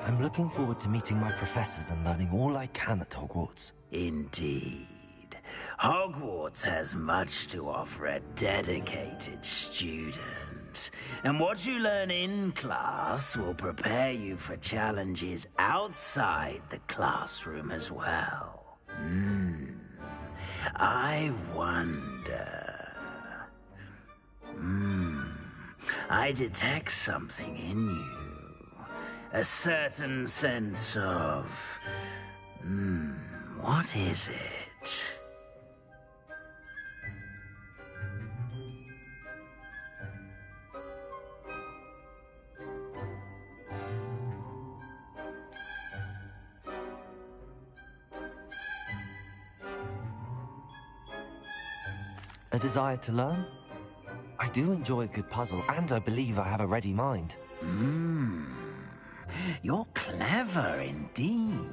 I'm looking forward to meeting my professors and learning all I can at Hogwarts. Indeed. Hogwarts has much to offer a dedicated student. And what you learn in class will prepare you for challenges outside the classroom as well. I wonder... I detect something in you. A certain sense of... what is it? A desire to learn? I do enjoy a good puzzle, and I believe I have a ready mind. You're clever indeed.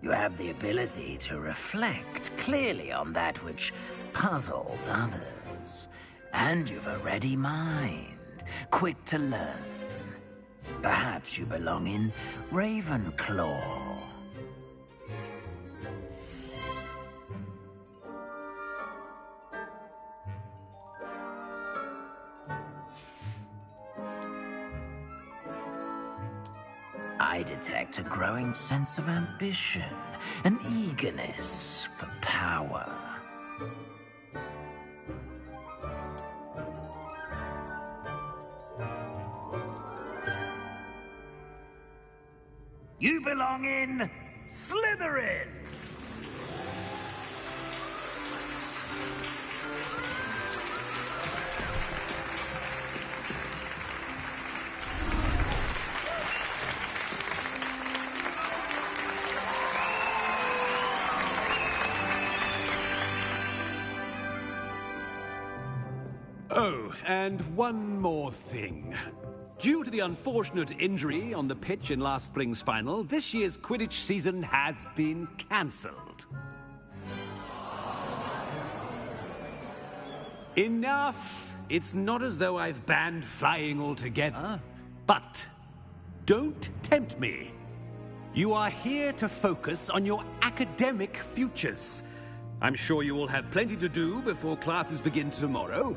You have the ability to reflect clearly on that which puzzles others. And you've a ready mind, quick to learn. Perhaps you belong in Ravenclaw. I detect a growing sense of ambition, an eagerness for power. You belong in Slytherin! Oh, and one more thing. Due to the unfortunate injury on the pitch in last spring's final, this year's Quidditch season has been cancelled. Enough! It's not as though I've banned flying altogether. But don't tempt me. You are here to focus on your academic futures. I'm sure you will have plenty to do before classes begin tomorrow.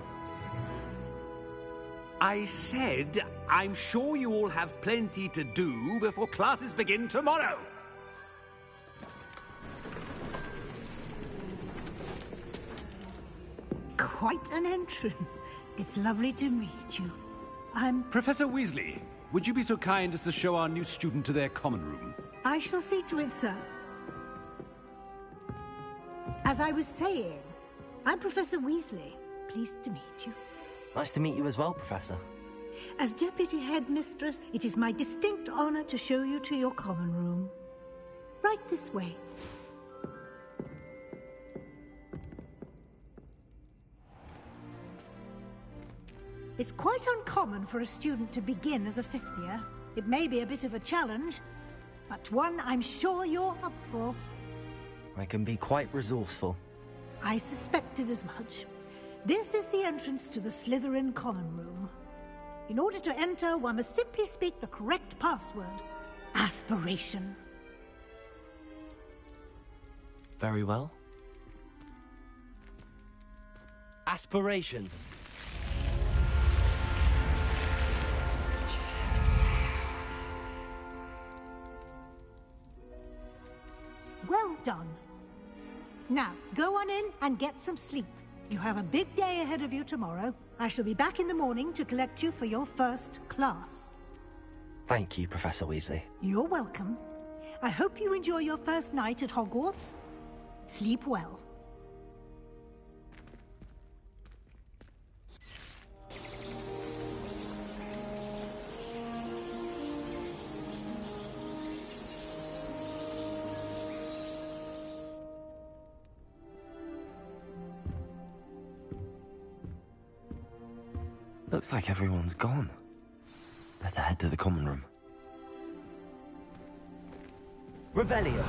I said, I'm sure you all have plenty to do before classes begin tomorrow. Quite an entrance. It's lovely to meet you. I'm... Professor Weasley, would you be so kind as to show our new student to their common room? I shall see to it, sir. As I was saying, I'm Professor Weasley. Pleased to meet you. Nice to meet you as well, Professor. As Deputy Headmistress, it is my distinct honor to show you to your common room. Right this way. It's quite uncommon for a student to begin as a fifth year. It may be a bit of a challenge, but one I'm sure you're up for. I can be quite resourceful. I suspected as much. This is the entrance to the Slytherin common room. In order to enter, one must simply speak the correct password. Aspiration. Very well. Aspiration. Well done. Now, go on in and get some sleep. You have a big day ahead of you tomorrow. I shall be back in the morning to collect you for your first class. Thank you, Professor Weasley. You're welcome. I hope you enjoy your first night at Hogwarts. Sleep well. Looks like everyone's gone. Better head to the common room. Revelio.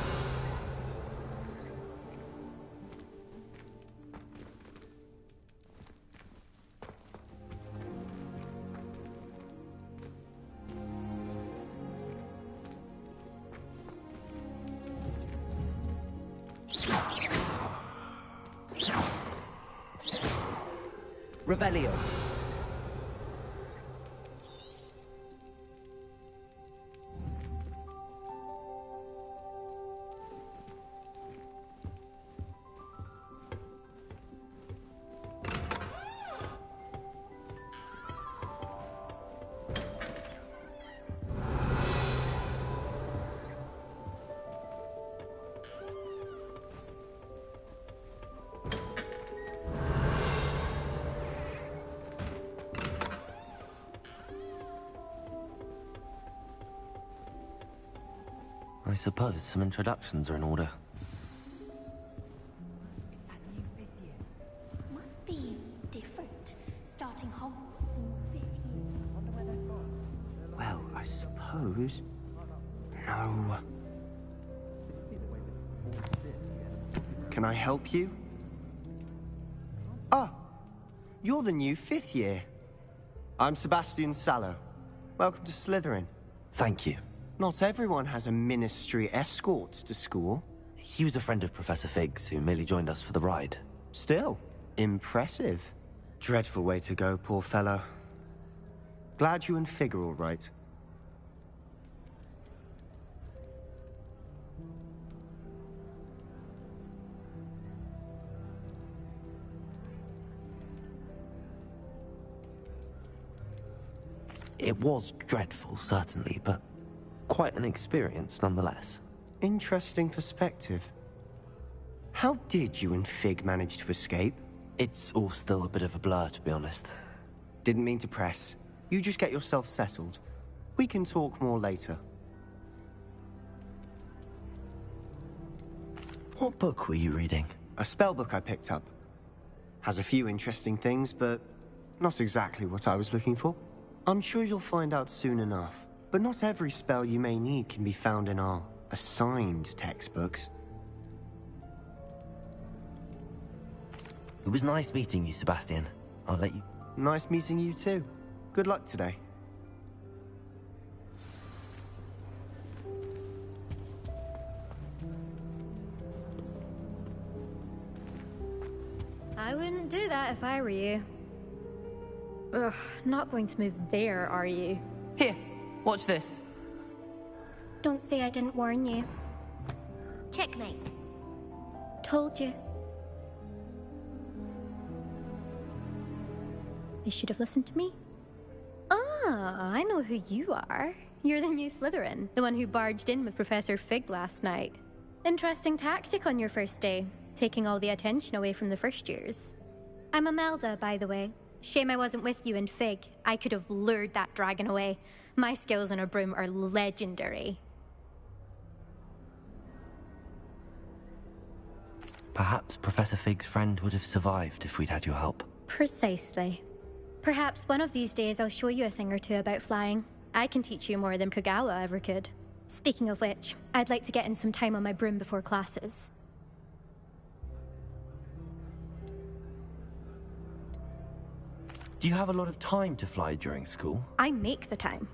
Revelio. I suppose some introductions are in order. Must be different. Starting Hogwarts in 15. Well, I suppose... No. Can I help you? Ah, you're the new 5th year. I'm Sebastian Sallow. Welcome to Slytherin. Thank you. Not everyone has a ministry escort to school. He was a friend of Professor Fig's who merely joined us for the ride. Still, impressive. Dreadful way to go, poor fellow. Glad you and Fig are all right. It was dreadful, certainly, but quite an experience nonetheless. Interesting perspective. How did you and Fig manage to escape? It's all still a bit of a blur, to be honest. Didn't mean to press. You just get yourself settled. We can talk more later. What book were you reading? A spell book I picked up. Has a few interesting things, but not exactly what I was looking for. I'm sure you'll find out soon enough. But not every spell you may need can be found in our assigned textbooks. It was nice meeting you, Sebastian. I'll let you... Nice meeting you too. Good luck today. I wouldn't do that if I were you. Ugh, not going to move there, are you? Here, watch this. Don't say I didn't warn you. Checkmate. Told you. They should have listened to me. Ah, I know who you are. You're the new Slytherin, the one who barged in with Professor Fig last night. Interesting tactic on your first day, taking all the attention away from the first years. I'm Imelda, by the way. Shame I wasn't with you and Fig. I could have lured that dragon away. My skills on a broom are legendary. Perhaps Professor Fig's friend would have survived if we'd had your help. Precisely. Perhaps one of these days I'll show you a thing or two about flying. I can teach you more than Kagawa ever could. Speaking of which, I'd like to get in some time on my broom before classes. Do you have a lot of time to fly during school? I make the time.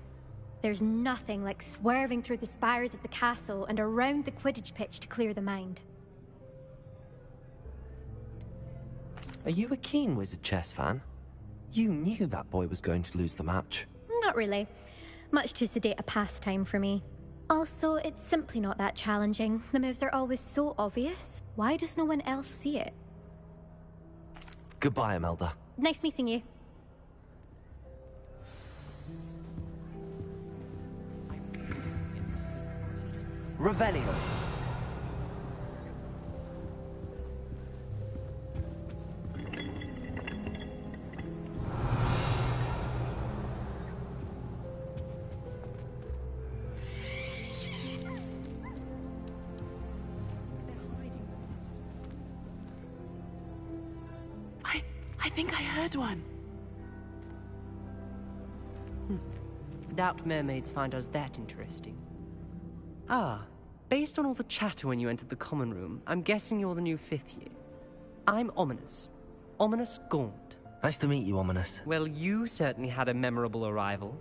There's nothing like swerving through the spires of the castle and around the Quidditch pitch to clear the mind. Are you a keen Wizard chess fan? You knew that boy was going to lose the match. Not really. Much too sedate a pastime for me. Also, it's simply not that challenging. The moves are always so obvious. Why does no one else see it? Goodbye, Imelda. Nice meeting you. Revelio. I think I heard one. Doubt mermaids find us that interesting. Ah, based on all the chatter when you entered the common room, I'm guessing you're the new 5th year. I'm Ominous. Ominous Gaunt. Nice to meet you, Ominous. Well, you certainly had a memorable arrival.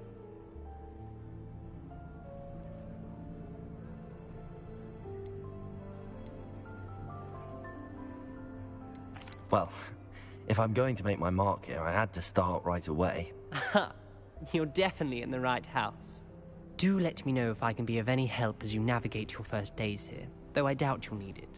Well, If I'm going to make my mark here, I had to start right away. You're definitely in the right house. Do let me know if I can be of any help as you navigate your first days here, though I doubt you'll need it.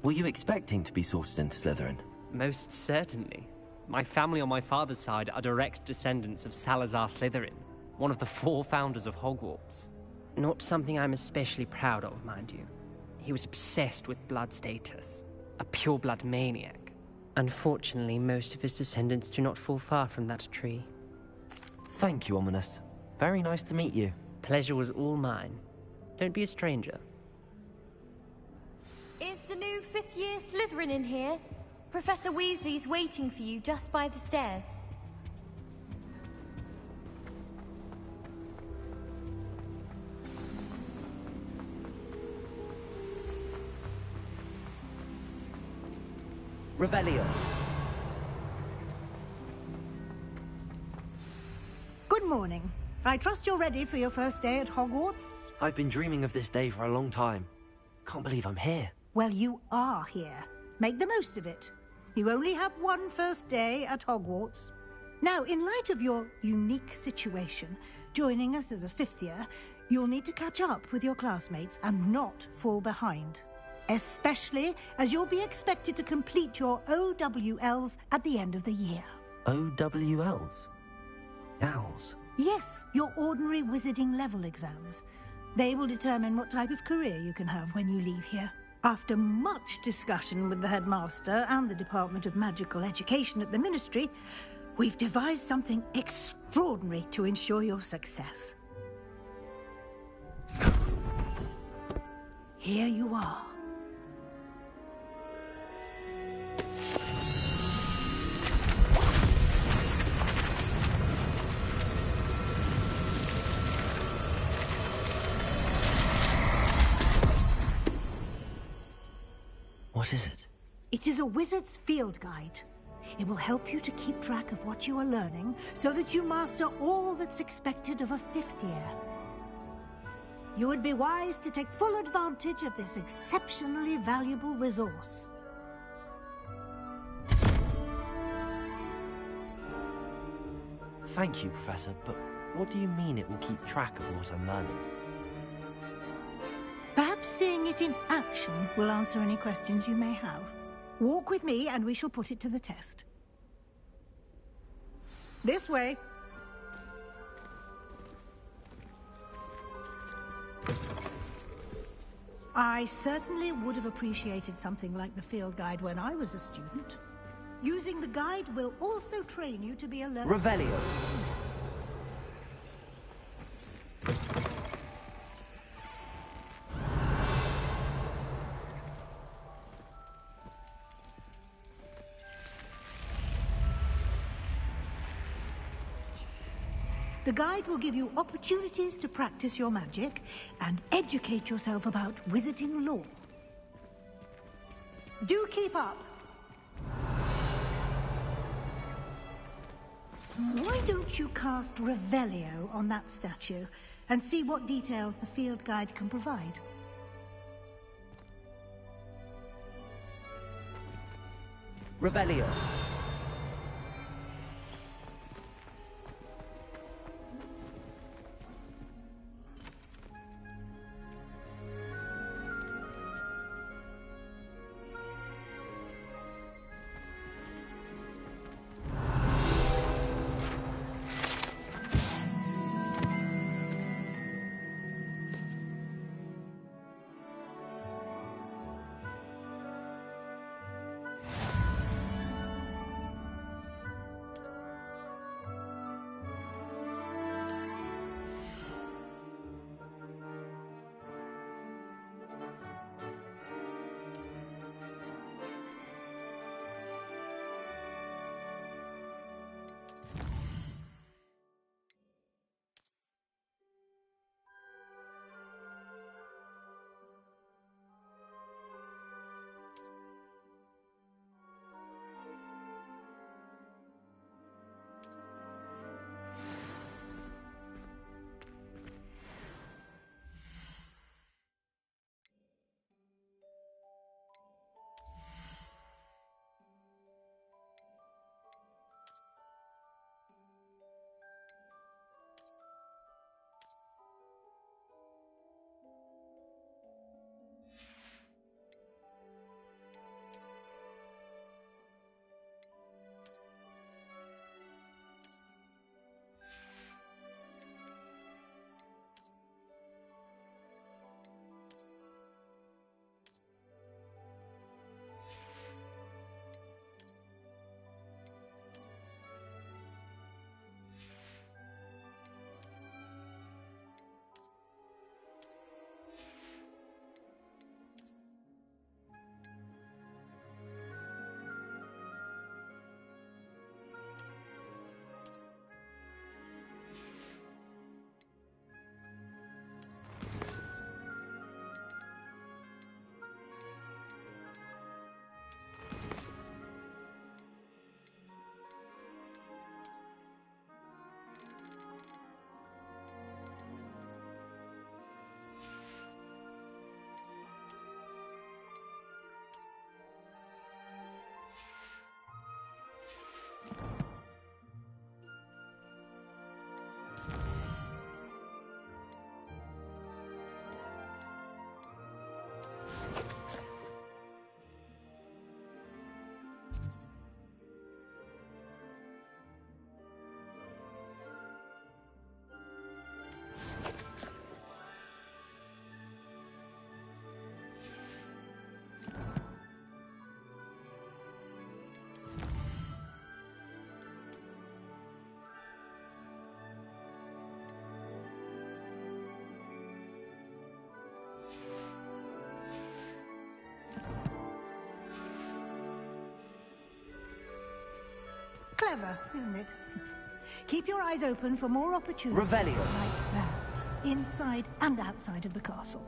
Were you expecting to be sorted into Slytherin? Most certainly. My family on my father's side are direct descendants of Salazar Slytherin, one of the 4 founders of Hogwarts. Not something I'm especially proud of, mind you. He was obsessed with blood status, a pure-blood maniac. Unfortunately, most of his descendants do not fall far from that tree. Thank you, Ominous. Very nice to meet you. Pleasure was all mine. Don't be a stranger. Is the new 5th year Slytherin in here? Professor Weasley's waiting for you just by the stairs. Revelio. Good morning. I trust you're ready for your first day at Hogwarts? I've been dreaming of this day for a long time. Can't believe I'm here. Well, you are here. Make the most of it. You only have one first day at Hogwarts. Now, in light of your unique situation, joining us as a 5th year, you'll need to catch up with your classmates and not fall behind. Especially as you'll be expected to complete your OWLs at the end of the year. OWLs? Owls? Yes, your ordinary wizarding level exams. They will determine what type of career you can have when you leave here. After much discussion with the headmaster and the Department of Magical Education at the Ministry, we've devised something extraordinary to ensure your success. Here you are. What is it? It is a wizard's field guide. It will help you to keep track of what you are learning so that you master all that's expected of a 5th year. You would be wise to take full advantage of this exceptionally valuable resource. Thank you, Professor, but what do you mean it will keep track of what I'm learning? Perhaps seeing it in action will answer any questions you may have. Walk with me and we shall put it to the test. This way. I certainly would have appreciated something like the field guide when I was a student. Using the guide will also train you to be a learner. Revelio. The guide will give you opportunities to practice your magic and educate yourself about wizarding lore. Do keep up! Why don't you cast Revelio on that statue and see what details the field guide can provide? Revelio. Clever, isn't it? Keep your eyes open for more opportunities Revelio. like that, inside and outside of the castle.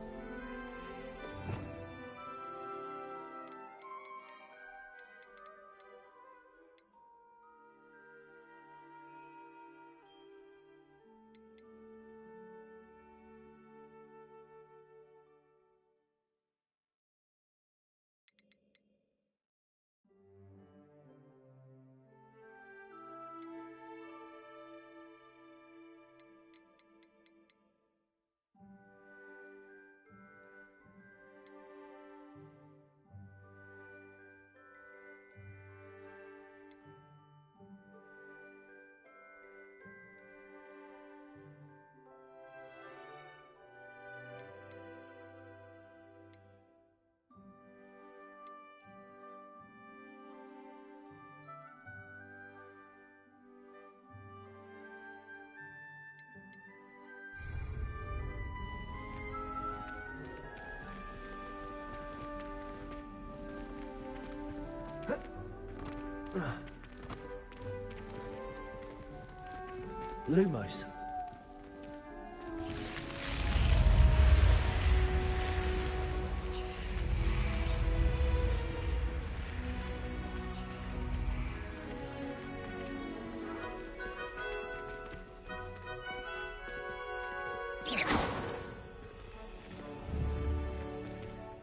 Lumos.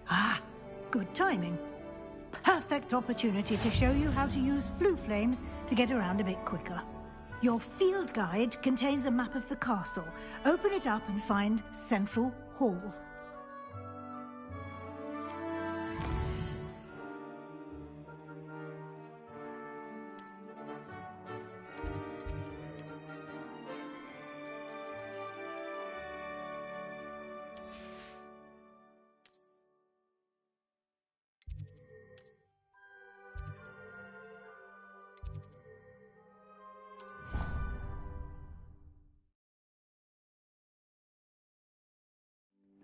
Ah, good timing. Perfect opportunity to show you how to use flue flames to get around a bit quicker. Your field guide contains a map of the castle. Open it up and find Central Hall.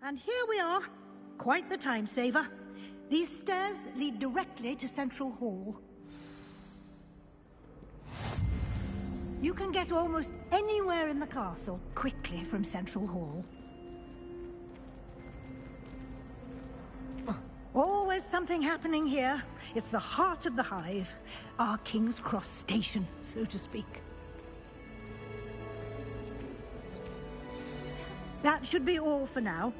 And here we are. Quite the time saver. These stairs lead directly to Central Hall. You can get almost anywhere in the castle quickly from Central Hall. Always something happening here. It's the heart of the hive. Our King's Cross station, so to speak. That should be all for now.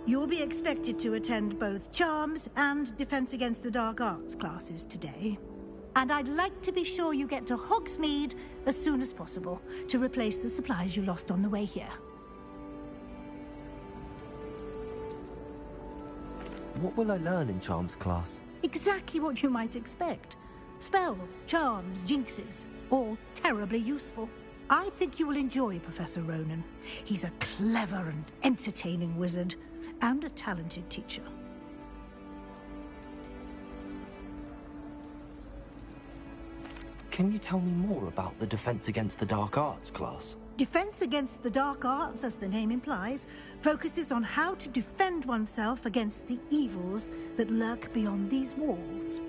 You'll be expected to attend both Charms and Defense Against the Dark Arts classes today. And I'd like to be sure you get to Hogsmeade as soon as possible to replace the supplies you lost on the way here. What will I learn in Charms class? Exactly what you might expect. Spells, charms, jinxes, all terribly useful. I think you will enjoy Professor Ronan. He's a clever and entertaining wizard, and a talented teacher. Can you tell me more about the Defense Against the Dark Arts class? Defense Against the Dark Arts, as the name implies, focuses on how to defend oneself against the evils that lurk beyond these walls.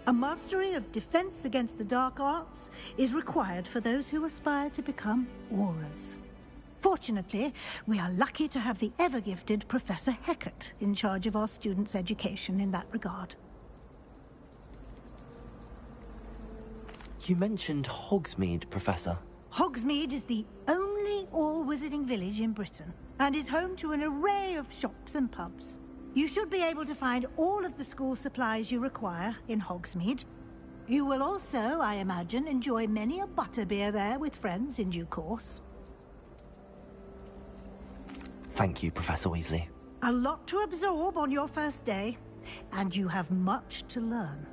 A mastery of Defense Against the Dark Arts is required for those who aspire to become Aurors. Fortunately, we are lucky to have the ever-gifted Professor Hecat in charge of our students' education in that regard. You mentioned Hogsmeade, Professor. Hogsmeade is the only all-wizarding village in Britain, and is home to an array of shops and pubs. You should be able to find all of the school supplies you require in Hogsmeade. You will also, I imagine, enjoy many a butterbeer there with friends in due course. Thank you, Professor Weasley. A lot to absorb on your first day, and you have much to learn.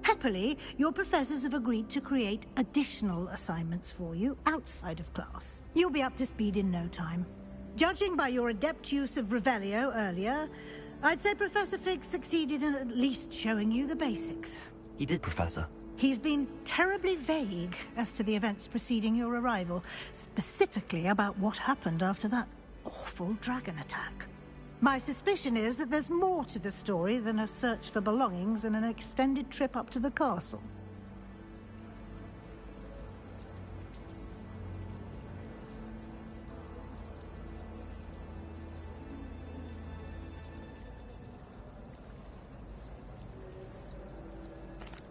Happily, your professors have agreed to create additional assignments for you outside of class. You'll be up to speed in no time. Judging by your adept use of Revelio earlier, I'd say Professor Fig succeeded in at least showing you the basics. He did, Professor. He's been terribly vague as to the events preceding your arrival, specifically about what happened after that awful dragon attack. My suspicion is that there's more to the story than a search for belongings and an extended trip up to the castle.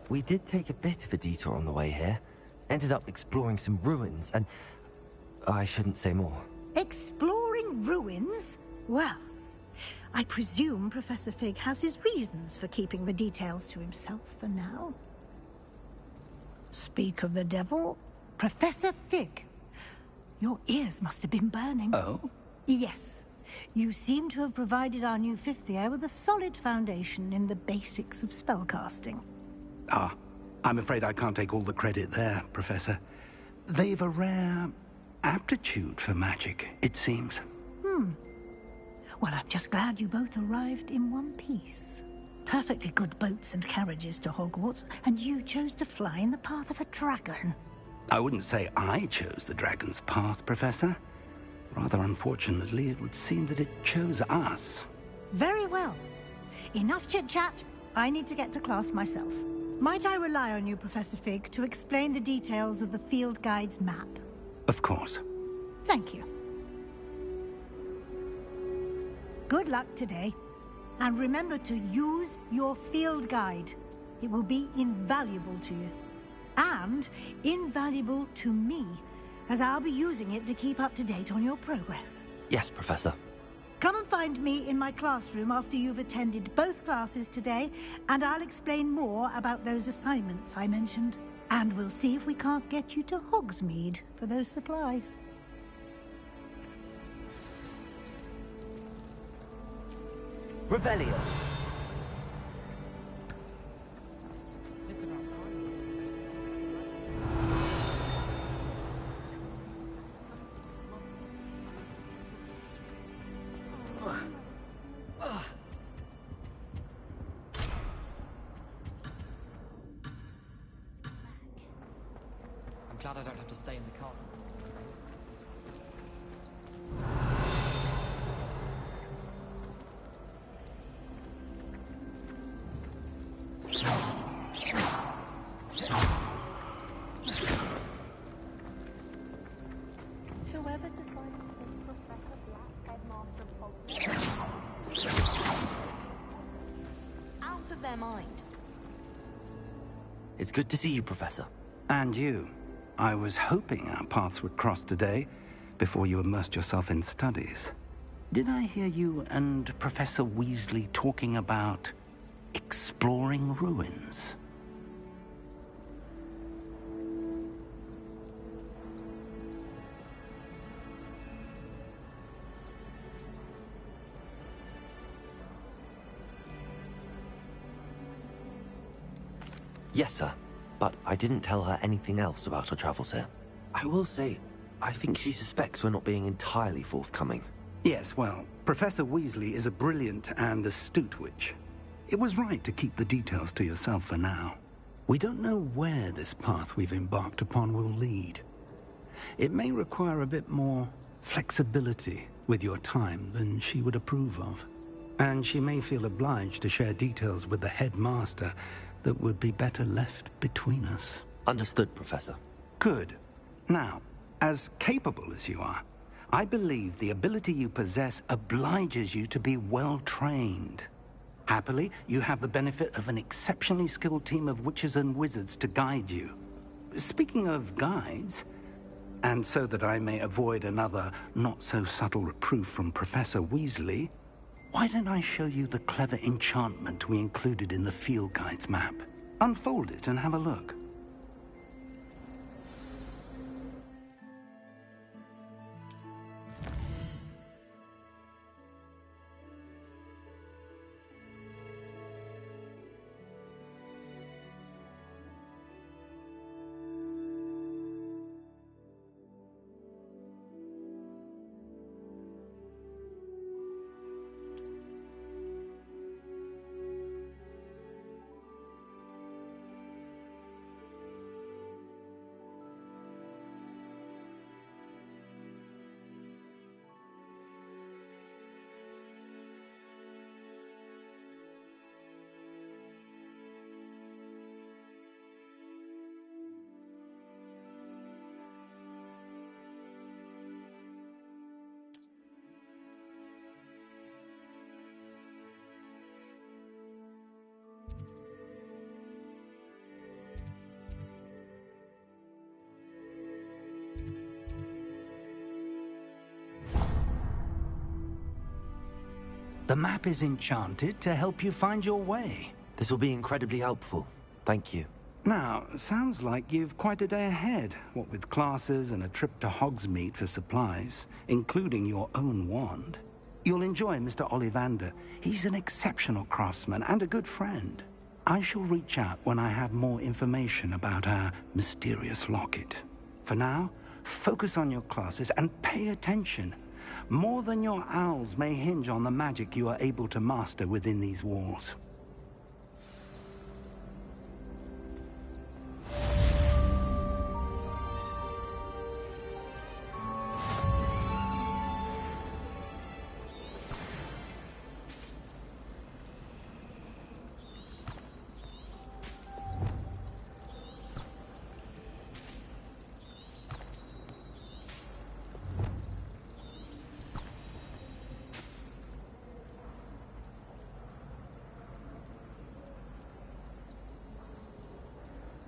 We did take a bit of a detour on the way here. Ended up exploring some ruins, and I shouldn't say more. Exploring ruins? Well, I presume Professor Fig has his reasons for keeping the details to himself for now. Speak of the devil, Professor Fig. Your ears must have been burning. Oh? Yes. You seem to have provided our new fifth year with a solid foundation in the basics of spellcasting. Ah, I'm afraid I can't take all the credit there, Professor. They've a rare aptitude for magic, it seems. Well, I'm just glad you both arrived in one piece. Perfectly good boats and carriages to Hogwarts, and you chose to fly in the path of a dragon. I wouldn't say I chose the dragon's path, Professor. Rather unfortunately, it would seem that it chose us. Very well. Enough chit-chat. I need to get to class myself. Might I rely on you, Professor Fig, to explain the details of the field guide's map? Of course. Thank you. Good luck today. And remember to use your field guide. It will be invaluable to you. And invaluable to me, as I'll be using it to keep up to date on your progress. Yes, Professor. Come and find me in my classroom after you've attended both classes today, and I'll explain more about those assignments I mentioned. And we'll see if we can't get you to Hogsmeade for those supplies. Revelio. I'm glad I don't have to stay in the car. Whoever decided to make Professor Black headmaster of Hogwarts. Out of their mind. It's good to see you, Professor. And you. I was hoping our paths would cross today, before you immersed yourself in studies. Did I hear you and Professor Weasley talking about exploring ruins? Yes, sir. But I didn't tell her anything else about our travels here. I will say, I think she suspects we're not being entirely forthcoming. Yes, well, Professor Weasley is a brilliant and astute witch. It was right to keep the details to yourself for now. We don't know where this path we've embarked upon will lead. It may require a bit more flexibility with your time than she would approve of. And she may feel obliged to share details with the headmaster that would be better left between us. Understood, Professor. Good. Now, as capable as you are, I believe the ability you possess obliges you to be well-trained. Happily, you have the benefit of an exceptionally skilled team of witches and wizards to guide you. Speaking of guides, and so that I may avoid another not-so-subtle reproof from Professor Weasley, why don't I show you the clever enchantment we included in the field guide's map? Unfold it and have a look. The map is enchanted to help you find your way. This will be incredibly helpful. Thank you. Now, sounds like you've quite a day ahead, what with classes and a trip to Hogsmeade for supplies, including your own wand. You'll enjoy Mr. Ollivander. He's an exceptional craftsman and a good friend. I shall reach out when I have more information about our mysterious locket. For now, focus on your classes and pay attention. More than your owls may hinge on the magic you are able to master within these walls.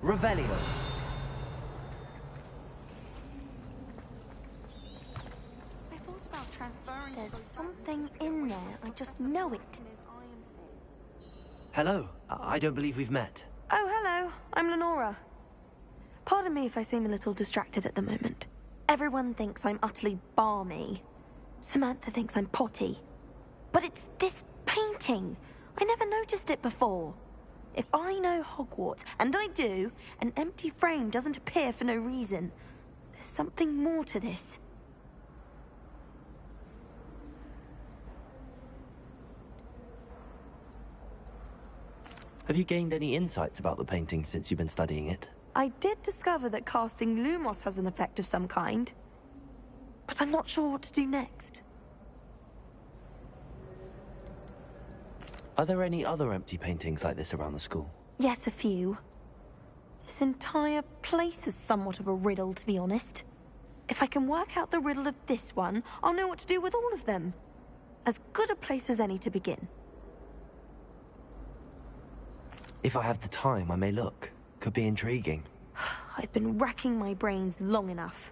Revelio. I thought about transferring. There's something in there. I just know it. Hello. I don't believe we've met. Oh, hello. I'm Lenora. Pardon me if I seem a little distracted at the moment. Everyone thinks I'm utterly balmy. Samantha thinks I'm potty. But it's this painting. I never noticed it before. If I know Hogwarts, and I do, an empty frame doesn't appear for no reason. There's something more to this. Have you gained any insights about the painting since you've been studying it? I did discover that casting Lumos has an effect of some kind. But I'm not sure what to do next. Are there any other empty paintings like this around the school? Yes, a few. This entire place is somewhat of a riddle, to be honest. If I can work out the riddle of this one, I'll know what to do with all of them. As good a place as any to begin. If I have the time, I may look. Could be intriguing. I've been racking my brains long enough.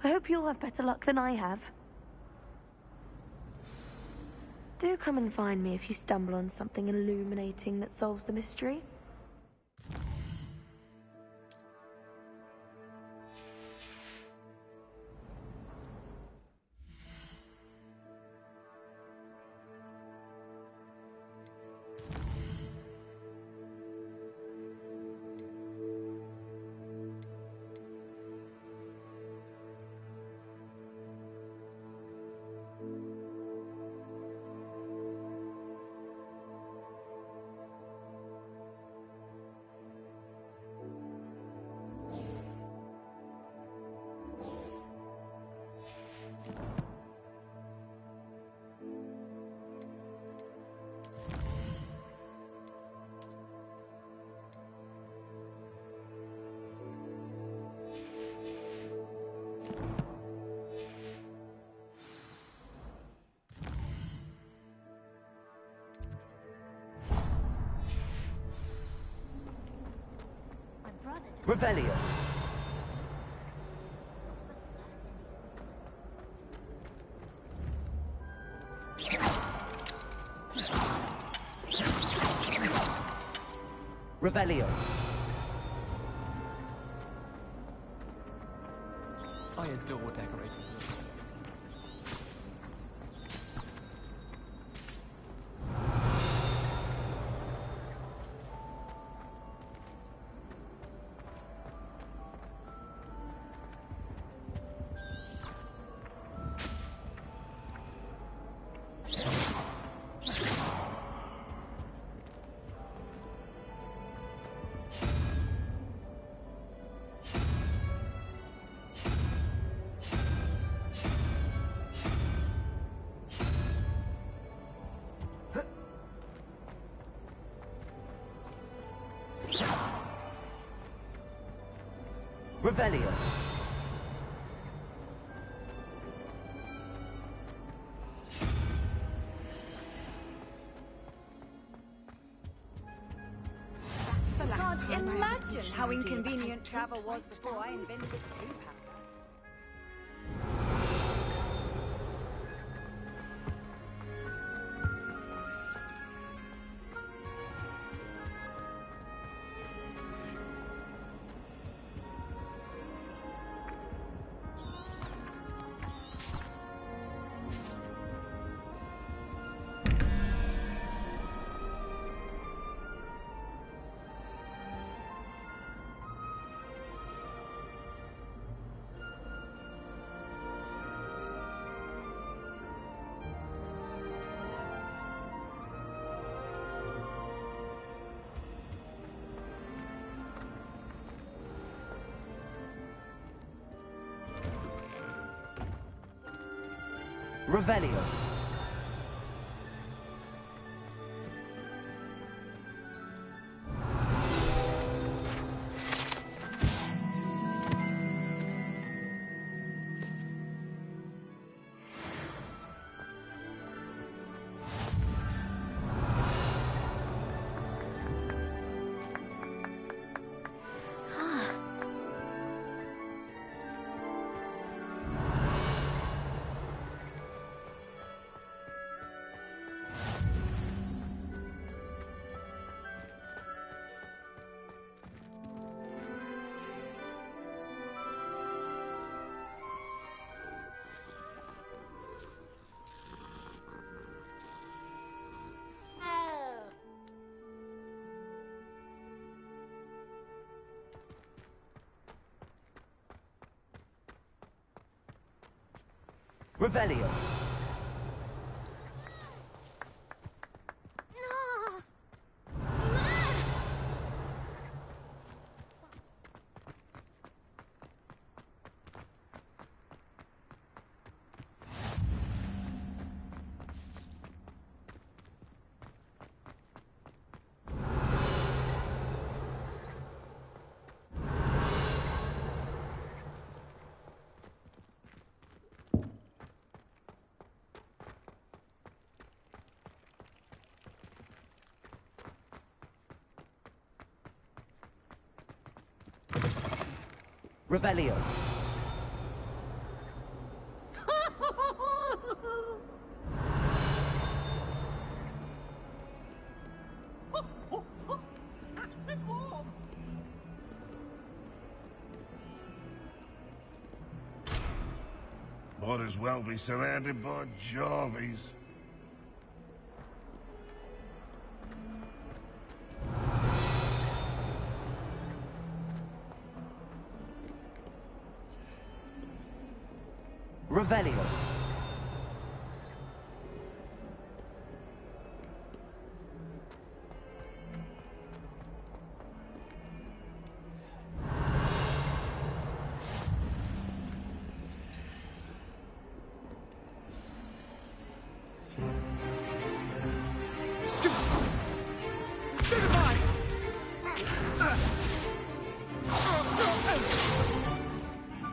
I hope you'll have better luck than I have. Do come and find me if you stumble on something illuminating that solves the mystery. Revelio. Revelio. I adore decorating. Revelio. Can't imagine how inconvenient travel was before I invented blue powder. Revelio. Revelio. Revelio. Might as well be surrounded by Jarvies. Revelio.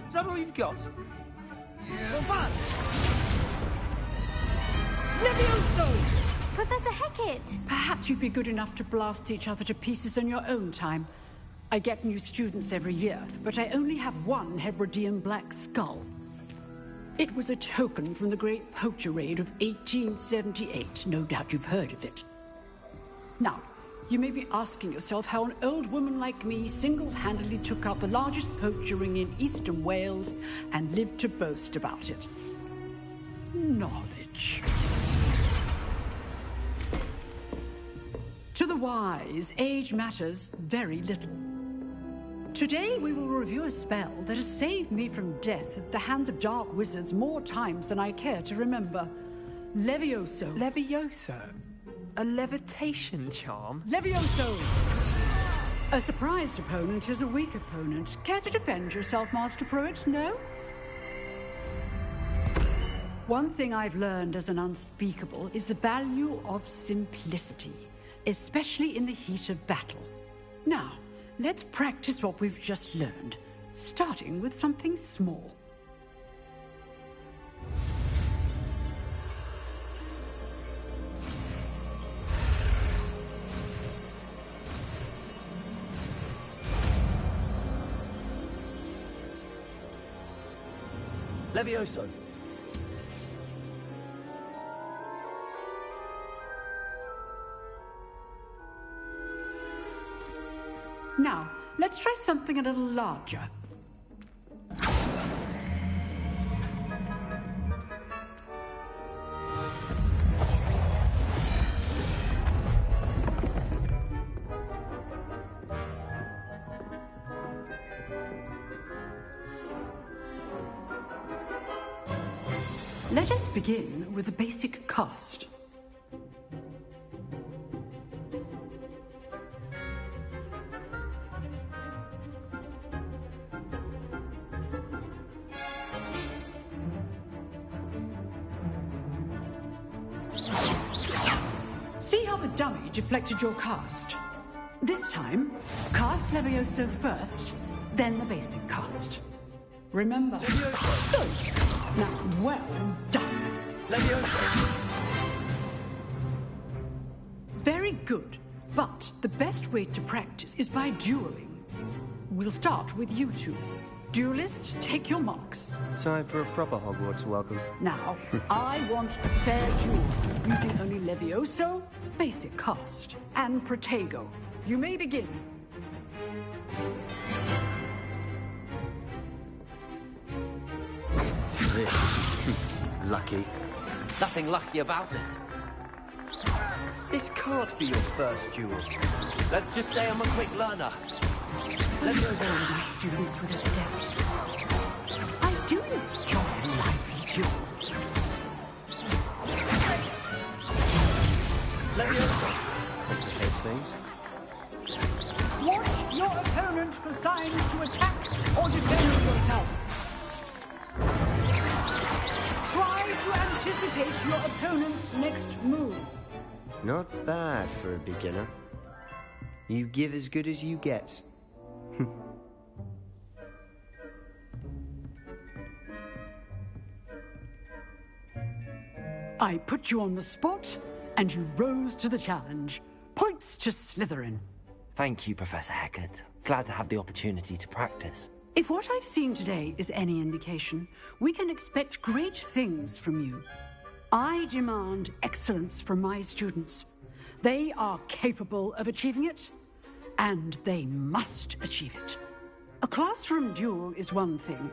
Is that all you've got? Levioso! Professor Hecat! Perhaps you'd be good enough to blast each other to pieces in your own time. I get new students every year, but I only have one Hebridean black skull. It was a token from the Great Poacher Raid of 1878. No doubt you've heard of it. Now, you may be asking yourself how an old woman like me single-handedly took out the largest poacher ring in eastern Wales and lived to boast about it. Knowledge. To the wise, age matters very little. Today we will review a spell that has saved me from death at the hands of dark wizards more times than I care to remember. Levioso. Levioso? A levitation charm? Levioso! A surprised opponent is a weak opponent. Care to defend yourself, Master Pruitt? No? One thing I've learned as an unspeakable is the value of simplicity, especially in the heat of battle. Now, let's practice what we've just learned, starting with something small. Levioso. Now, let's try something a little larger. Let us begin with the basic cast. the dummy deflected your cast. This time, cast Levioso first, then the basic cast. Remember. Levioso. Now, well done. Levioso. Very good. But the best way to practice is by dueling. We'll start with you two. Duelists, take your marks. Time for a proper Hogwarts welcome. Now, I want a fair duel, using only Levioso, basic cast, and Protego. You may begin. Lucky. Nothing lucky about it. This can't be your first duel. Let's just say I'm a quick learner. Levioso these students with a step. I do enjoy a lively duel. Levioso complicates things. Watch your opponent for signs to attack or defend yourself. Try to anticipate your opponent's next move. Not bad for a beginner. You give as good as you get. I put you on the spot, and you rose to the challenge. Points to Slytherin. Thank you, Professor Hecat. Glad to have the opportunity to practice. If what I've seen today is any indication, we can expect great things from you. I demand excellence from my students. They are capable of achieving it, and they must achieve it. A classroom duel is one thing,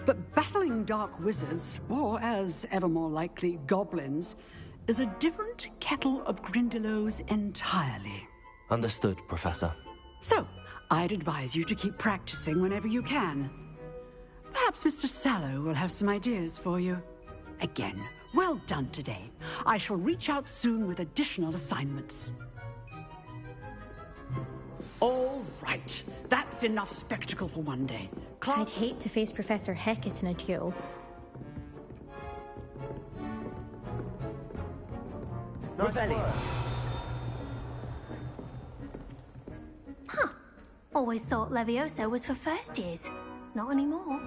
but battling dark wizards, or as ever more likely, goblins, is a different kettle of Grindylows entirely. Understood, Professor. So, I'd advise you to keep practicing whenever you can. Perhaps Mr. Sallow will have some ideas for you. Again, well done today. I shall reach out soon with additional assignments. All right. That's enough spectacle for one day. I'd hate to face Professor Hecat in a duel. Huh. Always thought Levioso was for first years. Not anymore.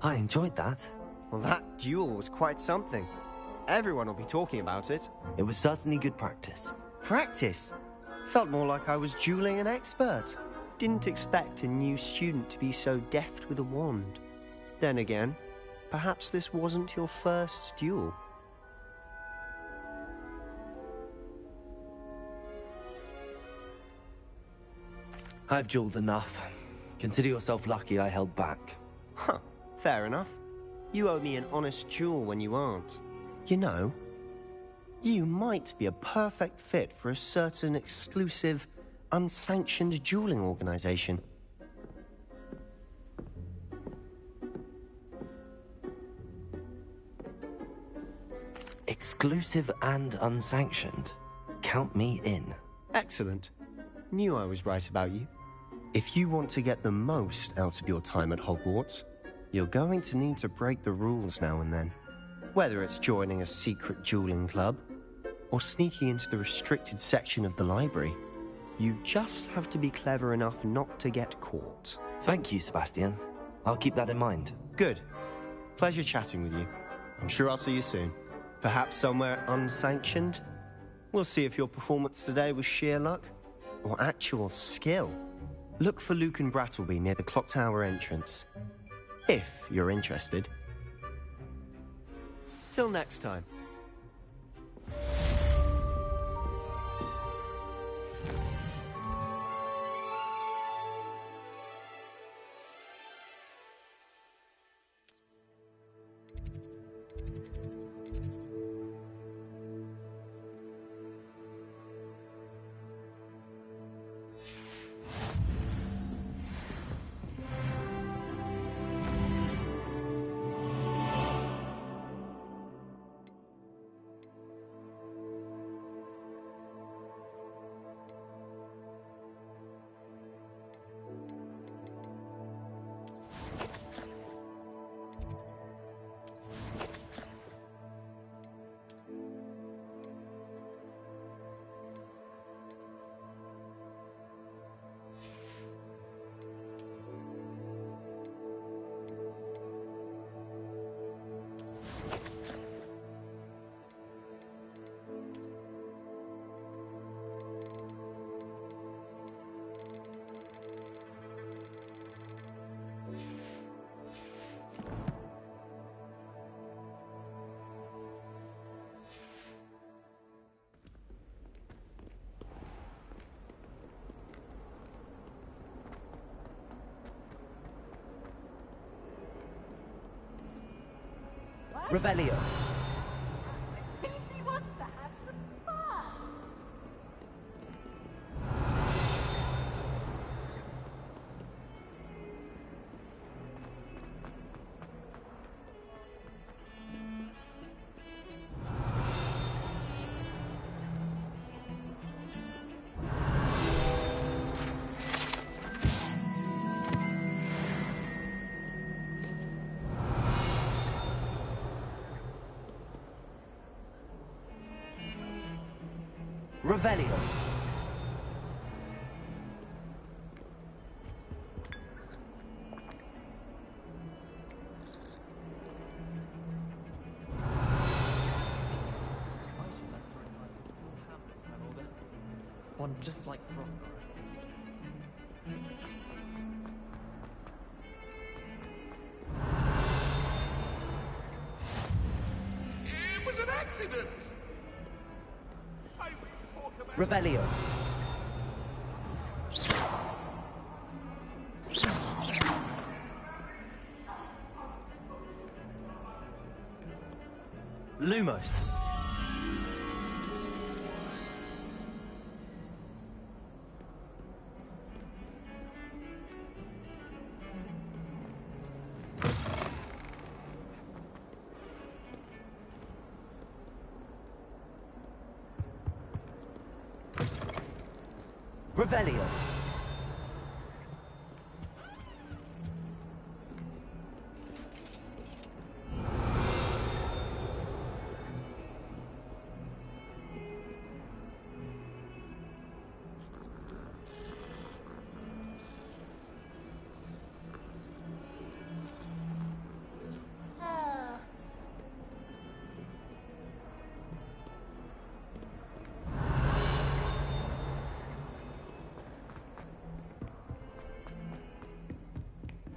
I enjoyed that. Well, that duel was quite something. Everyone will be talking about it. It was certainly good practice. Practice? Felt more like I was dueling an expert. Didn't expect a new student to be so deft with a wand. Then again, perhaps this wasn't your first duel. I've dueled enough. Consider yourself lucky I held back. Huh, fair enough. You owe me an honest duel when you aren't. You know, you might be a perfect fit for a certain exclusive, unsanctioned dueling organization. Exclusive and unsanctioned. Count me in. Excellent. Knew I was right about you. If you want to get the most out of your time at Hogwarts, you're going to need to break the rules now and then. Whether it's joining a secret dueling club, or sneaking into the restricted section of the library, you just have to be clever enough not to get caught. Thank you, Sebastian. I'll keep that in mind. Good. Pleasure chatting with you. I'm sure I'll see you soon. Perhaps somewhere unsanctioned? We'll see if your performance today was sheer luck, or actual skill. Look for Luke and Brattleby near the clock tower entrance. If you're interested. Till next time. Revelio. He wants to have some fun. Revelio. One just like Brock. It was an accident! Revelio. Lumos. Revelio.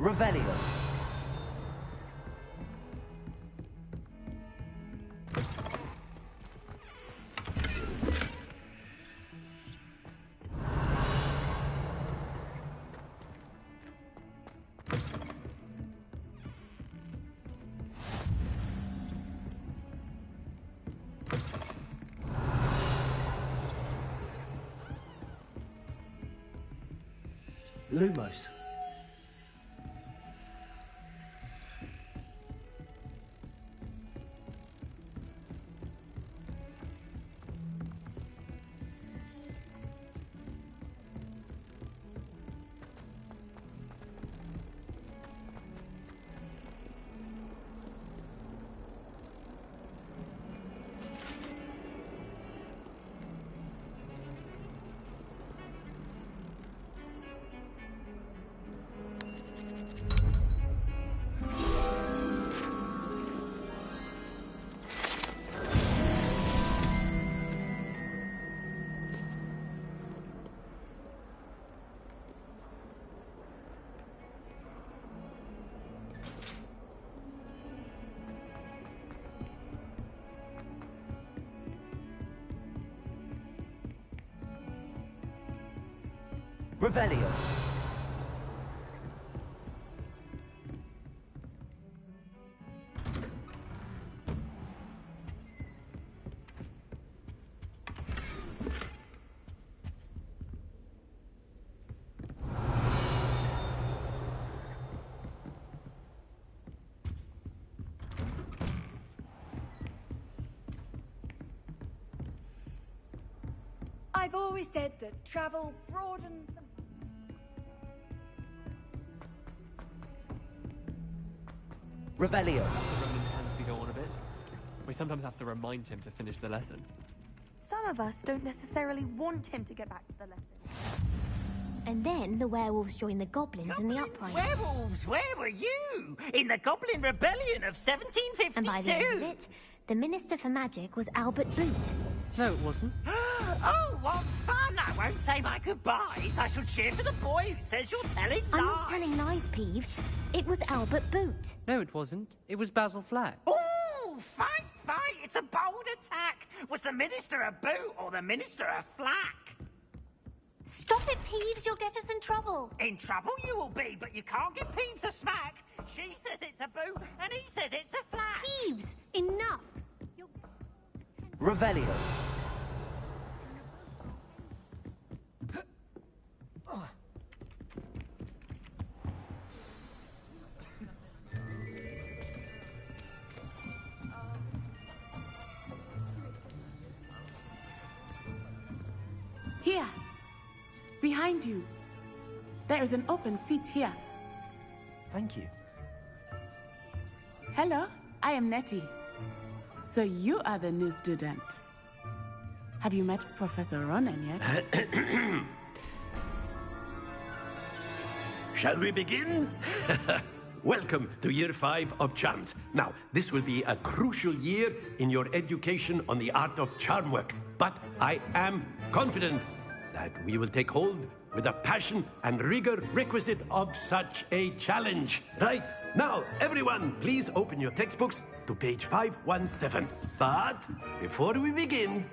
Revelio. Lumos. Revelio. I've always said that travel broadens the... Revelio. The Roman tends to go on a bit. We sometimes have to remind him to finish the lesson. Some of us don't necessarily want him to get back to the lesson. And then the werewolves join the goblins in the uprising. Werewolves, where were you? In the Goblin Rebellion of 1752? And by the end of it, the Minister for Magic was Albert Boot. No, it wasn't. Oh, what fun! I won't say my goodbyes. I shall cheer for the boy who says you're telling lies. I'm not telling lies, Peeves. It was Albert Boot. No, it wasn't. It was Basil Flack. Ooh, fight! It's a bold attack. Was the Minister a boot or the Minister a flack? Stop it, Peeves. You'll get us in trouble. In trouble you will be, but you can't give Peeves a smack. She says it's a boo, and he says it's a flat. Peeves, enough. Revelio. Here. Behind you. There is an open seat here. Thank you. Hello, I am Nettie. So you are the new student. Have you met Professor Ronan yet? Shall we begin? Welcome to Year 5 of Charms. Now, this will be a crucial year in your education on the art of charm work. But I am confident that we will take hold with the passion and rigor requisite of such a challenge. Right, now, everyone, please open your textbooks to page 517. But before we begin,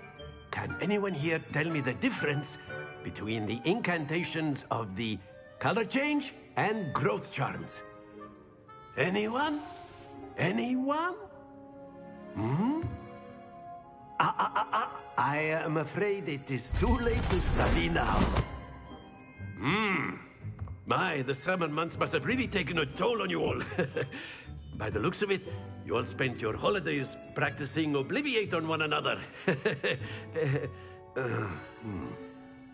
can anyone here tell me the difference between the incantations of the color change and growth charms? Anyone? Anyone? I am afraid it is too late to study now. My, the summer months must have really taken a toll on you all. By the looks of it, you all spent your holidays practicing Obliviate on one another.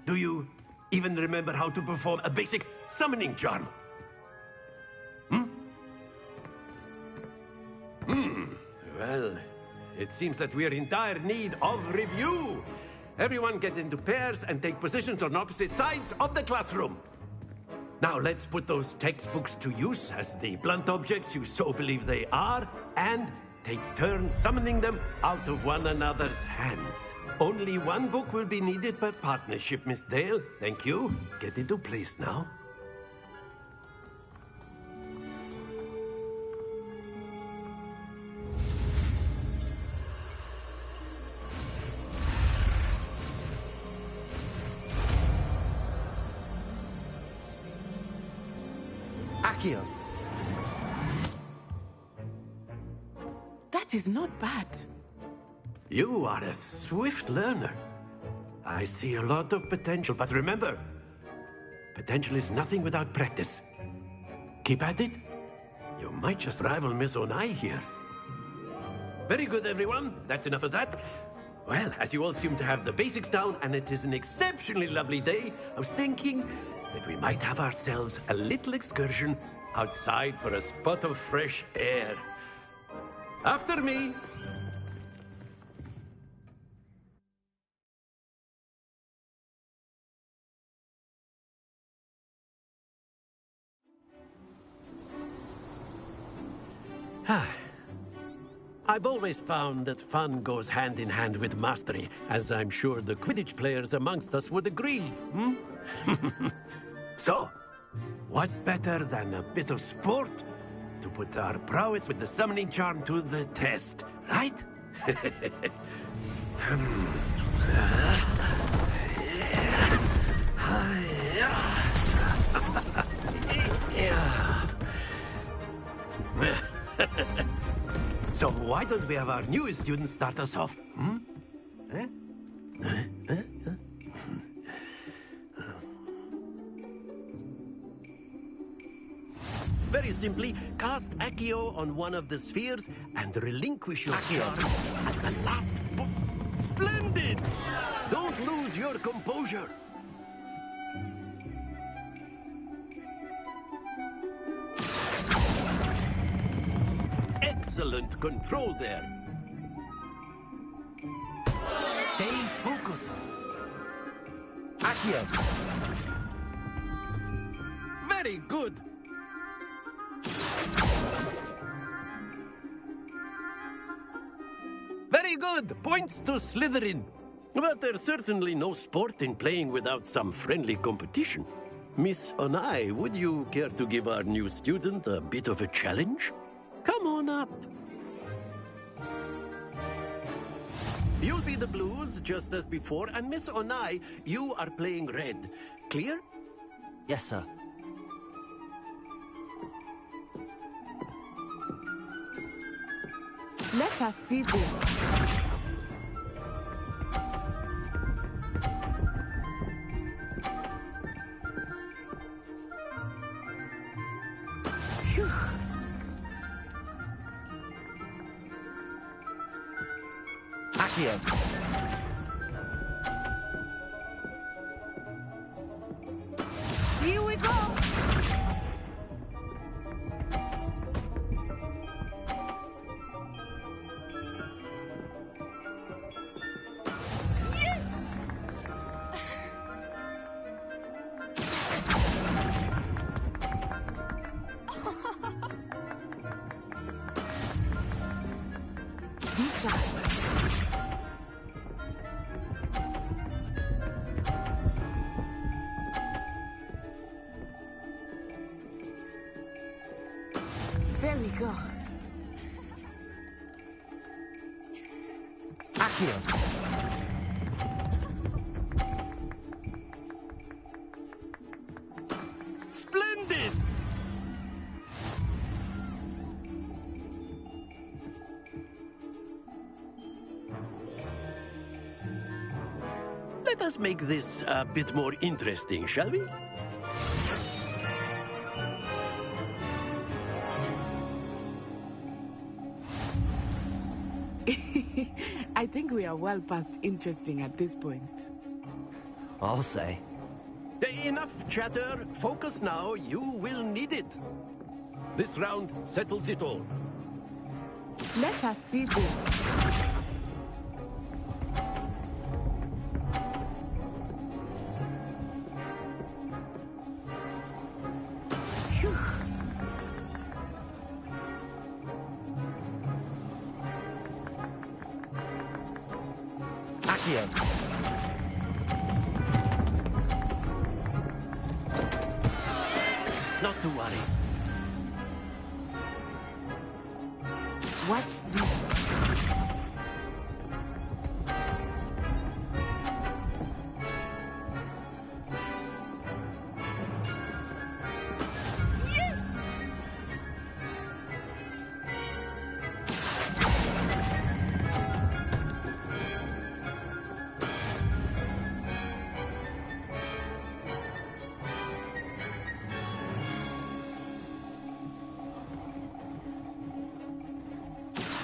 Do you even remember how to perform a basic summoning charm? Well, it seems that we are in dire need of review. Everyone get into pairs and take positions on opposite sides of the classroom. Now let's put those textbooks to use as the blunt objects you so believe they are, and take turns summoning them out of one another's hands. Only one book will be needed per partnership, Miss Dale. Thank you. Get into place now. Accio. That is not bad. You are a swift learner. I see a lot of potential, but remember, potential is nothing without practice. Keep at it. You might just rival Miss Onai here. Very good, everyone. That's enough of that. Well, as you all seem to have the basics down, and it is an exceptionally lovely day, I was thinking that we might have ourselves a little excursion outside for a spot of fresh air. After me. I've always found that fun goes hand in hand with mastery, as I'm sure the Quidditch players amongst us would agree. So, what better than a bit of sport to put our prowess with the summoning charm to the test, right? So why don't we have our newest student start us off? Very simply, cast Accio on one of the spheres and relinquish your charm at the last Splendid! Don't lose your composure. Excellent control there. Stay focused. Accio. Very good. Very good. Points to Slytherin. But there's certainly no sport in playing without some friendly competition. Miss Onai, would you care to give our new student a bit of a challenge? Come on up. You'll be the blues, just as before, and Miss Onai, you are playing red. Clear? Yes, sir. Let us see this. Phew. Accio. Here we go. There we go. Accio. Splendid! Let us make this a bit more interesting, shall we? I think we are well past interesting at this point. I'll say. Enough chatter. Focus now. You will need it. This round settles it all. Let us see this. Phew. Accio. Not to worry. Watch this.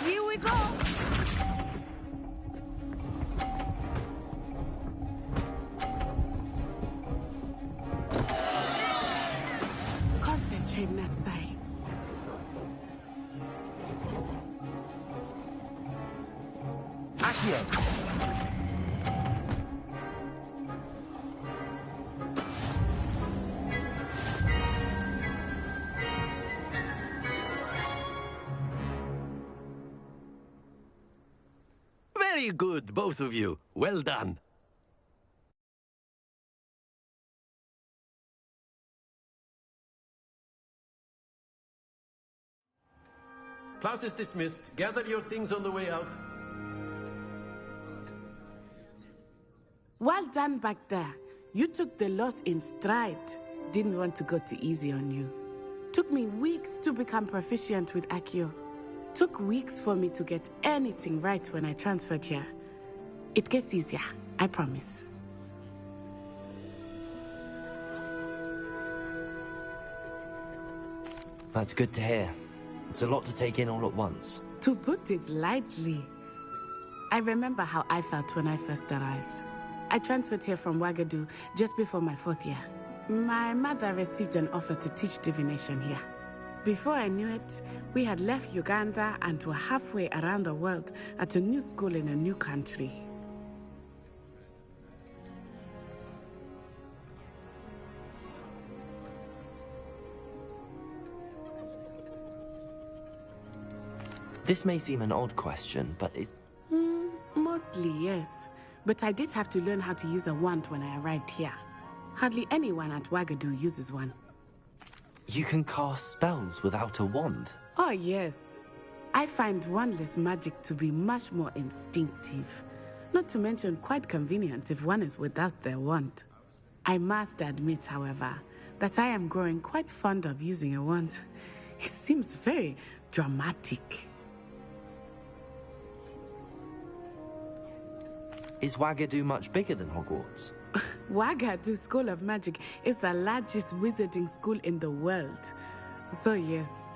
Here we go. Concentrate, Natsai. Accio. Very good, both of you. Well done. Class is dismissed. Gather your things on the way out. Well done back there. You took the loss in stride. Didn't want to go too easy on you. Took me weeks to become proficient with Accio. Took weeks for me to get anything right when I transferred here. It gets easier, I promise. That's good to hear. It's a lot to take in all at once. To put it lightly, I remember how I felt when I first arrived. I transferred here from Wagadu just before my 4th year. My mother received an offer to teach divination here. Before I knew it, we had left Uganda and were halfway around the world at a new school in a new country. This may seem an odd question, but it... Mostly, yes. But I did have to learn how to use a wand when I arrived here. Hardly anyone at Wagadu uses one. You can cast spells without a wand? Oh, yes. I find wandless magic to be much more instinctive. Not to mention quite convenient if one is without their wand. I must admit, however, that I am growing quite fond of using a wand. It seems very dramatic. Is Wagadu much bigger than Hogwarts? Wagadu School of Magic is the largest wizarding school in the world. So yes,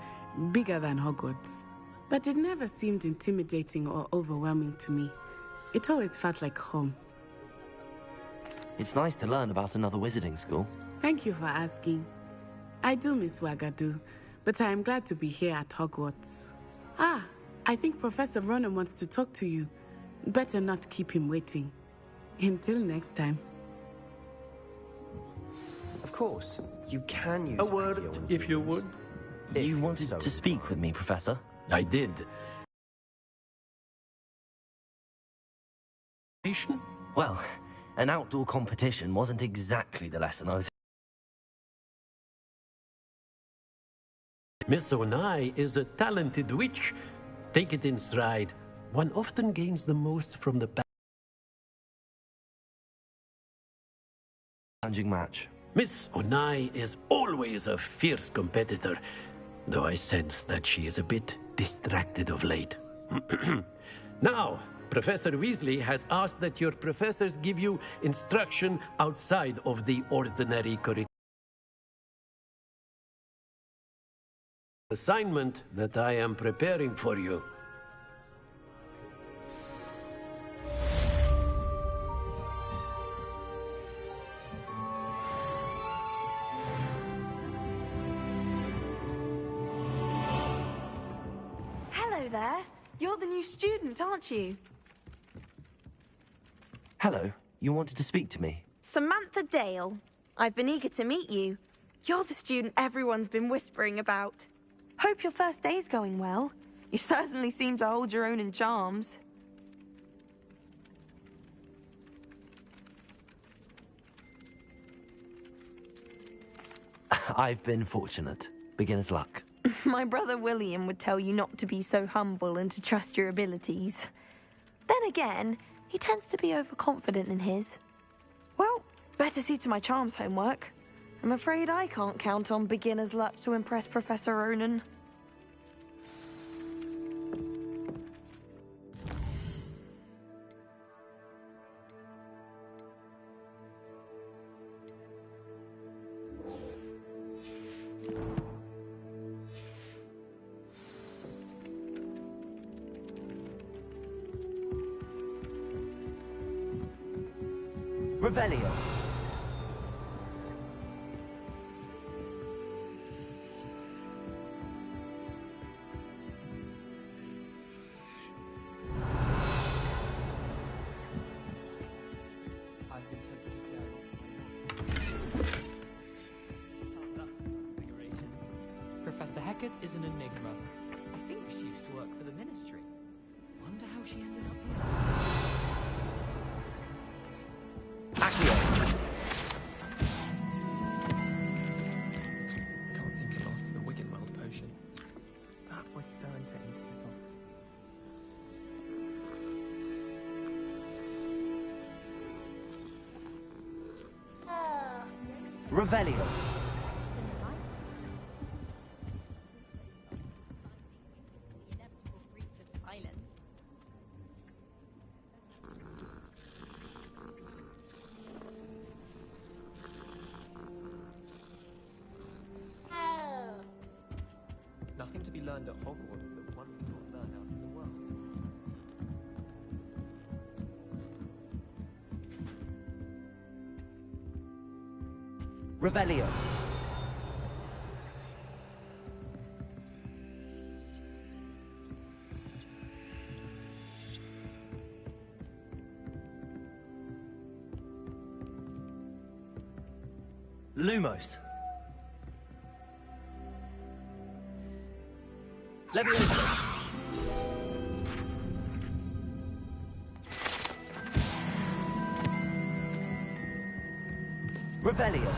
bigger than Hogwarts. But it never seemed intimidating or overwhelming to me. It always felt like home. It's nice to learn about another wizarding school. Thank you for asking. I do miss Wagadu, but I am glad to be here at Hogwarts. Ah, I think Professor Ronan wants to talk to you. Better not keep him waiting. Until next time. Of course, you can use A word, if you would. You wanted to speak with me, Professor? I did. Well, an outdoor competition wasn't exactly the lesson I was... Miss Onai is a talented witch. Take it in stride. One often gains the most from the challenging match. Miss Onai is always a fierce competitor, though I sense that she is a bit distracted of late. Now, Professor Weasley has asked that your professors give you instruction outside of the ordinary curriculum. Assignment that I am preparing for you. Hello there. You're the new student, aren't you? Hello, you wanted to speak to me? Samantha Dale. I've been eager to meet you. You're the student everyone's been whispering about. Hope your first day's going well. You certainly seem to hold your own in charms. I've been fortunate. Beginner's luck. My brother William would tell you not to be so humble and to trust your abilities. Then again, he tends to be overconfident in his. Well, better see to my charms homework. I'm afraid I can't count on beginner's luck to impress Professor Ronan. Revelio. I've been tempted to say Professor Hecat is an enigma. I think she used to work for the Ministry. Wonder how she ended up here. Can't seem to master the Wiggenweld potion. That was so impossible. Revelio. Nothing to be learned at Hogwarts that one cannot learn out in the world. Revelio. Lumos. Leviosa. Revelio.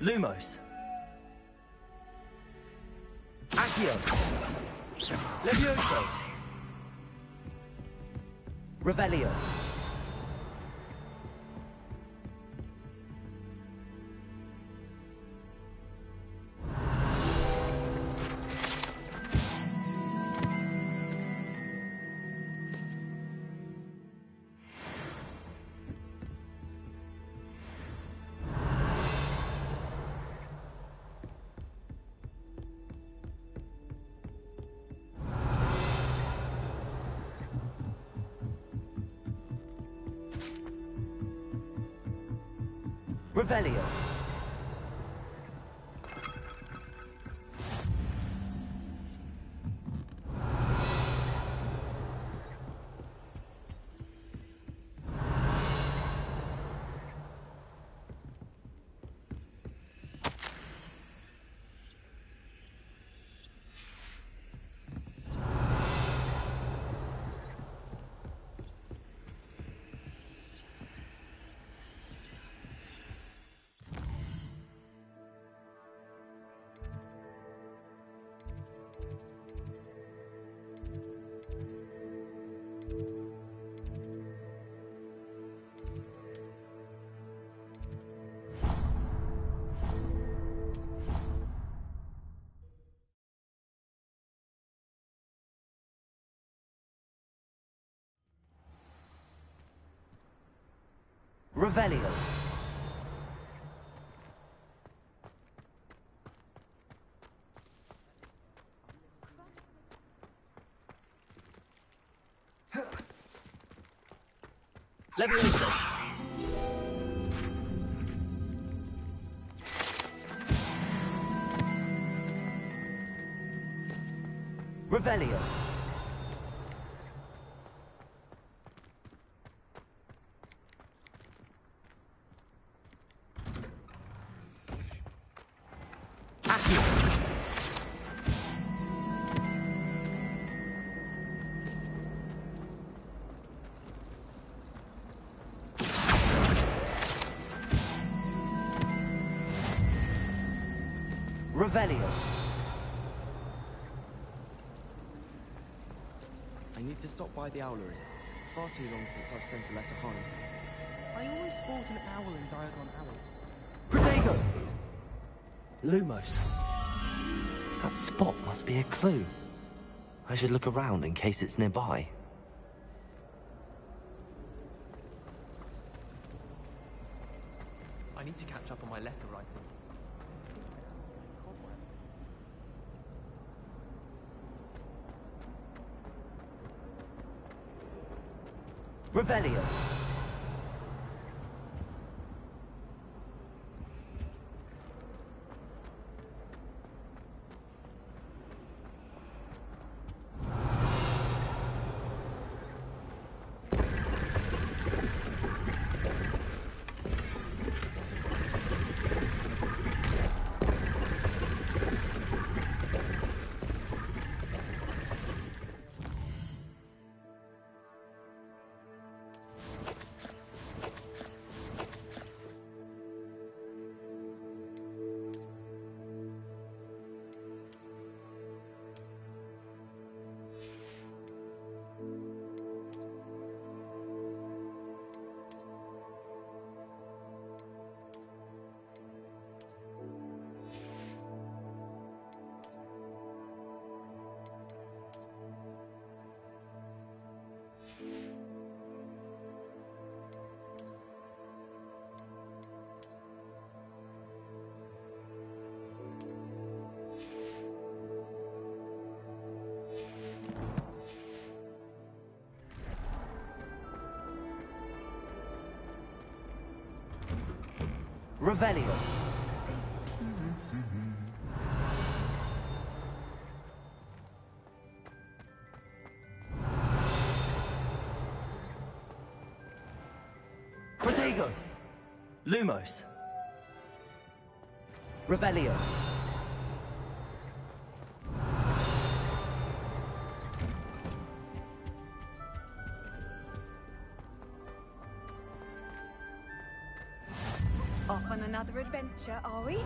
Lumos. Accio. Levioso. Revelio. Revelio. Revelio. Levioso. Revelio. Revelio. I need to stop by the owlery. Far too long since I've sent a letter home. I always bought an owl in Diagon Alley. Protego! Lumos. That spot must be a clue. I should look around in case it's nearby. I need to catch up on my letter writing. Revelio. Revelio. Protego. Lumos. Revelio. Off on another adventure, are we?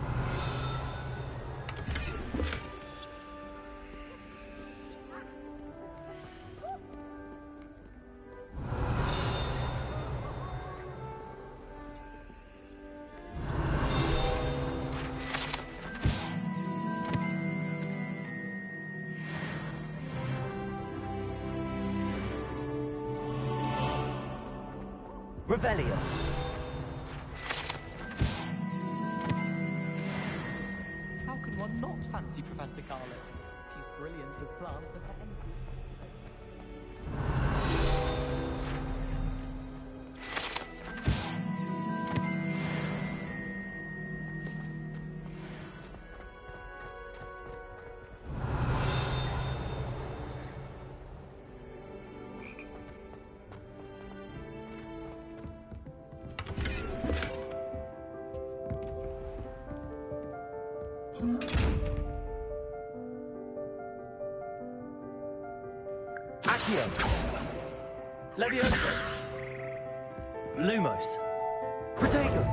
Revelio. How can one not fancy Professor Carlo? She's brilliant with plants and her energy. Accio. Levioso. Lumos. Protego.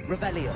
Revelio.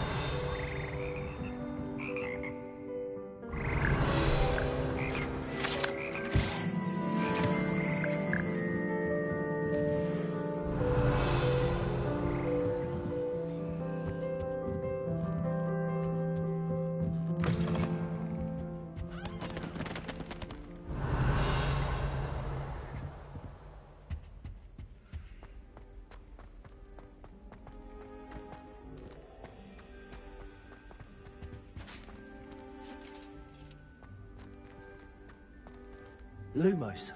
Lumos.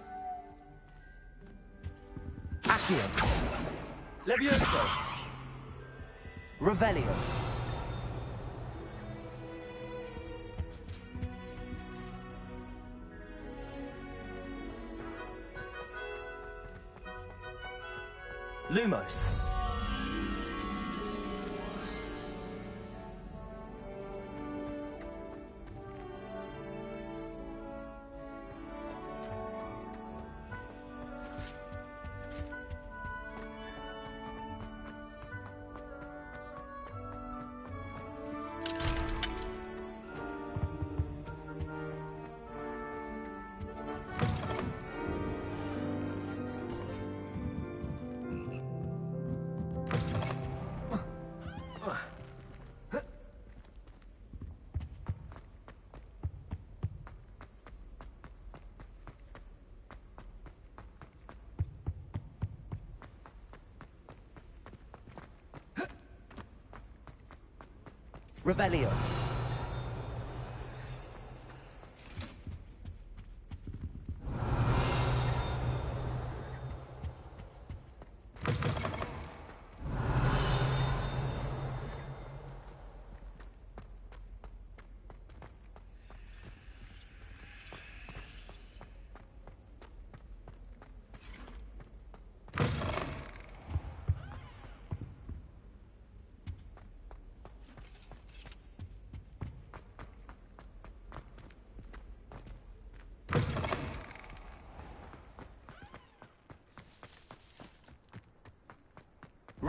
Accio. Levioso. Revelio. Lumos. Revelio.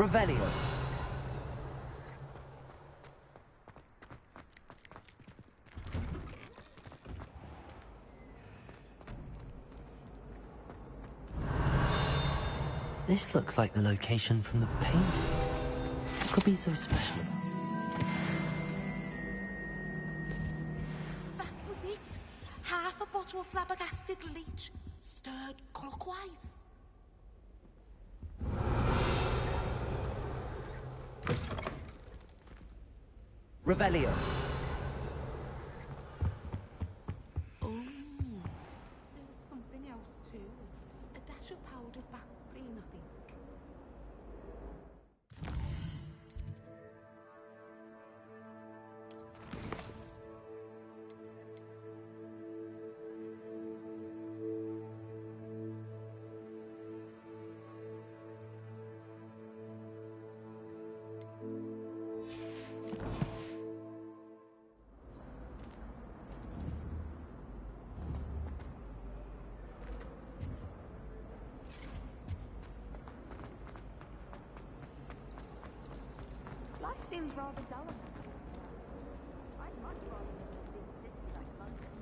Revelio. This looks like the location from the painting. What could be so special about it? That was it. Half a bottle of flabbergasted leech, stirred clockwise. Revelio. Oh, there was something else too. A dash of powdered bat spleen, I think. Life seems rather dull. I'd much rather live in a big city like London.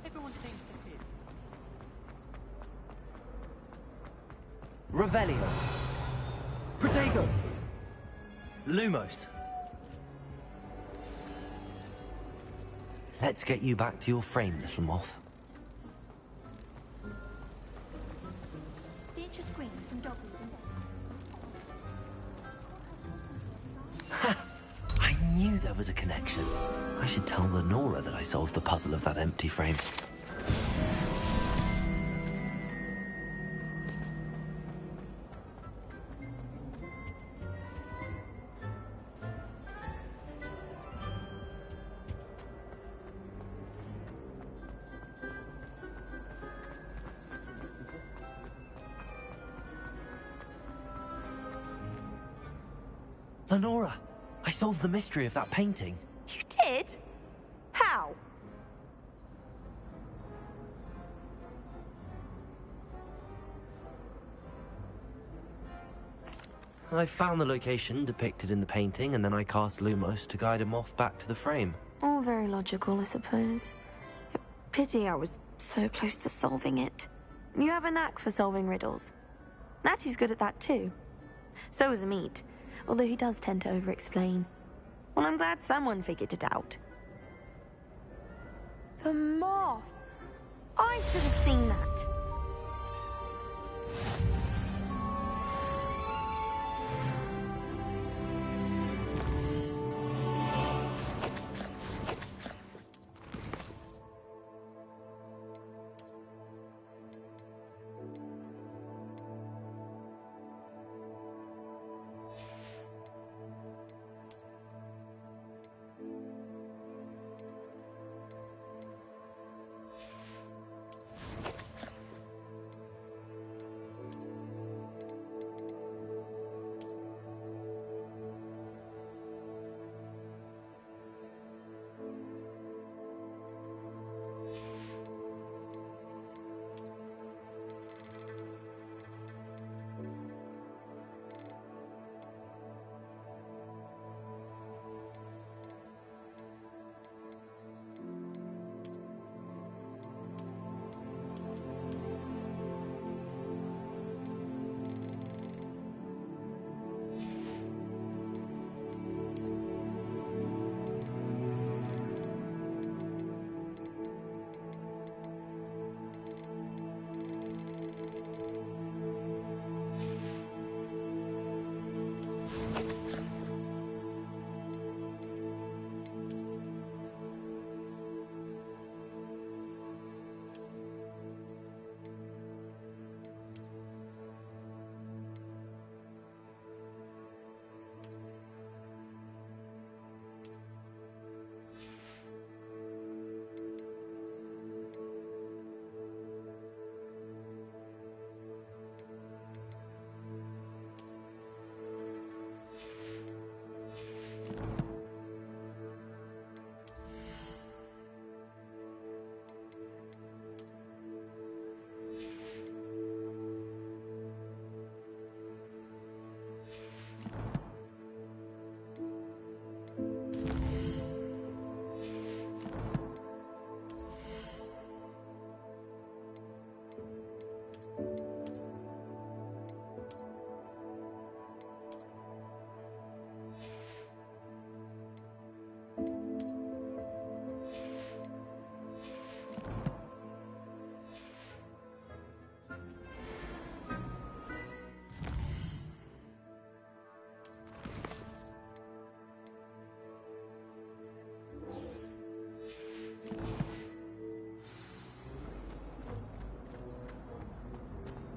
Everyone seems to Revelio. Protego. Lumos. Let's get you back to your frame, little moth. Beatrice Green from Dogwood and I knew there was a connection. I should tell Lenora that I solved the puzzle of that empty frame. Lenora, I solved the mystery of that painting. You did? How? I found the location depicted in the painting, and then I cast Lumos to guide him off back to the frame. All very logical, I suppose. Pity I was so close to solving it. You have a knack for solving riddles. Natty's good at that too. So is Amit, although he does tend to over-explain. Well, I'm glad someone figured it out. The moth! I should have seen that.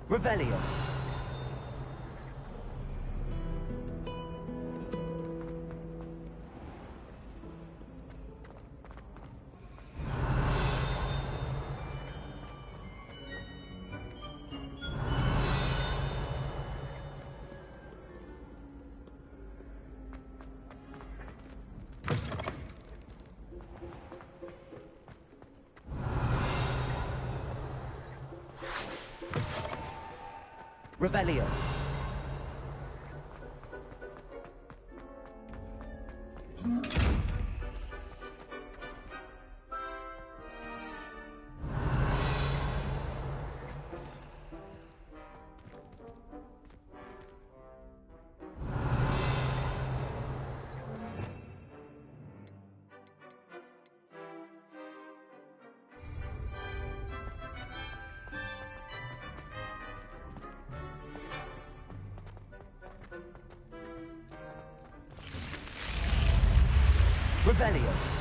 Revelio. Revelio. Revelio.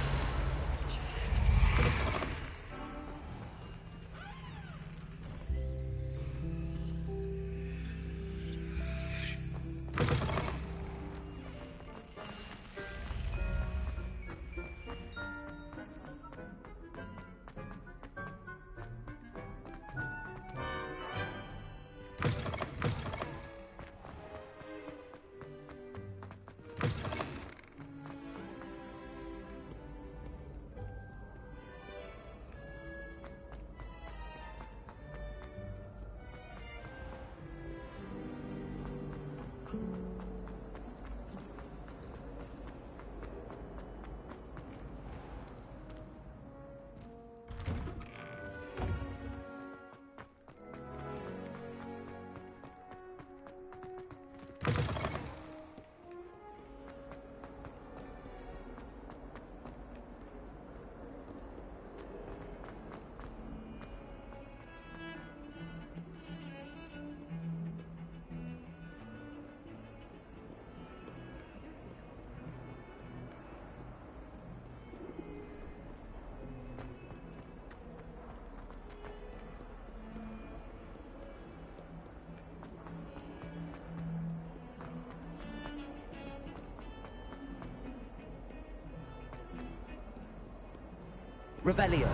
Revelio.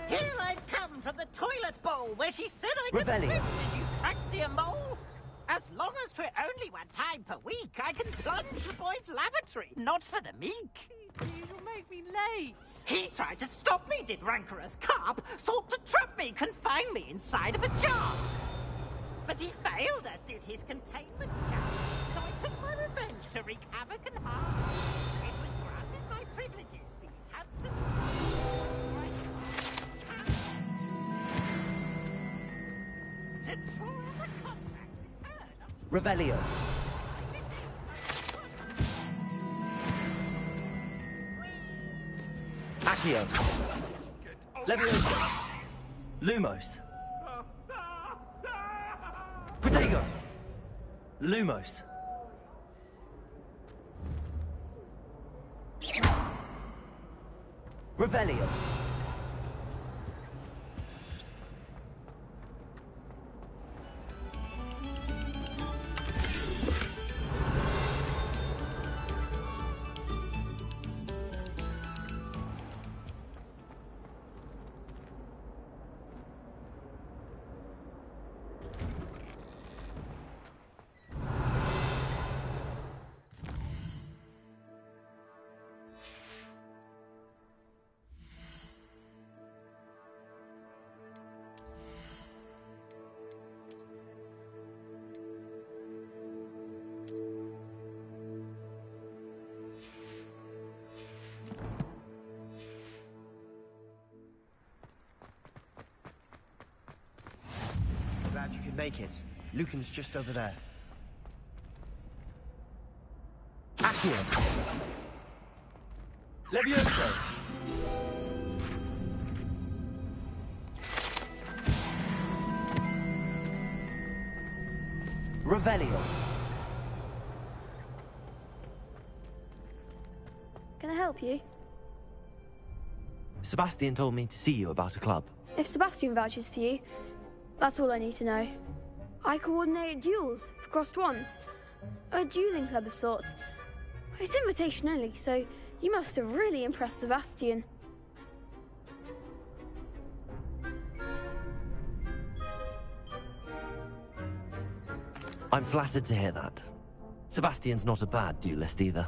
Here I've come from the toilet bowl where she said I could swim. Revelio. Did you fancy a mole? As long as 'twere only one time per week, I can plunge the boy's lavatory. Not for the meek. You'll make me late. He tried to stop me, did rancorous carp. Sought to trap me, confine me inside of a jar. But he failed, as did his containment jar. So I took my revenge to wreak havoc and harm. It was granted my privileges, being handsome. Revelio. Accio. Leviosa. Lumos. Protego. Lumos. Revelio. Glad you could make it. Lucan's just over there. Accio. Leviosa. Revelio. Can I help you? Sebastian told me to see you about a club. If Sebastian vouches for you, that's all I need to know. I coordinate duels for crossed wands. A dueling club of sorts. It's invitation only, so you must have really impressed Sebastian. I'm flattered to hear that. Sebastian's not a bad duelist either.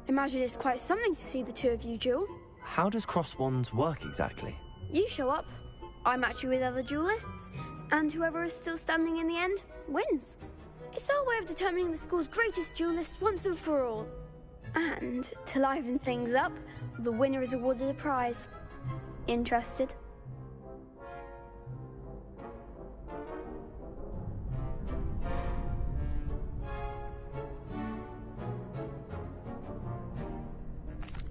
Imagine it's quite something to see the two of you duel. How does cross wands work exactly? You show up, I match you with other duelists, and whoever is still standing in the end wins. It's our way of determining the school's greatest duelist once and for all. And to liven things up, the winner is awarded a prize. Interested?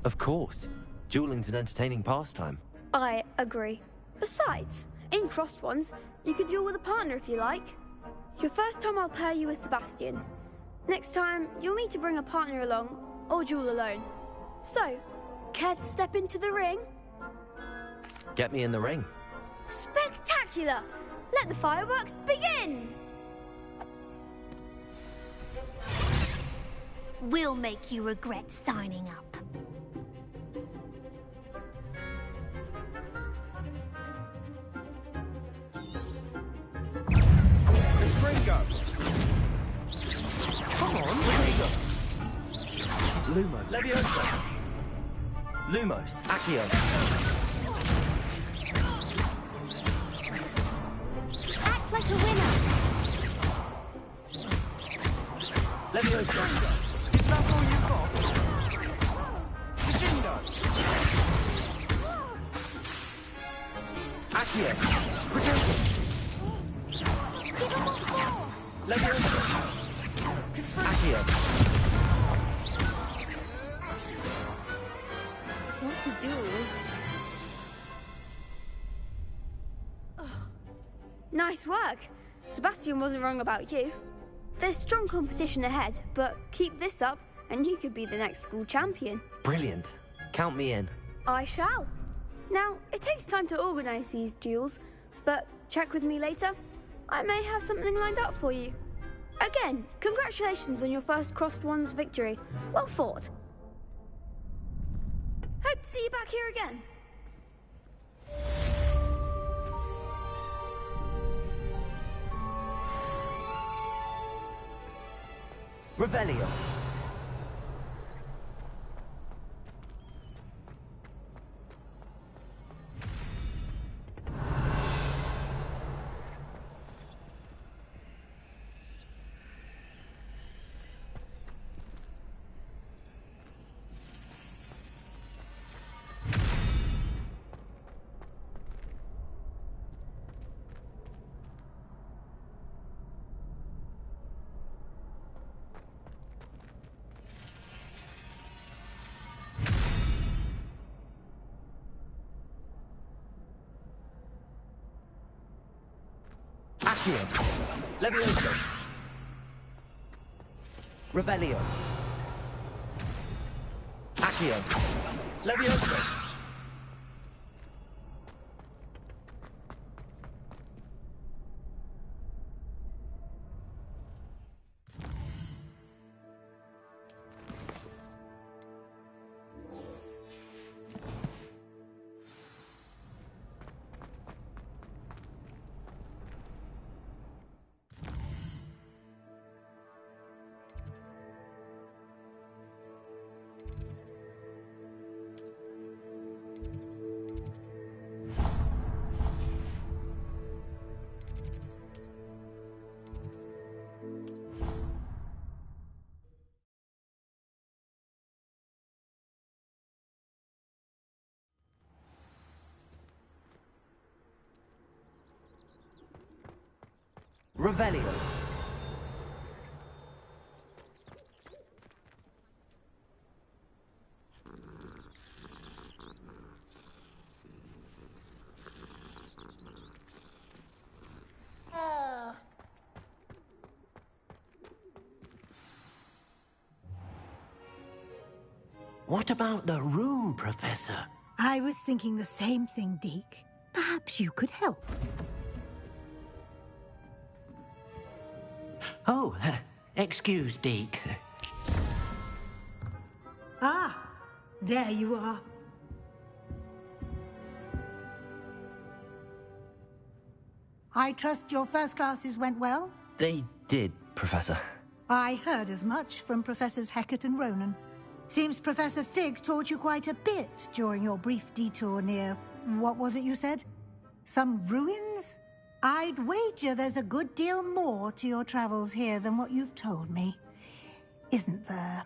Of course. Dueling's an entertaining pastime. I agree. Besides, in crossed ones, you can duel with a partner if you like. Your first time I'll pair you with Sebastian. Next time, you'll need to bring a partner along, or duel alone. So, care to step into the ring? Get me in the ring. Spectacular! Let the fireworks begin! We'll make you regret signing up. Ringo! Come on, Ringo! Lumos. Leviosa. Lumos. Accio. Act like a winner. Leviosa. Is that all you've got? Crescendo! Accio. Protego. Leviosa. Accio. to duel. Nice work. Sebastian wasn't wrong about you. There's strong competition ahead, but keep this up and you could be the next school champion. Brilliant. Count me in. I shall. Now, it takes time to organise these duels, but check with me later. I may have something lined up for you. Again, congratulations on your first Crossed Wands victory. Well fought. Hope to see you back here again. Revelio. Accio. Levioso. Revelio. Accio. Levioso. Revelio. What about the room, Professor? I was thinking the same thing, Deke. Perhaps you could help. Oh, excuse, Deke. Ah, there you are. I trust your first classes went well? They did, Professor. I heard as much from Professors Hecat and Ronan. Seems Professor Fig taught you quite a bit during your brief detour near... what was it you said? Some ruins? I'd wager there's a good deal more to your travels here than what you've told me. Isn't there?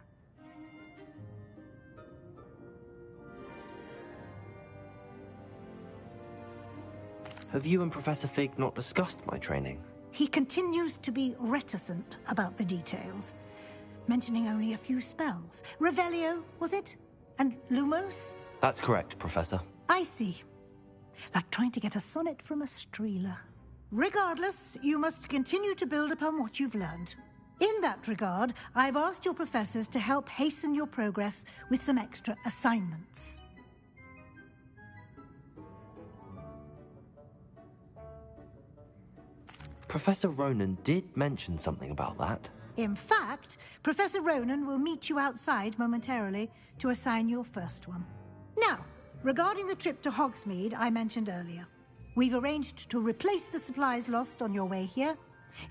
Have you and Professor Fig not discussed my training? He continues to be reticent about the details, mentioning only a few spells. Revelio, was it? And Lumos? That's correct, Professor. I see. Like trying to get a sonnet from a streeler. Regardless, you must continue to build upon what you've learned. In that regard, I've asked your professors to help hasten your progress with some extra assignments. Professor Ronan did mention something about that. In fact, Professor Ronan will meet you outside momentarily to assign your first one. Now, regarding the trip to Hogsmeade I mentioned earlier, we've arranged to replace the supplies lost on your way here,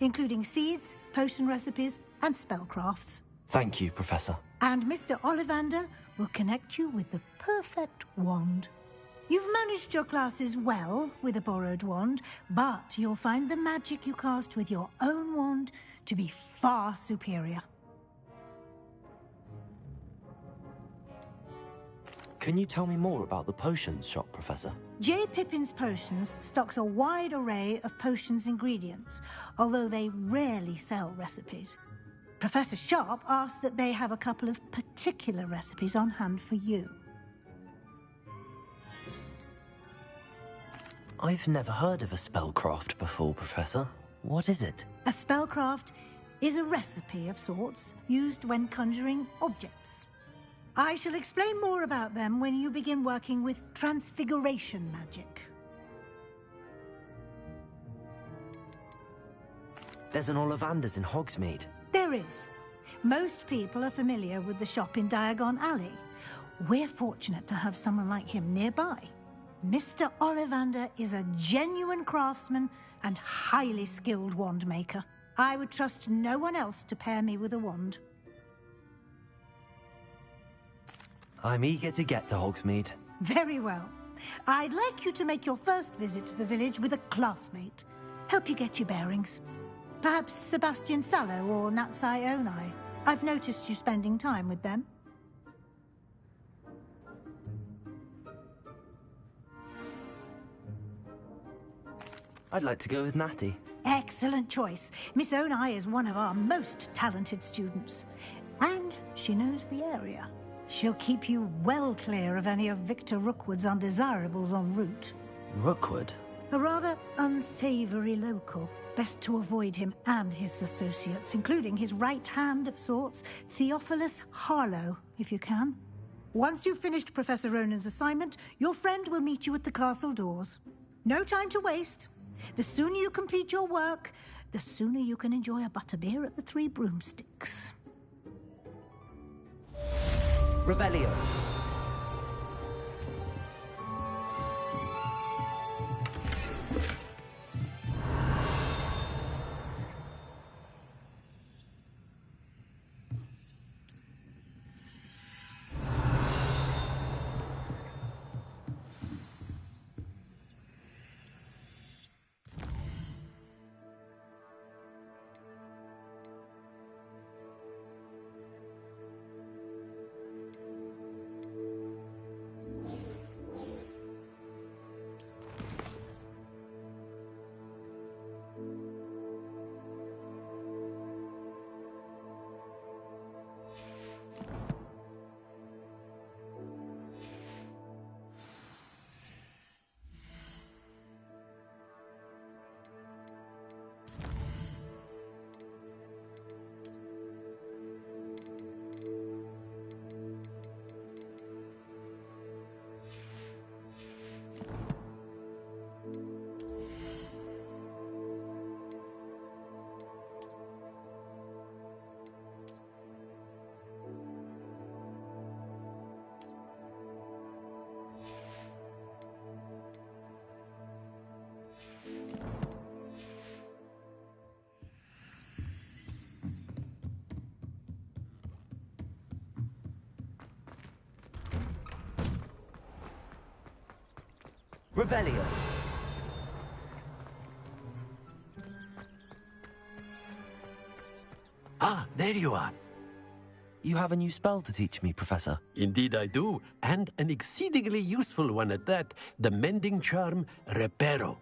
including seeds, potion recipes, and spellcrafts. Thank you, Professor. And Mr. Ollivander will connect you with the perfect wand. You've managed your classes well with a borrowed wand, but you'll find the magic you cast with your own wand to be far superior. Can you tell me more about the potions shop, Professor? J. Pippin's Potions stocks a wide array of potions ingredients, although they rarely sell recipes. Professor Sharp asks that they have a couple of particular recipes on hand for you. I've never heard of a spellcraft before, Professor. What is it? A spellcraft is a recipe of sorts used when conjuring objects. I shall explain more about them when you begin working with transfiguration magic. There's an Ollivander's in Hogsmeade. There is. Most people are familiar with the shop in Diagon Alley. We're fortunate to have someone like him nearby. Mr. Ollivander is a genuine craftsman and highly skilled wand maker. I would trust no one else to pair me with a wand. I'm eager to get to Hogsmeade. Very well. I'd like you to make your first visit to the village with a classmate. Help you get your bearings. Perhaps Sebastian Sallow or Natsai Onai. I've noticed you spending time with them. I'd like to go with Natty. Excellent choice. Miss Onai is one of our most talented students. And she knows the area. She'll keep you well clear of any of Victor Rookwood's undesirables en route. Rookwood? A rather unsavory local. Best to avoid him and his associates, including his right hand of sorts, Theophilus Harlow, if you can. Once you've finished Professor Ronan's assignment, your friend will meet you at the castle doors. No time to waste. The sooner you complete your work, the sooner you can enjoy a butterbeer at the Three Broomsticks. Revelio. Revelio. Ah, there you are. You have a new spell to teach me, Professor. Indeed I do, and an exceedingly useful one at that. The mending charm, Reparo.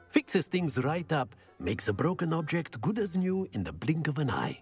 Fixes things right up, makes a broken object good as new in the blink of an eye.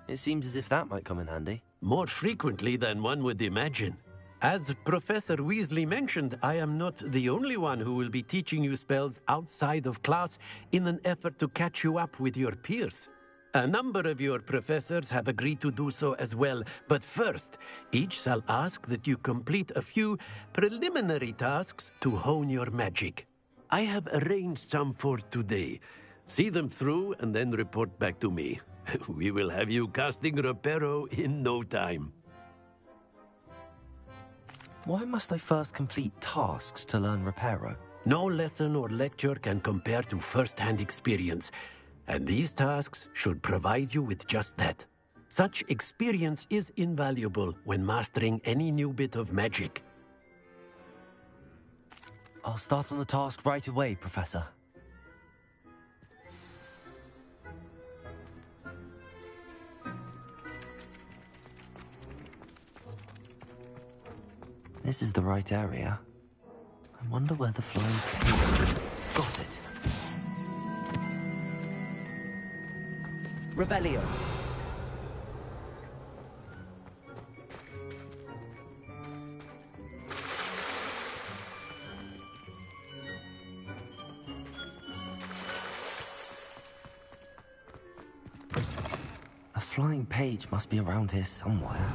It seems as if that might come in handy. More frequently than one would imagine. As Professor Weasley mentioned, I am not the only one who will be teaching you spells outside of class in an effort to catch you up with your peers. A number of your professors have agreed to do so as well, but first, each shall ask that you complete a few preliminary tasks to hone your magic. I have arranged some for today. See them through and then report back to me. We will have you casting Reparo in no time. Why must I first complete tasks to learn Reparo? No lesson or lecture can compare to first-hand experience, and these tasks should provide you with just that. Such experience is invaluable when mastering any new bit of magic. I'll start on the task right away, Professor. This is the right area. I wonder where the flying pig is. Got it. Revelio. flying page must be around here somewhere.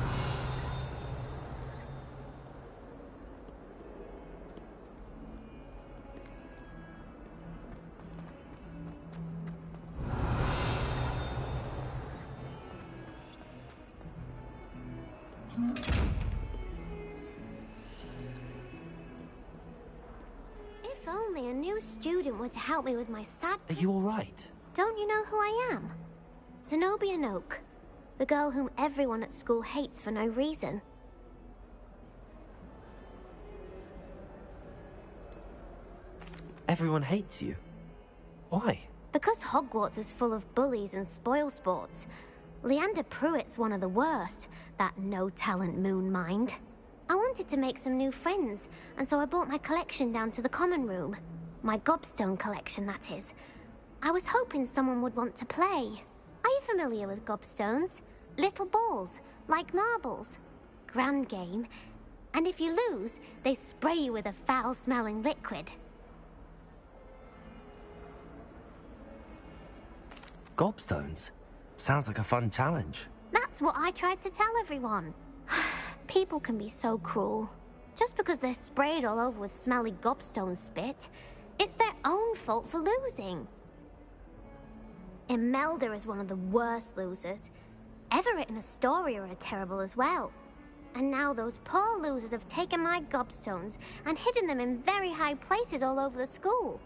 If only a new student were to help me with my sad... Are you all right? Don't you know who I am? Zenobia Noak, the girl whom everyone at school hates for no reason. Everyone hates you. Why? Because Hogwarts is full of bullies and spoilsports. Leander Pruitt's one of the worst, that no-talent moon mind. I wanted to make some new friends, and so I brought my collection down to the common room. My gobstone collection, that is. I was hoping someone would want to play. Are you familiar with gobstones? Little balls, like marbles. Grand game. And if you lose, they spray you with a foul-smelling liquid. Gobstones? Sounds like a fun challenge. That's what I tried to tell everyone. People can be so cruel. Just because they're sprayed all over with smelly gobstone spit, it's their own fault for losing. Imelda is one of the worst losers. Everett and Astoria are terrible as well. And now those poor losers have taken my gobstones and hidden them in very high places all over the school.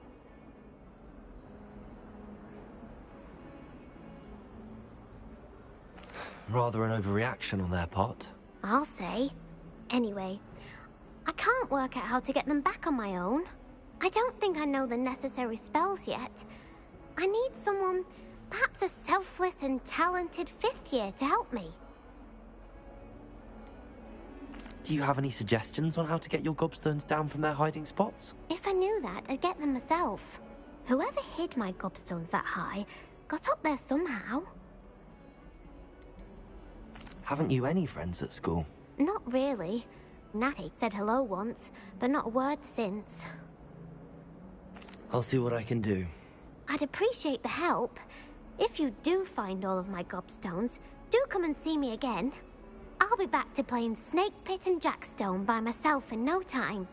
Rather an overreaction on their part. I'll say. Anyway, I can't work out how to get them back on my own. I don't think I know the necessary spells yet. I need someone, perhaps a selfless and talented 5th year to help me. Do you have any suggestions on how to get your gobstones down from their hiding spots? If I knew that, I'd get them myself. Whoever hid my gobstones that high got up there somehow. Haven't you any friends at school? Not really. Natty said hello once, but not a word since. I'll see what I can do. I'd appreciate the help. If you do find all of my gobstones, do come and see me again. I'll be back to playing Snake Pit and Jackstone by myself in no time.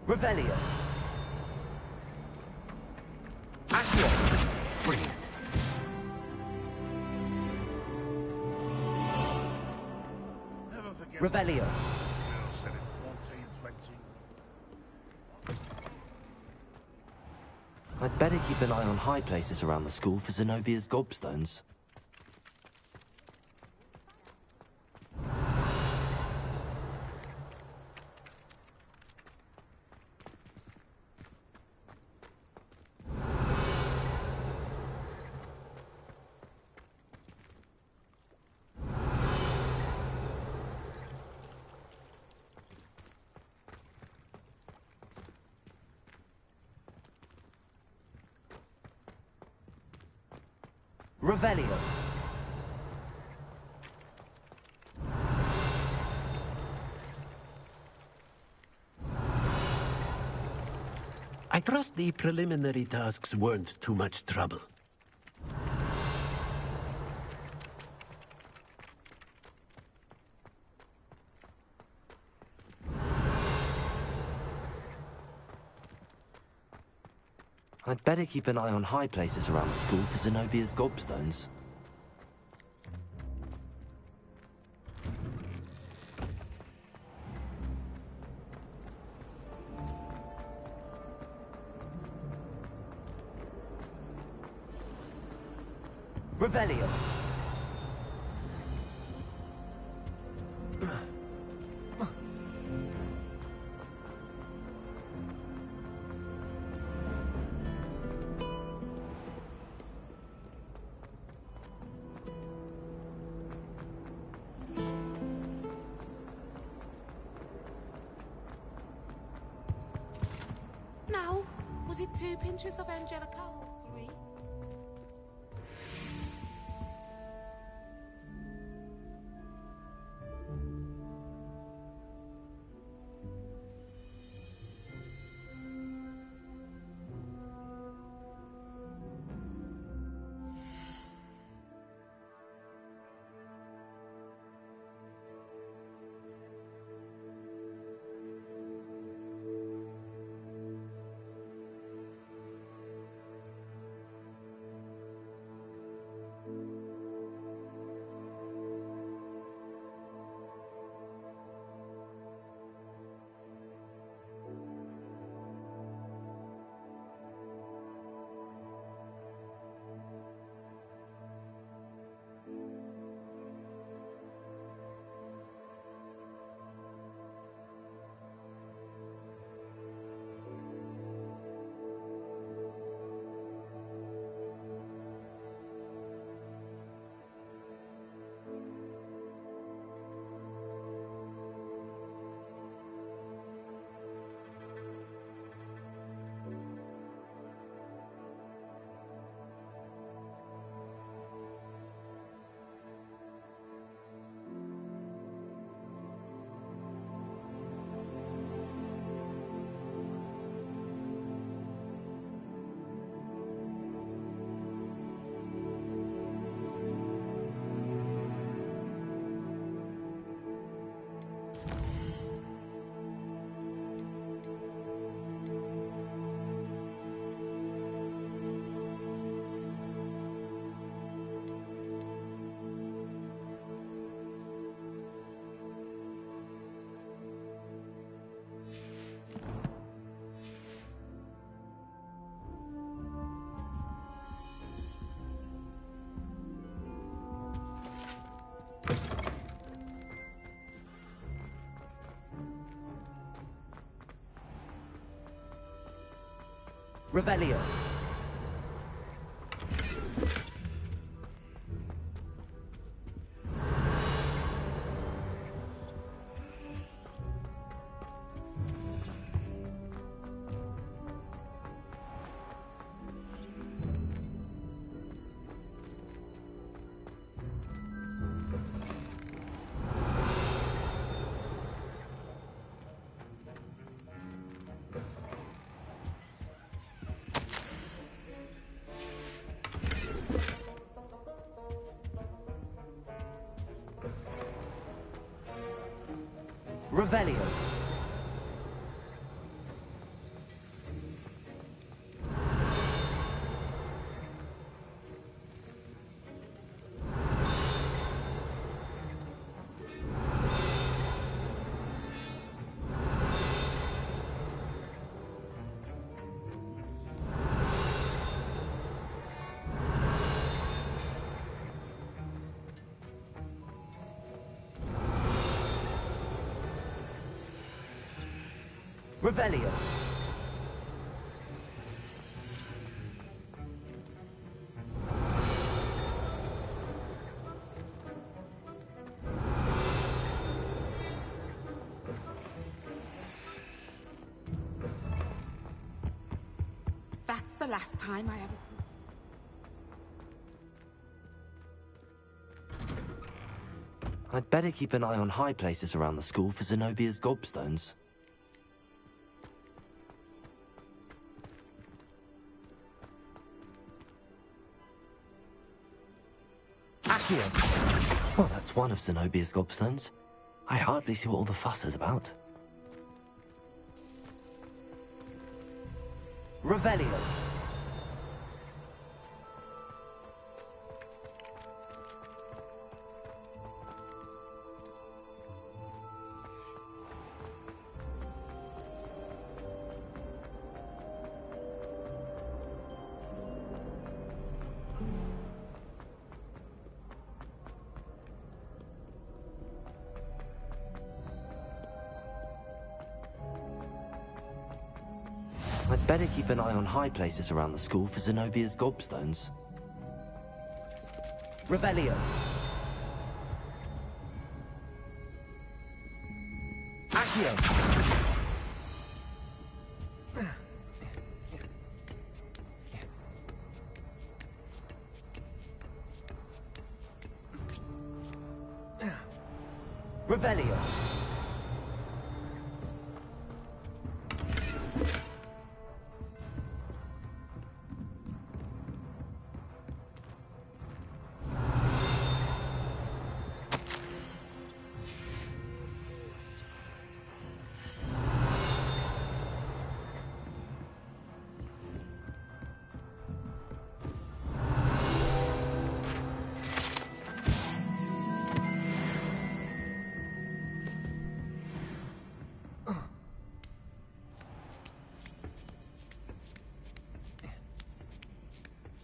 Revelio. Accio. Brilliant. Never forget. Revelio. Said it 14, 20. I'd better keep an eye on high places around the school for Zenobia's gobstones. Revelio. I trust the preliminary tasks weren't too much trouble. I'd better keep an eye on high places around the school for Zenobia's gobstones. Revelio. Now, was it 2 pinches of Angelica? 3? Revelio. Revelio. Revelio. That's the last time I ever... I'd better keep an eye on high places around the school for Zenobia's gobstones. Accio! Well, that's one of Zenobia's gobstones. I hardly see what all the fuss is about. Revelio. I'd better keep an eye on high places around the school for Zenobia's gobstones. Revelio. Accio. Revelio.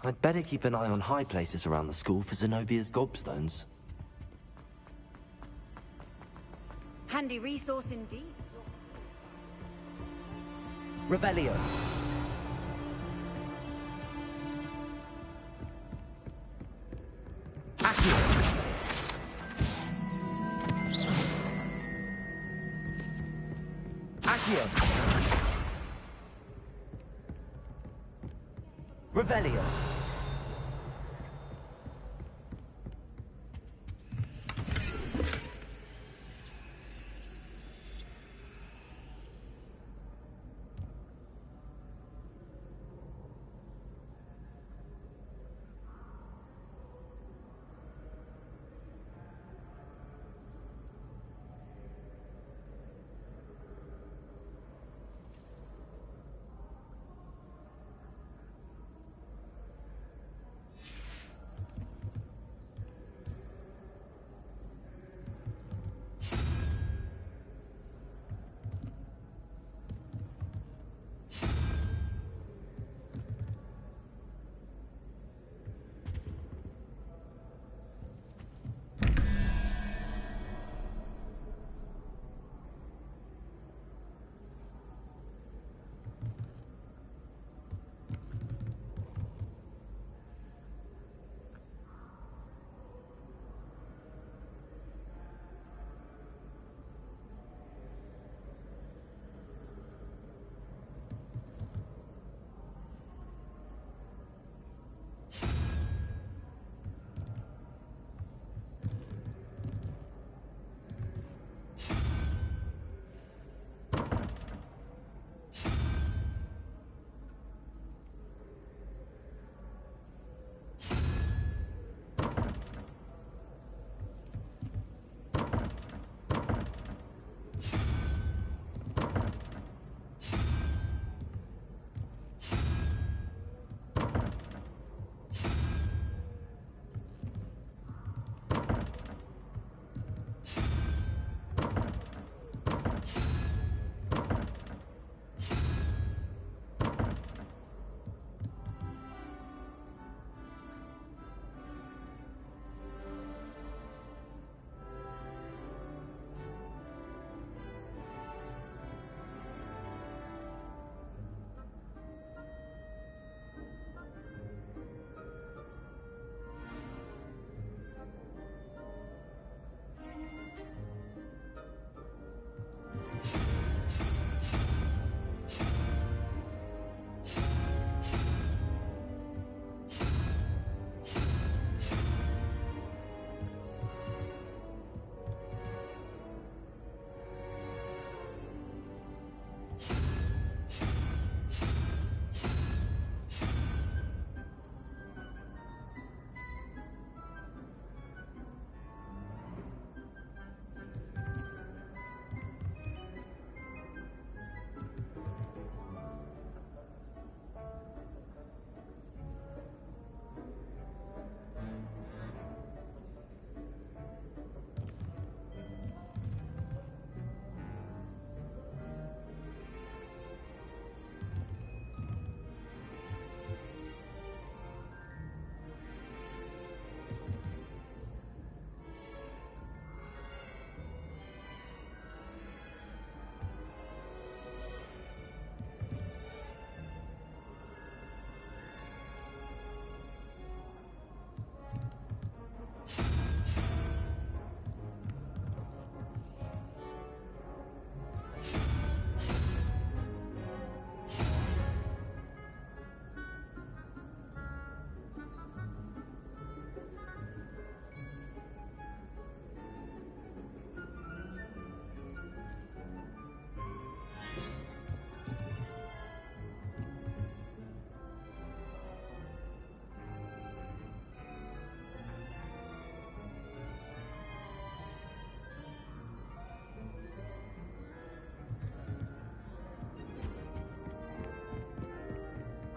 I'd better keep an eye on high places around the school for Zenobia's gobstones. Handy resource indeed. Revelio. Accio. Accio. Revelio.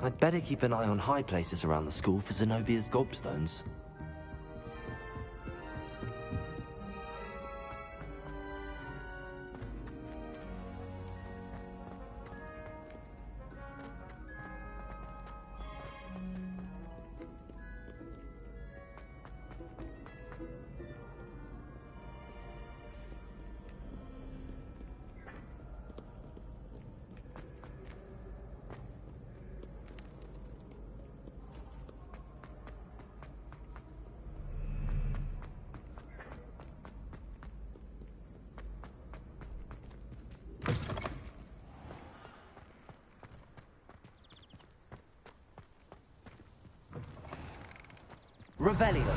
I'd better keep an eye on high places around the school for Zenobia's gobstones. Revelio.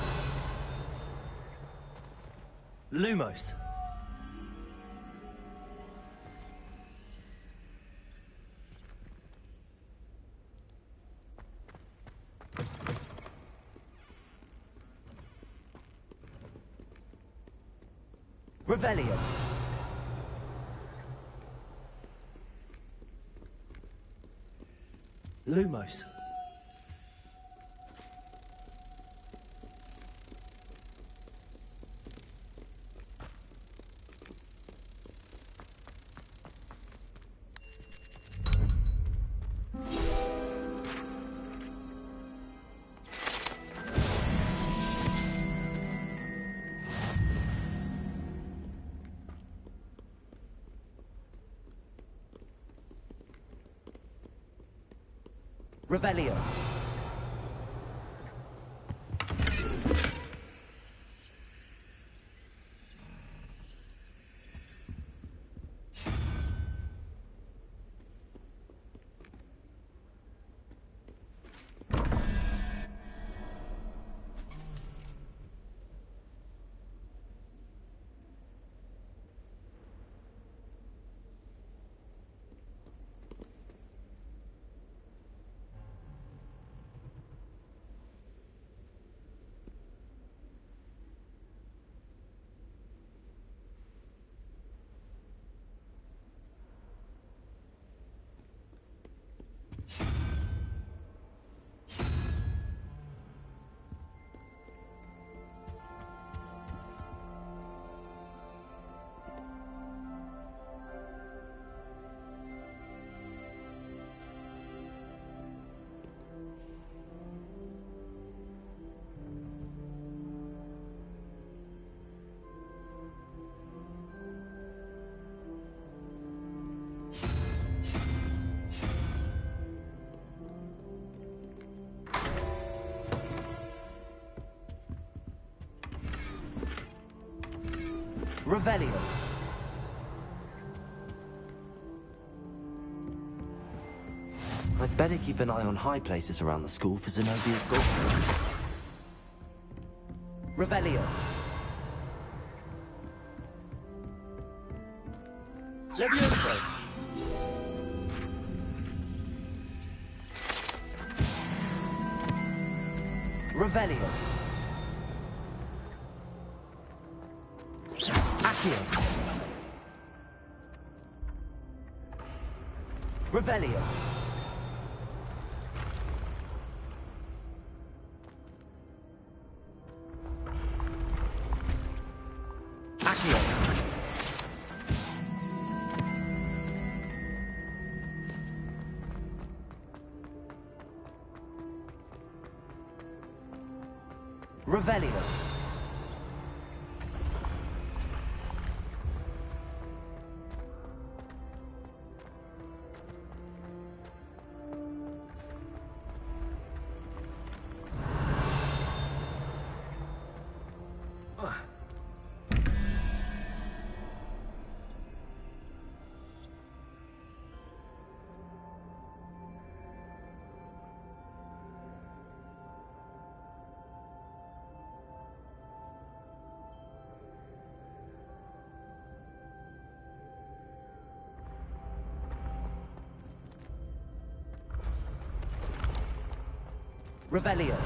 Lumos. Revelio. Lumos. Revelio. Revelio. I'd better keep an eye on high places around the school for Zenobia's gobstones. Revelio. Levioso. Revelio. Accio. Revelio. Accio. Revelio. Revelio.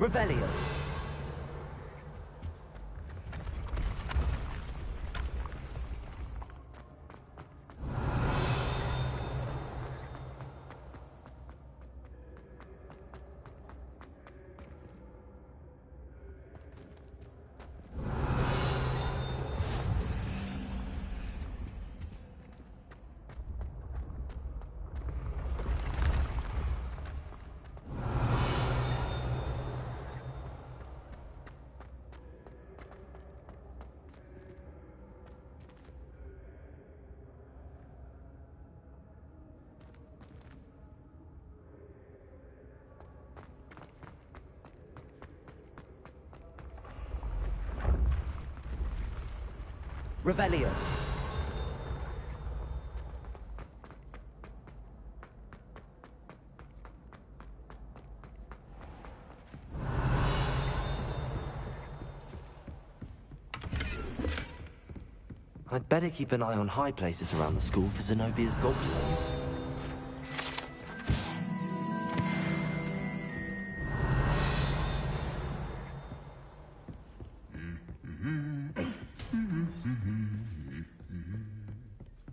Revelio. Revelio. I'd better keep an eye on high places around the school for Zenobia's gobstones.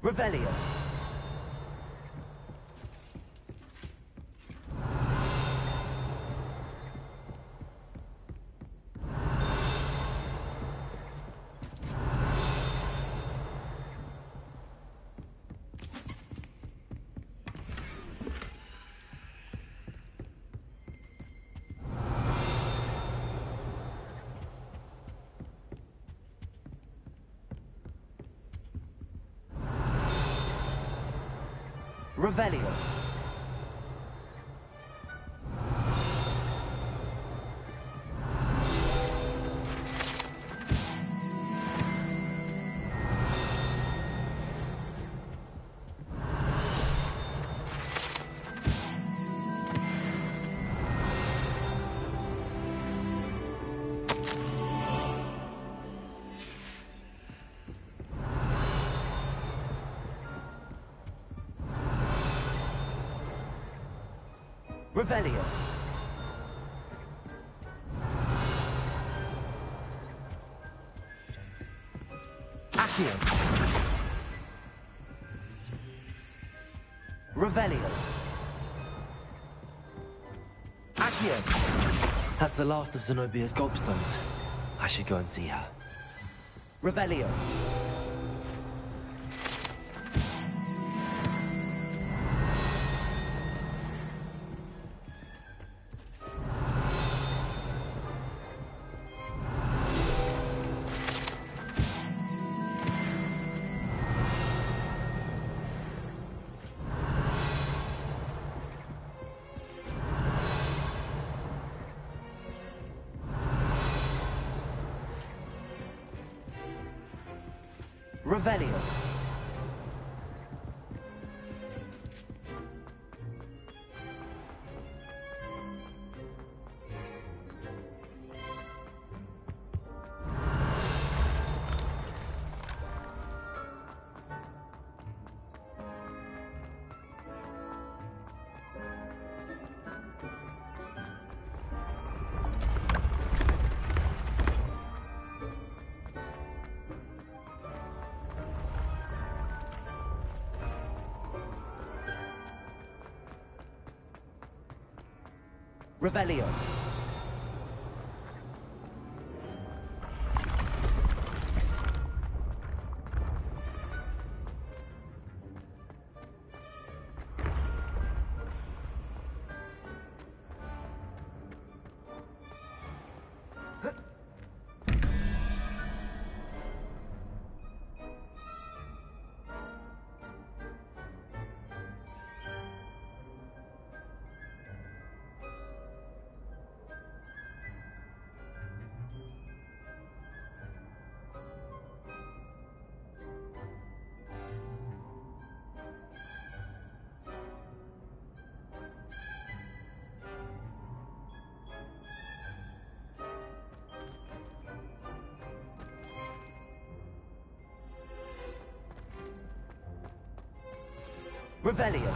Revelio. Revelio. Revelio. Accio. Revelio. Accio. That's the last of Zenobia's gobstones. I should go and see her. Revelio. Revelio. Revelio. Revelio.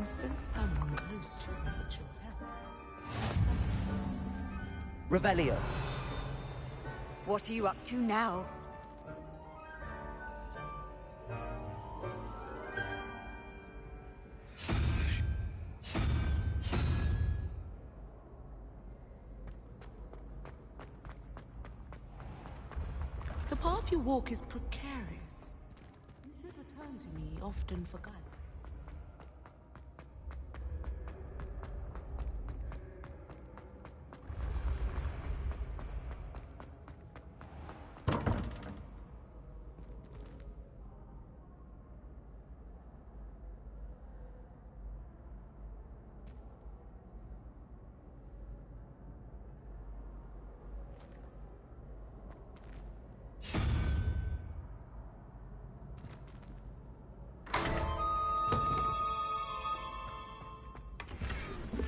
can sense someone close to you that you'll help. Revelio. What are you up to now? The path you walk is precarious. You should return to me often for guidance.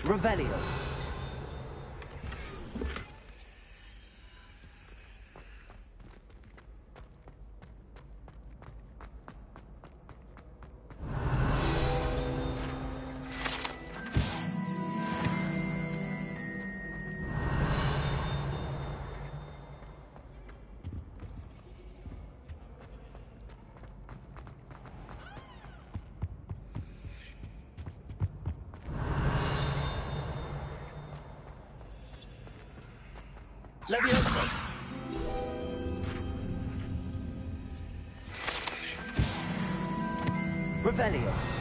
Revelio. Leviosa. Revelio.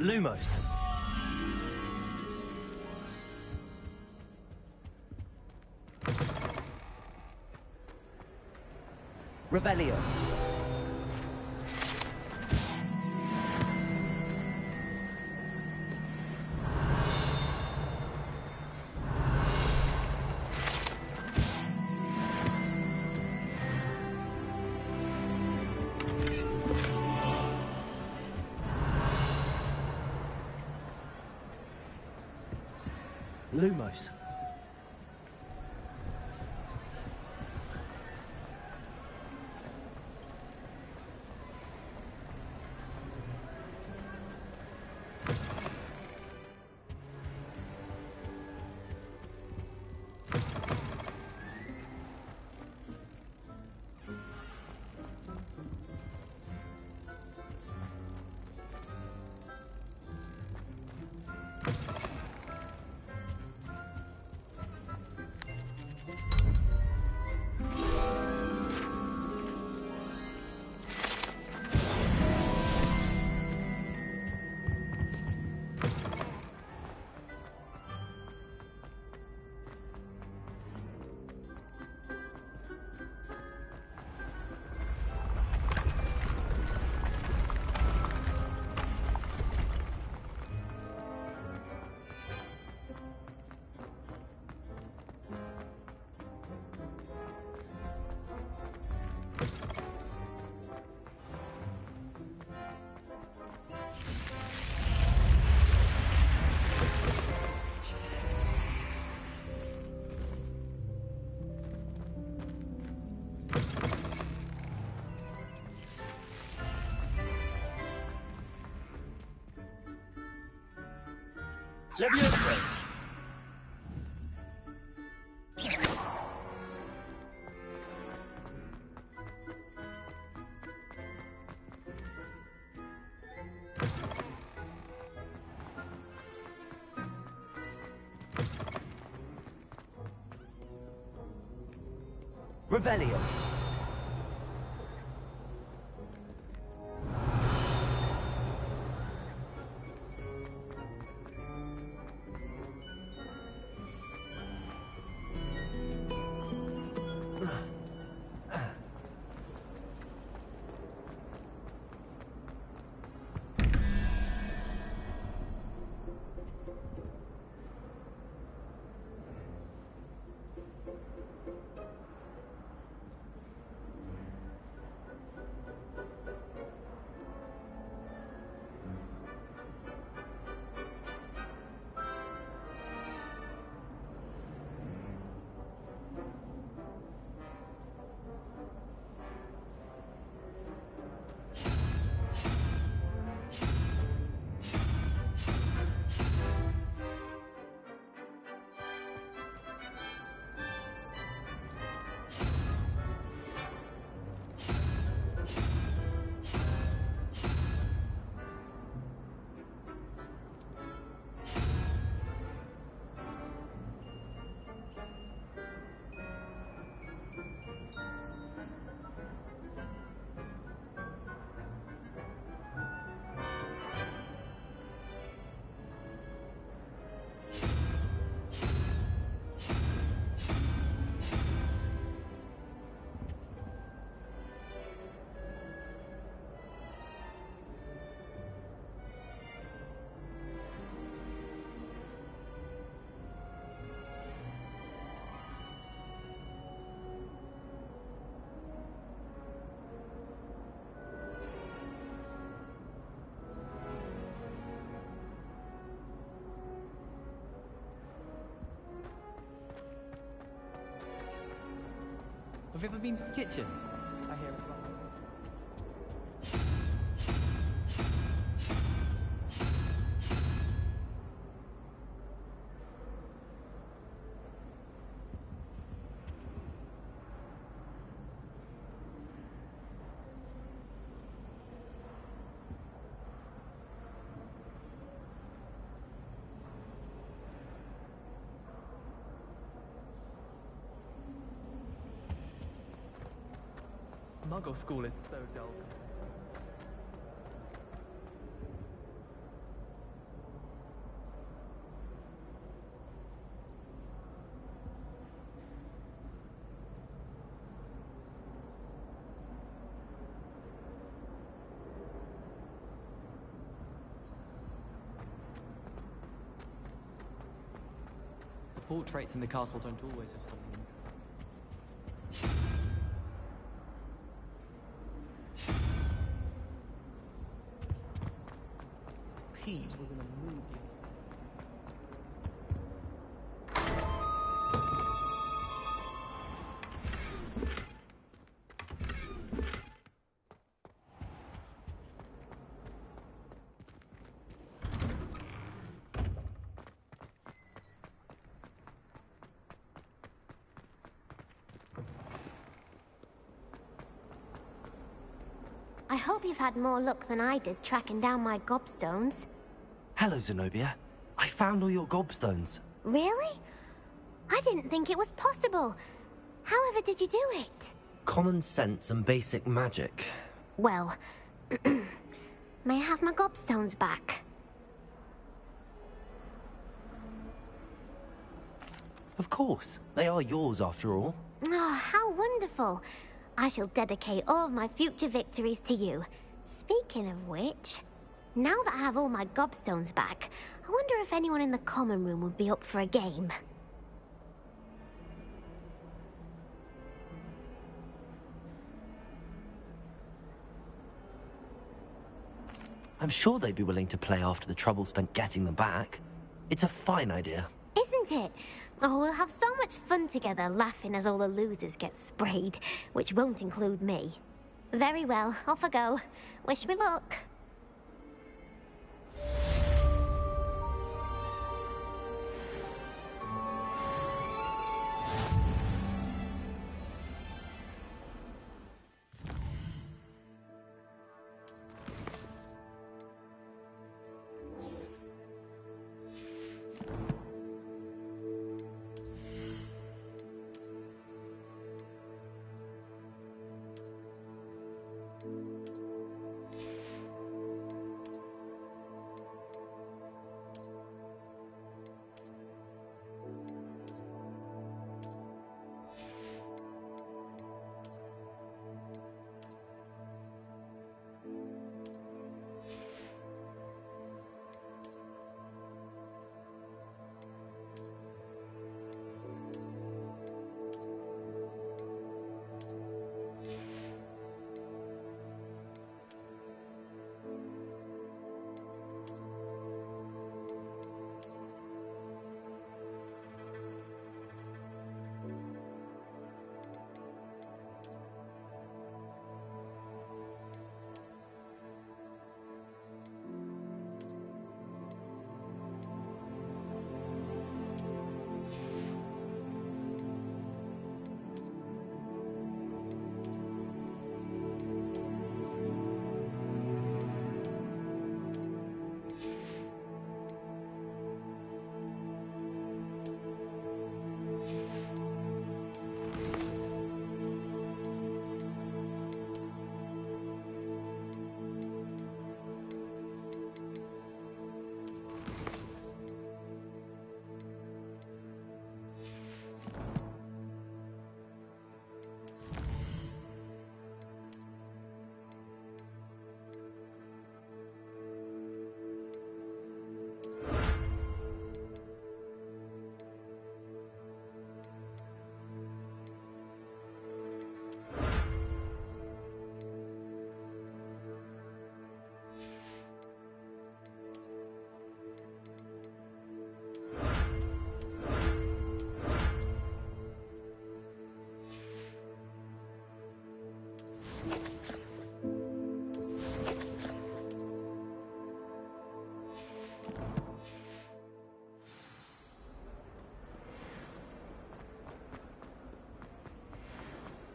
Lumos. Revelio. Lumos. Leviosa. Revelio. Have you ever been to the kitchens? I hear it wrong. Muggle school is so dull. The portraits in the castle don't always have something. Pete was in a movie. I hope you've had more luck than I did tracking down my gobstones. Hello, Zenobia. I found all your gobstones. Really? I didn't think it was possible. However did you do it? Common sense and basic magic. Well, may I have my gobstones back? Of course. They are yours after all. Oh, how wonderful. I shall dedicate all of my future victories to you. Speaking of which, now that I have all my gobstones back, I wonder if anyone in the common room would be up for a game. I'm sure they'd be willing to play after the trouble spent getting them back. It's a fine idea. Isn't it? Oh, we'll have so much fun together laughing as all the losers get sprayed, which won't include me. Very well, off I go. Wish me luck.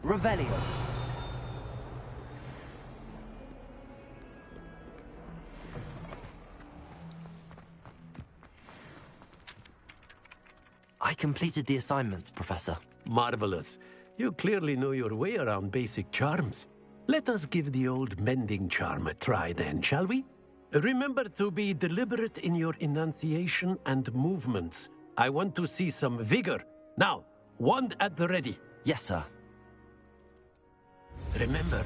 Revelio. I completed the assignments, Professor. Marvelous. You clearly know your way around basic charms. Let us give the old mending charm a try then, shall we? Remember to be deliberate in your enunciation and movements. I want to see some vigor. Now, wand at the ready. Yes, sir. Remember,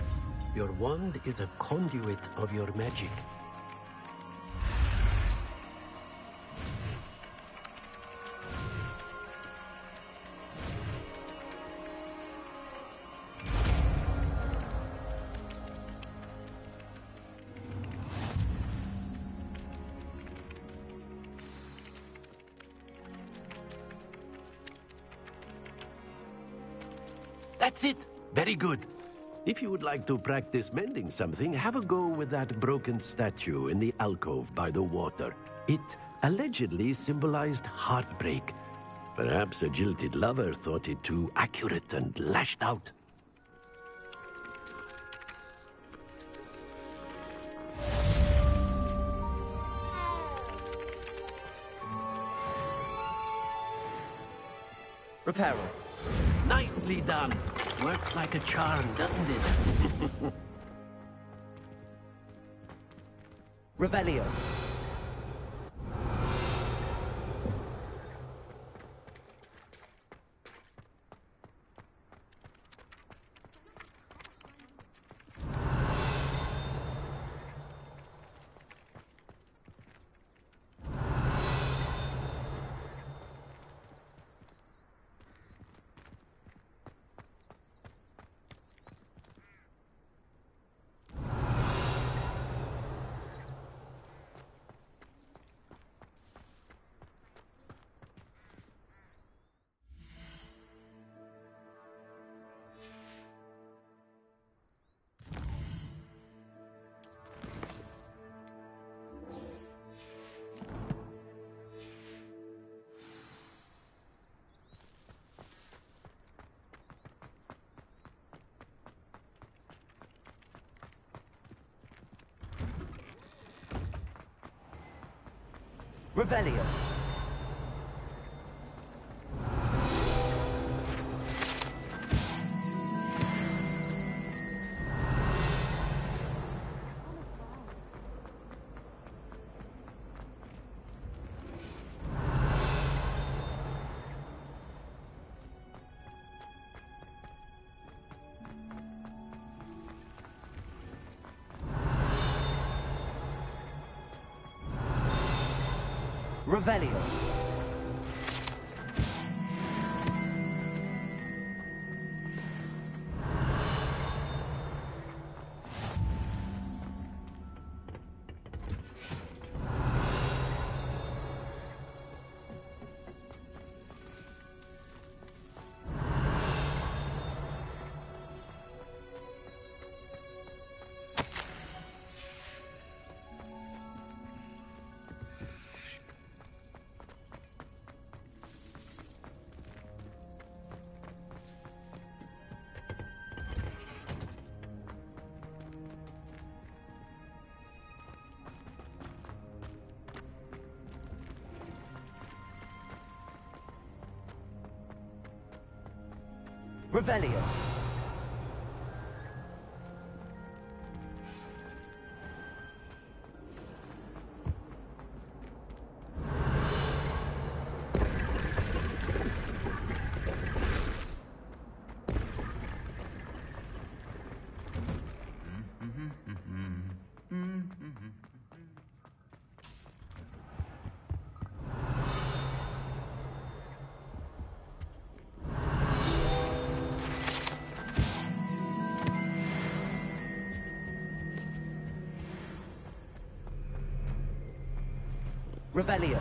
your wand is a conduit of your magic. That's it. Very good. If you would like to practice mending something, have a go with that broken statue in the alcove by the water. It allegedly symbolized heartbreak. Perhaps a jilted lover thought it too accurate and lashed out. Reparo. Nicely done. Works like a charm, doesn't it? Revelio. Revelio. Revelio. Revelio. Revelio.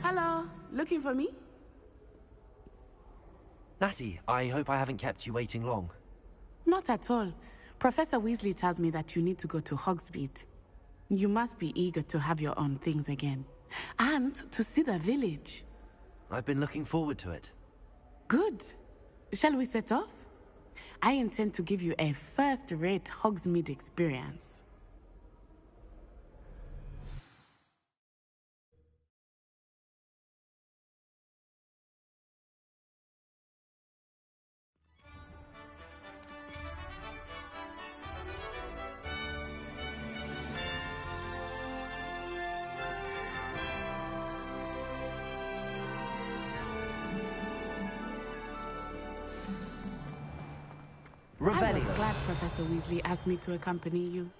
Hello, looking for me? Natty, I hope I haven't kept you waiting long. Not at all. Professor Weasley tells me that you need to go to Hogsmeade. You must be eager to have your own things again. And to see the village. I've been looking forward to it. Good. Shall we set off? I intend to give you a first-rate Hogsmeade experience. I was glad Professor Weasley asked me to accompany you.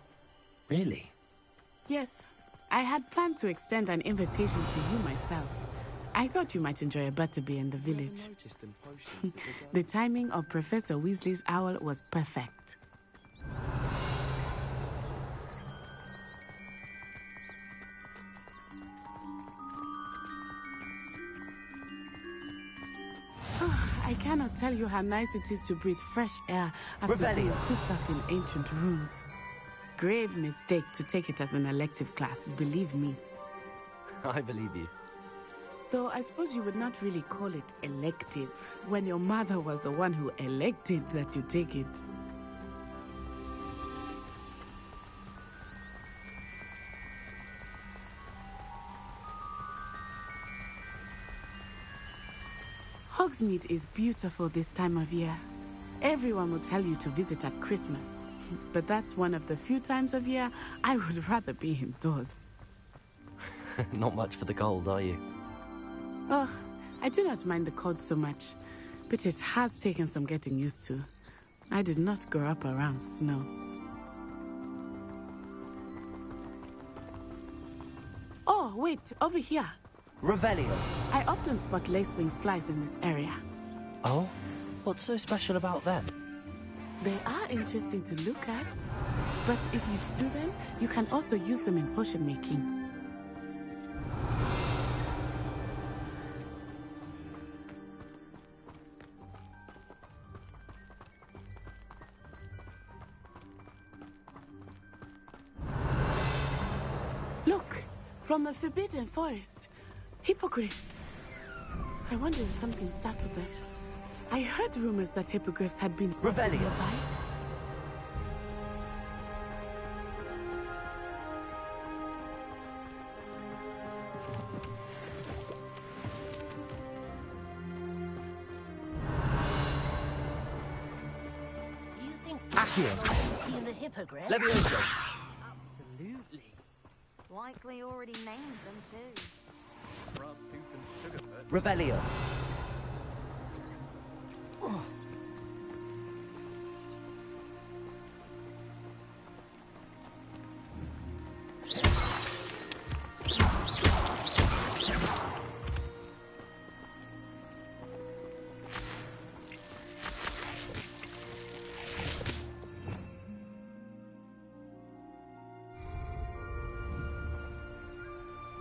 Really? Yes, I had planned to extend an invitation to you myself. I thought you might enjoy a butterbeer in the village. The timing of Professor Weasley's owl was perfect. I cannot tell you how nice it is to breathe fresh air after being cooped up in ancient rooms. Grave mistake to take it as an elective class, believe me. I believe you. Though I suppose you would not really call it elective when your mother was the one who elected that you take it. Hogsmeade is beautiful this time of year. Everyone will tell you to visit at Christmas, but that's one of the few times of year I would rather be indoors. Not much for the cold, are you? Oh, I do not mind the cold so much, but it has taken some getting used to. I did not grow up around snow. Oh, wait, over here. Revelio. I often spot lacewing flies in this area. Oh? What's so special about them? They are interesting to look at, but if you stew them, you can also use them in potion making. Look, from the Forbidden Forest. Hippogriffs. I wonder if something startled them. I heard rumors that hippogriffs had been spotted nearby. You think Accio. I've seen the hippogriff? Levioso. Absolutely. Likely already named them too. Revelio.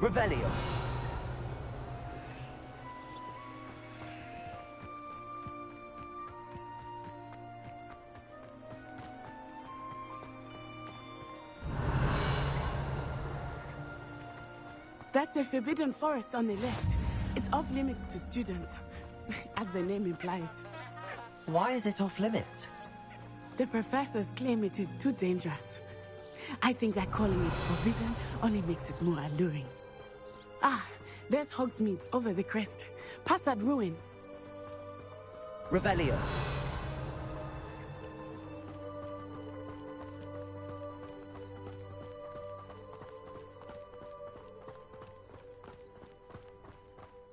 Revelio. That's the Forbidden Forest on the left. It's off limits to students, as the name implies. Why is it off limits? The professors claim it is too dangerous. I think that calling it forbidden only makes it more alluring. Ah, there's Hogsmeade over the crest. Past that ruin. Revelio.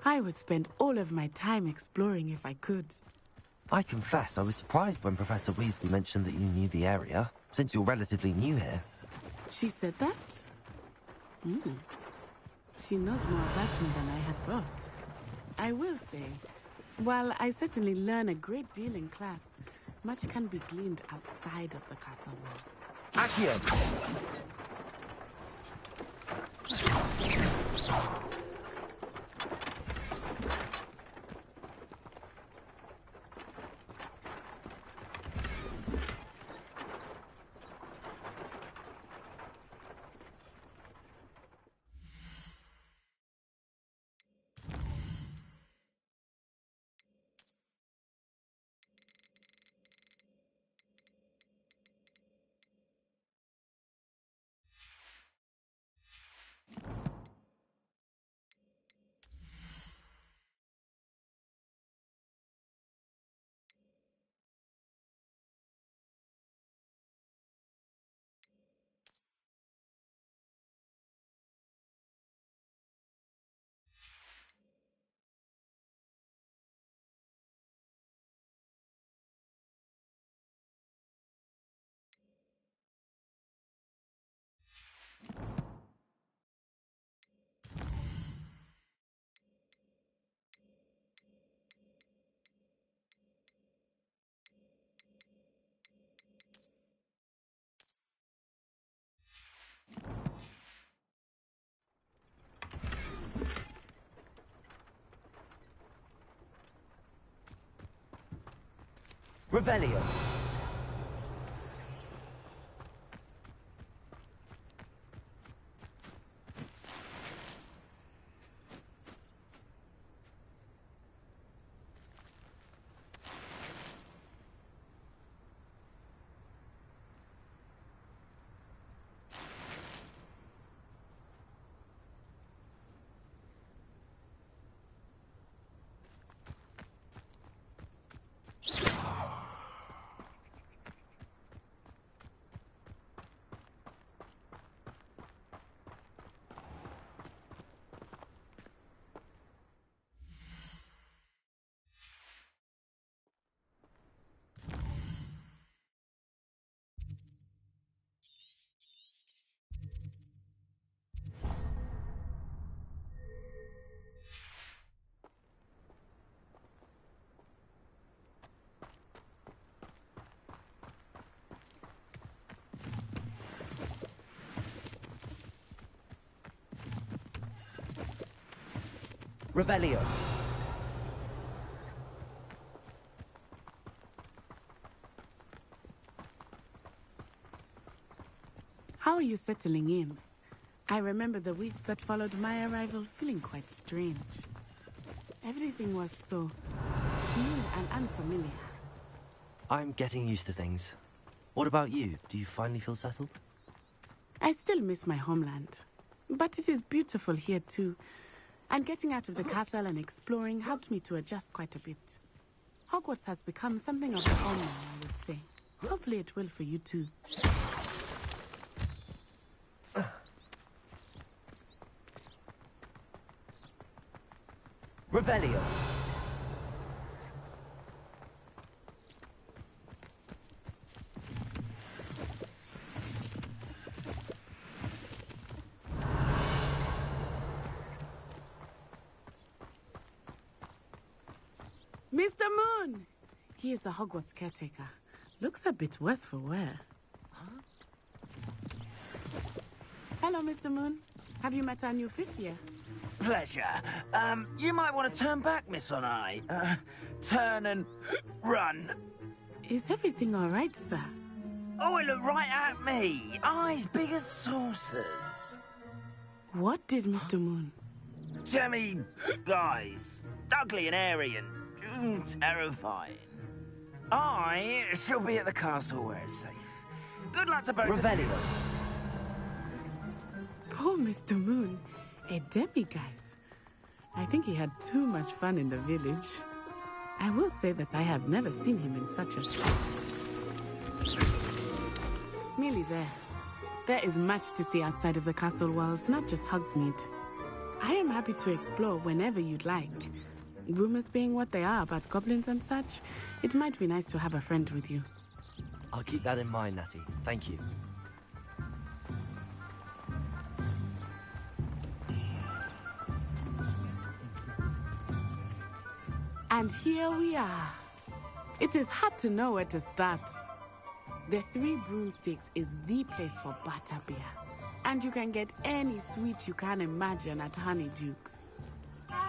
I would spend all of my time exploring if I could. I confess I was surprised when Professor Weasley mentioned that you knew the area, since you're relatively new here. She said that? She knows more about me than I had thought. I will say, while I certainly learn a great deal in class, much can be gleaned outside of the castle walls. Accio! Revelio. Revelio. How are you settling in? I remember the weeks that followed my arrival feeling quite strange. Everything was so new and unfamiliar. I'm getting used to things. What about you? Do you finally feel settled? I still miss my homeland, but it is beautiful here too. And getting out of the castle and exploring helped me to adjust quite a bit. Hogwarts has become something of a home now, I would say. Hopefully it will for you too. Revelio. Mr. Moon! He is the Hogwarts caretaker. Looks a bit worse for wear. Huh? Hello, Mr. Moon. Have you met our new fifth year? Pleasure. You might want to turn back, Miss Onai. Turn and run. Is everything all right, sir? Oh, it looked right at me. Eyes big as saucers. What did Mr. Moon? Jemmy guys. Ugly and airy and terrifying. I shall be at the castle where it's safe. Good luck to both Revelio. Poor Mr. Moon. A demiguise. I think he had too much fun in the village. I will say that I have never seen him in such a state. Nearly there. There is much to see outside of the castle walls, not just Hogsmeade. I am happy to explore whenever you'd like. Rumors being what they are about goblins and such, it might be nice to have a friend with you. I'll keep that in mind, Natty. Thank you. And here we are. It is hard to know where to start. The Three Broomsticks is the place for butterbeer. And you can get any sweet you can imagine at Honeydukes.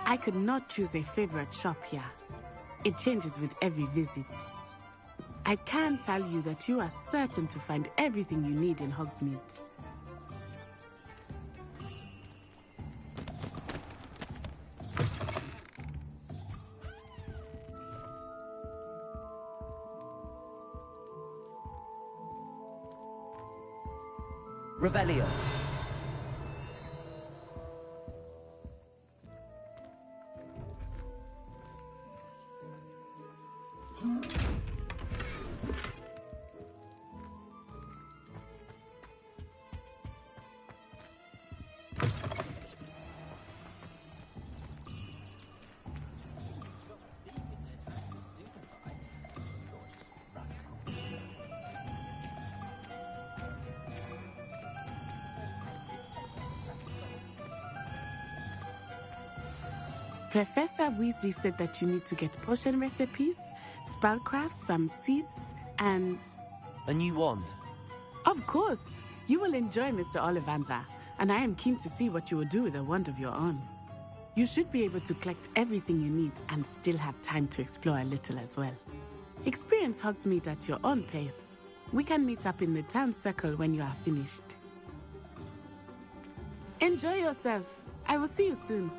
I could not choose a favorite shop here. It changes with every visit. I can tell you that you are certain to find everything you need in Hogsmeade. Revelio. Professor Weasley said that you need to get potion recipes, spellcrafts, some seeds, and... A new wand? Of course! You will enjoy Mr. Ollivander, and I am keen to see what you will do with a wand of your own. You should be able to collect everything you need and still have time to explore a little as well. Experience Hogsmeade at your own pace. We can meet up in the town circle when you are finished. Enjoy yourself. I will see you soon.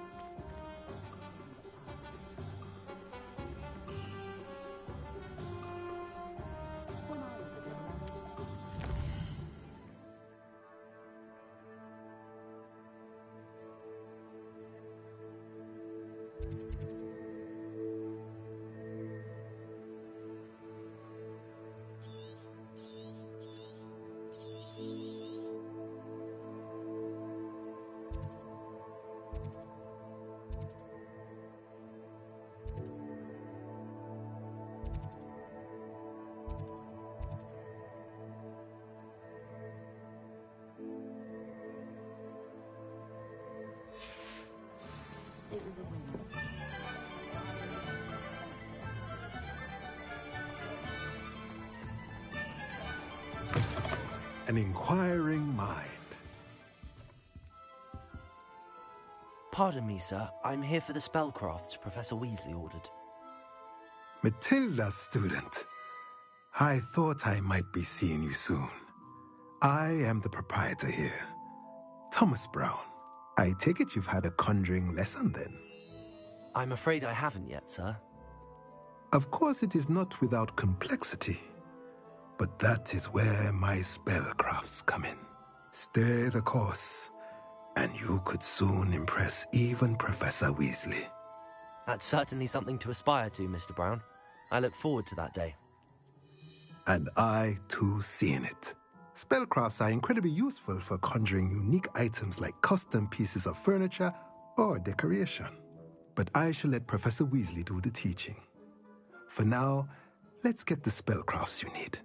It was a win. An inquiring mind. Pardon me, sir. I'm here for the spellcrafts Professor Weasley ordered. Matilda, student. I thought I might be seeing you soon. I am the proprietor here, Thomas Brown. I take it you've had a conjuring lesson then? I'm afraid I haven't yet, sir. Of course it is not without complexity, but that is where my spellcrafts come in. Stay the course, and you could soon impress even Professor Weasley. That's certainly something to aspire to, Mr. Brown. I look forward to that day. And I, too, see in it. Spellcrafts are incredibly useful for conjuring unique items like custom pieces of furniture or decoration. But I shall let Professor Weasley do the teaching. For now, let's get the spellcrafts you need.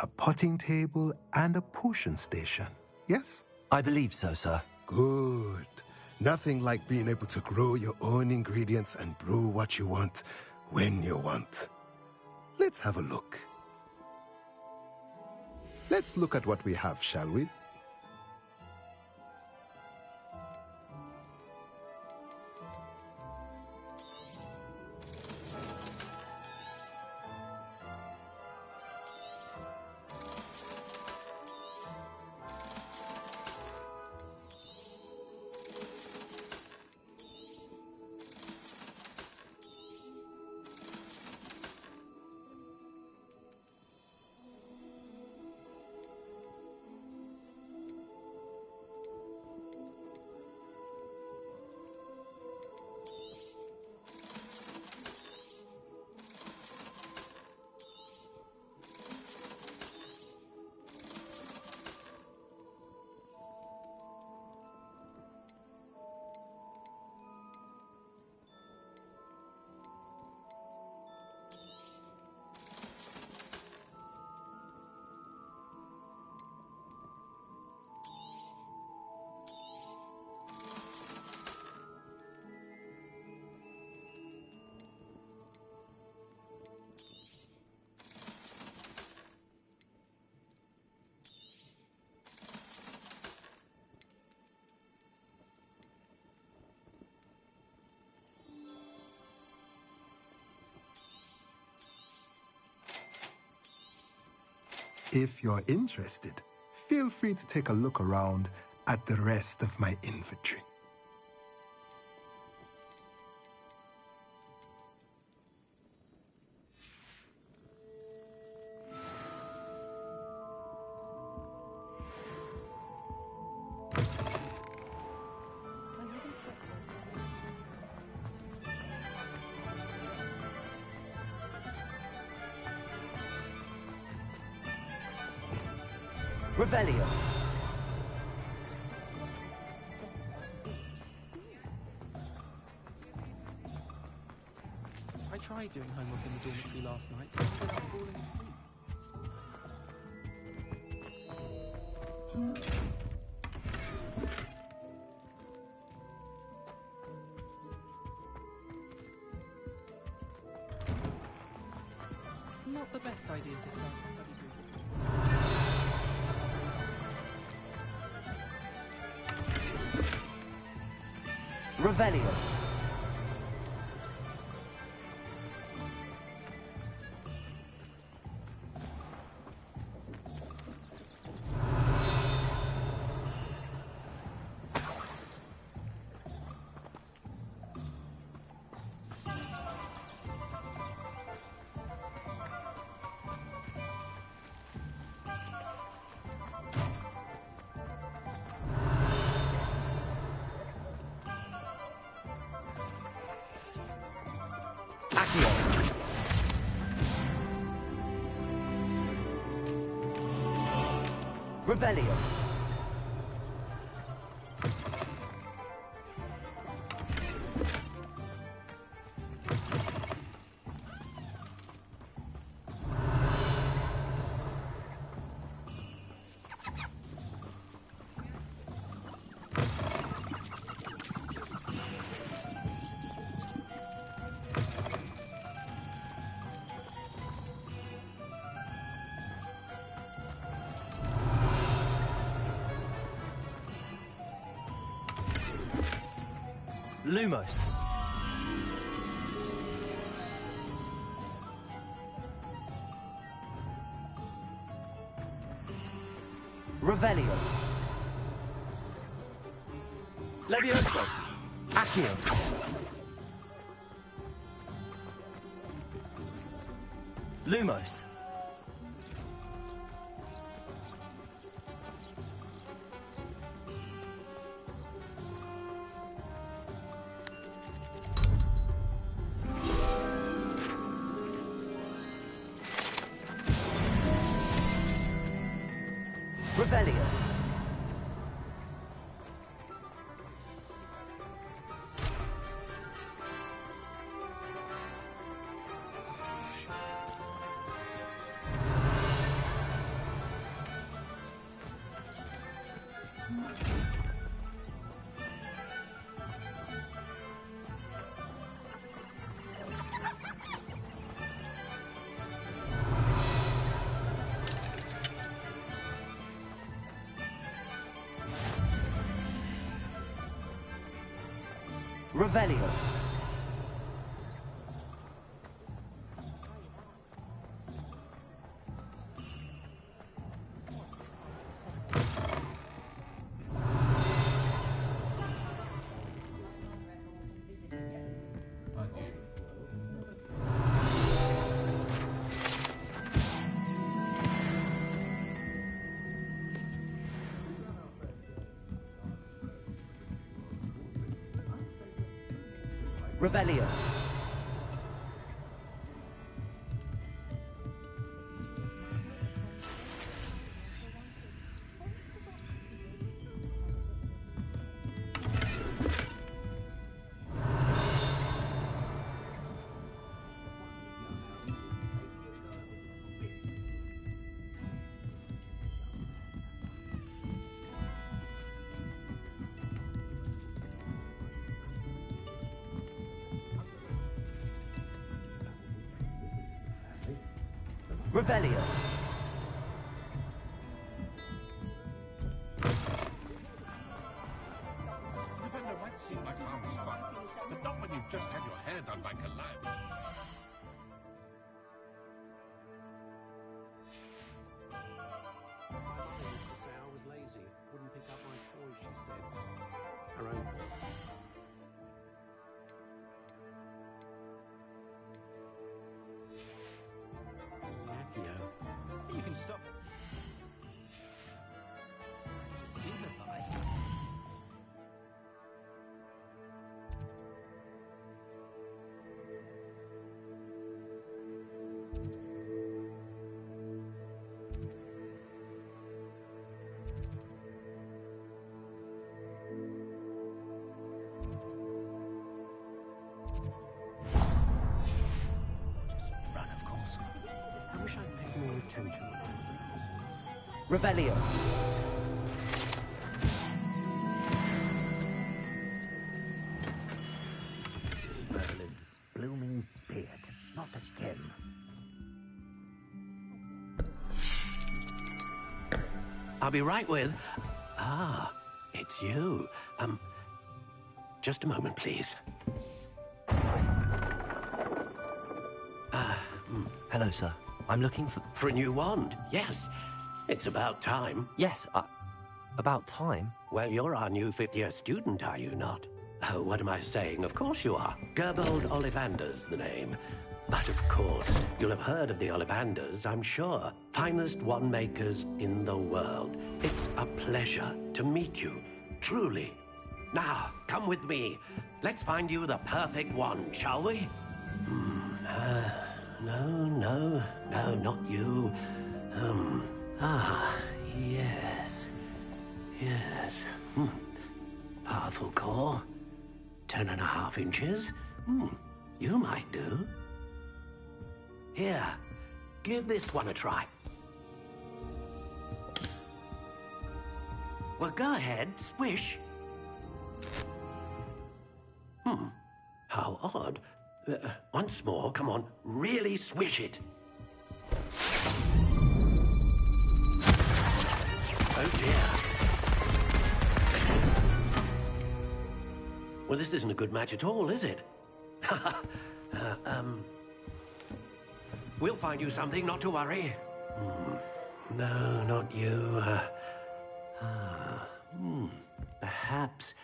A potting table and a potion station, yes? I believe so, sir. Good. Nothing like being able to grow your own ingredients and brew what you want when you want. Let's have a look. Let's look at what we have, shall we? If you're interested, feel free to take a look around at the rest of my inventory. Revelio. I tried doing homework in the dormitory last night without falling asleep. Not the best idea to start a study group. Revelio. Accio. Revelio. Lumos. Revelio. Levioso. Accio. Lumos. Revelio. Revelio. Revelio. Revelio. Lavender might seem like harmless fun, but not when you've just had your hair done by Calliope. Say I was lazy, wouldn't pick up my toys, she said. Her own fault. You can stop. Simplify. Just run, of course. I wish I'd paid more attention when I was at home. Revelio. Merlin's blooming beard, not a skin. I'll be right with... Ah, it's you. Just a moment, please. Hello, sir. I'm looking for... For a new wand, yes. It's about time. Yes, about time? Well, you're our new fifth-year student, are you not? Oh, what am I saying? Of course you are. Gerbold Ollivander's the name. But of course, you'll have heard of the Ollivanders, I'm sure. Finest wand makers in the world. It's a pleasure to meet you, truly. Now, come with me. Let's find you the perfect wand, shall we? No, not you. Yes. Yes. Powerful core. 10.5 inches. You might do. Here, give this one a try. Well, go ahead, swish. How odd. Once more, come on, really swish it. Oh dear. Well, this isn't a good match at all, is it? We'll find you something, not to worry. No, not you. Perhaps.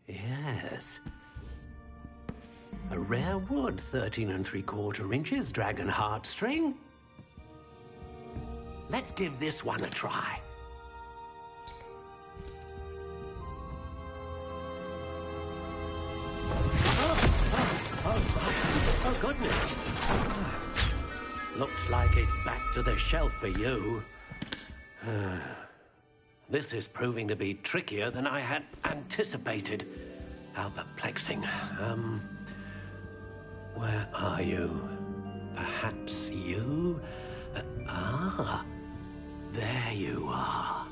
Yes. A rare wood, 13 3/4 inches, dragon heartstring. Let's give this one a try. Oh, goodness. Looks like it's back to the shelf for you. This is proving to be trickier than I had anticipated. How perplexing. Where are you? Perhaps you? There you are.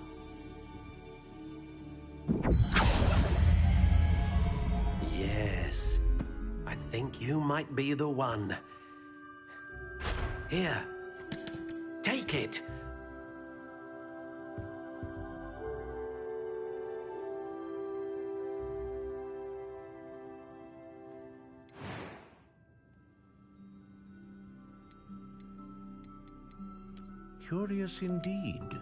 Yes, I think you might be the one. Here, take it. Curious indeed.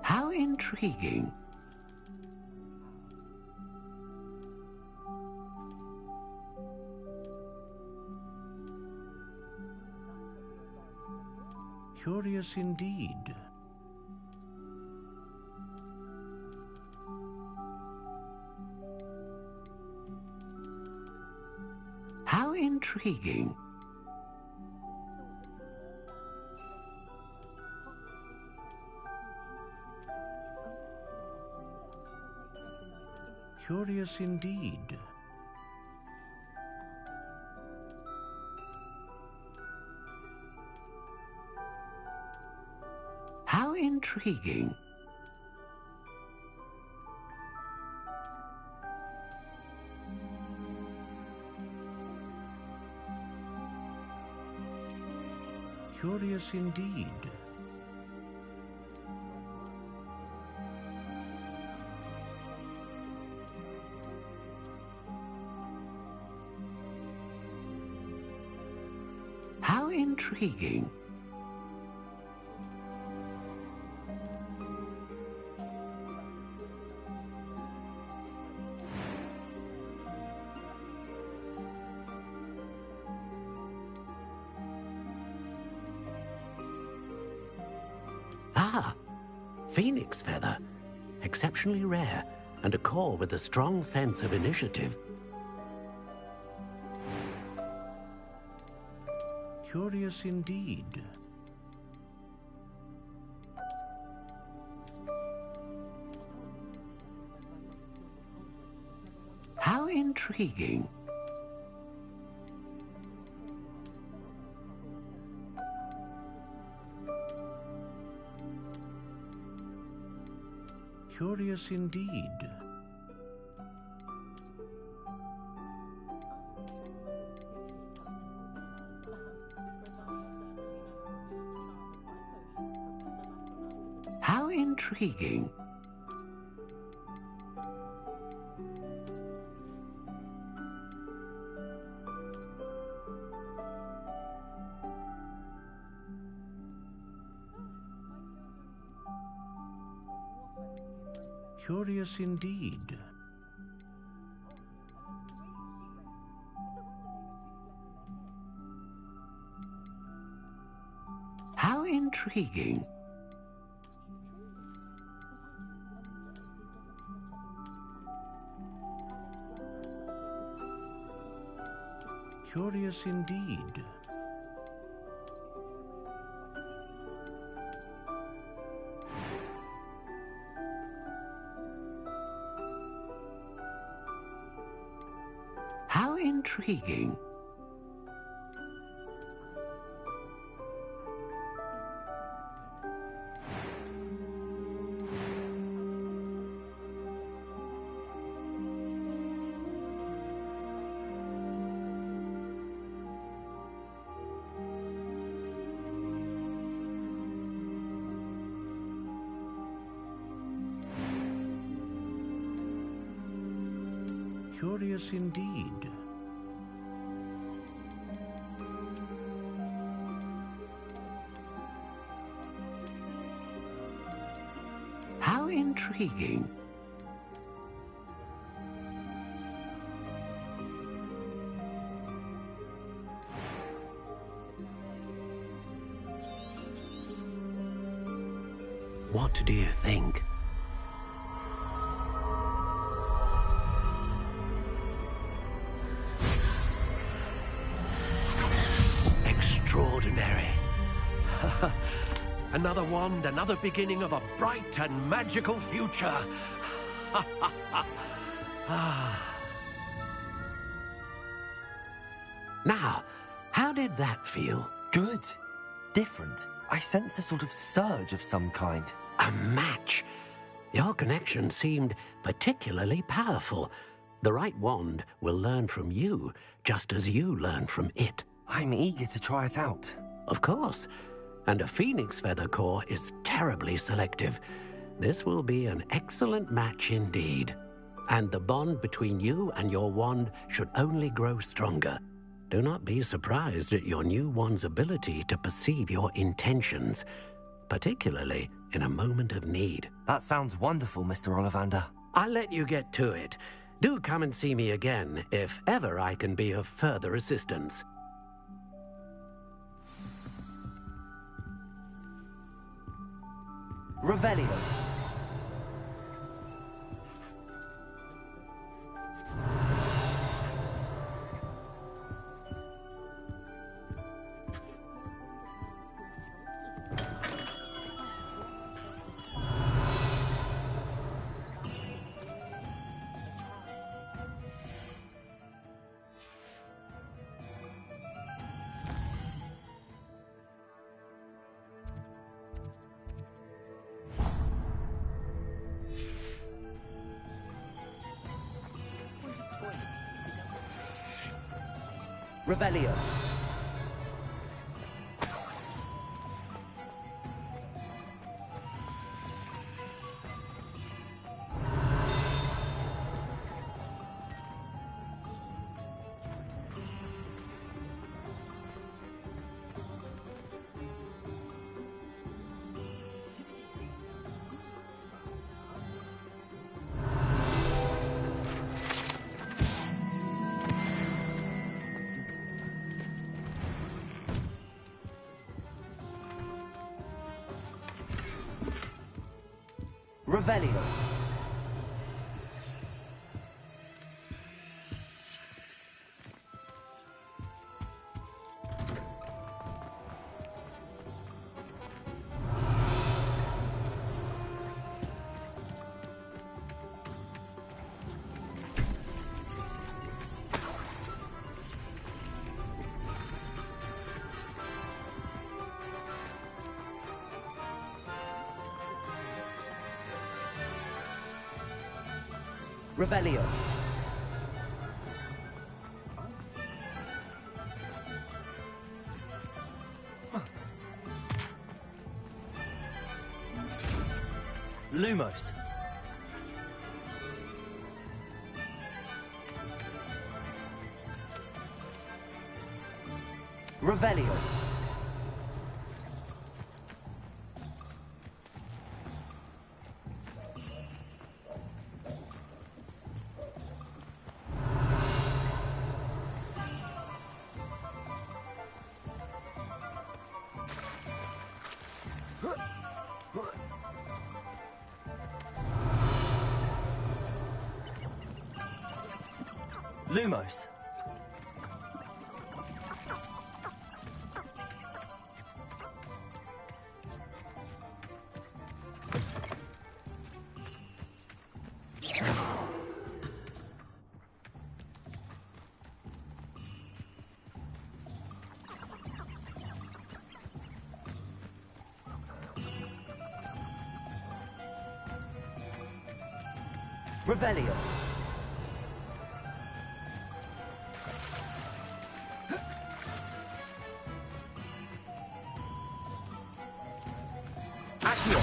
How intriguing. Curious indeed. How intriguing. Curious indeed. How intriguing. Curious indeed. How intriguing. Phoenix feather. Exceptionally rare, and a core with a strong sense of initiative. Curious indeed. How intriguing. Curious indeed. How intriguing. Curious indeed. intriguing. Curious indeed. How intriguing. Curious indeed. How intriguing. What do you think? Extraordinary. Another wand, another beginning of a bright and magical future. Now, how did that feel? Good. Different. I sensed a sort of surge of some kind. A match. Your connection seemed particularly powerful. The right wand will learn from you, just as you learn from it. I'm eager to try it out. Of course. And a phoenix feather core is terribly selective. This will be an excellent match indeed. And the bond between you and your wand should only grow stronger. Do not be surprised at your new wand's ability to perceive your intentions, particularly in a moment of need. That sounds wonderful, Mr. Ollivander. I'll let you get to it. Do come and see me again if ever I can be of further assistance. Revelio. Revelio. Revelio. Revelio. Lumos. Revelio. Lumos. Revelio. Accio.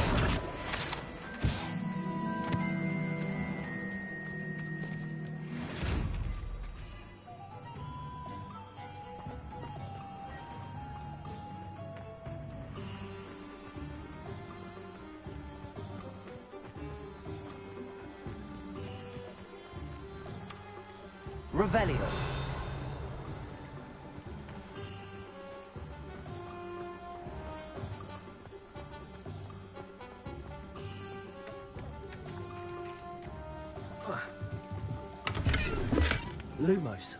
Revelio. Lumos.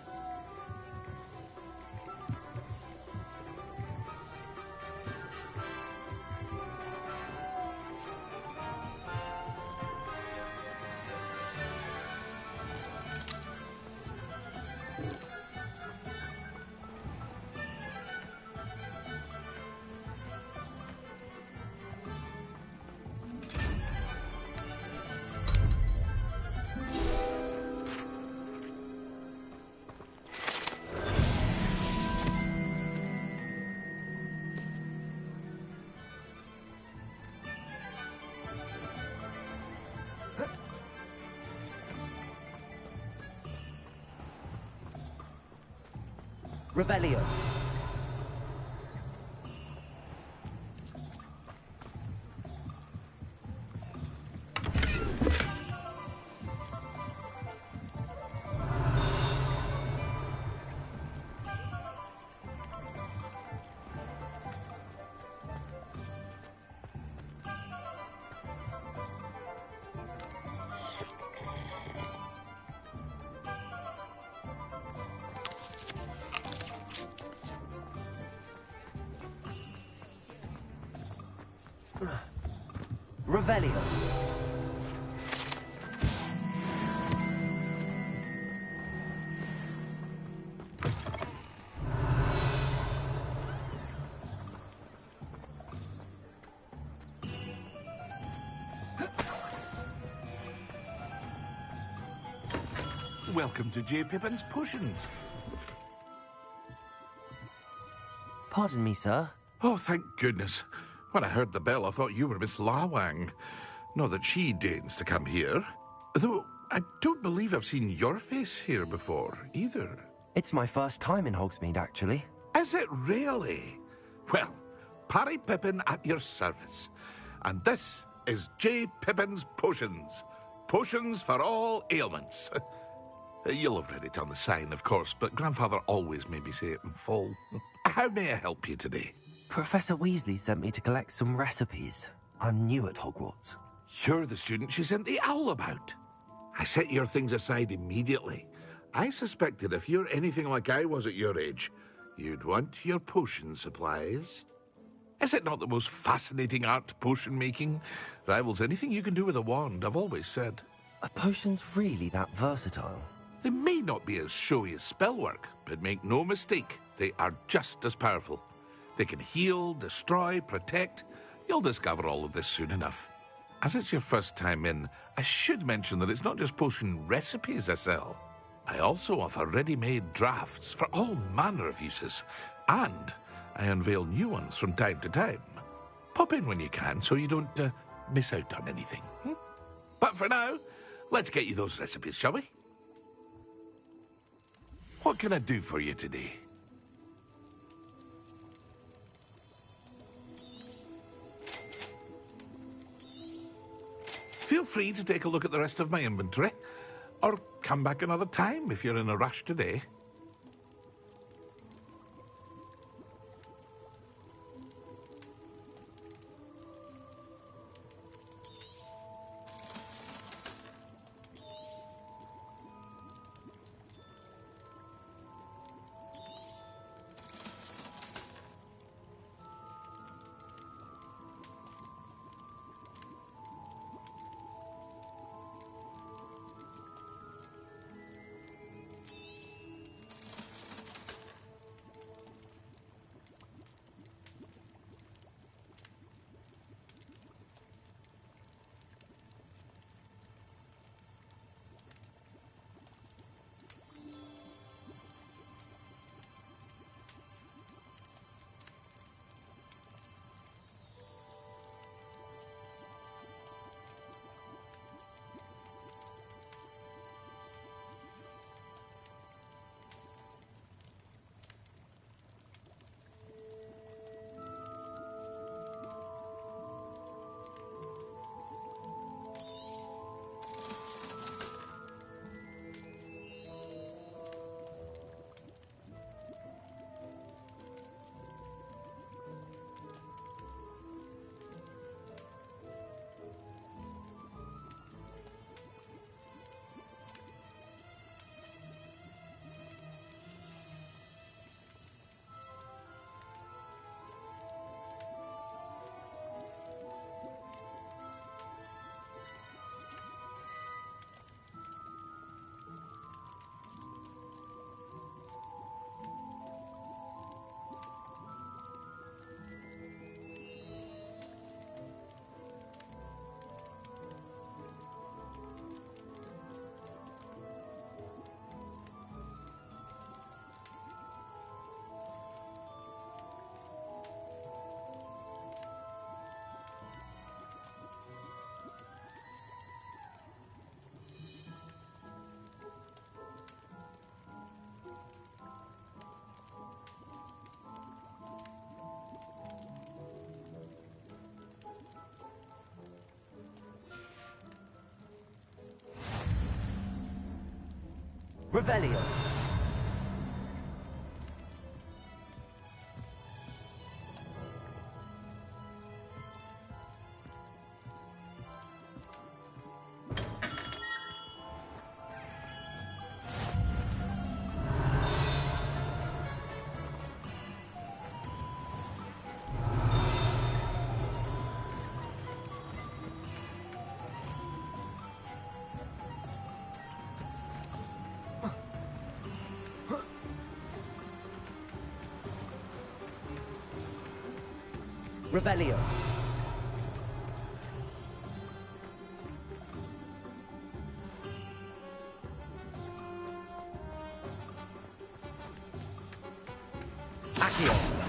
Revelio. Revelio. Welcome to J. Pippin's Potions. Pardon me, sir. Oh, thank goodness. When I heard the bell, I thought you were Miss Lawang. Not that she deigns to come here. Though I don't believe I've seen your face here before, either. It's my first time in Hogsmeade, actually. Is it really? Well, Parry Pippin at your service. And this is J. Pippin's Potions. Potions for all ailments. You'll have read it on the sign, of course, but Grandfather always made me say it in full. How may I help you today? Professor Weasley sent me to collect some recipes. I'm new at Hogwarts. You're the student she sent the owl about. I set your things aside immediately. I suspected if you're anything like I was at your age, you'd want your potion supplies. Is it not the most fascinating art, potion making? Rivals anything you can do with a wand, I've always said. Are potions really that versatile? They may not be as showy as spellwork, but make no mistake, they are just as powerful. They can heal, destroy, protect. You'll discover all of this soon enough. As it's your first time in, I should mention that it's not just potion recipes I sell. I also offer ready-made drafts for all manner of uses, and I unveil new ones from time to time. Pop in when you can so you don't miss out on anything. But for now, let's get you those recipes, shall we? What can I do for you today? Feel free to take a look at the rest of my inventory, or come back another time if you're in a rush today. Revelio. Revelio. Accio.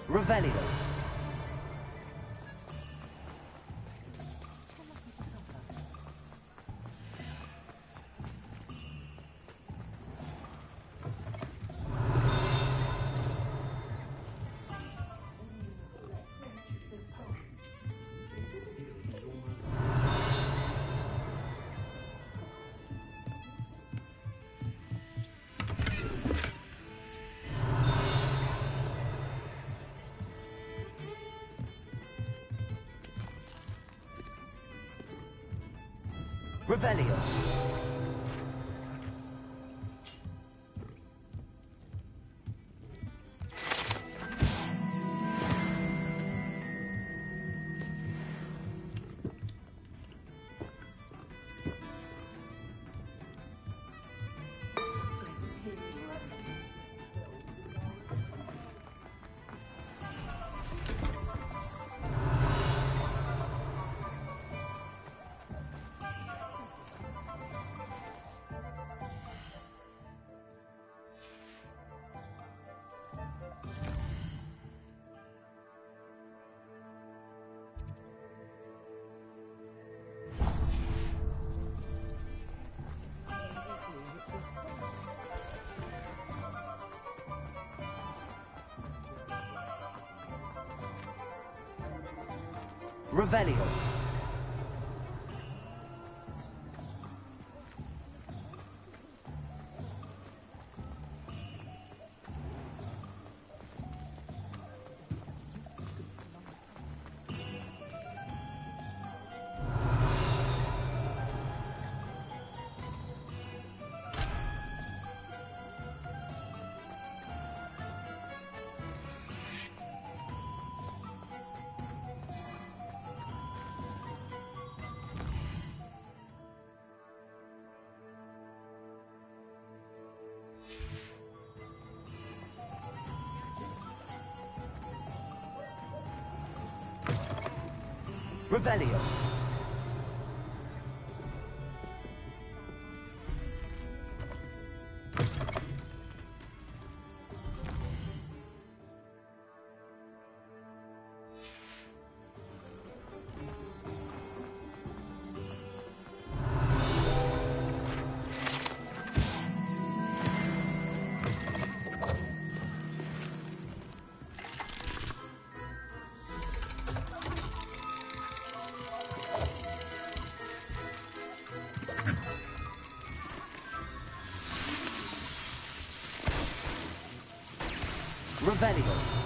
Revelio. Revelio. Revelio. Revelio. Revelio.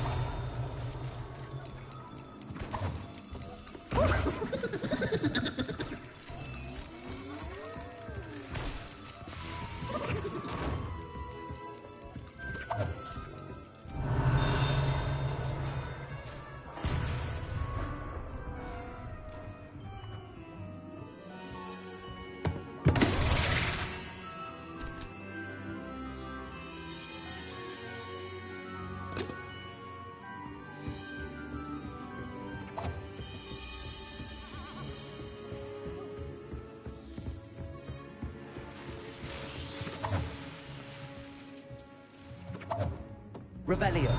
Revelio.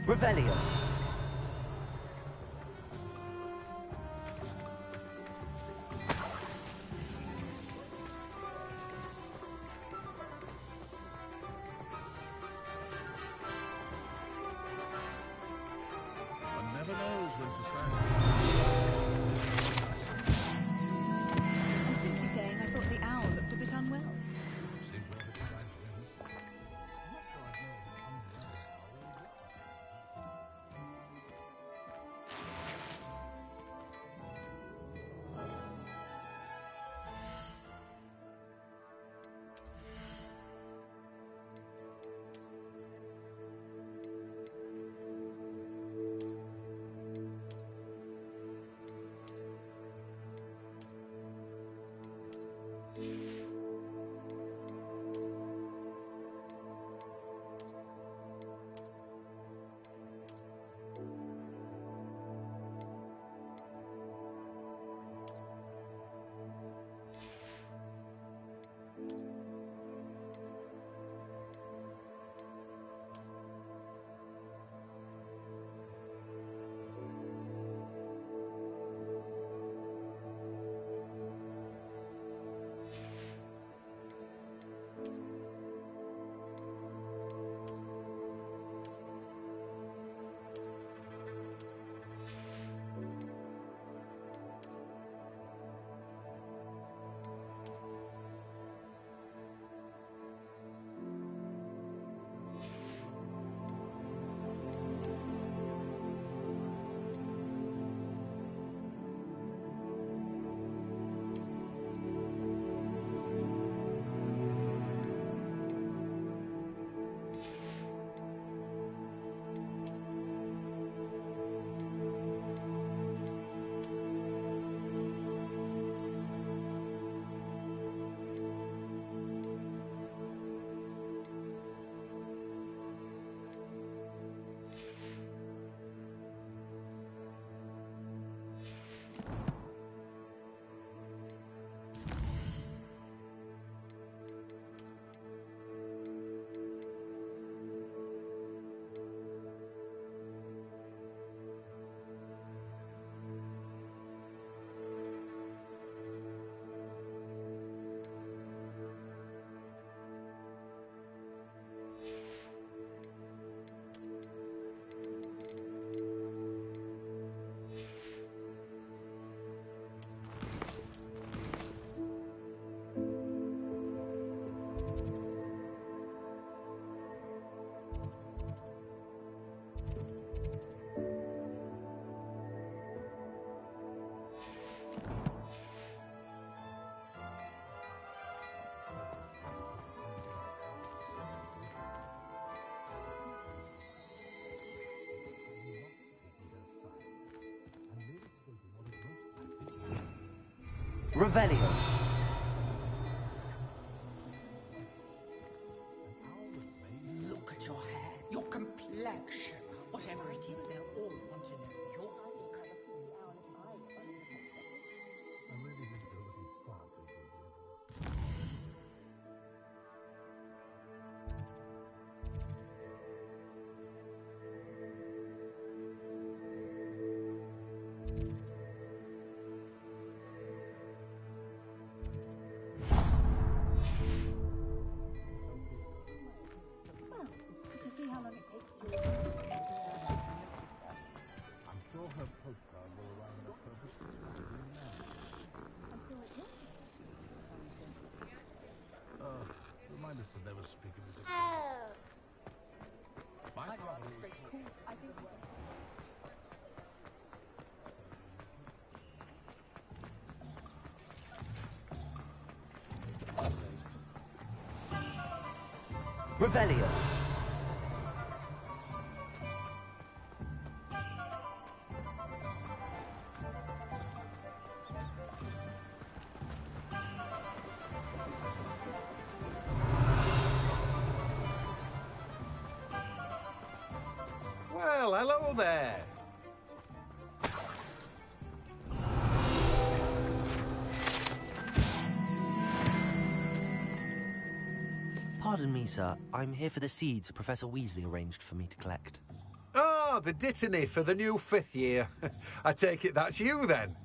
Revelio. One never knows when society... I'm simply saying I thought the owl looked a bit unwell. Revelio. Look at your hair, your complexion. Whatever it is, they'll all want to know your secret. Remind us to never speak of his... My father always... Revelio. Hello there. Pardon me, sir. I'm here for the seeds Professor Weasley arranged for me to collect. Ah, the dittany for the new 5th year. I take it that's you, then.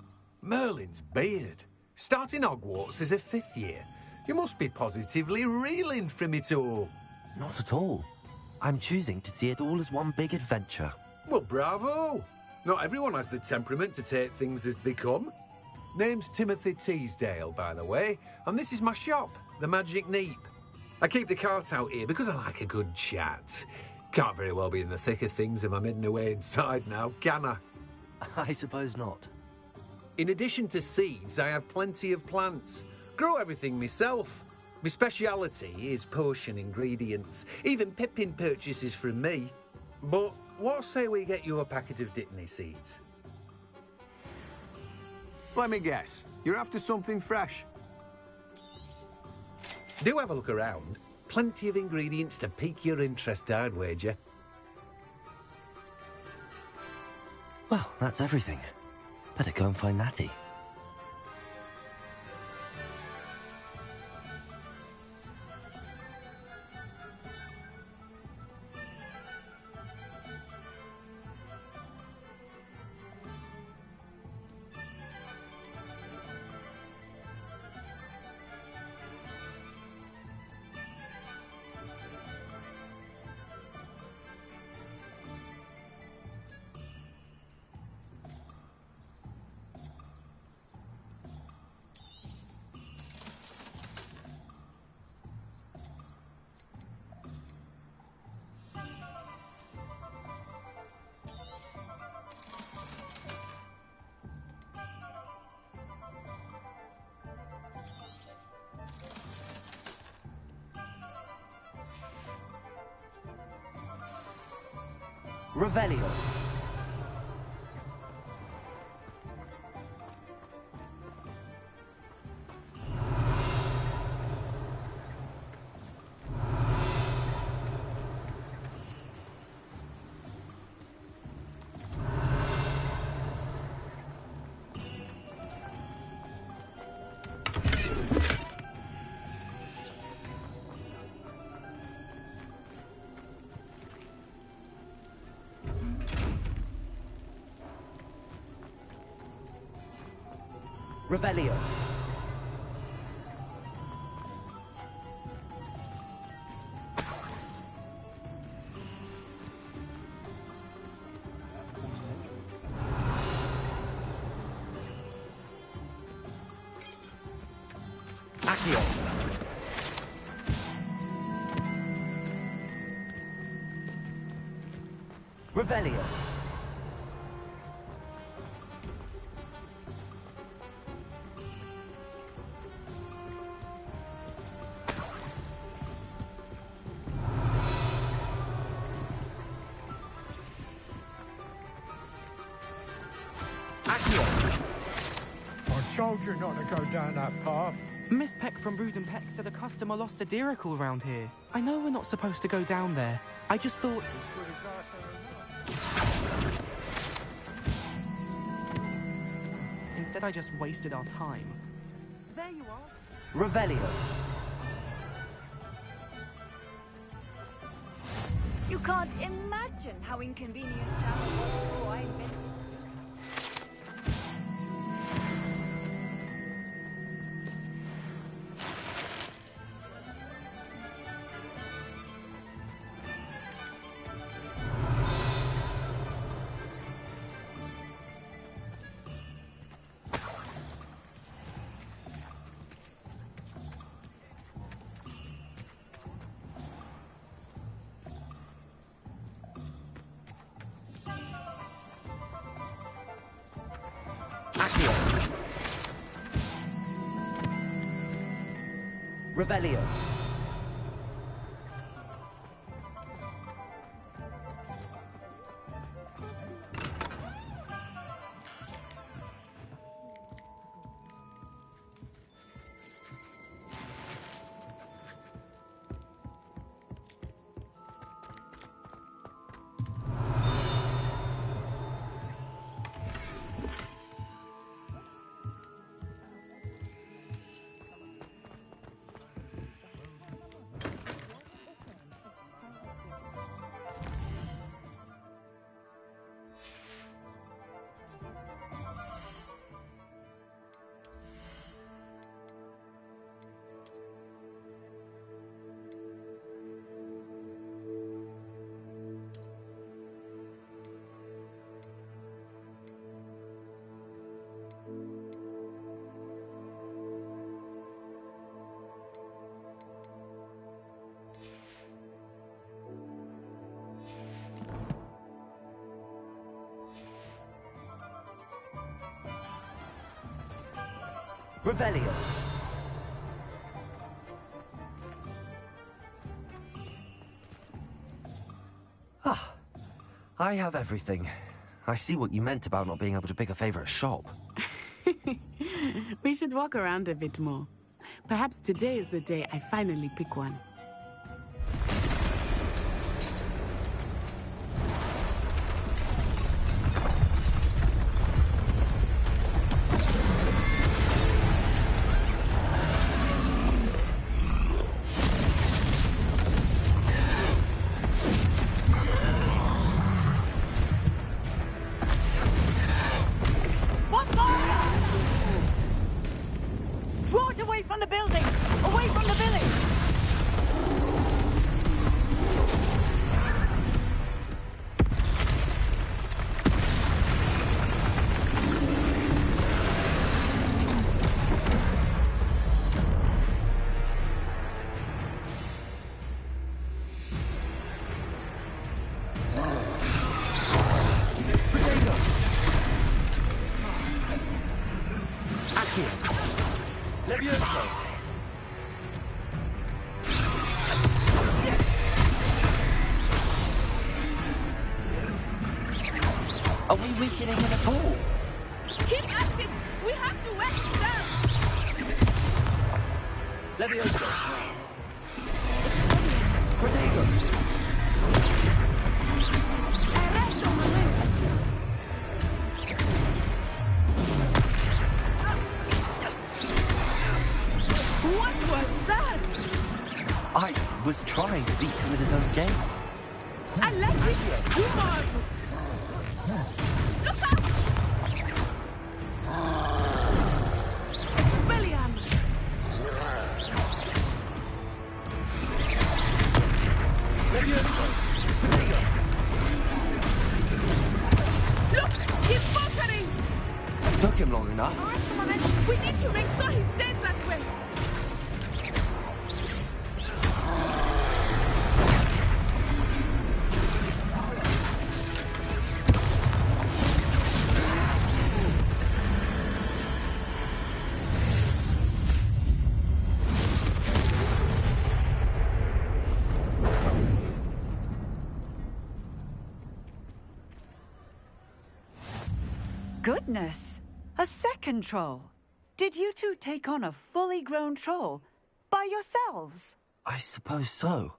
Merlin's beard. Starting Hogwarts as a 5th year. You must be positively reeling from it all. Not at all. I'm choosing to see it all as one big adventure. Well, bravo. Not everyone has the temperament to take things as they come. Name's Timothy Teasdale, by the way, and this is my shop, the Magic Neep. I keep the cart out here because I like a good chat. Can't very well be in the thick of things if I'm hidden away inside now, can I? I suppose not. In addition to seeds, I have plenty of plants. Grow everything myself. My speciality is potion ingredients. Even Pippin purchases from me. But what say we get you a packet of Dittany seeds? Let me guess. You're after something fresh. Do have a look around. Plenty of ingredients to pique your interest, I'd wager. Well, that's everything. Better go and find Natty. Revelio. Revelio. Accio. Revelio. I told you not to go down that path. Miss Peck from Brood and Peck said a customer lost a diricle round here. I know we're not supposed to go down there. I just thought... Instead, I just wasted our time. There you are. Revelio. You can't imagine how inconvenient travel was before I invented it. Revelio. Revelio. Ah, I have everything. I see what you meant about not being able to pick a favorite shop. We should walk around a bit more. Perhaps today is the day I finally pick one. Draw it away from the building! Away from the village! Levioso. Are we weakening him at all? Keep at it! We have to wear it down! Levioso. Protego. What was that? I was trying to beat him at his own game. I like it! Do more of it! Look out! William! Look! He's faltering! Took him long enough. We need to make sure he stays that way! Goodness! A second troll! Did you two take on a fully grown troll? By yourselves? I suppose so.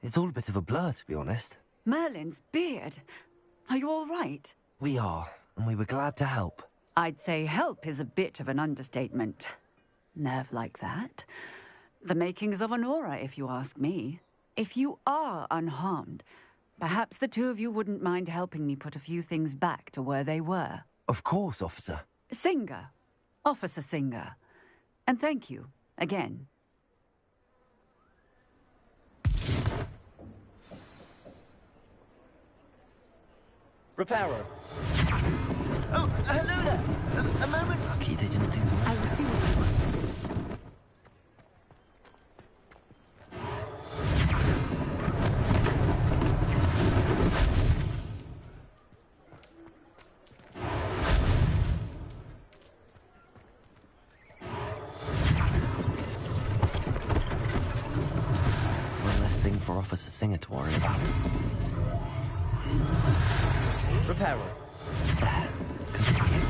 It's all a bit of a blur, to be honest. Merlin's beard. Are you all right? We are, and we were glad to help. I'd say help is a bit of an understatement. Nerve like that. The makings of an aura, if you ask me. If you are unharmed, perhaps the two of you wouldn't mind helping me put a few things back to where they were. Of course, officer. Singer. Officer Singer. And thank you, again. Reparo. Oh, hello there. A moment. Lucky they didn't do more. I will see what he wants. One less thing for Officer Singer to worry about. Reparo. There. Continue.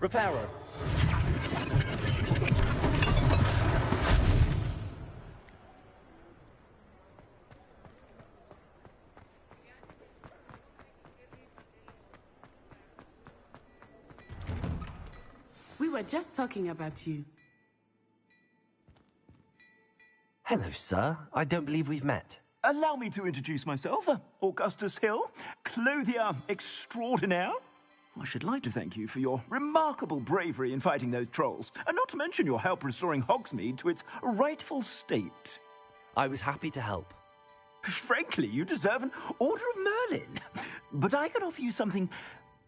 Reparo. We were just talking about you. Hello, sir. I don't believe we've met. Allow me to introduce myself. Augustus Hill, clothier extraordinaire. I should like to thank you for your remarkable bravery in fighting those trolls, and not to mention your help restoring Hogsmeade to its rightful state. I was happy to help. Frankly, you deserve an Order of Merlin. But I can offer you something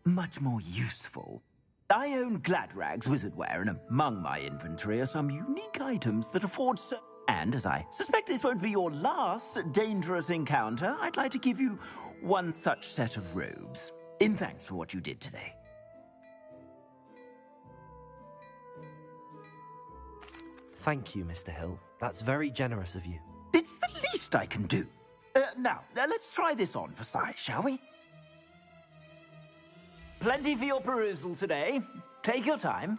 much more useful. I own Gladrag's wizardware, and among my inventory are some unique items that afford And as I suspect this won't be your last dangerous encounter, I'd like to give you one such set of robes, in thanks for what you did today. Thank you, Mr. Hill. That's very generous of you. It's the least I can do. Now, let's try this on for size, shall we? Plenty for your perusal today. Take your time.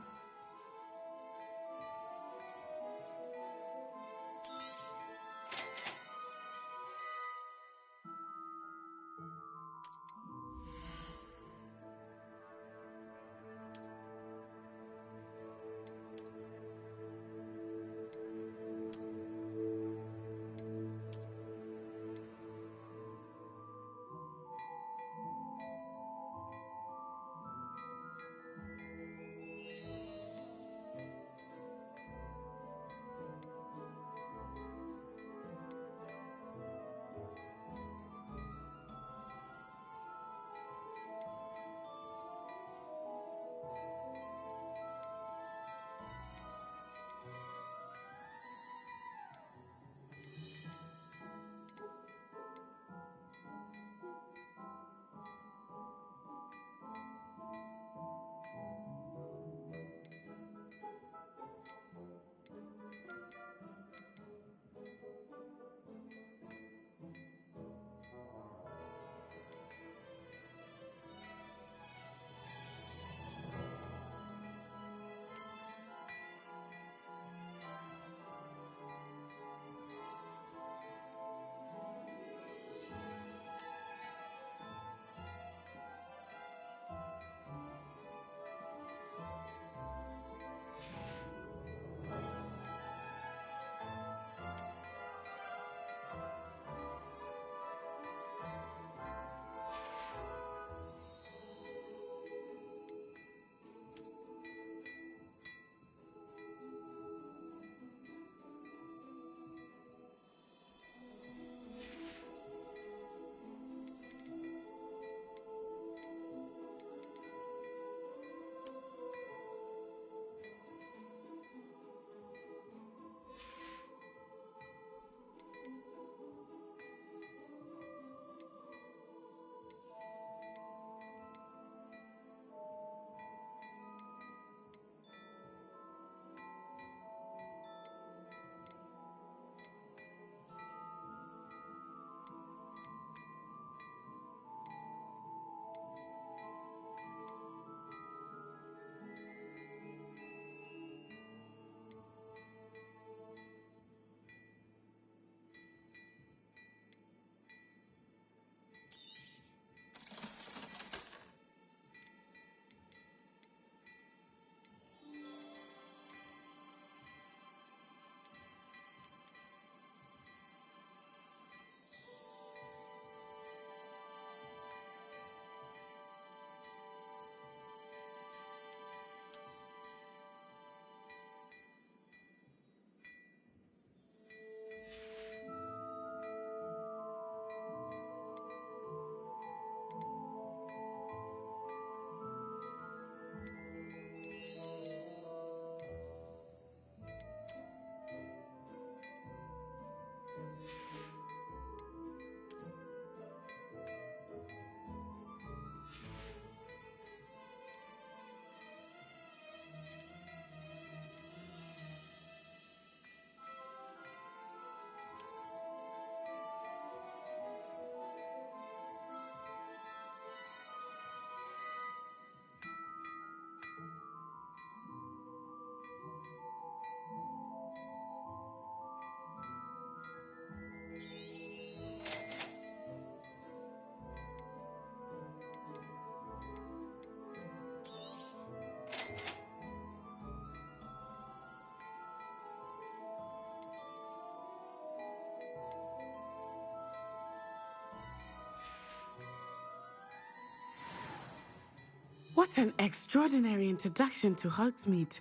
What an extraordinary introduction to Hogsmeade.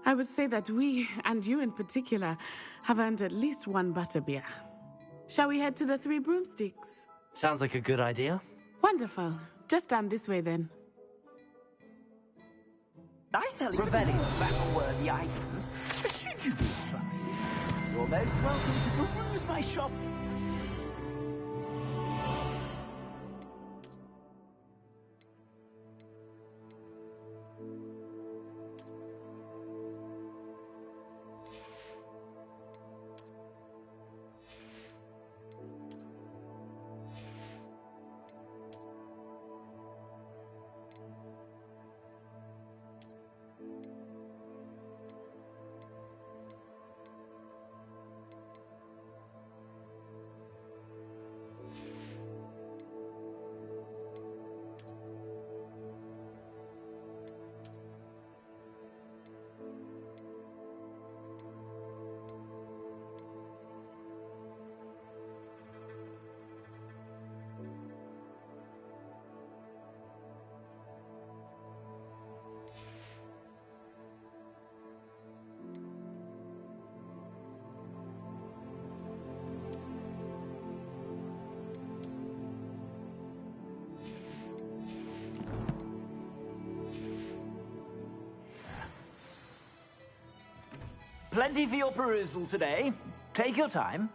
I would say that we, and you in particular, have earned at least one butterbeer. Shall we head to the Three Broomsticks? Sounds like a good idea. Wonderful. Just down this way then. I sell even more battle-worthy items. Should you be inclined, you're most welcome to peruse my shop. Plenty for your perusal today. Take your time.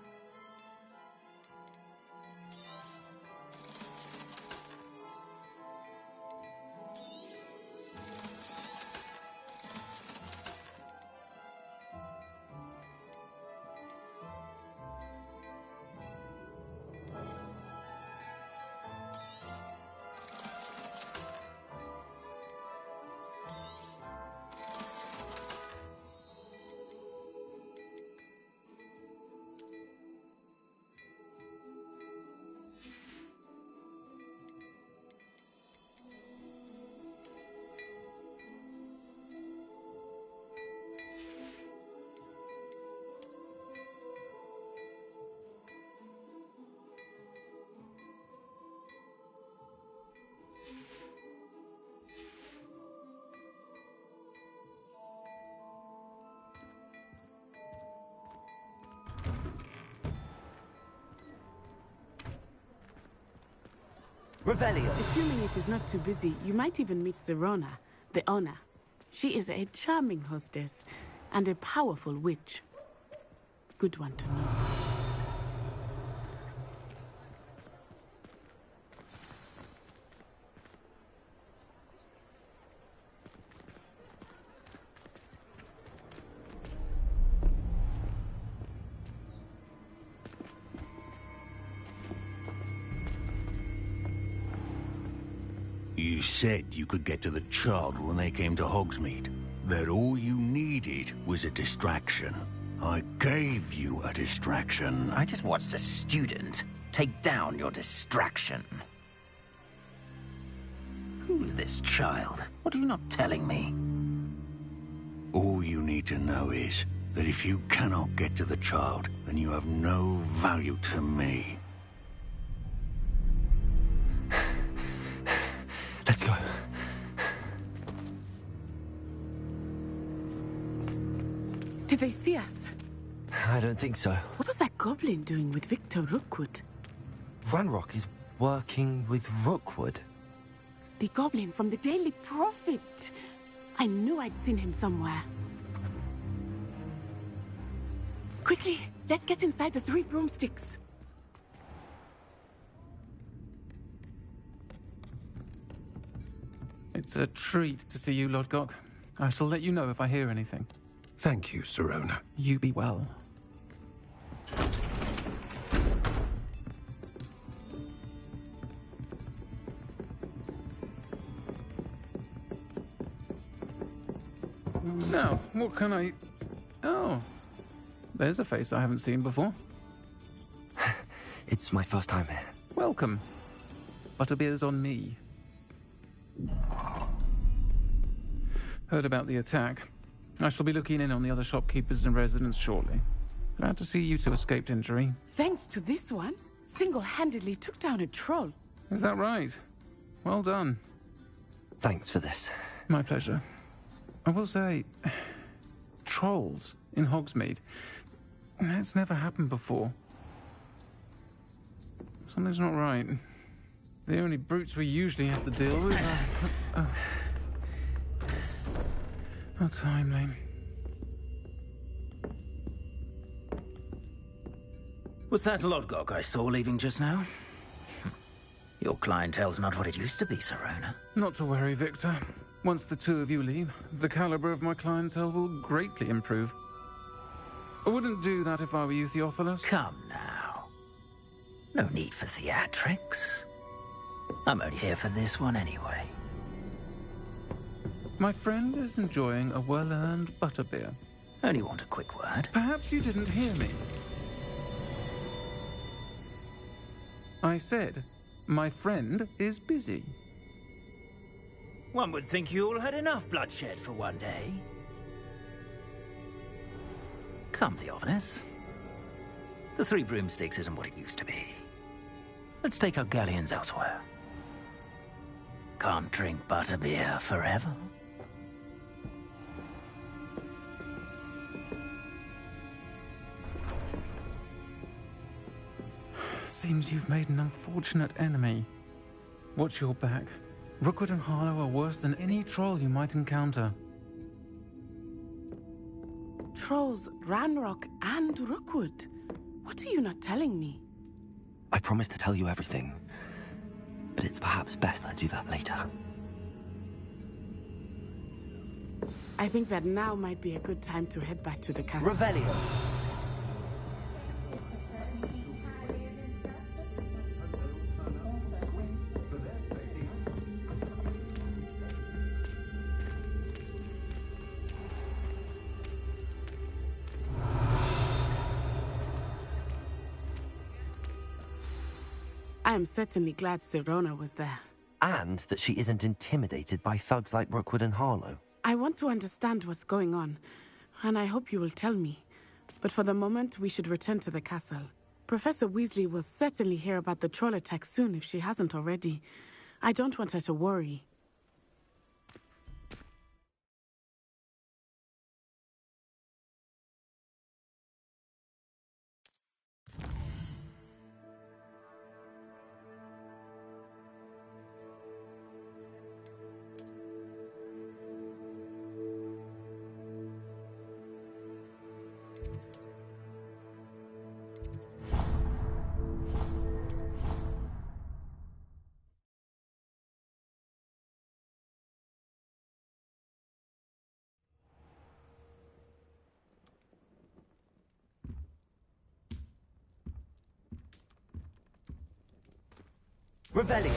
Revelio. Assuming it is not too busy, you might even meet Sirona, the owner. She is a charming hostess and a powerful witch. Good one to know. You said you could get to the child when they came to Hogsmeade. That all you needed was a distraction. I gave you a distraction. I just watched a student take down your distraction. Who's this child? What are you not telling me? All you need to know is that if you cannot get to the child, then you have no value to me. Let's go. Did they see us? I don't think so. What was that goblin doing with Victor Rookwood? Ranrock is working with Rookwood. The goblin from the Daily Prophet. I knew I'd seen him somewhere. Quickly, let's get inside the Three Broomsticks. It's a treat to see you, Lodgok. I shall let you know if I hear anything. Thank you, Sirona. You be well. Now, what can I... Oh, there's a face I haven't seen before. It's my first time here. Welcome. Butterbeer's on me. Heard about the attack. I shall be looking in on the other shopkeepers and residents shortly. Glad to see you two escaped injury. Thanks to this one, single-handedly took down a troll. Is that right? Well done. Thanks for this. My pleasure. I will say, trolls in Hogsmeade. That's never happened before. Something's not right. The only brutes we usually have to deal with are... How timely. Was that Lodgok I saw leaving just now? Your clientele's not what it used to be, Serona. Not to worry, Victor. Once the two of you leave, the caliber of my clientele will greatly improve. I wouldn't do that if I were you, Theophilus. Come now. No need for theatrics. I'm only here for this one anyway. My friend is enjoying a well-earned butterbeer. Only want a quick word. Perhaps you didn't hear me. I said, my friend is busy. One would think you all had enough bloodshed for one day. Come, Theophilus. The Three Broomsticks isn't what it used to be. Let's take our galleons elsewhere. Can't drink butterbeer forever. Seems you've made an unfortunate enemy. Watch your back. Rookwood and Harlow are worse than any troll you might encounter. Trolls, Ranrock, and Rookwood. What are you not telling me? I promised to tell you everything, but it's perhaps best I do that later. I think that now might be a good time to head back to the castle. Revelio. I am certainly glad Serona was there. And that she isn't intimidated by thugs like Rookwood and Harlow. I want to understand what's going on, and I hope you will tell me. But for the moment, we should return to the castle. Professor Weasley will certainly hear about the troll attack soon if she hasn't already. I don't want her to worry. Revelio.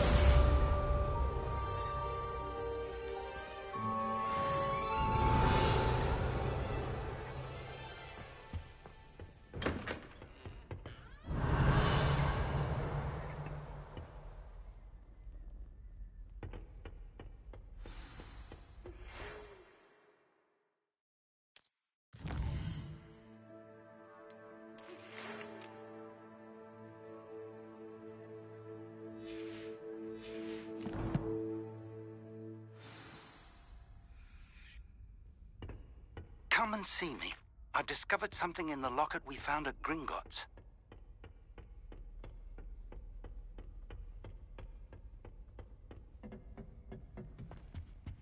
Come and see me. I've discovered something in the locket we found at Gringotts.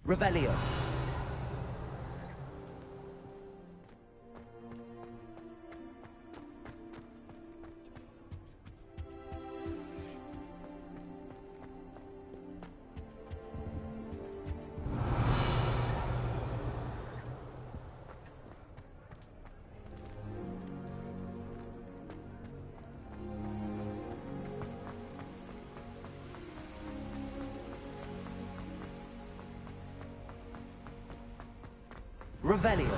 Revelio. Revelio.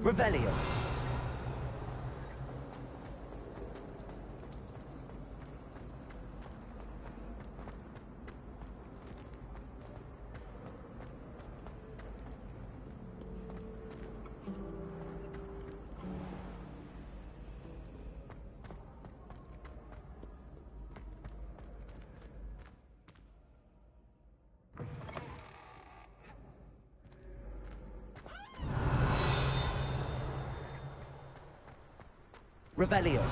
Revelio. Revelio.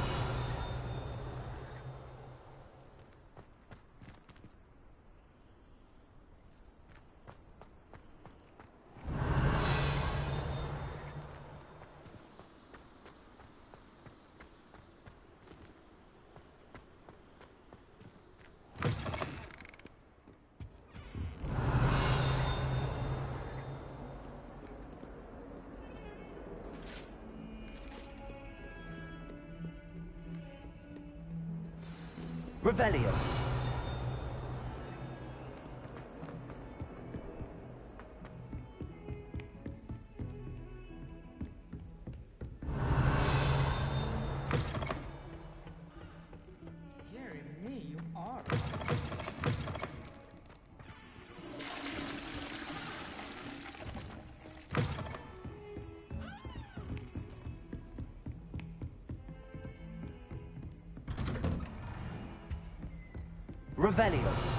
Revelio. Dear me, you are. Revelio.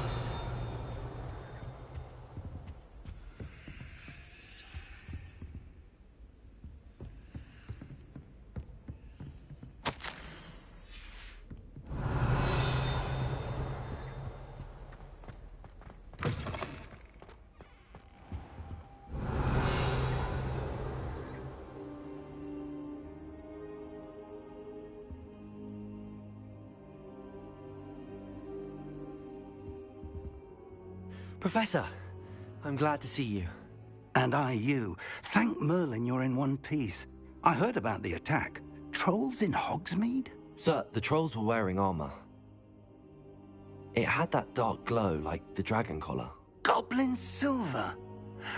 Professor, I'm glad to see you. And I you. Thank Merlin you're in one piece. I heard about the attack. Trolls in Hogsmeade? Sir, the trolls were wearing armor. It had that dark glow like the dragon collar. Goblin silver.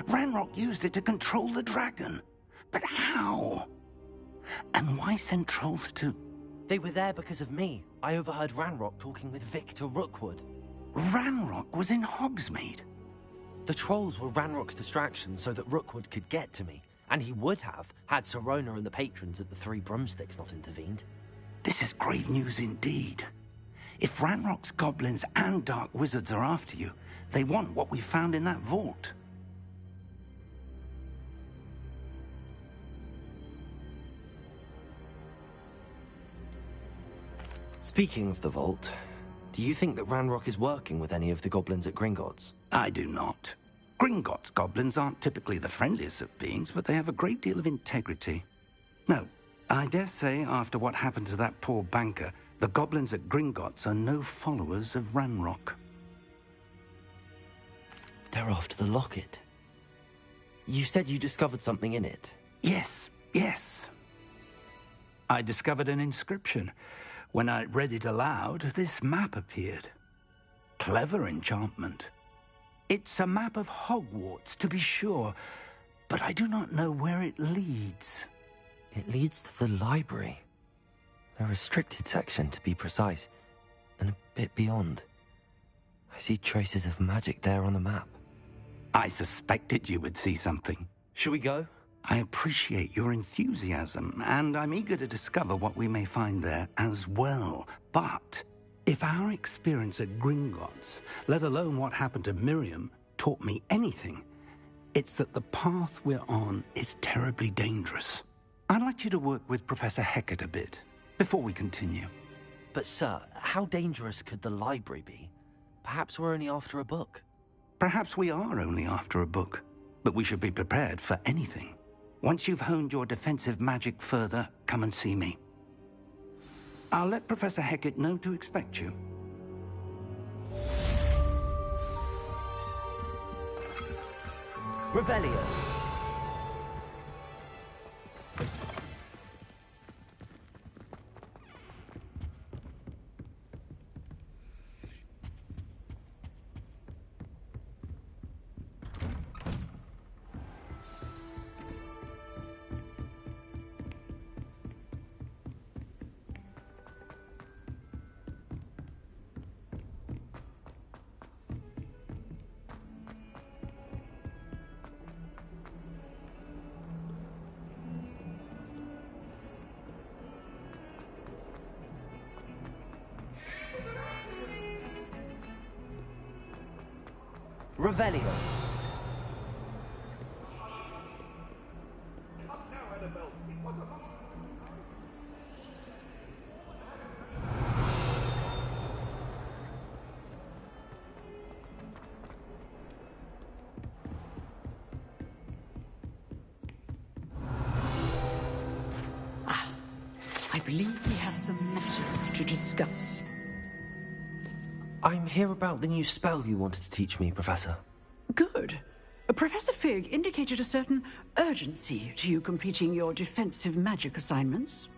Ranrock used it to control the dragon. But how? And why send trolls too? They were there because of me. I overheard Ranrock talking with Victor Rookwood. Ranrock was in Hogsmeade? The trolls were Ranrock's distraction so that Rookwood could get to me. And he would have, had Sirona and the patrons at the Three Broomsticks not intervened. This is grave news indeed. If Ranrock's goblins and dark wizards are after you, they want what we found in that vault. Speaking of the vault, do you think that Ranrock is working with any of the goblins at Gringotts? I do not. Gringotts goblins aren't typically the friendliest of beings, but they have a great deal of integrity. No, I dare say after what happened to that poor banker, the goblins at Gringotts are no followers of Ranrock. They're after the locket. You said you discovered something in it. Yes. I discovered an inscription. When I read it aloud, this map appeared. Clever enchantment. It's a map of Hogwarts, to be sure, but I do not know where it leads. It leads to the library. A restricted section, to be precise, and a bit beyond. I see traces of magic there on the map. I suspected you would see something. Shall we go? I appreciate your enthusiasm, and I'm eager to discover what we may find there as well. But if our experience at Gringotts, let alone what happened to Miriam, taught me anything, it's that the path we're on is terribly dangerous. I'd like you to work with Professor Hecat a bit before we continue. But sir, how dangerous could the library be? Perhaps we're only after a book. Perhaps we are only after a book, but we should be prepared for anything. Once you've honed your defensive magic further, come and see me. I'll let Professor Hecat know to expect you. Revelio. Revelio. I believe we have some matters to discuss. I'm here about the new spell you wanted to teach me, Professor. Good. Professor Fig indicated a certain urgency to you completing your defensive magic assignments.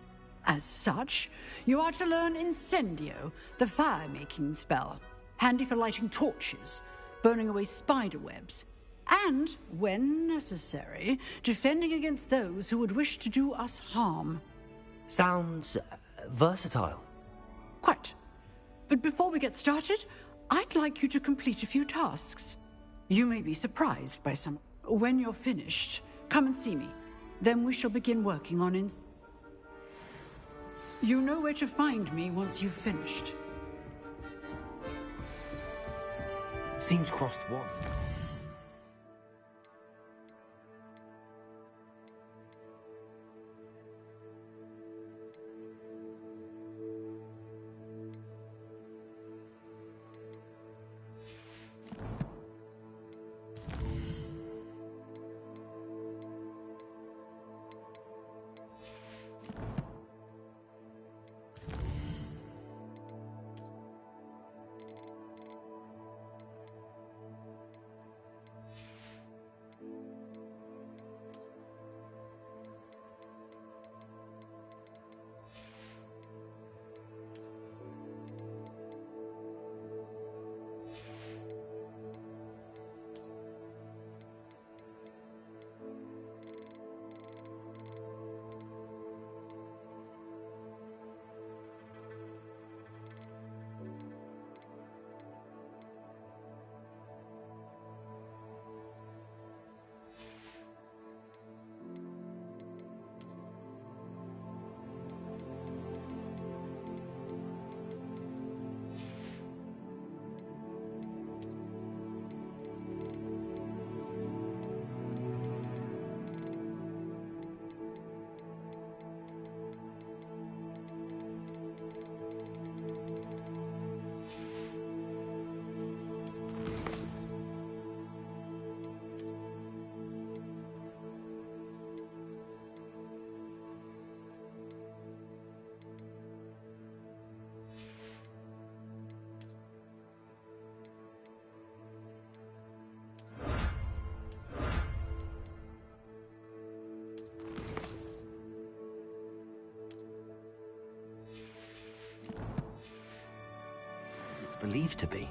As such, you are to learn Incendio, the fire-making spell, handy for lighting torches, burning away spider webs, and, when necessary, defending against those who would wish to do us harm. Sounds versatile. Quite. But before we get started, I'd like you to complete a few tasks. You may be surprised by some. When you're finished, come and see me. Then we shall begin working on You know where to find me once you've finished. Seems crossed one. Believed to be.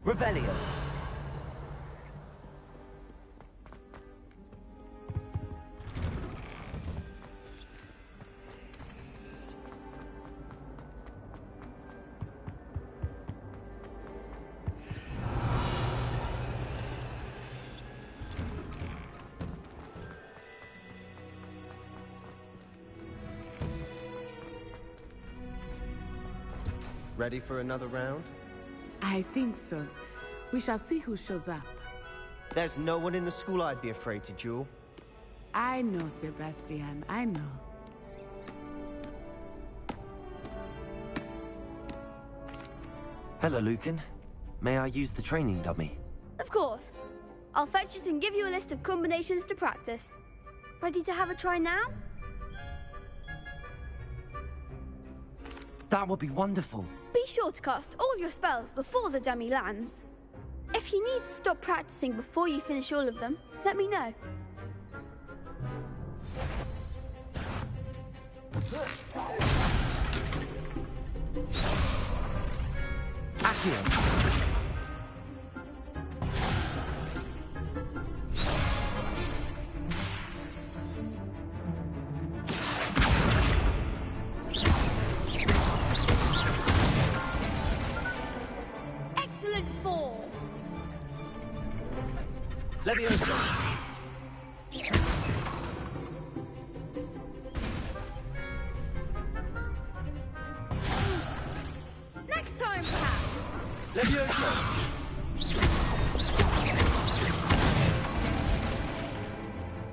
Revelio. Ready for another round? I think so. We shall see who shows up. There's no one in the school I'd be afraid to duel. I know, Sebastian. I know. Hello, Lucan. May I use the training dummy? Of course. I'll fetch it and give you a list of combinations to practice. Ready to have a try now? That would be wonderful. Be sure to cast all your spells before the dummy lands. If you need to stop practicing before you finish all of them, let me know. Accio. Leviosa. Next time, perhaps. Leviosa.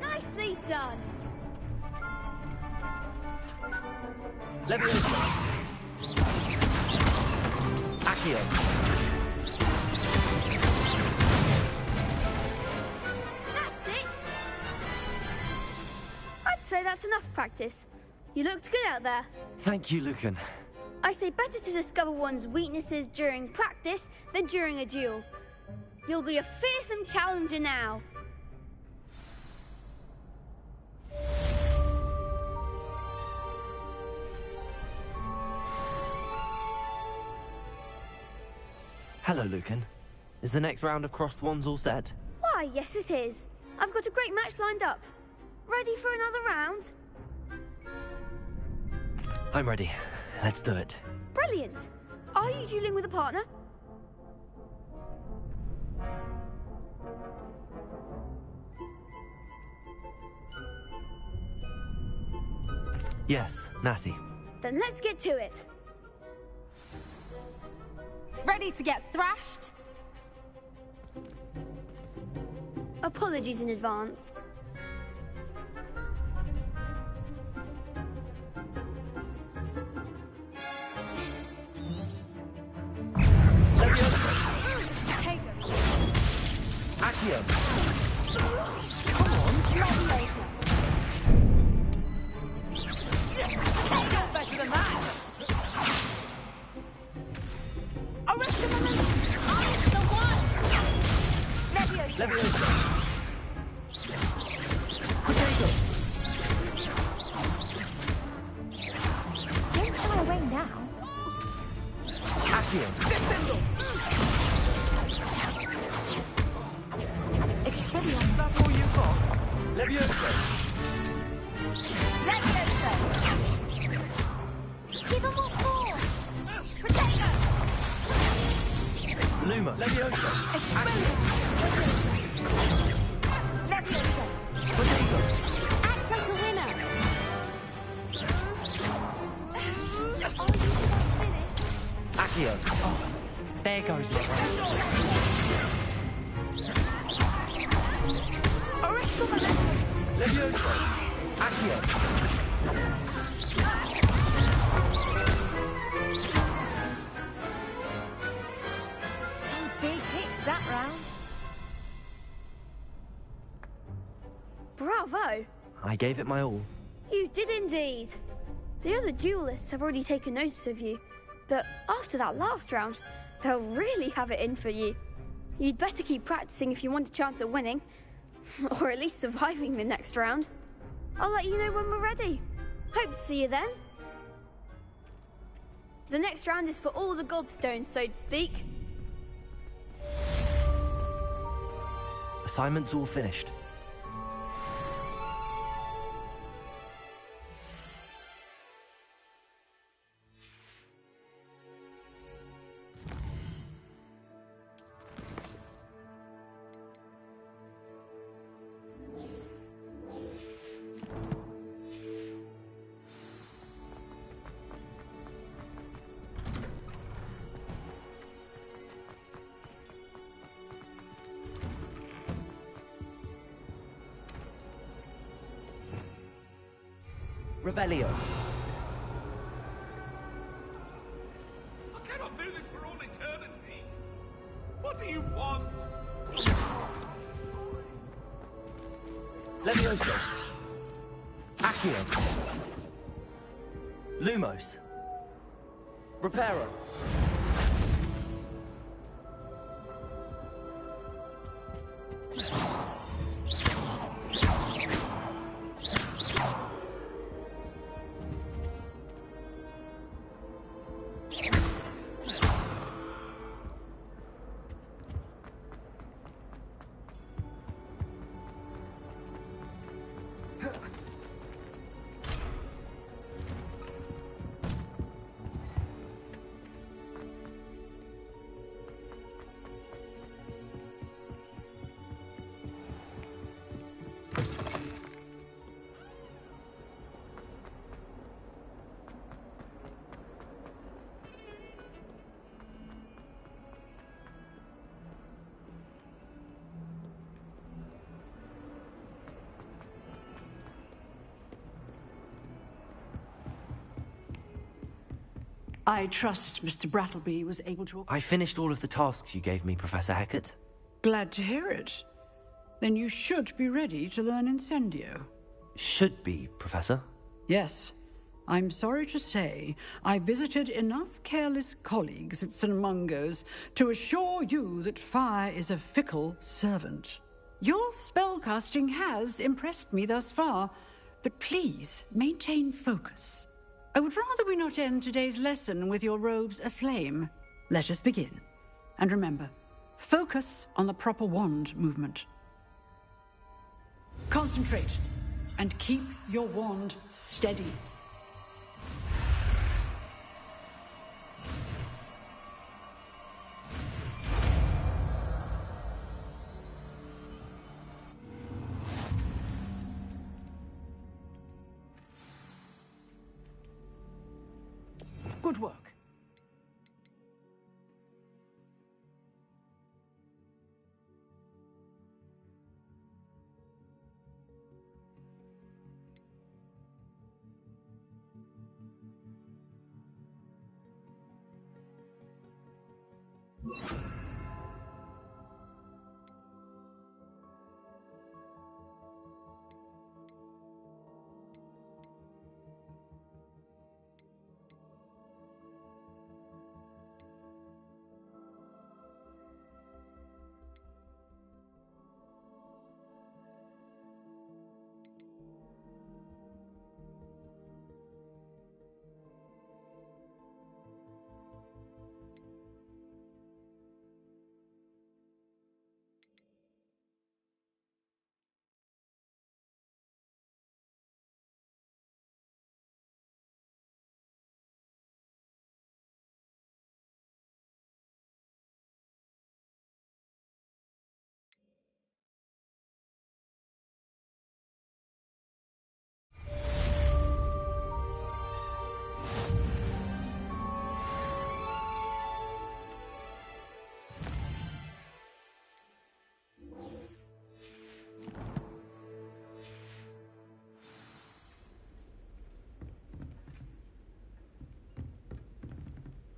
Nicely done. Leviosa. Accio. That's it. I'd say that's enough practice. You looked good out there. Thank you, Lucan. I say better to discover one's weaknesses during practice than during a duel. You'll be a fearsome challenger now. Hello, Lucan. Is the next round of Cross the Wands all set? Why, yes it is. I've got a great match lined up. Ready for another round? I'm ready. Let's do it. Brilliant. Are you dueling with a partner? Yes, Natty. Then let's get to it. Ready to get thrashed? Apologies in advance. Take him. Accio. Come on, Leviosa. You're better than that. I'm the one. Leviosa. Leviosa. Don't shy away now. Accio. Experience. That's all you've got. Leviosa. Leviosa. Give him more force. Protect us. Luma. Leviosa. Leviosa. Potato. Act like a winner. Accio. There goes my round. Leviosa. Accio. Some big hits that round. Bravo. I gave it my all. You did indeed. The other duelists have already taken notice of you, but after that last round, they'll really have it in for you. You'd better keep practicing if you want a chance at winning, or at least surviving the next round. I'll let you know when we're ready. Hope to see you then. The next round is for all the gobstones, so to speak. Assignment's all finished. Revelio. I cannot do this for all eternity. What do you want? Leviosa. Accio. Lumos. Reparo. I trust Mr. Brattleby was able to... I finished all of the tasks you gave me, Professor Hecat. Glad to hear it. Then you should be ready to learn Incendio. Should be, Professor. Yes. I'm sorry to say, I visited enough careless colleagues at St. Mungo's to assure you that fire is a fickle servant. Your spellcasting has impressed me thus far, but please maintain focus. I would rather we not end today's lesson with your robes aflame. Let us begin. And remember, focus on the proper wand movement. Concentrate, and keep your wand steady. Good work.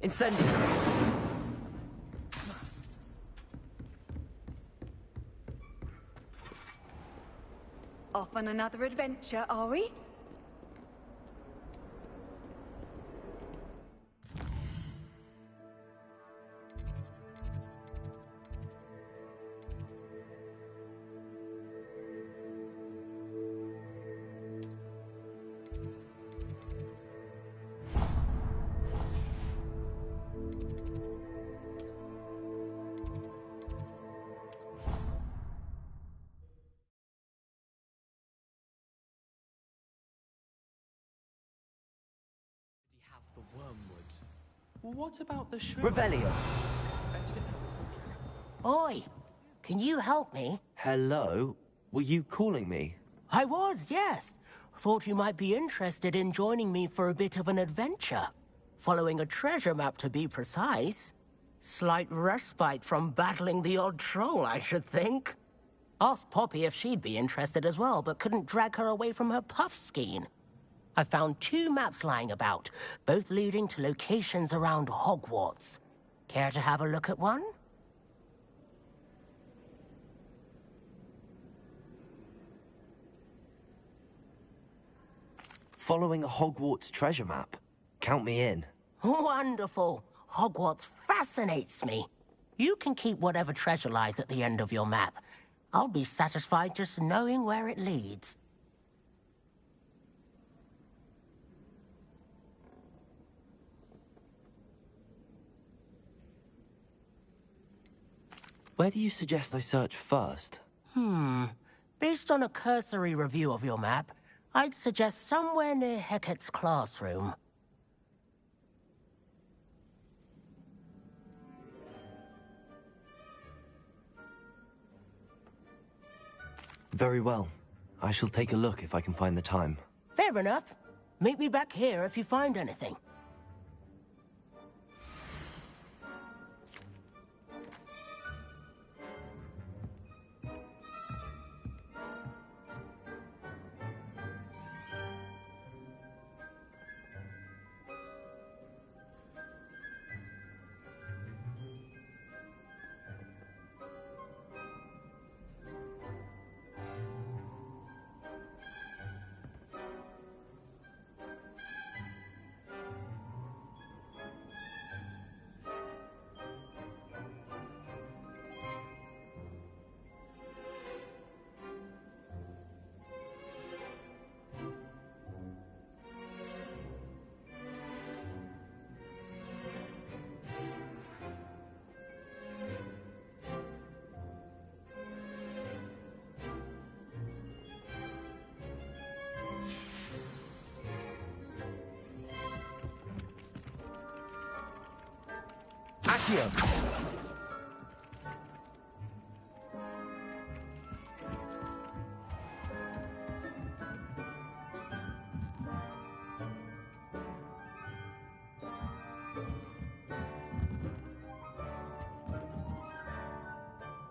Incendio! Off on another adventure, are we? The wormwood. Well, what about the shrimp? Revelio. Oi, can you help me? Hello? Were you calling me? I was, yes. Thought you might be interested in joining me for a bit of an adventure. Following a treasure map, to be precise. Slight respite from battling the odd troll, I should think. Asked Poppy if she'd be interested as well, but couldn't drag her away from her puff skein. I found 2 maps lying about, both leading to locations around Hogwarts. Care to have a look at one? Following a Hogwarts treasure map? Count me in. Wonderful. Hogwarts fascinates me. You can keep whatever treasure lies at the end of your map. I'll be satisfied just knowing where it leads. Where do you suggest I search first? Based on a cursory review of your map, I'd suggest somewhere near Hecat's classroom. Very well. I shall take a look if I can find the time. Fair enough. Meet me back here if you find anything. Accio.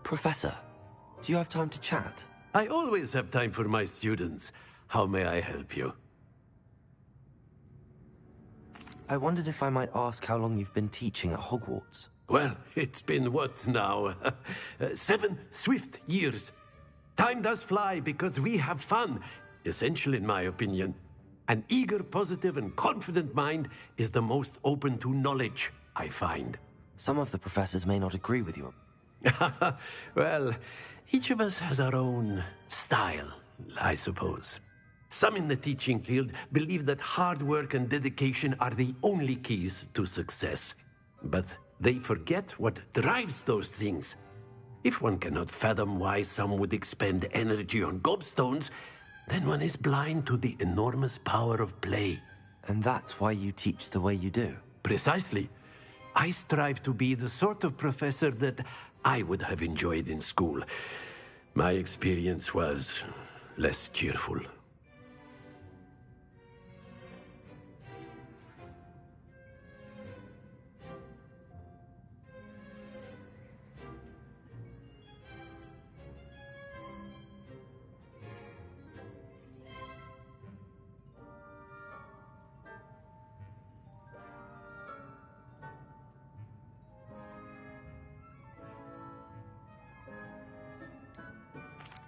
Professor, do you have time to chat? I always have time for my students. How may I help you? I wondered if I might ask how long you've been teaching at Hogwarts. Well, it's been what now? 7 swift years. Time does fly because we have fun. Essential in my opinion. An eager, positive, and confident mind is the most open to knowledge, I find. Some of the professors may not agree with you. Well, each of us has our own style, I suppose. Some in the teaching field believe that hard work and dedication are the only keys to success. But they forget what drives those things. If one cannot fathom why some would expend energy on gobstones, then one is blind to the enormous power of play. And that's why you teach the way you do? Precisely. I strive to be the sort of professor that I would have enjoyed in school. My experience was less cheerful.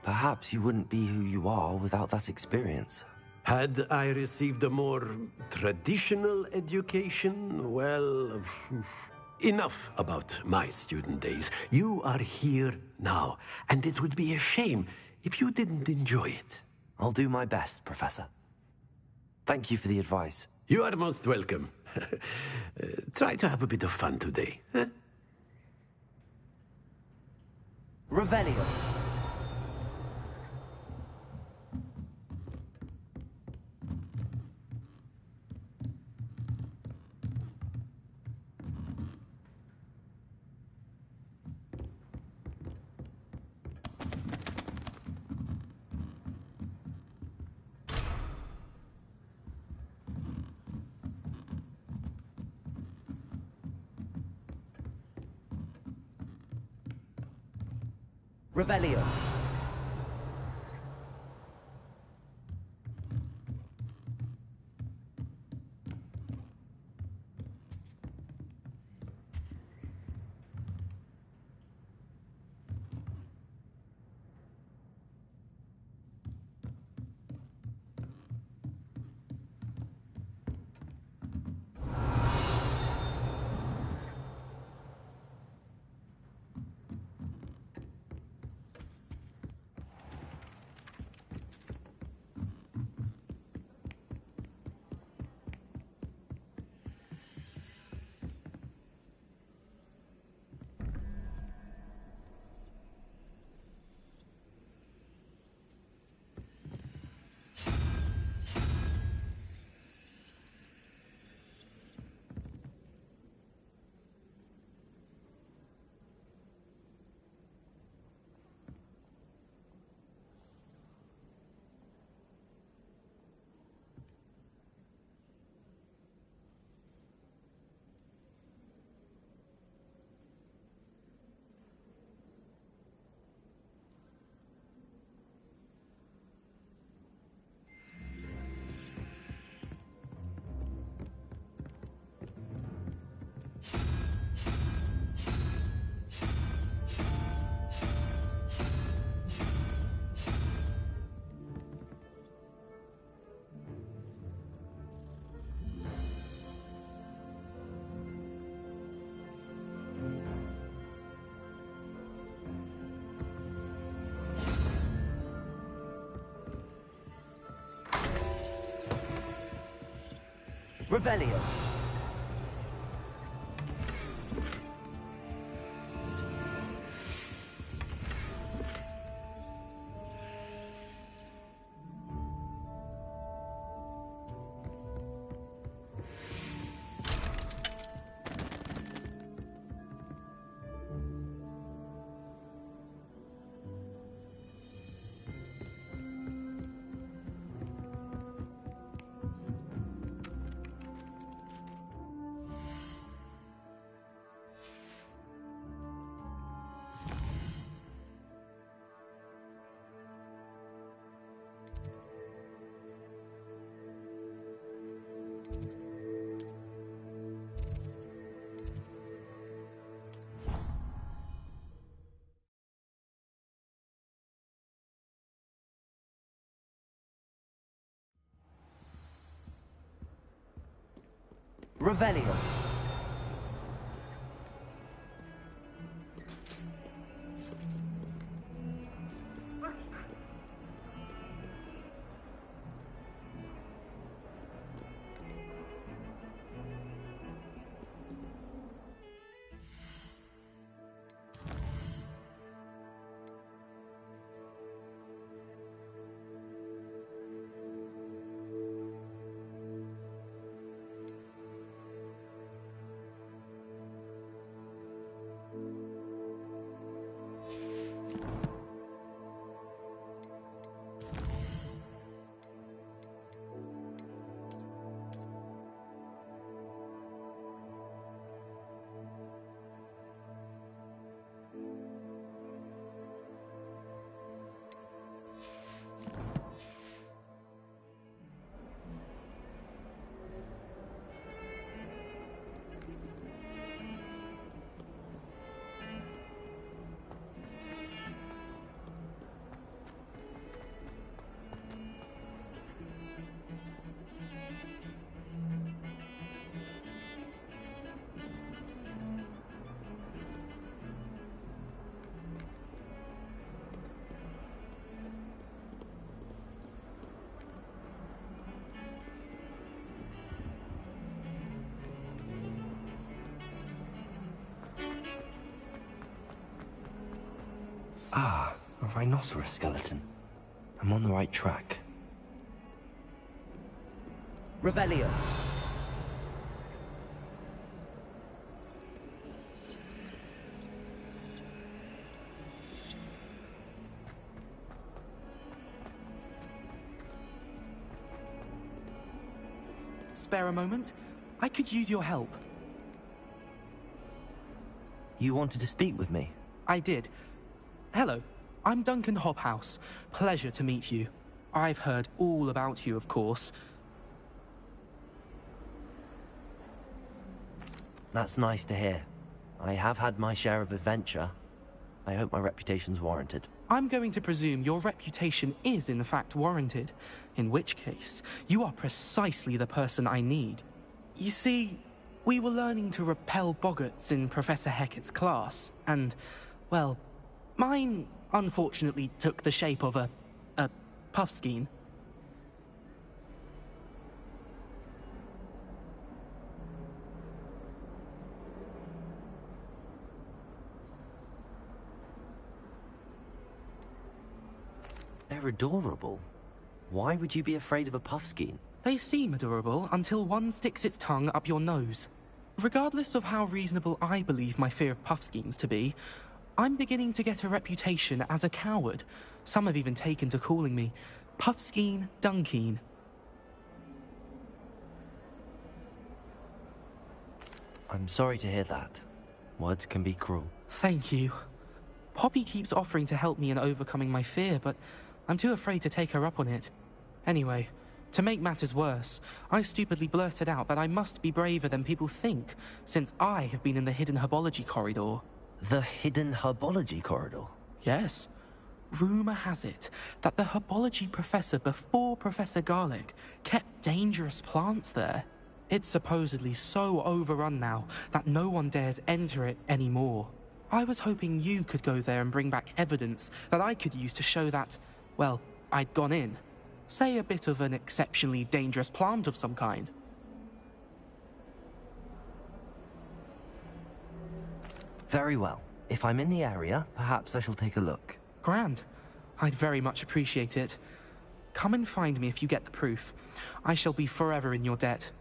Perhaps you wouldn't be who you are without that experience. Had I received a more traditional education, well, enough about my student days. You are here now, and it would be a shame if you didn't enjoy it. I'll do my best, Professor. Thank you for the advice. You are most welcome. Try to have a bit of fun today. Huh? Revelio. Revelio. Revelio. Revelio. Ah, a rhinoceros skeleton. I'm on the right track. Revelio. Spare a moment? I could use your help. You wanted to speak with me? I did. Hello, I'm Duncan Hobhouse. Pleasure to meet you. I've heard all about you, of course. That's nice to hear. I have had my share of adventure. I hope my reputation's warranted. I'm going to presume your reputation is in fact warranted, in which case, you are precisely the person I need. You see, we were learning to repel boggarts in Professor Hecat's class, and, well, mine unfortunately took the shape of a puffskein. They're adorable. Why would you be afraid of a puffskein? They seem adorable until one sticks its tongue up your nose. Regardless of how reasonable I believe my fear of puffskeins to be, I'm beginning to get a reputation as a coward. Some have even taken to calling me Puffskein Dunkeen. I'm sorry to hear that. Words can be cruel. Thank you. Poppy keeps offering to help me in overcoming my fear, but I'm too afraid to take her up on it. Anyway, to make matters worse, I stupidly blurted out that I must be braver than people think, since I have been in the hidden herbology corridor. The hidden herbology corridor? Yes. Rumour has it that the herbology professor before Professor Garlic kept dangerous plants there. It's supposedly so overrun now that no one dares enter it anymore. I was hoping you could go there and bring back evidence that I could use to show that, well, I'd gone in. Say a bit of an exceptionally dangerous plant of some kind. Very well. If I'm in the area, perhaps I shall take a look. Grand. I'd very much appreciate it. Come and find me if you get the proof. I shall be forever in your debt.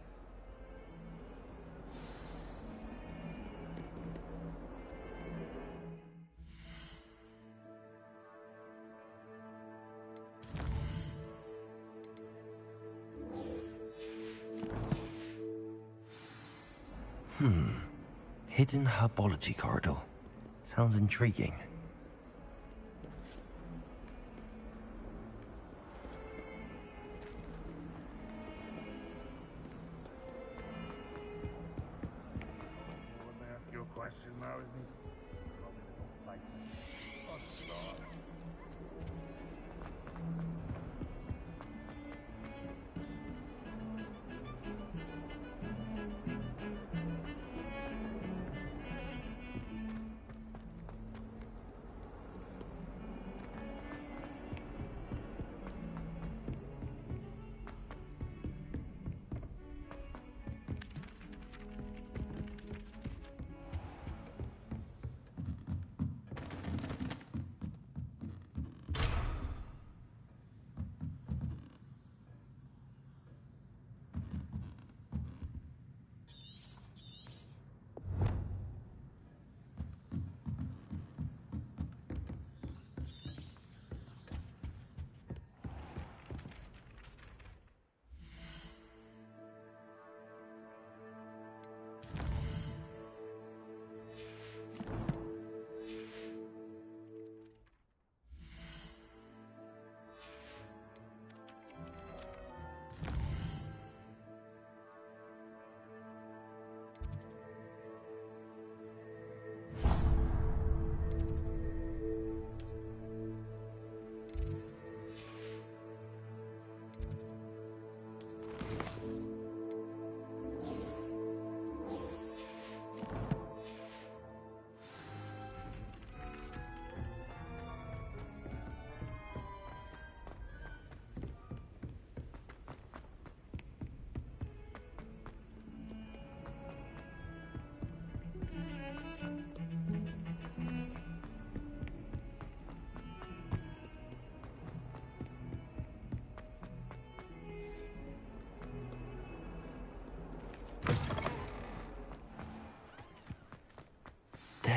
Hidden herbology corridor. Sounds intriguing.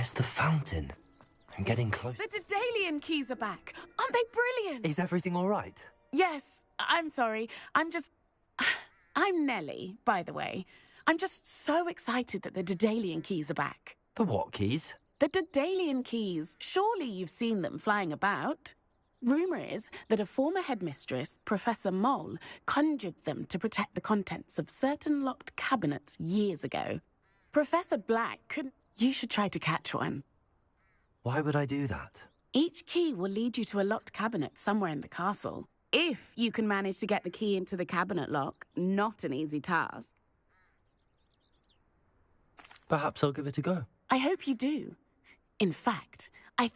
There's the fountain. I'm getting close. The Daedalian keys are back. Aren't they brilliant? Is everything all right? Yes, I'm sorry. I'm Nellie, by the way. I'm just so excited that the Daedalian keys are back. The what keys? The Daedalian keys. Surely you've seen them flying about. Rumour is that a former headmistress, Professor Moll, conjured them to protect the contents of certain locked cabinets years ago. Professor Black couldn't... You should try to catch one. Why would I do that? Each key will lead you to a locked cabinet somewhere in the castle. If you can manage to get the key into the cabinet lock, not an easy task. Perhaps I'll give it a go. I hope you do. In fact, I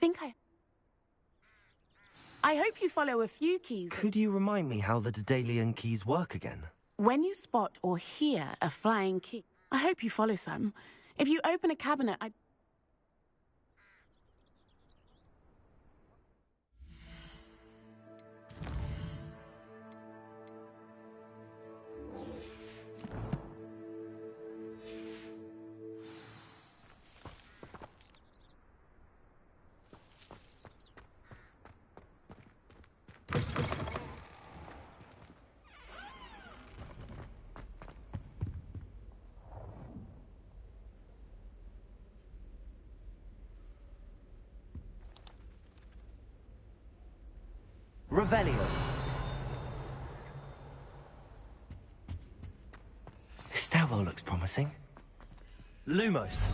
hope you follow a few keys. Could you remind me how the Daedalian keys work again? When you spot or hear a flying key, I hope you follow some. If you open a cabinet, Revelio. This stairwell looks promising. Lumos.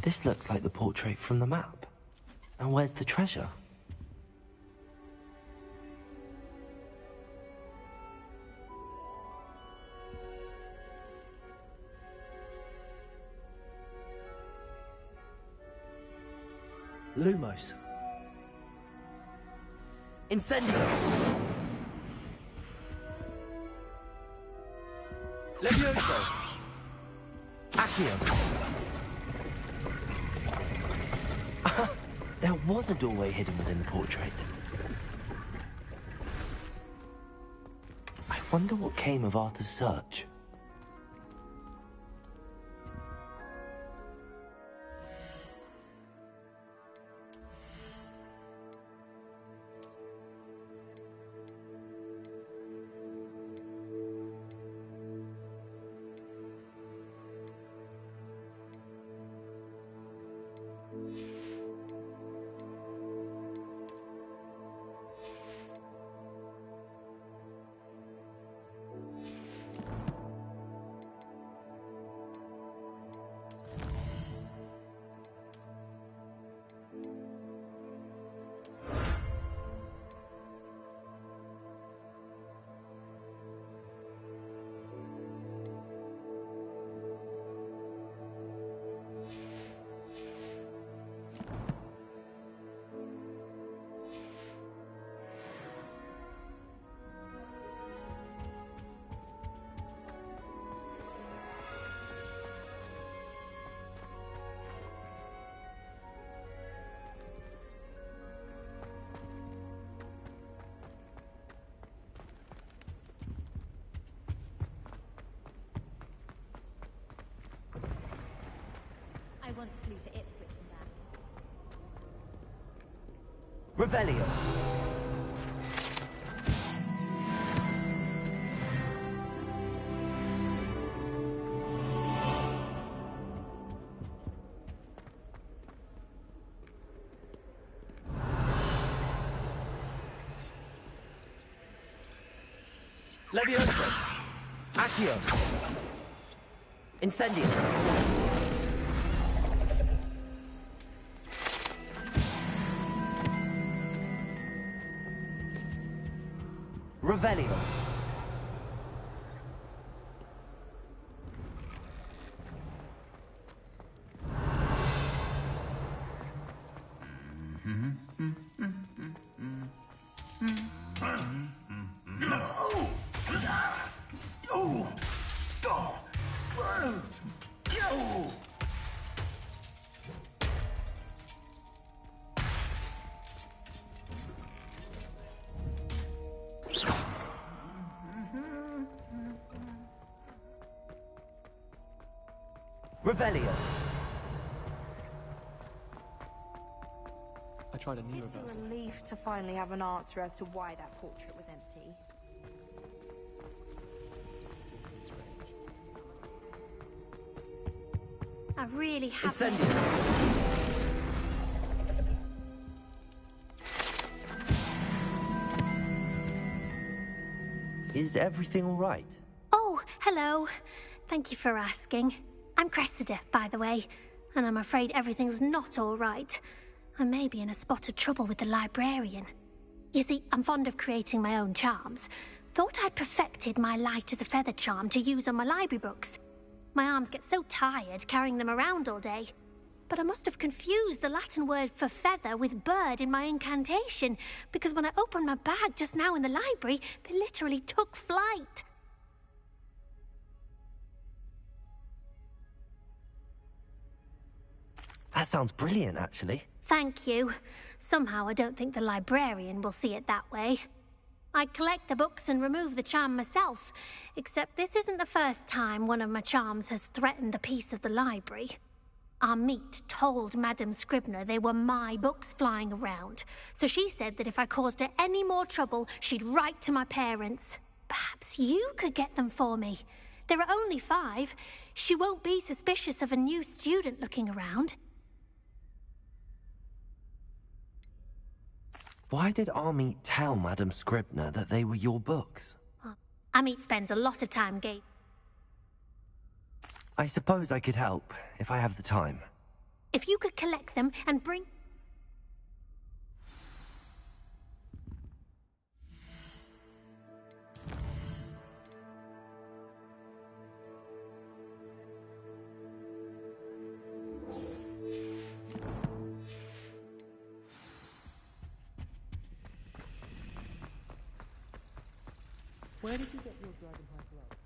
This looks like the portrait from the map. And where's the treasure? Lumos. Incendio. Levioso. Accio. There was a doorway hidden within the portrait. I wonder what came of Arthur's search. I once flew to Ipswich and back. Revelio. Levioso. Accio. Incendio. Revelio. Revelio. I tried a new It's reversal. a relief to finally have an answer as to why that portrait was empty. I really have. Incendio. Is everything all right? Oh, hello. Thank you for asking. I'm Cressida, by the way, and I'm afraid everything's not all right. I may be in a spot of trouble with the librarian. You see, I'm fond of creating my own charms. Thought I'd perfected my light as a feather charm to use on my library books. My arms get so tired carrying them around all day. But I must have confused the Latin word for feather with bird in my incantation, because when I opened my bag just now in the library, they literally took flight. That sounds brilliant, actually. Thank you. Somehow I don't think the librarian will see it that way. I collect the books and remove the charm myself, except this isn't the first time one of my charms has threatened the peace of the library. Our meet told Madame Scribner they were my books flying around, so she said that if I caused her any more trouble, she'd write to my parents. Perhaps you could get them for me. There are only 5. She won't be suspicious of a new student looking around. Why did Army tell Madame Scribner that they were your books? Amit spends a lot of time I suppose I could help, if I have the time. If you could collect them and bring... Where did you get your dragon high glove?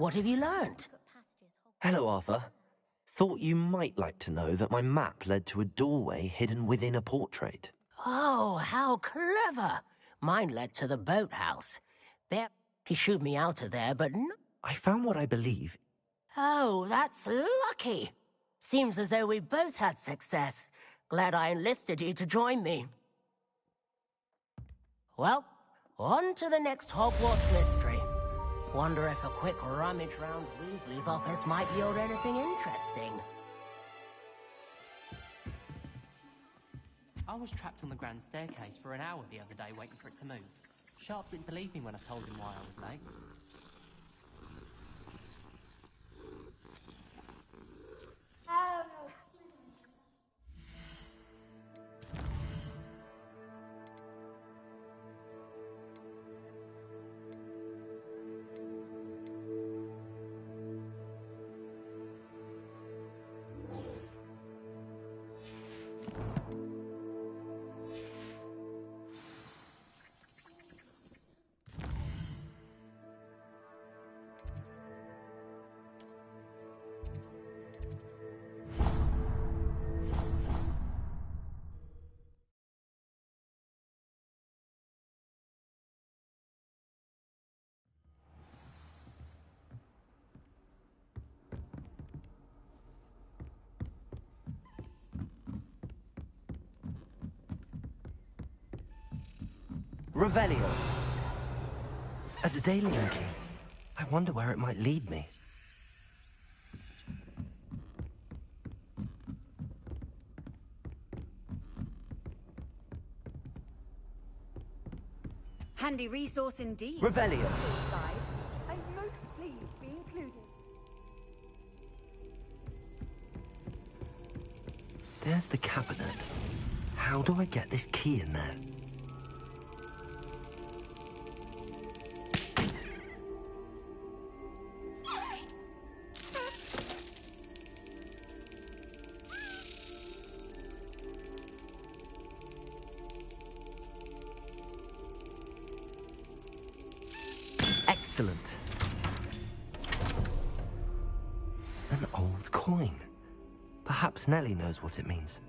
What have you learned? Hello, Arthur. Thought you might like to know that my map led to a doorway hidden within a portrait. Oh, how clever! Mine led to the boathouse. There, he shooed me out of there, but no... I found what I believe. Oh, that's lucky. Seems as though we both had success. Glad I enlisted you to join me. Well, on to the next Hogwarts mystery. Wonder if a quick rummage round Weasley's office might yield anything interesting. I was trapped on the grand staircase for an hour the other day waiting for it to move. Sharp didn't believe me when I told him why I was late. Revelio. As a daily linking, I wonder where it might lead me. Handy resource indeed. Revelio. I'm most pleased to be included. There's the cabinet. How do I get this key in there? Excellent. An old coin. Perhaps Nellie knows what it means.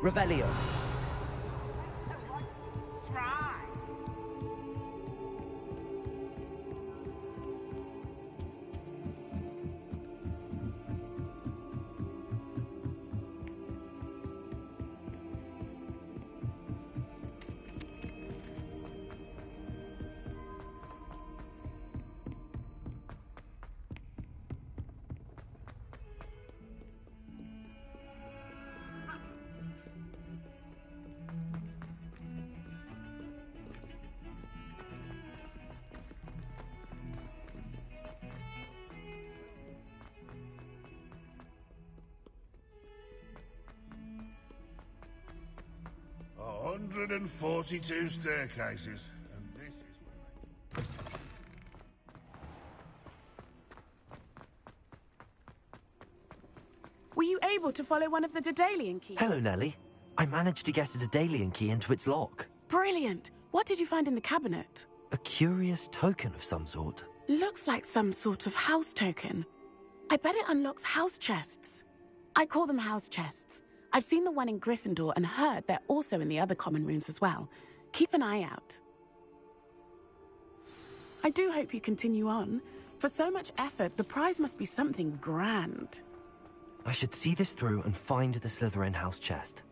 Revelio. A 142 staircases, and this is Were you able to follow one of the Daedalian keys? Hello, Nellie. I managed to get a Daedalian key into its lock. Brilliant! What did you find in the cabinet? A curious token of some sort. Looks like some sort of house token. I bet it unlocks house chests. I call them house chests. I've seen the one in Gryffindor and heard they're also in the other common rooms as well. Keep an eye out. I do hope you continue on. For so much effort, the prize must be something grand. I should see this through and find the Slytherin house chest.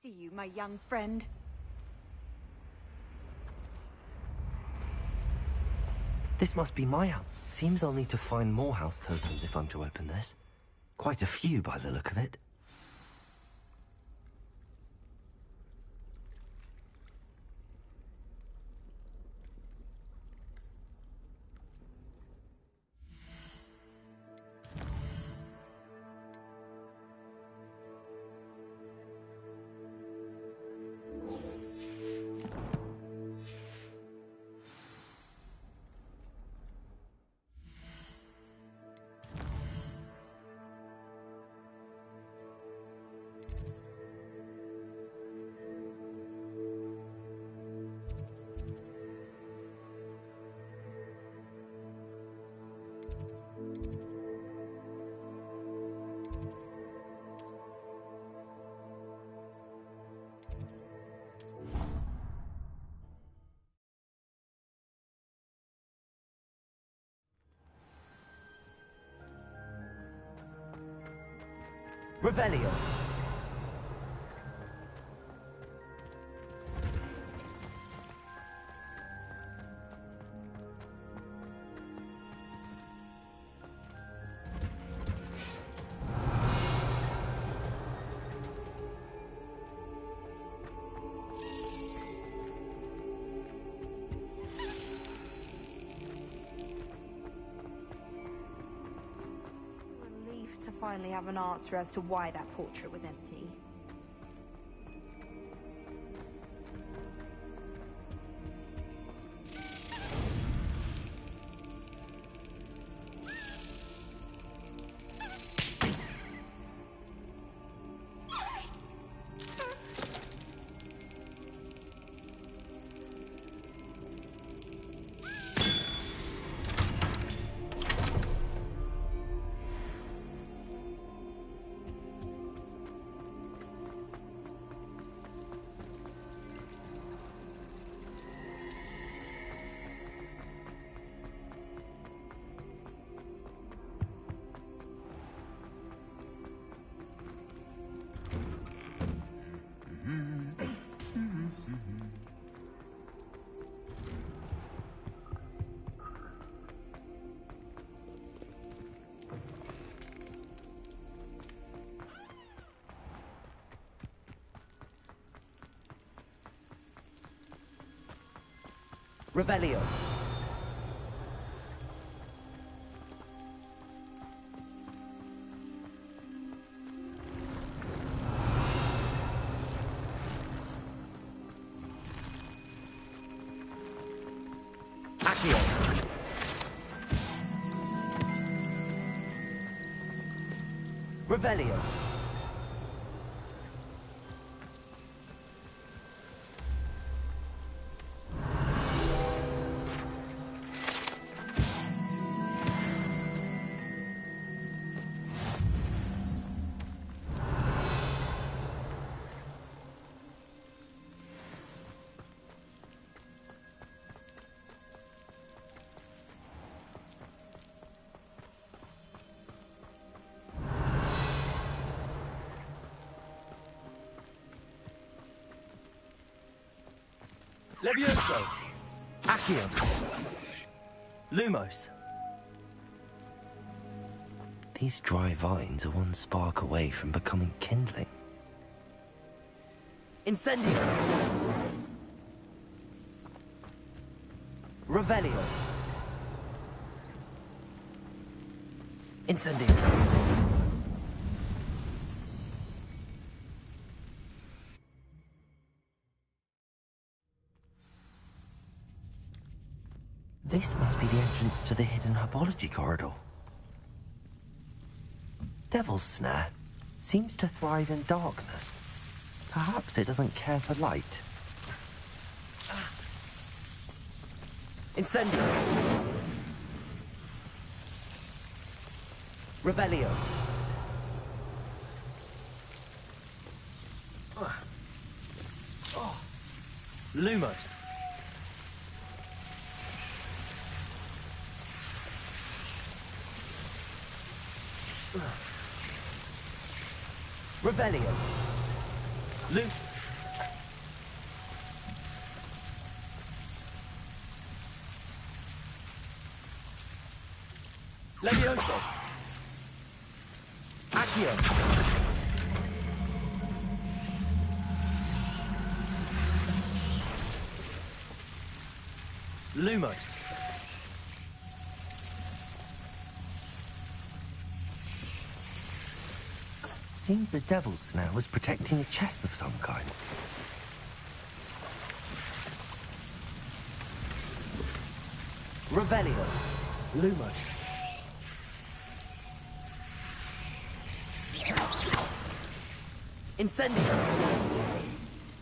See you, my young friend. This must be my house. Seems I'll need to find more house tokens if I'm to open this. Quite a few by the look of it. Revelio. Relief to finally have an answer as to why that portrait was empty. Revelio. Accio. Revelio. Levioso. Accio. Lumos. These dry vines are one spark away from becoming kindling. Incendio. Revelio. Incendio. This must be the entrance to the hidden herbology corridor. Devil's Snare seems to thrive in darkness. Perhaps it doesn't care for light. Incendio. Revelio. Lumos. Revelio. Levioso. Accio. Lumos. Seems the Devil's Snare was protecting a chest of some kind. Revelio. Lumos. Incendio.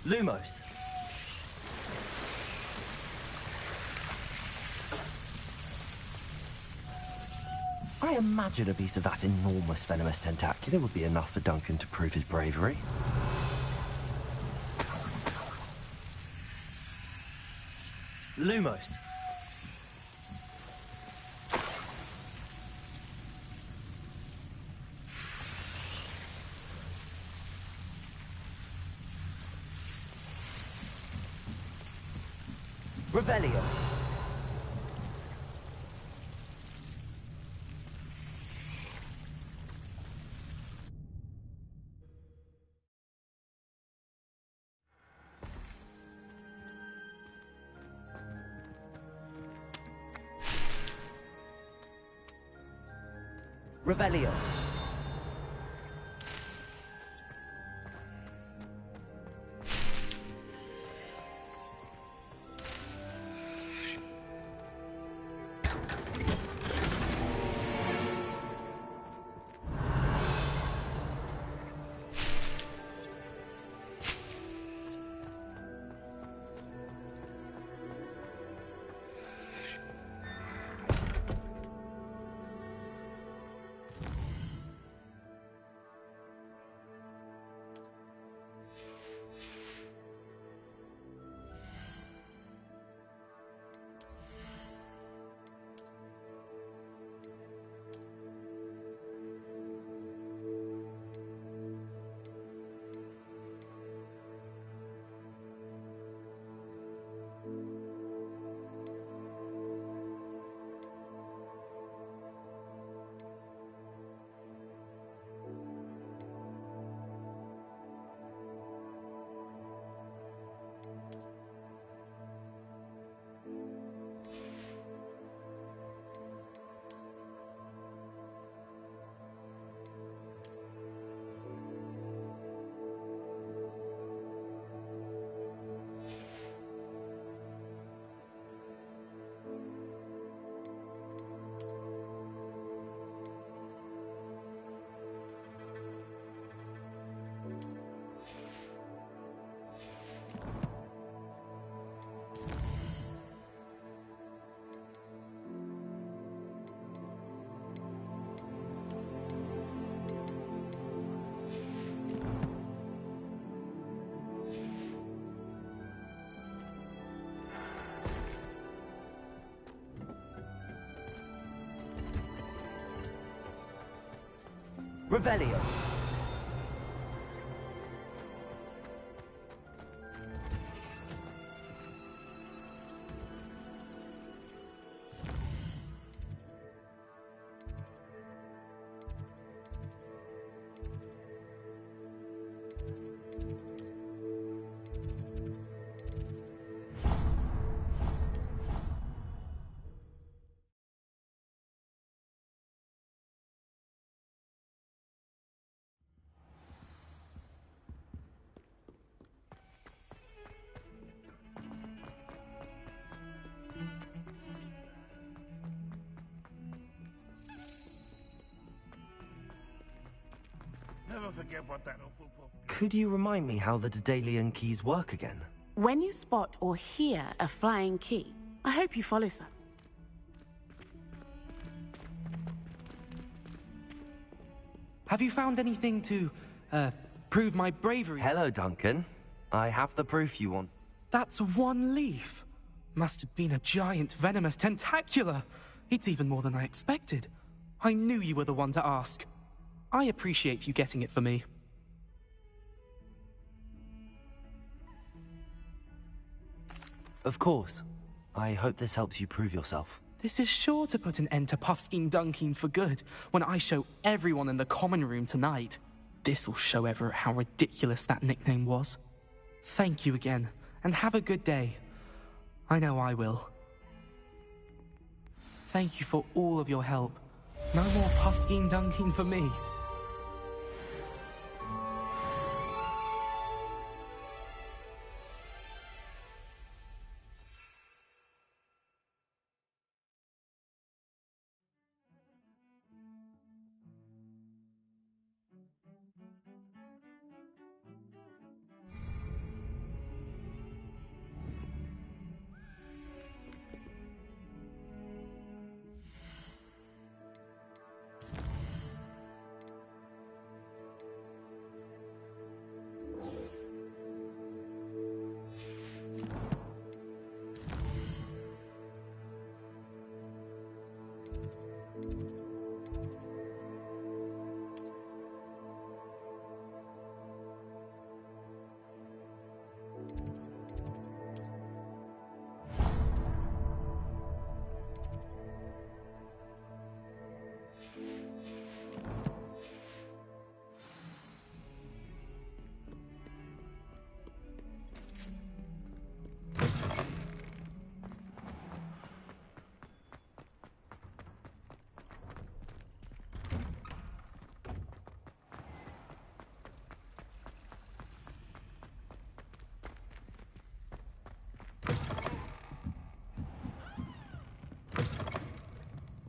Lumos. I imagine a piece of that enormous venomous tentacular would be enough for Duncan to prove his bravery. Lumos. Revelio. Revelio. Revelio. Never forget what that awful puff. Could you remind me how the Daedalian keys work again? When you spot or hear a flying key, I hope you follow some. Have you found anything to, prove my bravery? Hello, Duncan. I have the proof you want. That's one leaf. Must have been a giant venomous tentacula. It's even more than I expected. I knew you were the one to ask. I appreciate you getting it for me. Of course. I hope this helps you prove yourself. This is sure to put an end to Puffskein Dunkin for good when I show everyone in the common room tonight. This'll show Everett how ridiculous that nickname was. Thank you again, and have a good day. I know I will. Thank you for all of your help. No more Puffskein Dunkin for me.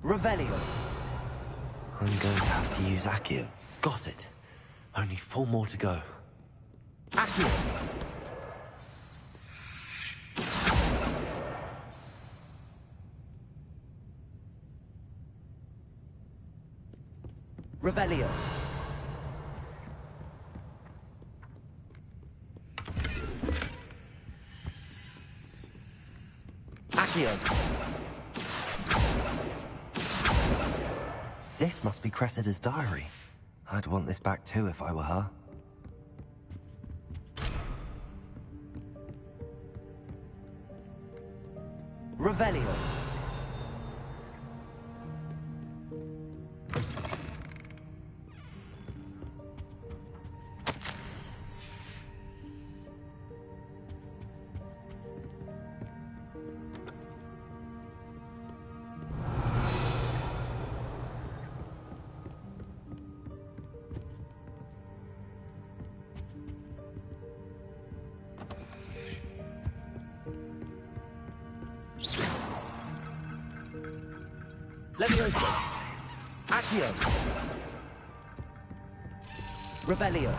Revelio. I'm going to have to use Accio. Got it. Only 4 more to go. Accio! Revelio. Accio. This must be Cressida's diary. I'd want this back too if I were her. Revelio. Leviosa. Accio. Revelio.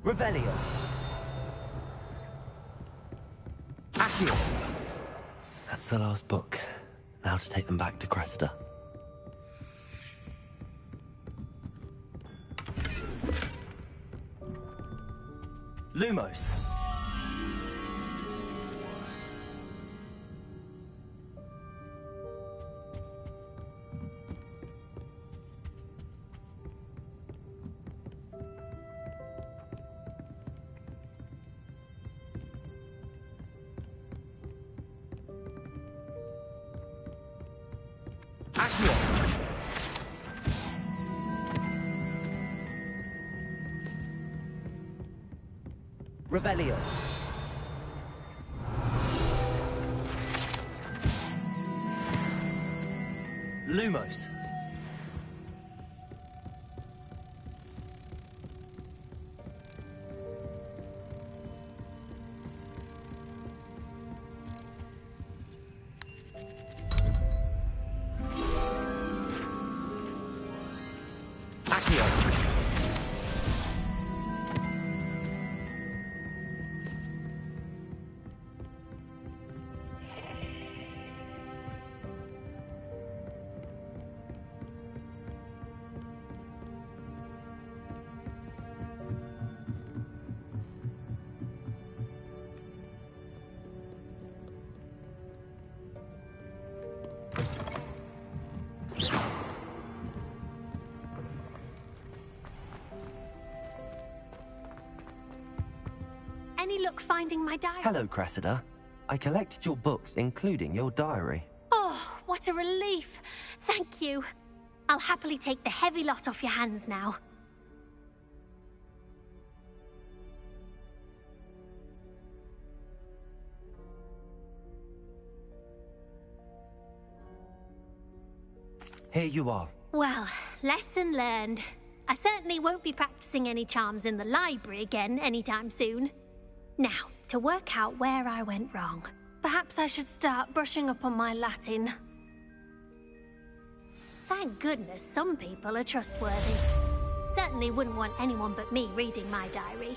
Revelio. Accio. That's the last book. Now to take them back to Cressida. Lumos. Revelio. Lumos. Any luck finding my diary? Hello, Cressida. I collected your books, including your diary. Oh, what a relief. Thank you. I'll happily take the heavy lot off your hands now. Here you are. Well, lesson learned. I certainly won't be practicing any charms in the library again anytime soon. Now, to work out where I went wrong. Perhaps I should start brushing up on my Latin. Thank goodness some people are trustworthy. Certainly wouldn't want anyone but me reading my diary.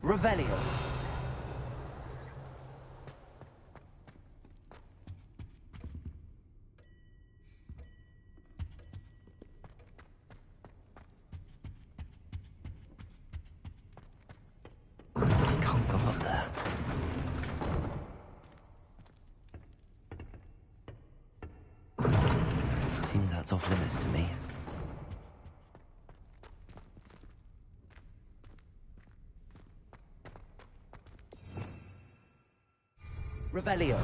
Revelio. I can't go up there. Seems that's off limits to me. Revelio.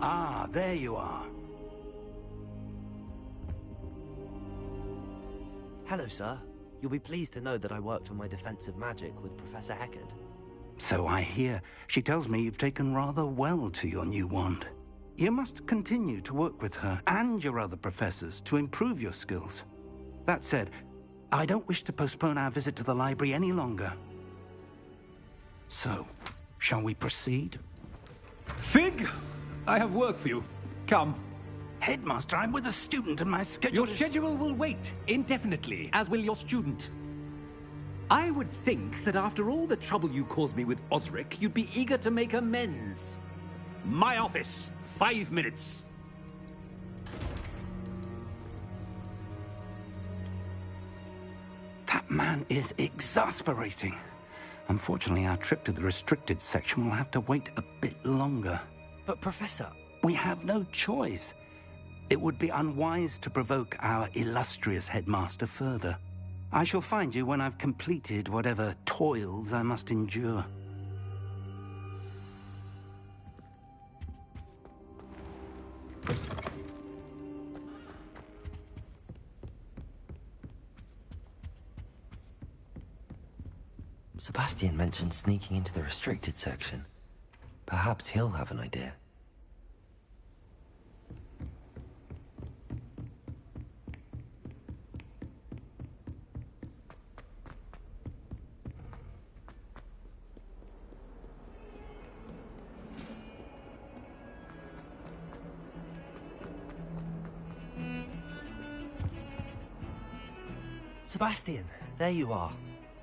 Ah, there you are. Hello, sir. You'll be pleased to know that I worked on my defensive magic with Professor Heckard. So I hear. She tells me you've taken rather well to your new wand. You must continue to work with her and your other professors to improve your skills. That said, I don't wish to postpone our visit to the library any longer. So, shall we proceed? Fig! I have work for you. Come. Headmaster, I'm with a student and my schedule Your schedule will wait indefinitely, as will your student. I would think that after all the trouble you caused me with Osric, you'd be eager to make amends. My office, 5 minutes. That man is exasperating. Unfortunately, our trip to the restricted section will have to wait a bit longer. But, Professor... We have no choice. It would be unwise to provoke our illustrious headmaster further. I shall find you when I've completed whatever toils I must endure. Sebastian mentioned sneaking into the restricted section. Perhaps he'll have an idea. Sebastian, there you are.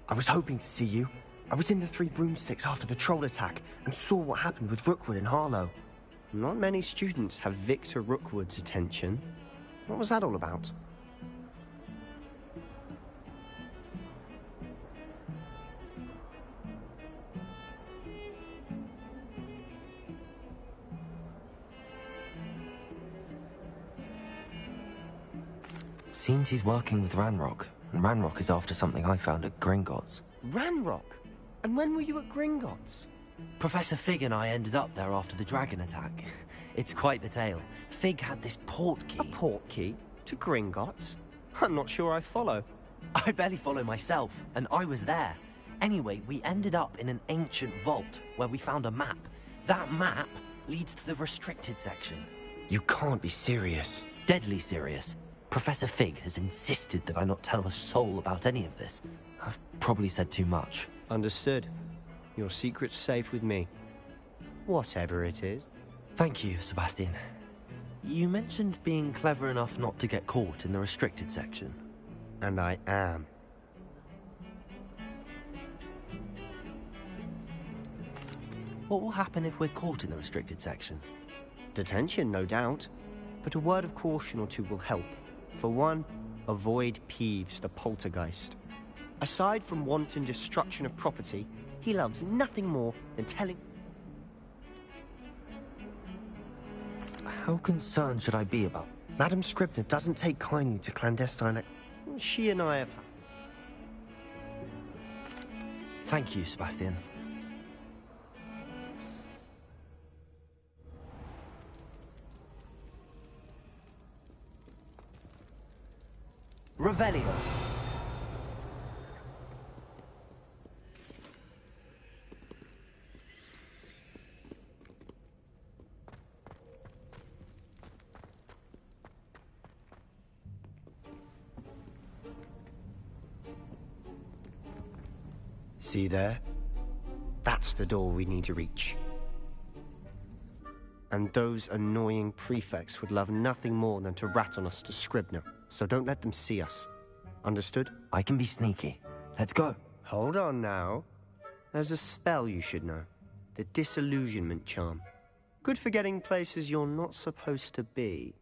I was hoping to see you. I was in the Three Broomsticks after the troll attack and saw what happened with Rookwood and Harlow. Not many students have Victor Rookwood's attention. What was that all about? Seems he's working with Ranrock, and Ranrock is after something I found at Gringotts. Ranrock? And when were you at Gringotts? Professor Fig and I ended up there after the dragon attack. It's quite the tale. Fig had this port key. A port key? To Gringotts? I'm not sure I follow. I barely follow myself, and I was there. Anyway, we ended up in an ancient vault where we found a map. That map leads to the restricted section. You can't be serious. Deadly serious. Professor Fig has insisted that I not tell a soul about any of this. I've probably said too much. Understood. Your secret's safe with me. Whatever it is. Thank you, Sebastian. You mentioned being clever enough not to get caught in the restricted section. And I am. What will happen if we're caught in the restricted section? Detention, no doubt. But a word of caution or two will help. For one, avoid Peeves, the poltergeist. Aside from wanton destruction of property, he loves nothing more than telling... How concerned should I be about? Madame Scribner doesn't take kindly to clandestine... She and I have... Thank you, Sebastian. Revelio. See there? That's the door we need to reach. And those annoying prefects would love nothing more than to rat on us to Scribner, so don't let them see us. Understood? I can be sneaky. Let's go. Hold on now. There's a spell you should know. The Disillusionment Charm. Good for getting places you're not supposed to be.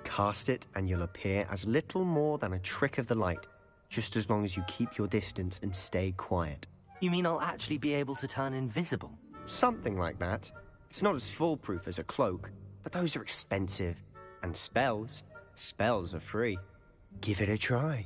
Cast it and you'll appear as little more than a trick of the light, just as long as you keep your distance and stay quiet. You mean I'll actually be able to turn invisible? Something like that. It's not as foolproof as a cloak, but those are expensive. And spells are free. Give it a try.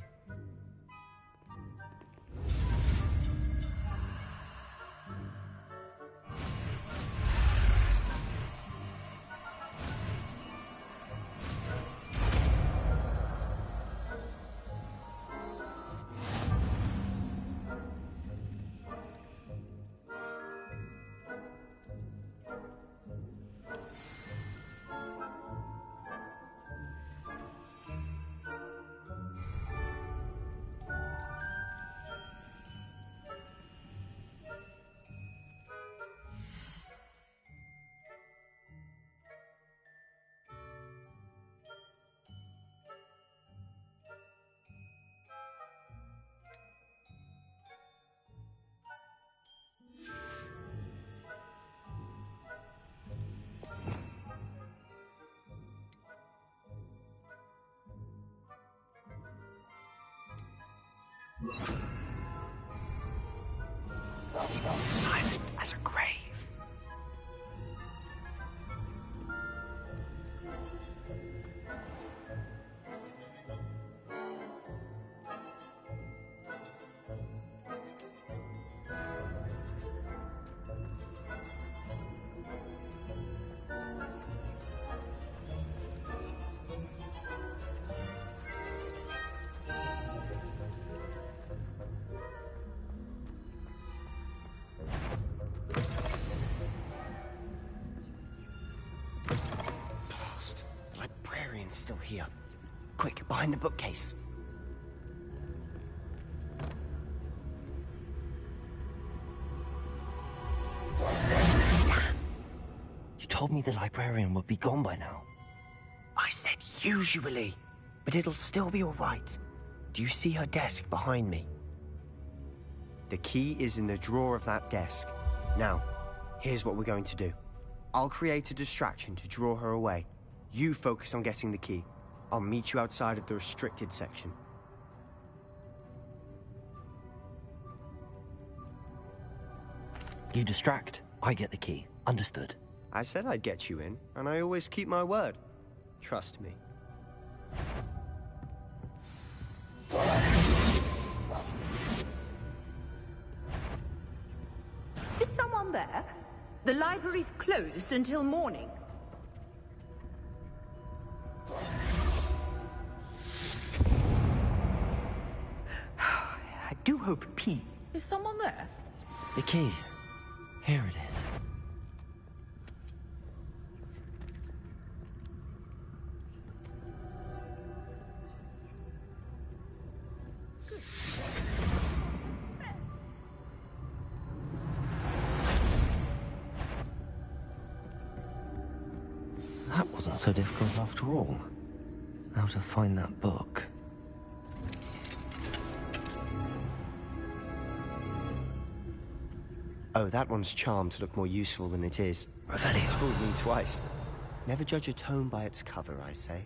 Silent as a grave. Still here. Quick, behind the bookcase. You told me the librarian would be gone by now. I said usually, but it'll still be all right. Do you see her desk behind me? The key is in the drawer of that desk. Now, here's what we're going to do. I'll create a distraction to draw her away. You focus on getting the key. I'll meet you outside of the restricted section. You distract, I get the key. Understood. I said I'd get you in, and I always keep my word. Trust me. Is someone there? The library's closed until morning. I do hope P. Is someone there? The key. Here it is. That wasn't so difficult after all. Now to find that book. Oh, that one's charmed to look more useful than it is. Revelio. It's fooled me twice. Never judge a tome by its cover, I say.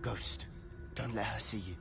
Ghost, don't let her see you.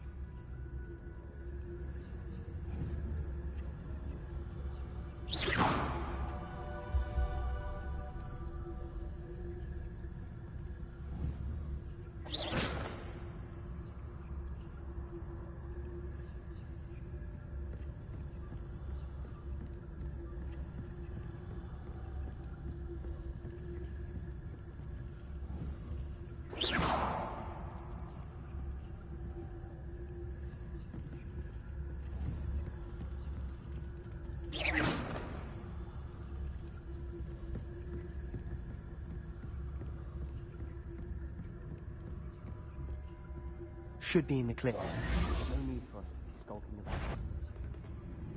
Should be in the clip. No need for us to be skulking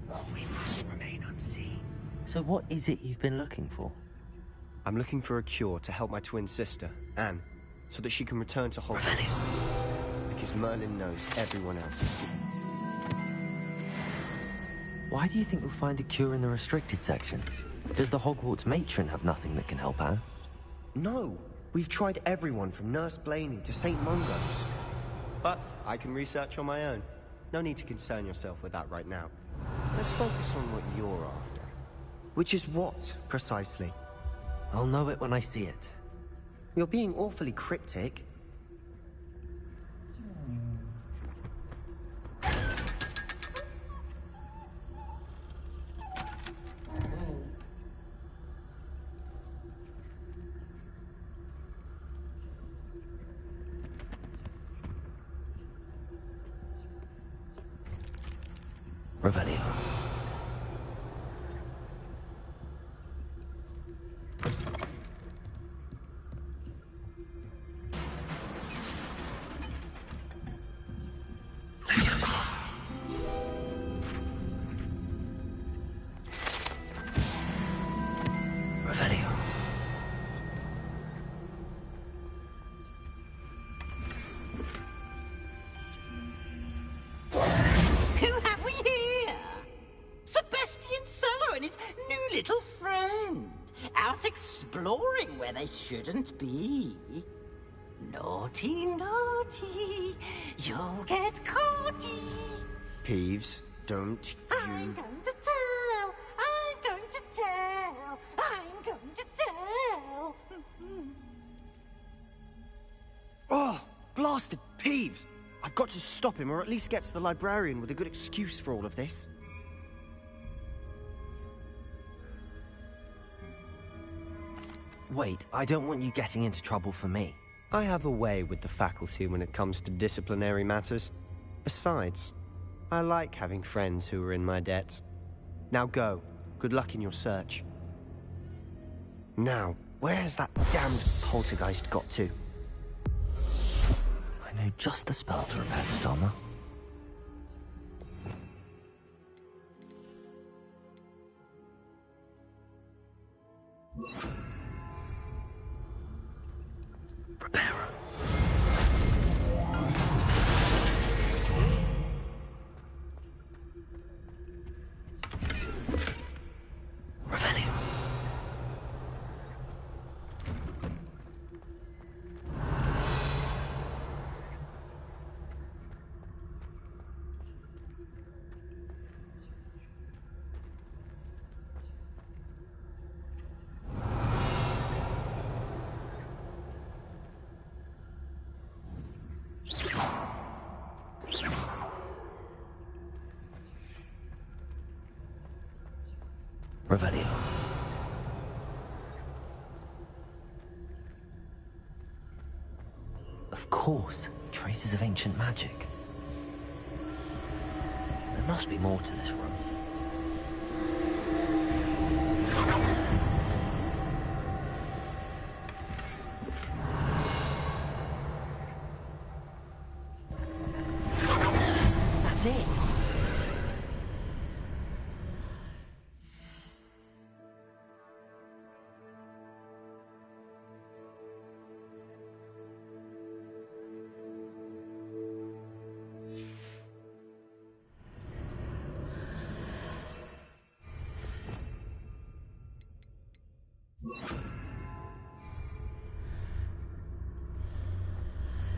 about. We must remain unseen. So what is it you've been looking for? I'm looking for a cure to help my twin sister, Anne, so that she can return to Hogwarts. Because Merlin knows everyone else is good. Why do you think we'll find a cure in the restricted section? Does the Hogwarts matron have nothing that can help Anne? No! We've tried everyone from Nurse Blaney to St. Mungo's. But I can research on my own. No need to concern yourself with that right now. Let's focus on what you're after. Which is what, precisely? I'll know it when I see it. You're being awfully cryptic. Revelio. Revelio. Who have we here? Sebastian Solo and his new little friend. Out exploring where they shouldn't be. Naughty, naughty. You'll get caughty. Peeves, don't I'm going to tell. I'm going to tell. I'm going to tell. Oh, blasted Peeves! I've got to stop him, or at least get to the librarian with a good excuse for all of this. Wait, I don't want you getting into trouble for me. I have a way with the faculty when it comes to disciplinary matters. Besides, I like having friends who are in my debt. Now go. Good luck in your search. Now, where's that damned poltergeist got to? I know just the spell to repair this armor. Prepare. Revelio. Revelio. Of course, traces of ancient magic. There must be more to this room. That's it.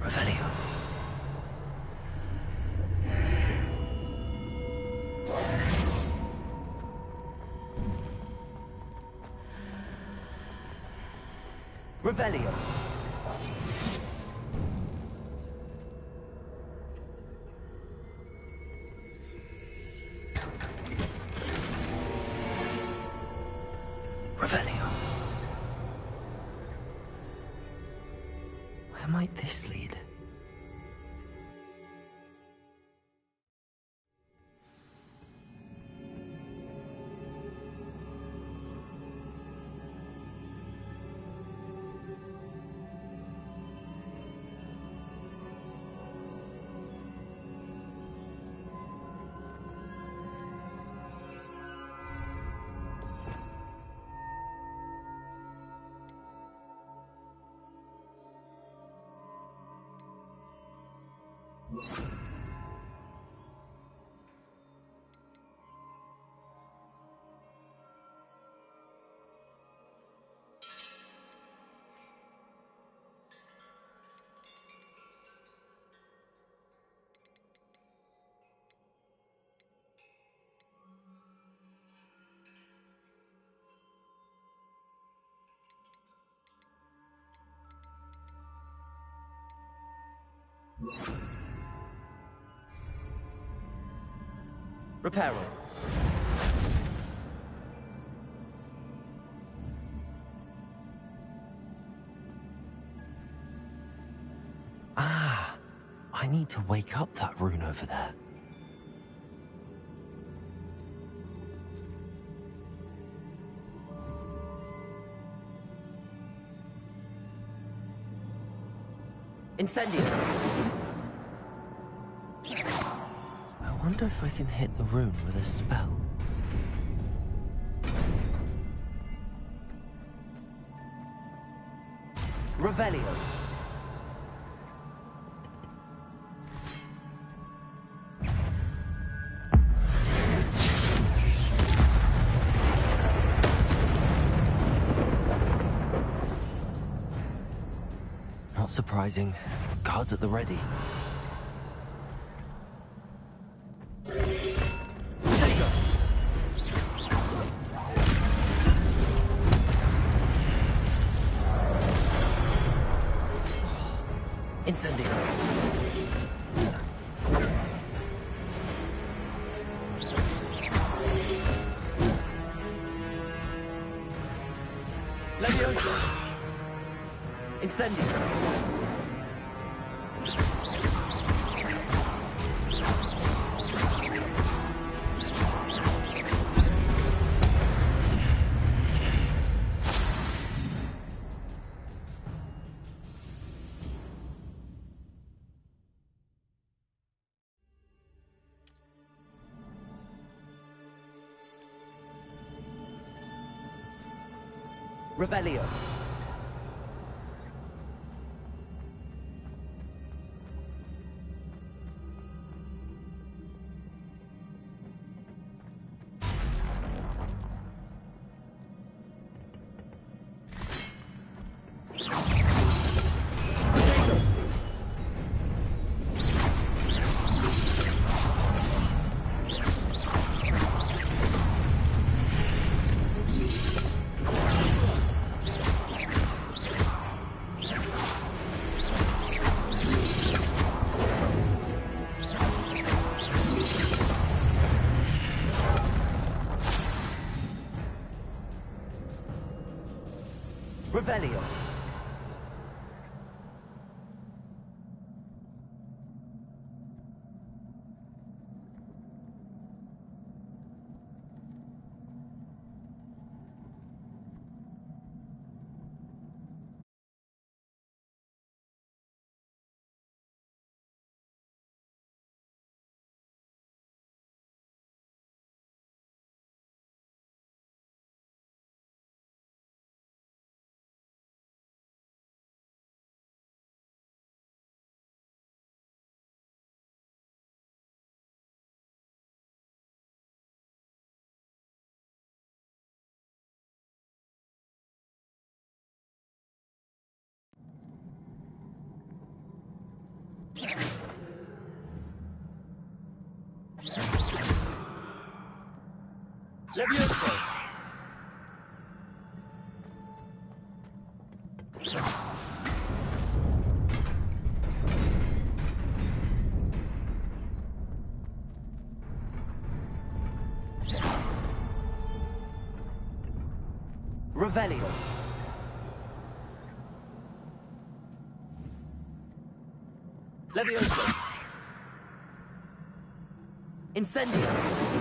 Revelio. Revelio. Revelio. Where might this lead? Reparo. Ah, I need to wake up that rune over there. Incendio! I wonder if I can hit the rune with a spell. Revelio. Not surprising. Guards at the ready. Incendio. Leviosa. Incendio. Revelio. Revelio. Levioso. Revelio. Levioso. Incendio.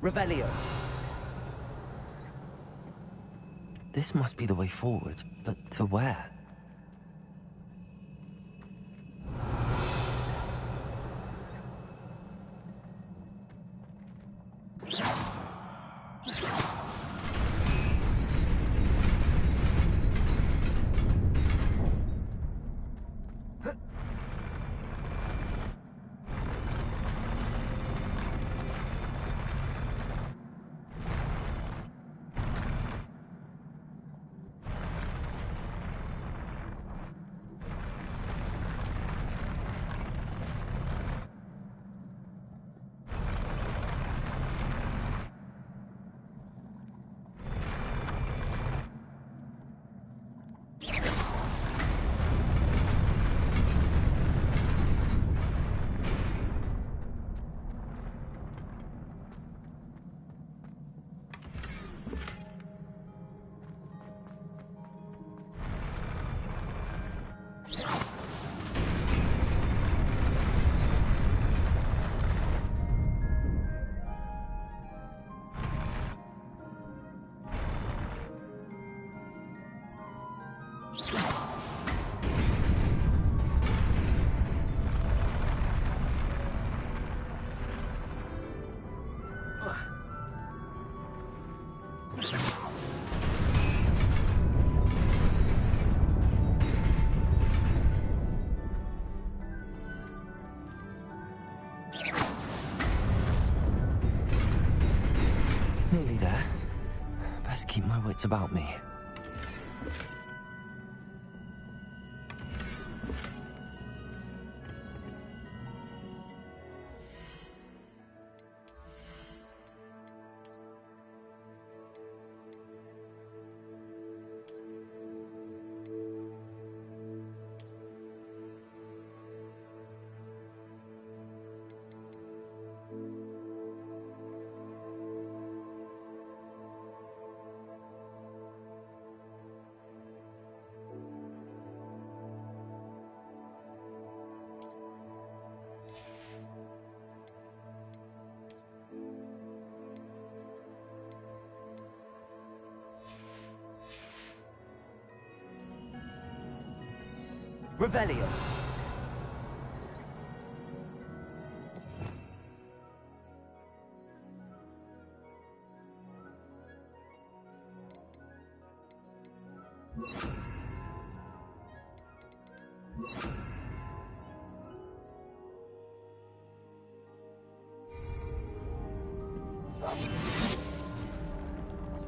Revelio. This must be the way forward, but to where? Nearly there. Best keep my wits about me. Revelio.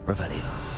Revelio.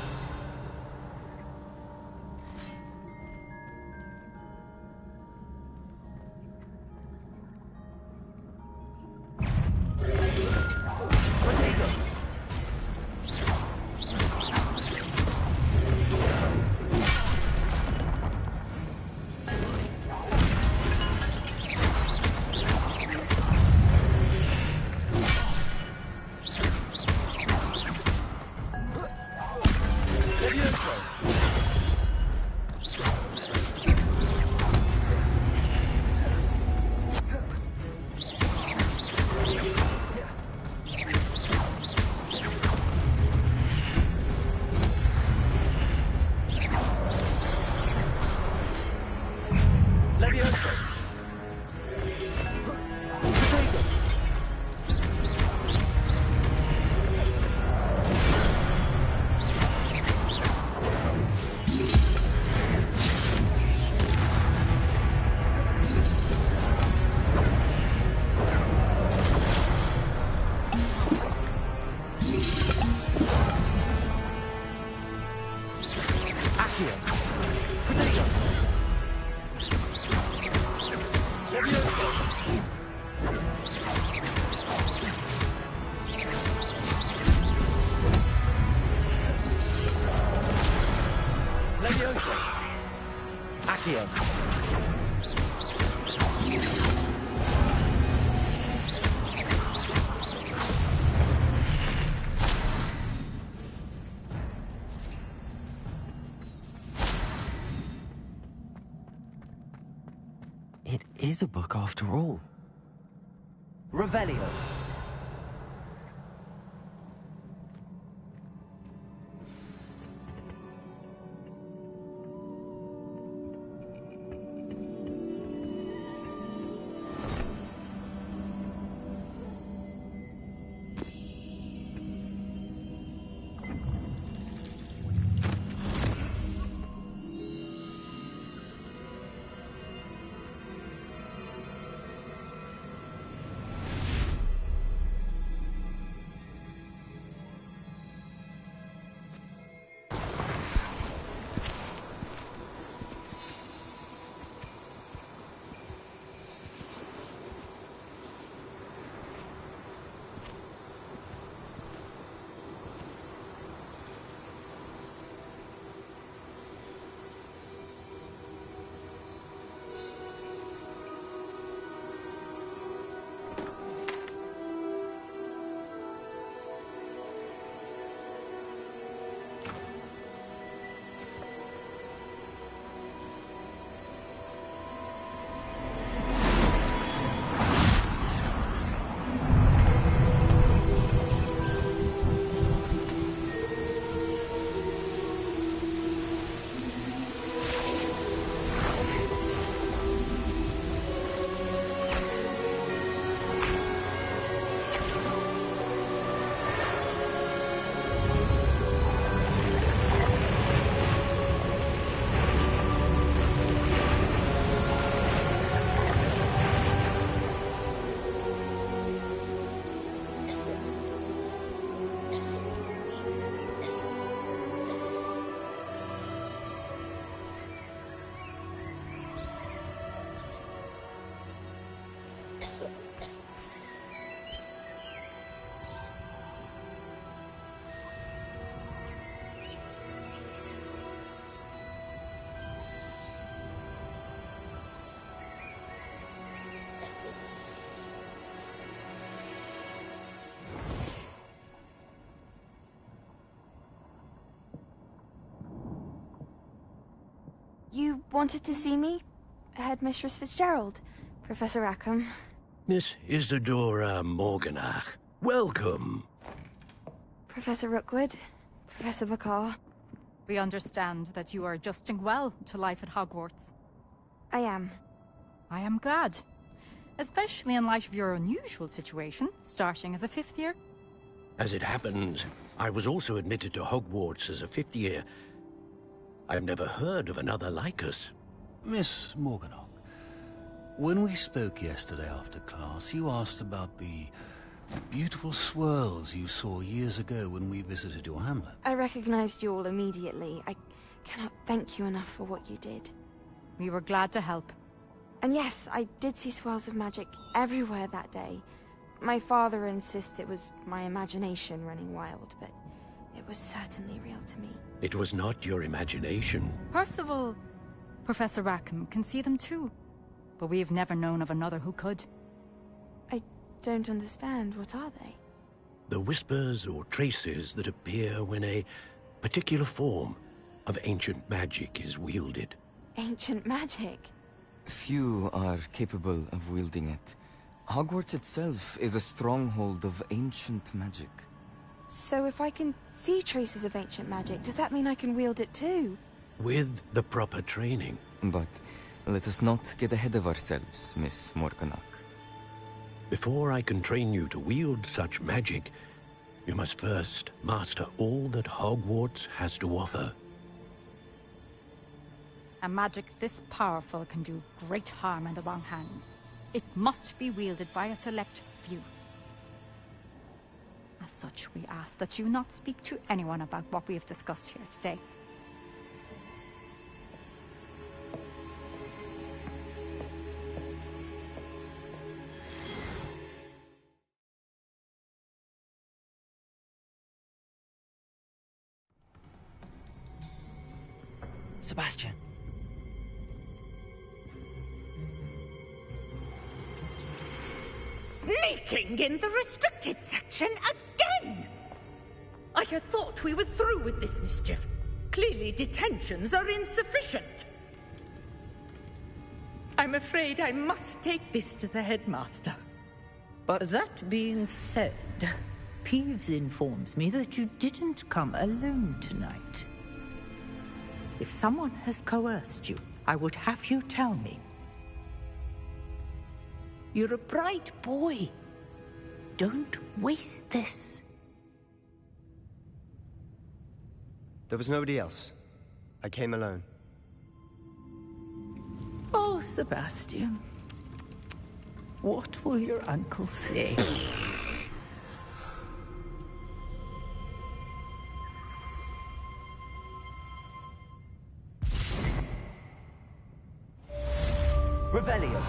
It is a book after all. Revelio. You wanted to see me? Headmistress Fitzgerald, Professor Rackham. Miss Isadora Morganach, welcome. Professor Rookwood, Professor Bakar. We understand that you are adjusting well to life at Hogwarts. I am. I am glad. Especially in light of your unusual situation, starting as a 5th year. As it happens, I was also admitted to Hogwarts as a 5th year. I've never heard of another like us. Miss Morganach, when we spoke yesterday after class, you asked about the beautiful swirls you saw years ago when we visited your hamlet. I recognized you all immediately. I cannot thank you enough for what you did. We were glad to help. And yes, I did see swirls of magic everywhere that day. My father insists it was my imagination running wild, but it was certainly real to me. It was not your imagination. Percival, Professor Rackham can see them too. But we have never known of another who could. I don't understand. What are they? The whispers or traces that appear when a particular form of ancient magic is wielded. Ancient magic? Few are capable of wielding it. Hogwarts itself is a stronghold of ancient magic. So if I can see traces of ancient magic, does that mean I can wield it too? With the proper training. But let us not get ahead of ourselves, Miss Morganach. Before I can train you to wield such magic, you must first master all that Hogwarts has to offer. A magic this powerful can do great harm in the wrong hands. It must be wielded by a select few. As such, we ask that you not speak to anyone about what we have discussed here today. Sebastian. Sneaking in the restricted section again! I had thought we were through with this mischief. Clearly detentions are insufficient. I'm afraid I must take this to the headmaster. But that being said, Peeves informs me that you didn't come alone tonight. If someone has coerced you, I would have you tell me. You're a bright boy. Don't waste this. There was nobody else. I came alone. Oh, Sebastian. What will your uncle say? Revelio.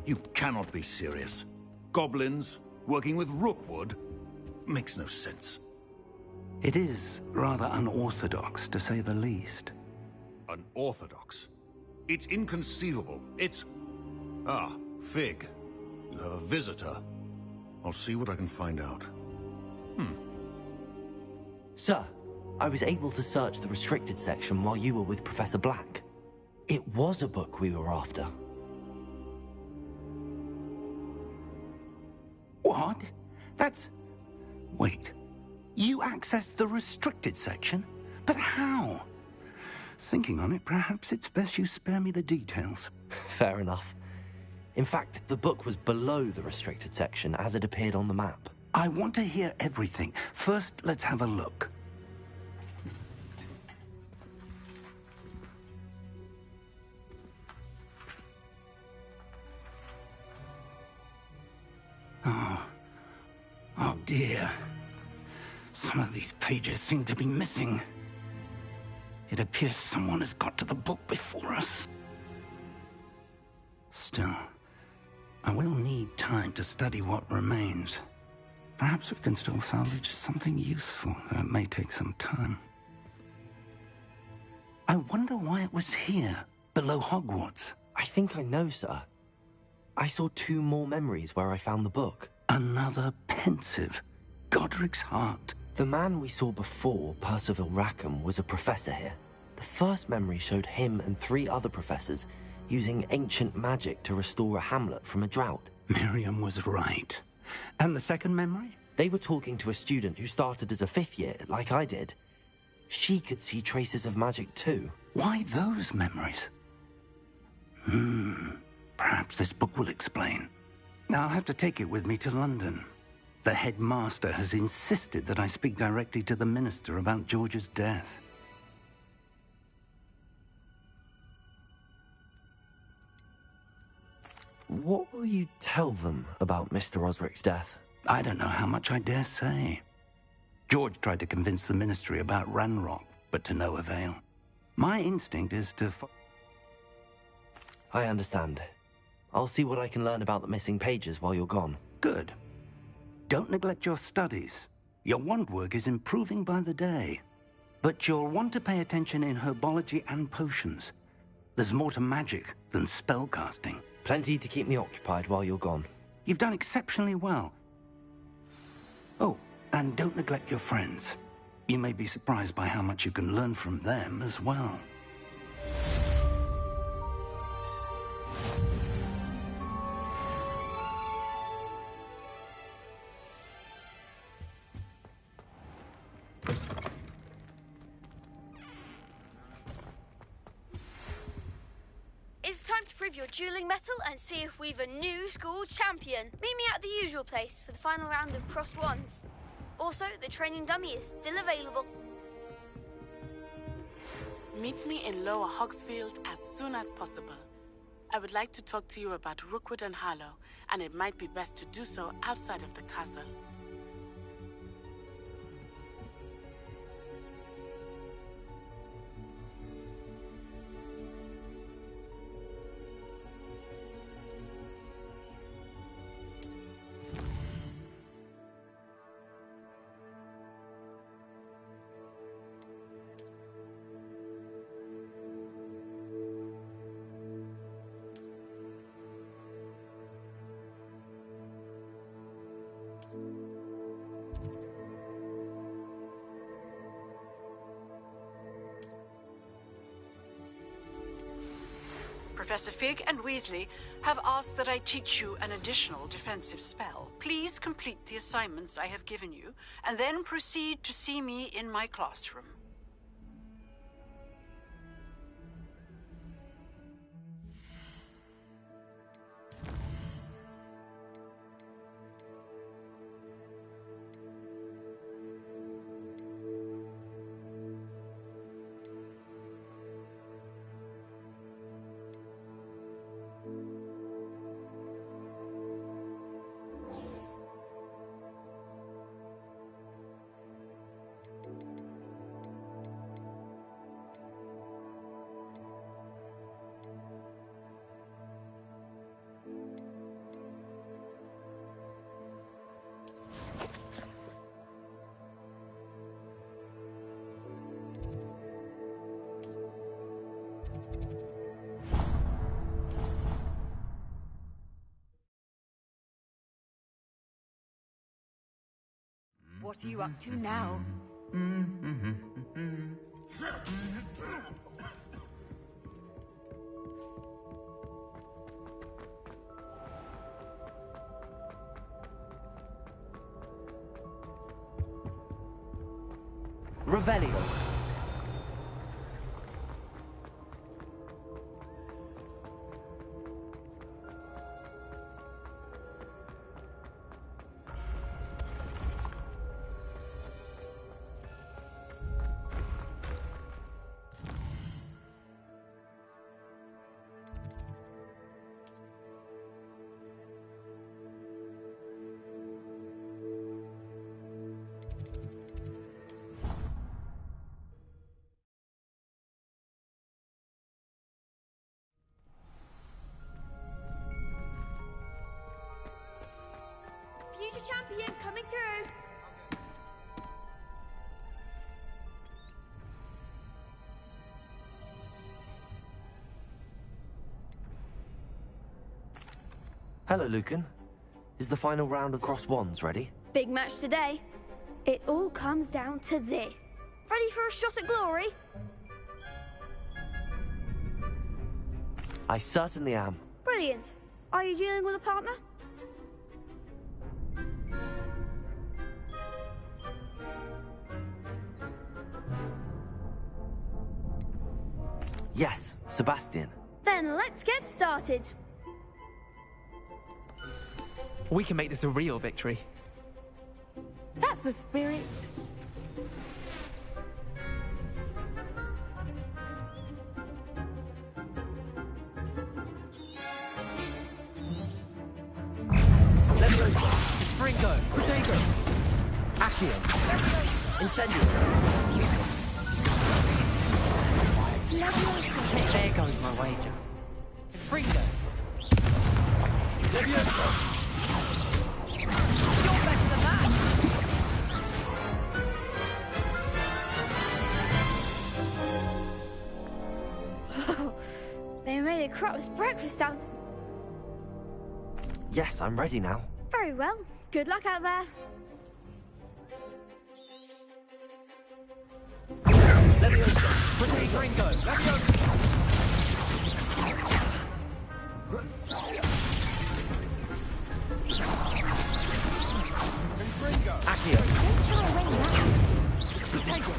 You cannot be serious. Goblins working with Rookwood? Makes no sense. It is rather unorthodox, to say the least. Unorthodox? It's inconceivable. It's... Ah, Fig. You have a visitor. I'll see what I can find out. Sir, I was able to search the restricted section while you were with Professor Black. It was a book we were after. What? That's... Wait. You accessed the restricted section? But how? Thinking on it, perhaps it's best you spare me the details. Fair enough. In fact, the book was below the restricted section as it appeared on the map. I want to hear everything. First, let's have a look. Oh dear. Some of these pages seem to be missing. It appears someone has got to the book before us. Still, I will need time to study what remains. Perhaps we can still salvage something useful, though it may take some time. I wonder why it was here, below Hogwarts. I think I know, sir. I saw 2 more memories where I found the book. Another pensive. Godric's heart. The man we saw before, Percival Rackham, was a professor here. The first memory showed him and 3 other professors using ancient magic to restore a hamlet from a drought. Miriam was right. And the second memory? They were talking to a student who started as a 5th year, like I did. She could see traces of magic too. Why those memories? Perhaps this book will explain. I'll have to take it with me to London. The headmaster has insisted that I speak directly to the minister about George's death. What will you tell them about Mr. Osric's death? I don't know how much I dare say. George tried to convince the ministry about Ranrock, but to no avail. My instinct is to... I understand. I'll see what I can learn about the missing pages while you're gone. Good. Don't neglect your studies. Your wand work is improving by the day. But you'll want to pay attention in herbology and potions. There's more to magic than spellcasting. Plenty to keep me occupied while you're gone. You've done exceptionally well. Oh, and don't neglect your friends. You may be surprised by how much you can learn from them as well. It's time to prove your dueling mettle and see if we've a new school champion. Meet me at the usual place for the final round of crossed wands. Also, the training dummy is still available. Meet me in Lower Hogsfield as soon as possible. I would like to talk to you about Rookwood and Harlow, and it might be best to do so outside of the castle. Professor Fig and Weasley have asked that I teach you an additional defensive spell. Please complete the assignments I have given you, and then proceed to see me in my classroom. What are you up to now? Revelio. Future champion coming through. Hello, Lucan. Is the final round of Cross Wands ready? Big match today. It all comes down to this. Ready for a shot at glory? I certainly am. Brilliant. Are you dealing with a partner? Yes, Sebastian. Then let's get started. We can make this a real victory. That's the spirit. Leviosa, Fringo, Protego, Accio, Incendio. There goes my wager. Fringo. Leviosa. You're better than that! They made a crap's breakfast out. Yes, I'm ready now. Very well. Good luck out there. Leviosa, Protego, Fringo, Leviosa. Accio. Potato.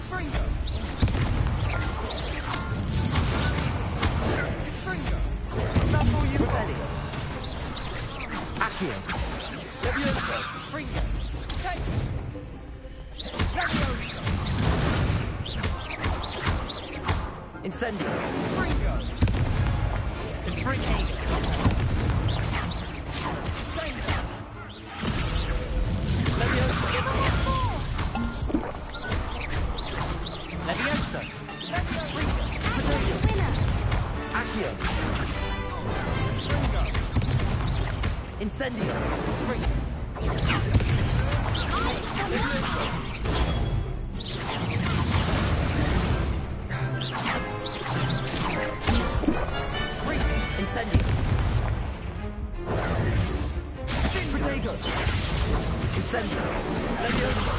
Fringo. Fringo. Level you Revelio. Accio. Leviosa. Fringo. Potato. Leviosa. Incendio. Fringo. Confringo. Fringo. Leviosa. Leviosa. Potato. Accio. Incendio. Incendio. Protego. Incendio. Leviosa.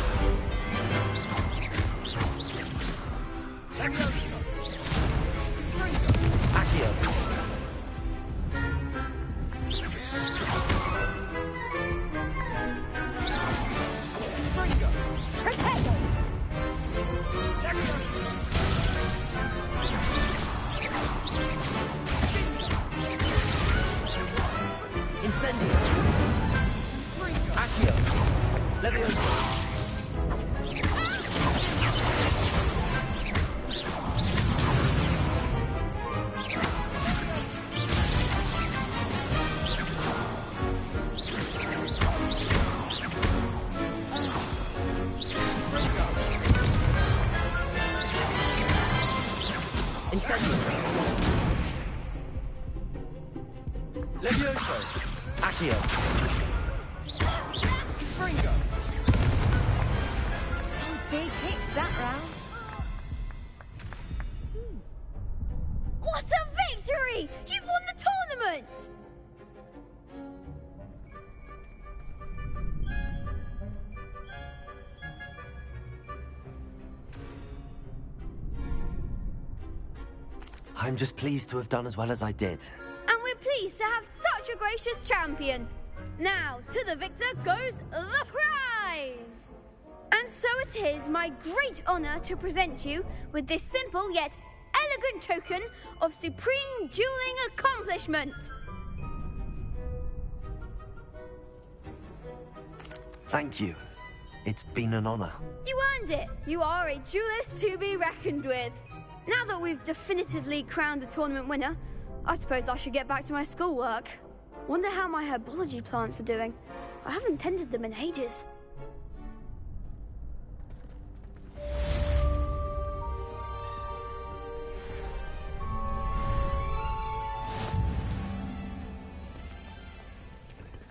Leviosa. Accio. Fringo. Potato. Leviosa. Incendio. Accio. Leviosa. Incendio. Leviosa. Accio. Fringo. Some big hits that round. What a victory! You've won the tournament! I'm just pleased to have done as well as I did. And we're pleased to have such a gracious champion. Now, to the victor goes the prize! And so it is my great honor to present you with this simple yet elegant token of supreme dueling accomplishment. Thank you. It's been an honor. You earned it. You are a duelist to be reckoned with. Now that we've definitively crowned the tournament winner, I suppose I should get back to my schoolwork. Wonder how my herbology plants are doing. I haven't tended them in ages.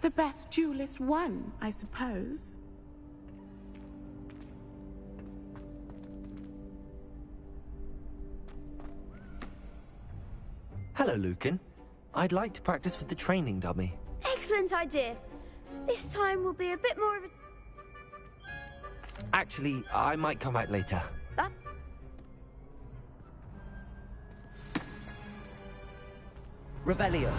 The best duelist won, I suppose. Hello, Lucan. I'd like to practice with the training dummy. Excellent idea. This time will be a bit more of a... Actually, I might come out later. That's... Revelio.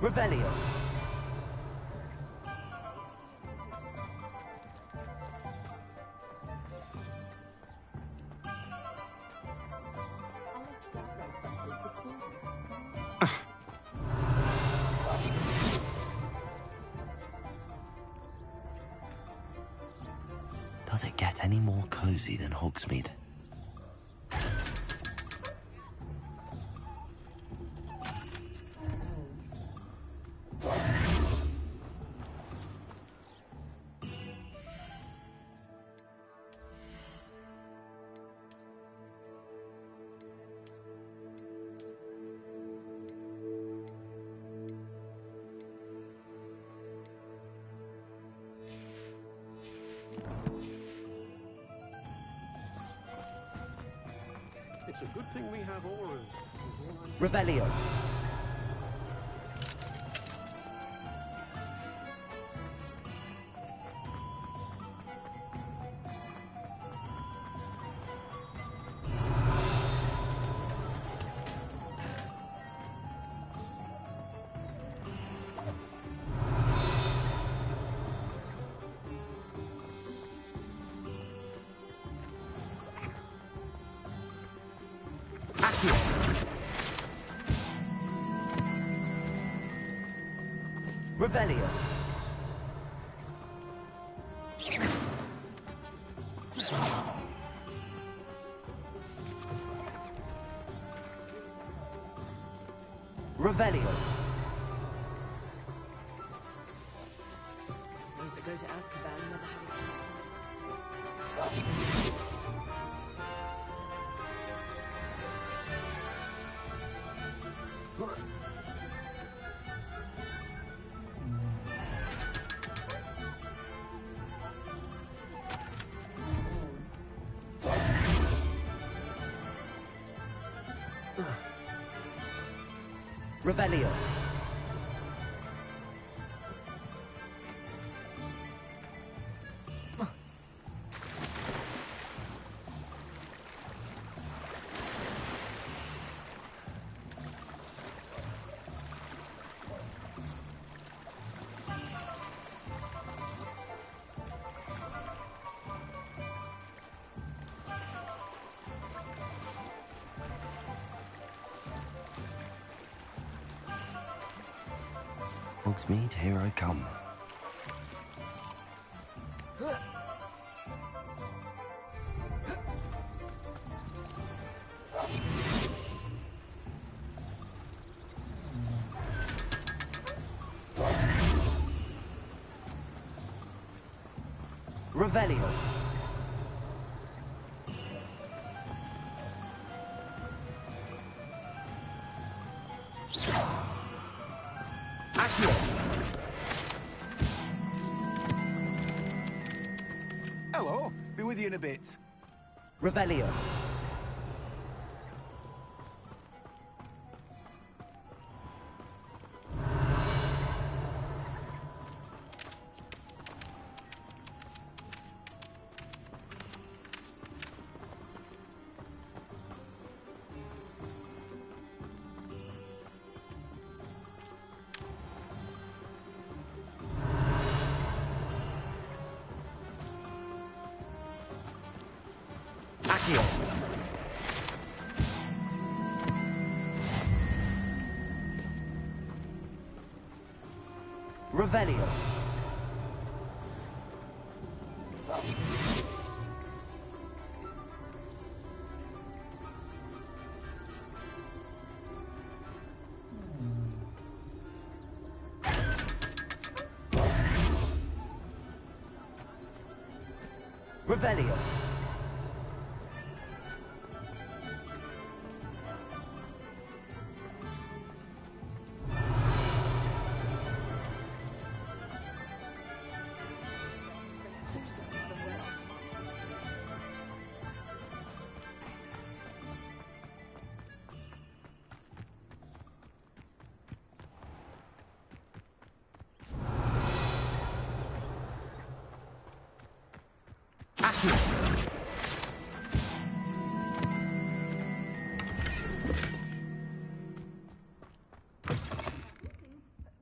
Revelio. Does it get any more cozy than Hogsmeade? It's a good thing we have auras. Revelio. Accio. Revelio. Revelio. Those that go to Azkaban never had Revelio. Hogsmeade, here I come. Revelio. Hello. Be with you in a bit. Revelio. Accio. Revelio. Revelio.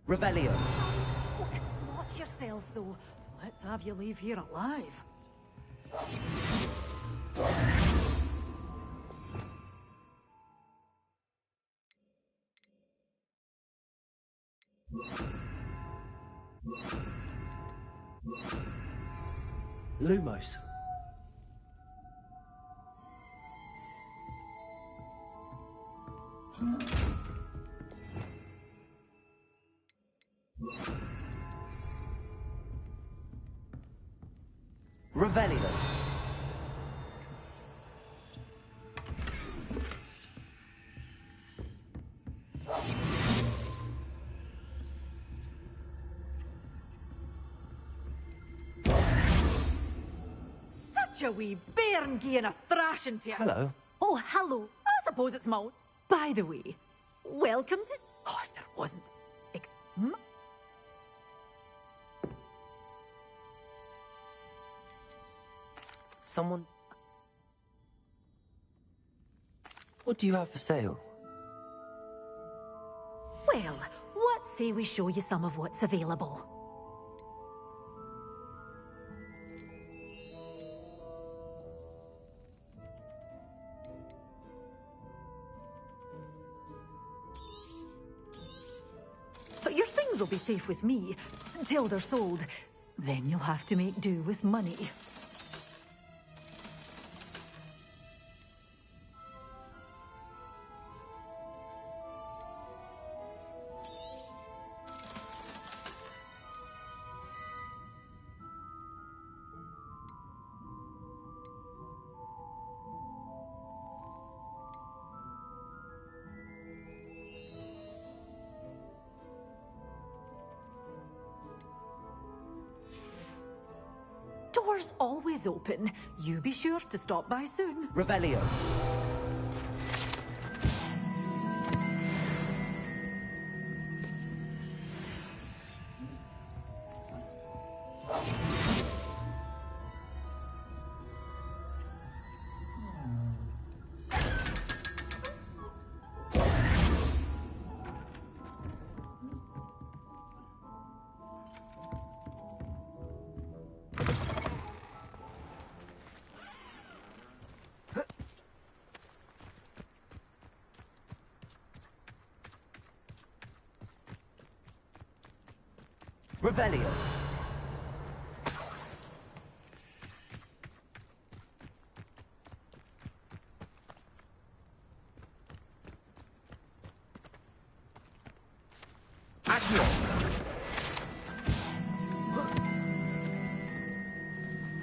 Revelio. Watch yourself, though. Let's have you leave here alive. Lumos. Revelio. Such a wee bairn gieing a thrashing to you. Hello. Oh, hello. I suppose it's Maud. By the way, welcome to... Oh, if there wasn't... Someone... What do you have for sale? Well, what say we show you some of what's available? will be safe with me, till they're sold. Then you'll have to make do with money. Doors always open. You be sure to stop by soon. Revelio. Revelio. Accio.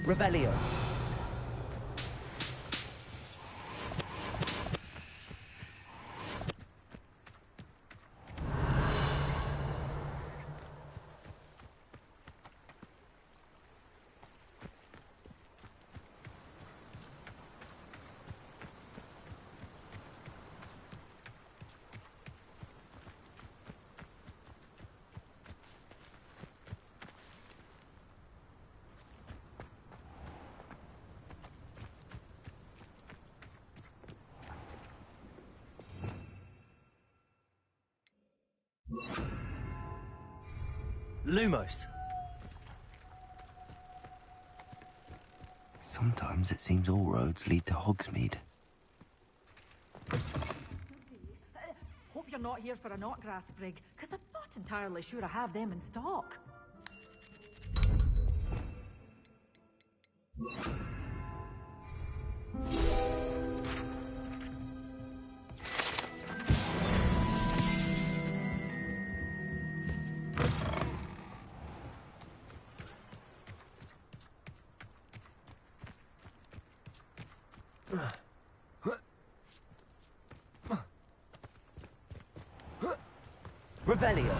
Revelio. Lumos. Sometimes it seems all roads lead to Hogsmeade. Hope you're not here for a knotgrass sprig, because I'm not entirely sure I have them in stock. Revelio.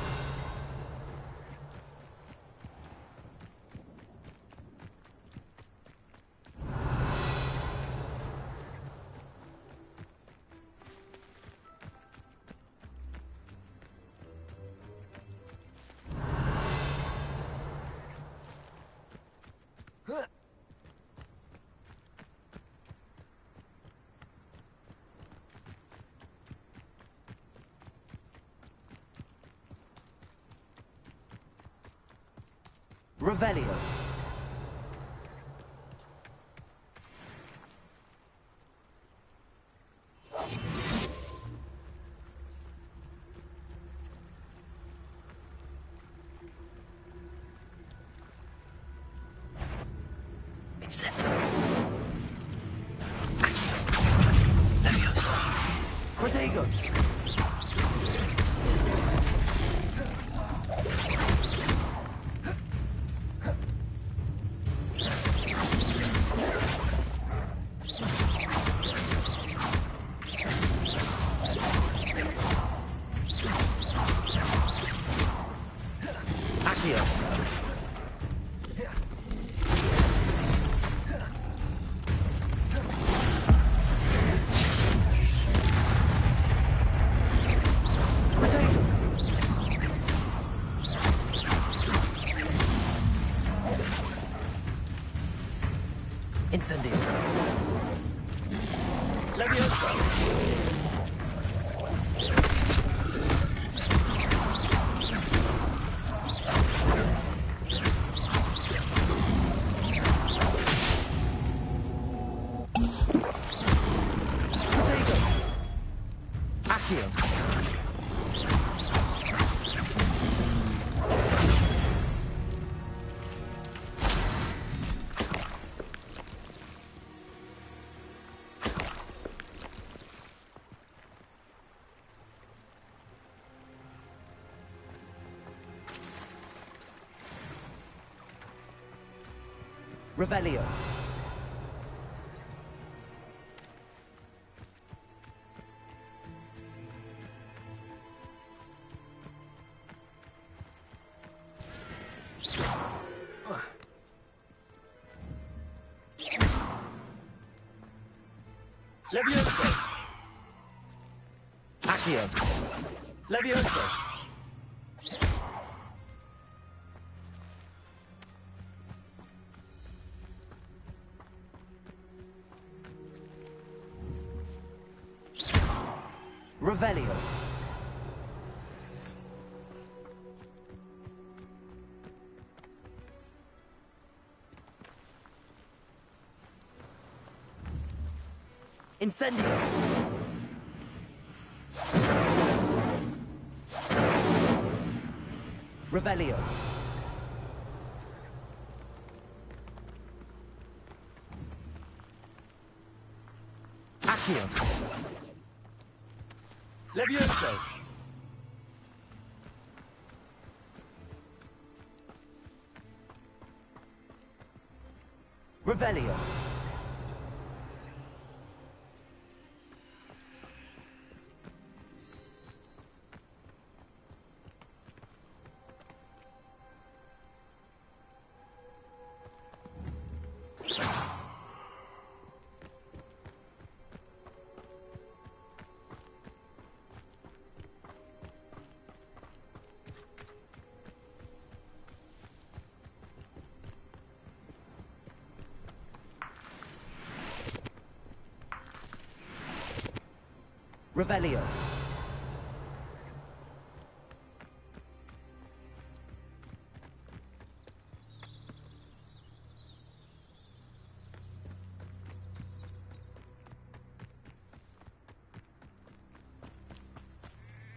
Revelio. Protego. Incendio. Leviosa. Accio. Revelio. Levioso. Accio. Levioso. Revelio. Incendio. Revelio. Accio. Levioso. Revelio. Revelio.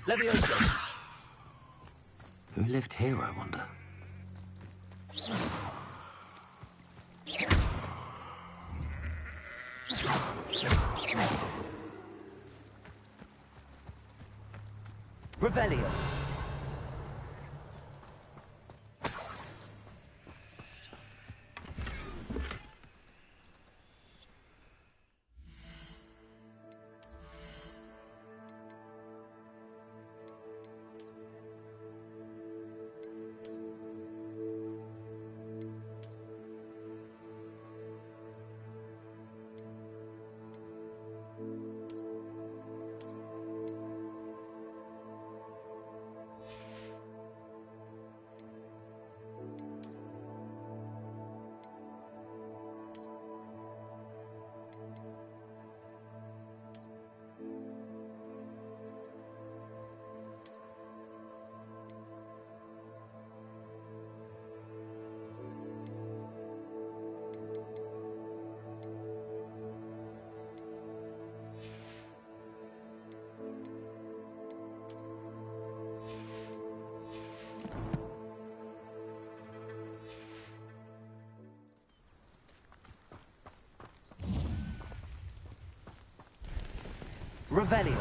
Levioso. Who lived here, I wonder? Revelio. Revelio.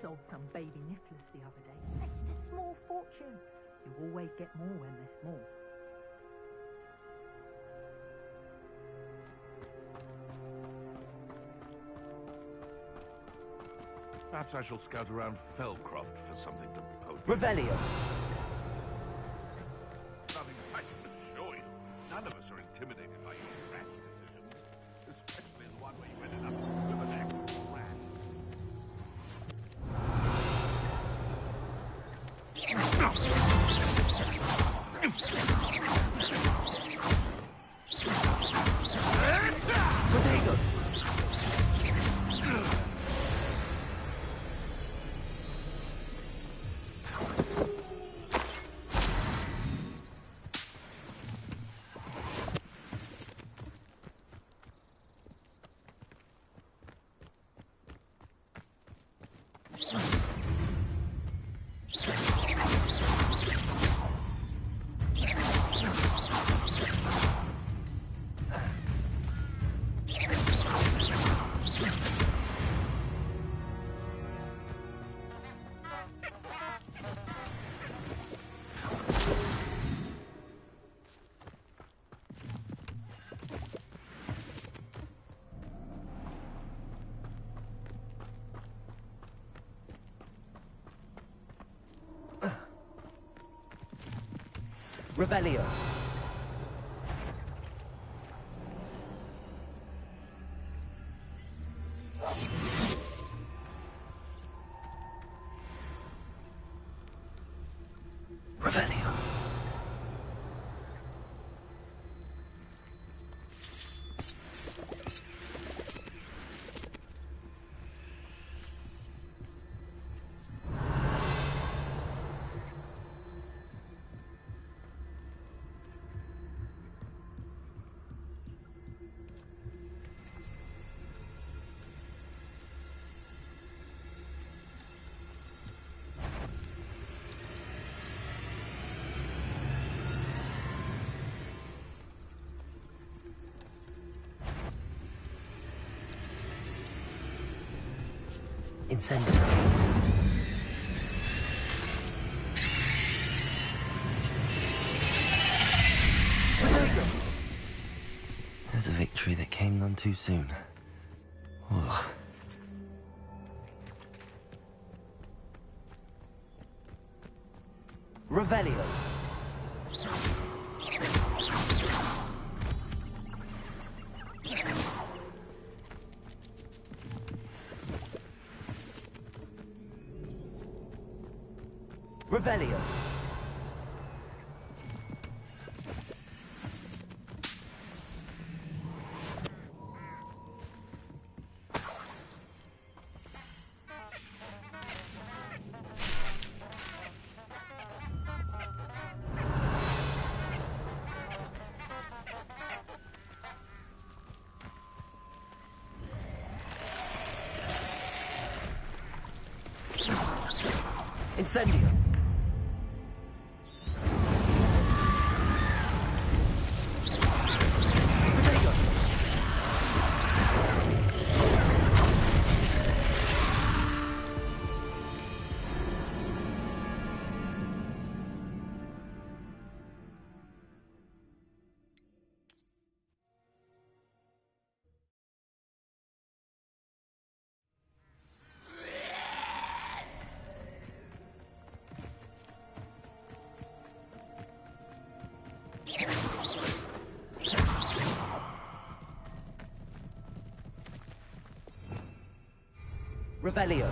Sold some baby necklace the other day. Fetched a small fortune. You always get more when they're small. Perhaps I shall scout around Fellcroft for something to poke. Revelio. Nothing I can assure you. None of us are intimidated by your rash decisions, especially the one where you ended up with an act of rash. Revelio. Revelio. Incendio. There's a victory that came none too soon. Ugh. Revelio. Revelio. Incendio. Revelio.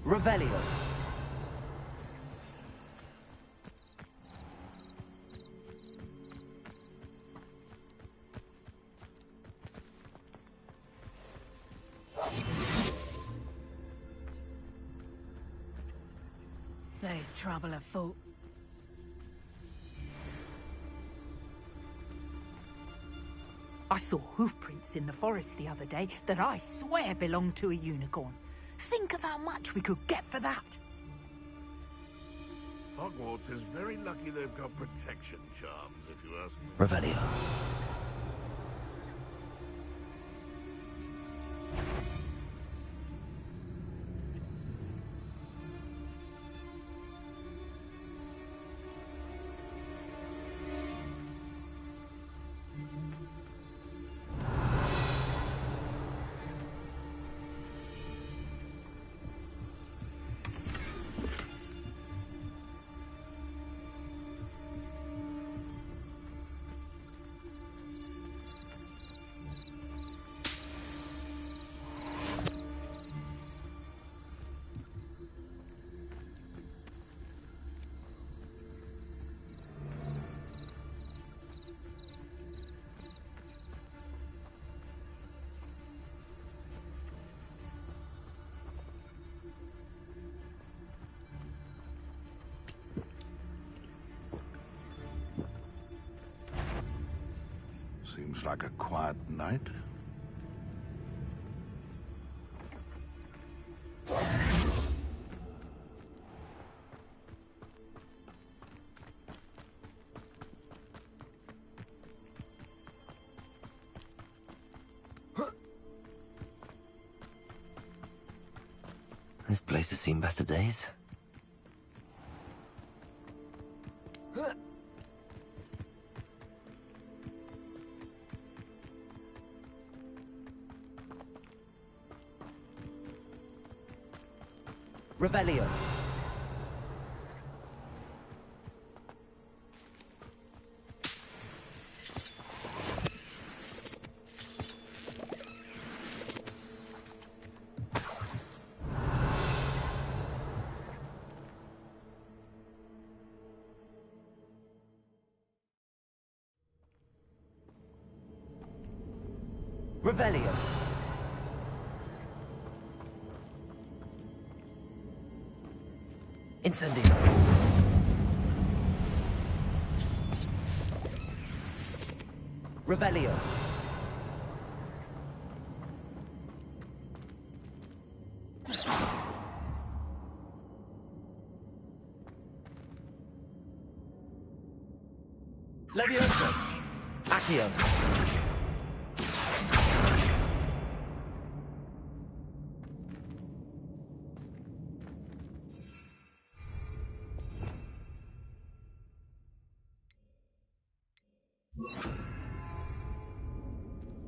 Revelio. There's trouble afoot. I saw hoofprints in the forest the other day that I swear belonged to a unicorn. Think of how much we could get for that. Hogwarts is very lucky they've got protection charms, if you ask me. Revelio. Seems like a quiet night. This place has seen better days. Revelio. Revelio. Incendio. Revelio. Levioso. Accio.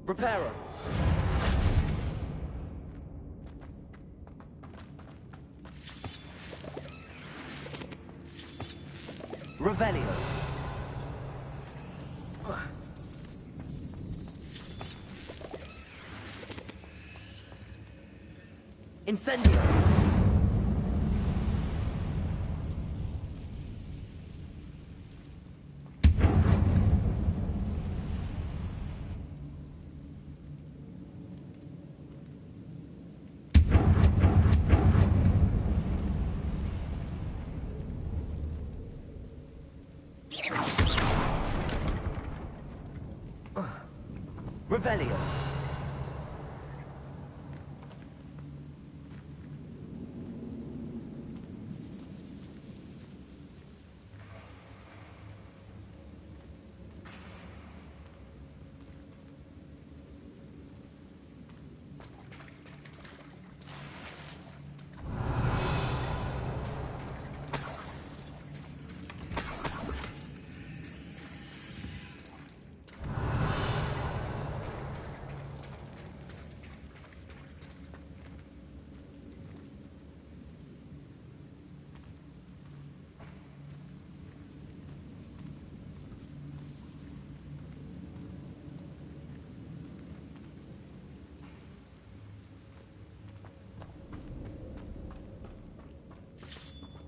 Reparo. Revelio. Incendio. Revelio.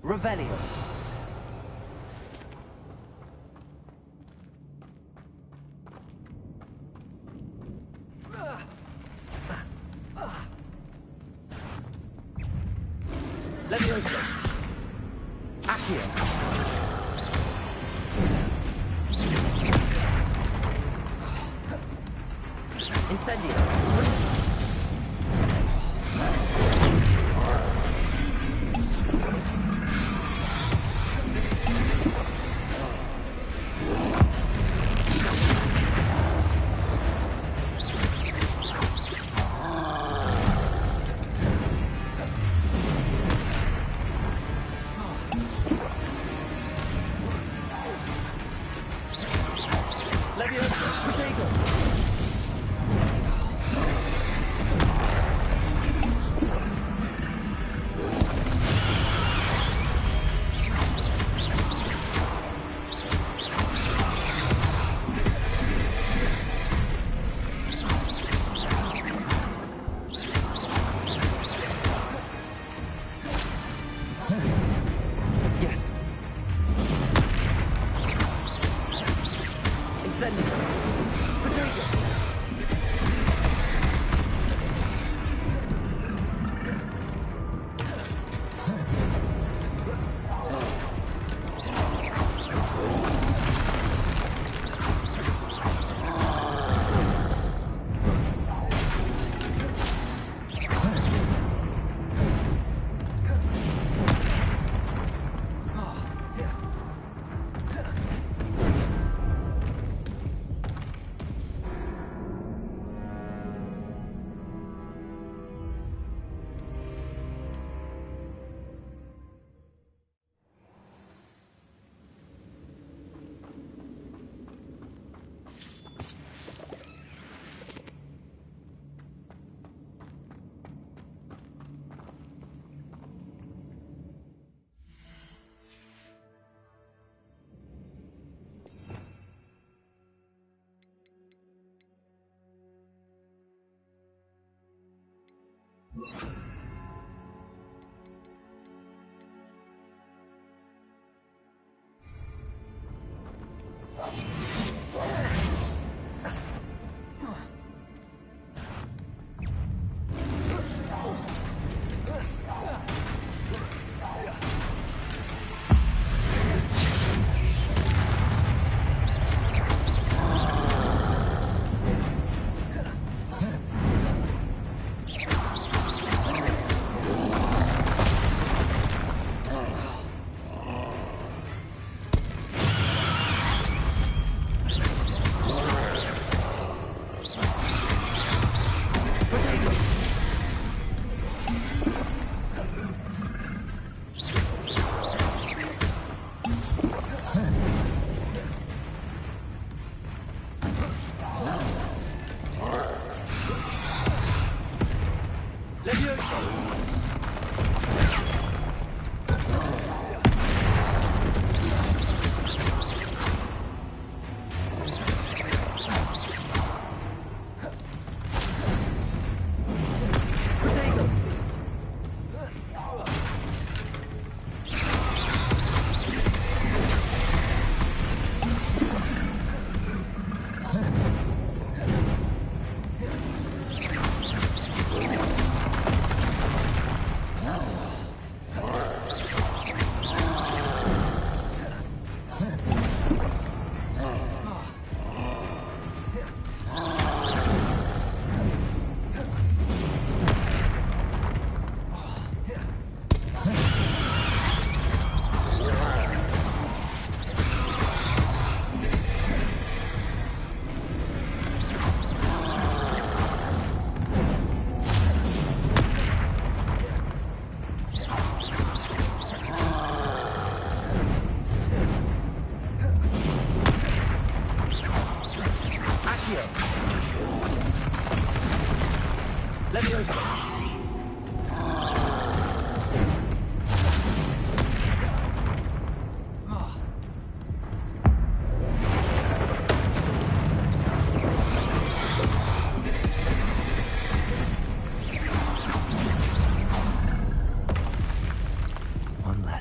Revelios. Leviosa. Accio. Incendio. Leviosa. Protego.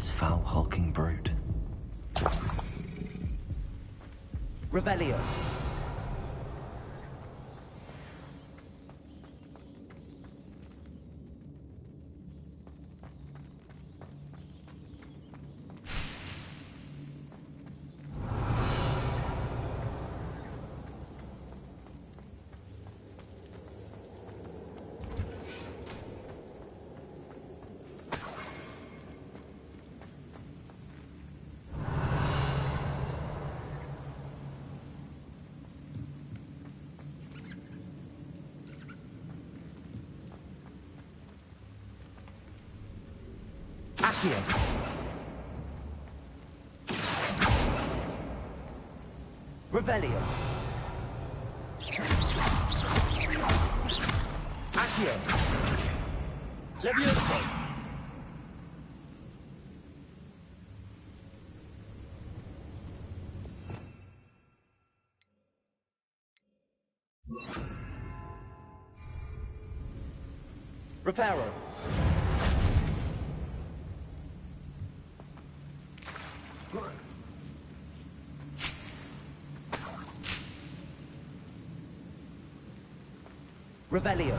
less foul hulking brute. Revelio. Accio. Revelio. Accio. Levioso. Reparo. Revelio.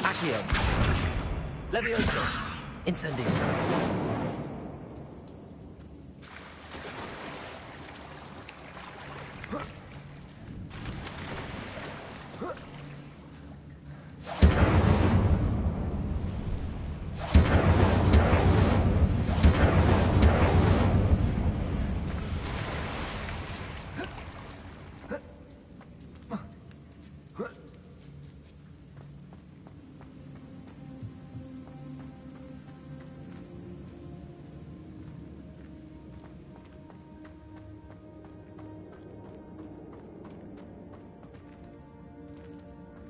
Accio. Levioso. Incendio.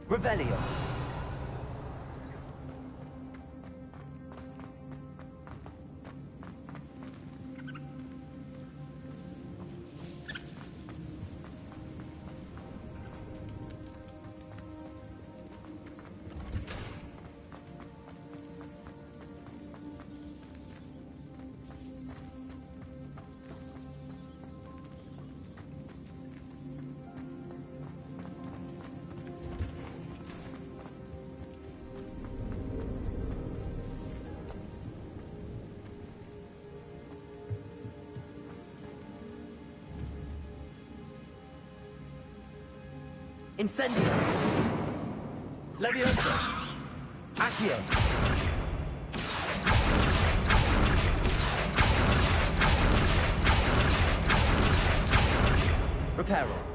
Revelio. Incendio. Levioso. Accio. Reparo.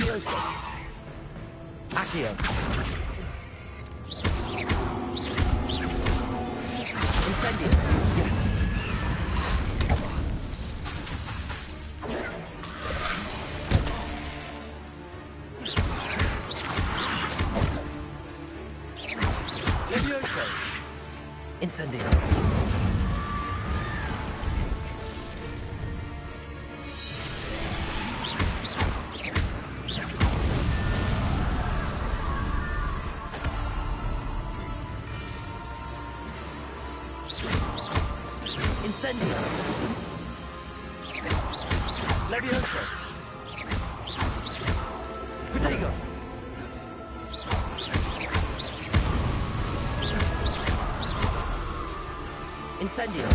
Levioso. Accio. Incendio. Yes. Levioso. Incendio. Incendio. Levioso. Protego. Incendio.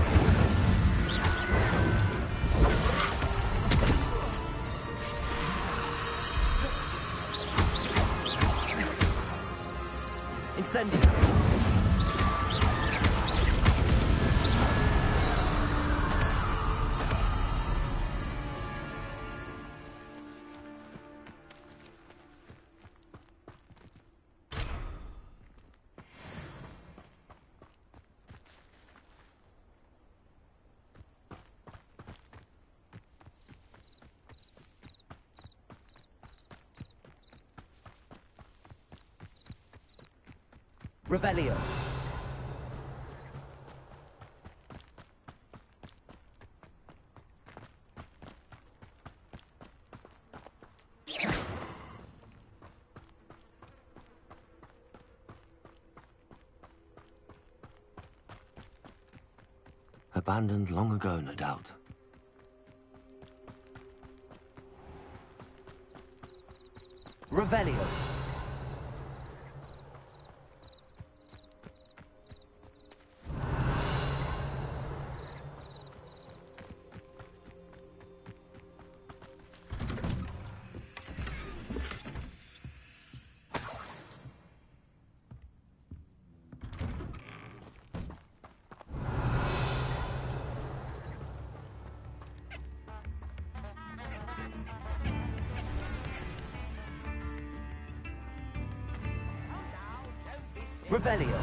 Incendio. Revelio. Abandoned long ago, no doubt. Revelio. Revelio.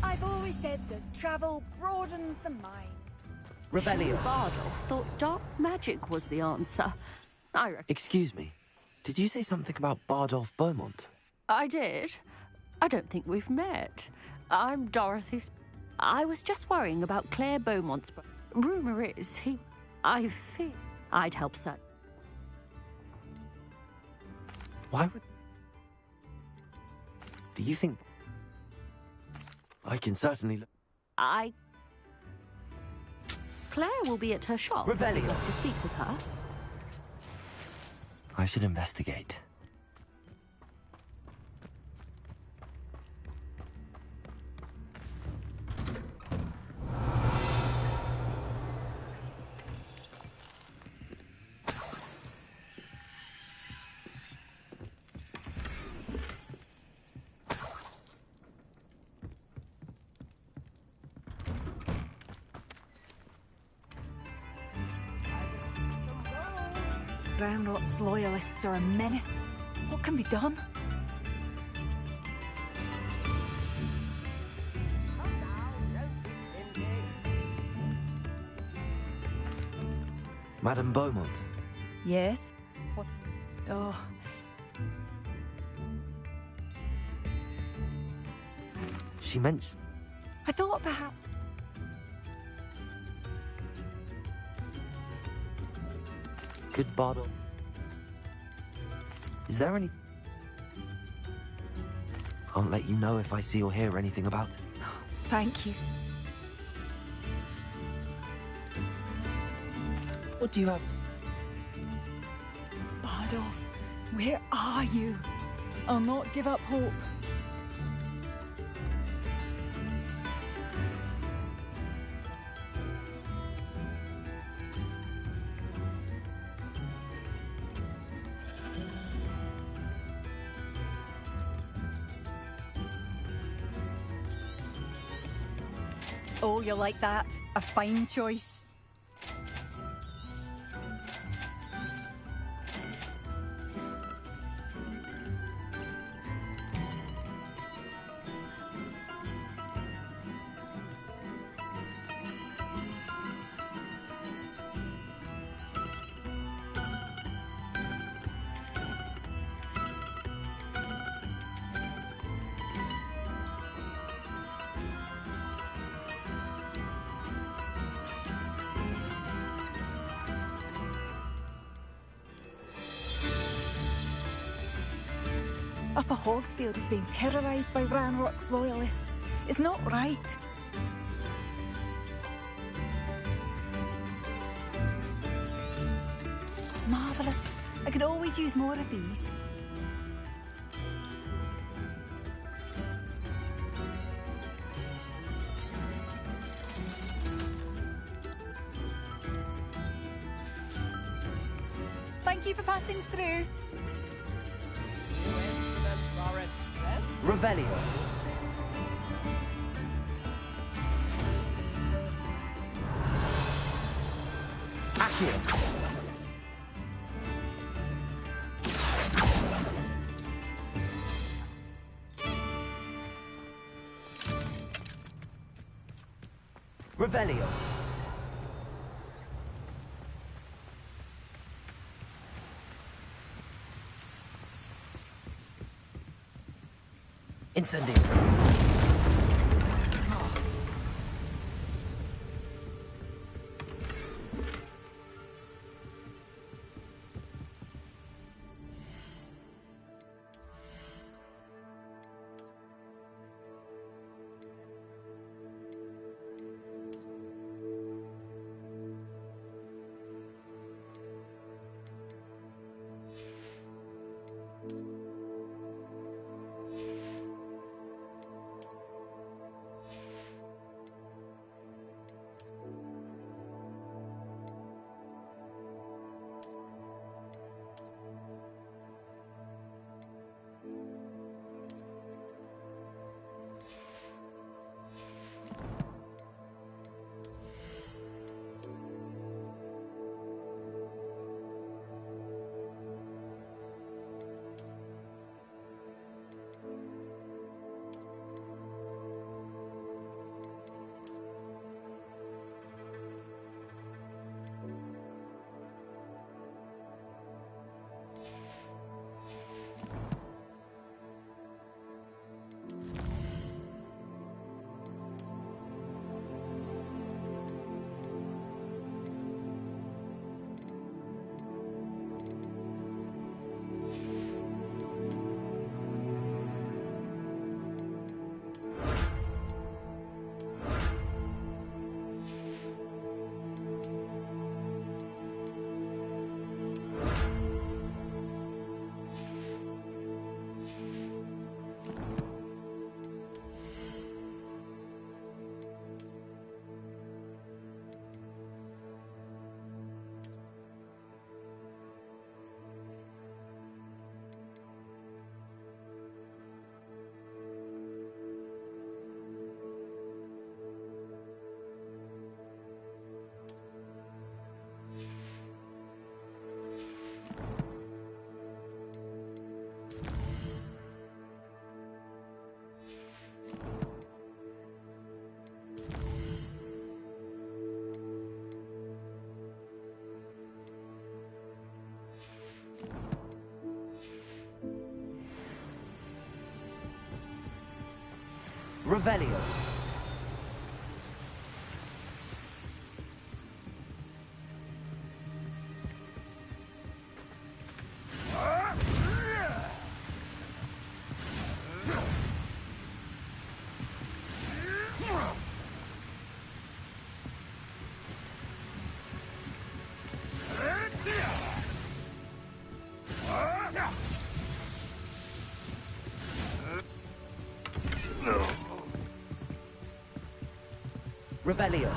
I've always said that travel broadens the mind. Revelio. Bardolph thought dark magic was the answer. I reckon. Excuse me. Did you say something about Bardolph Beaumont? I did. I don't think we've met. I'm Dorothy's. I was just worrying about Claire Beaumont's. Rumor is I fear I'd help Sir. Why would... Do you think... I can certainly... Claire will be at her shop. Revelio. To speak with her. I should investigate. Brownrock's loyalists are a menace. What can be done? Madame Beaumont. Yes? What? Oh. She mentioned... I thought perhaps... Good Bardolph. Is there any... I'll let you know if I see or hear anything about it. Thank you. What do you have? Where are you? I'll not give up hope. Oh, you like that? A fine choice. Upper Hogsfield is being terrorised by Ranrock's loyalists. It's not right. Marvellous. I could always use more of these. Thank you for passing through. Revelio. Accio. Revelio. Incendio. Revelio. Revelio.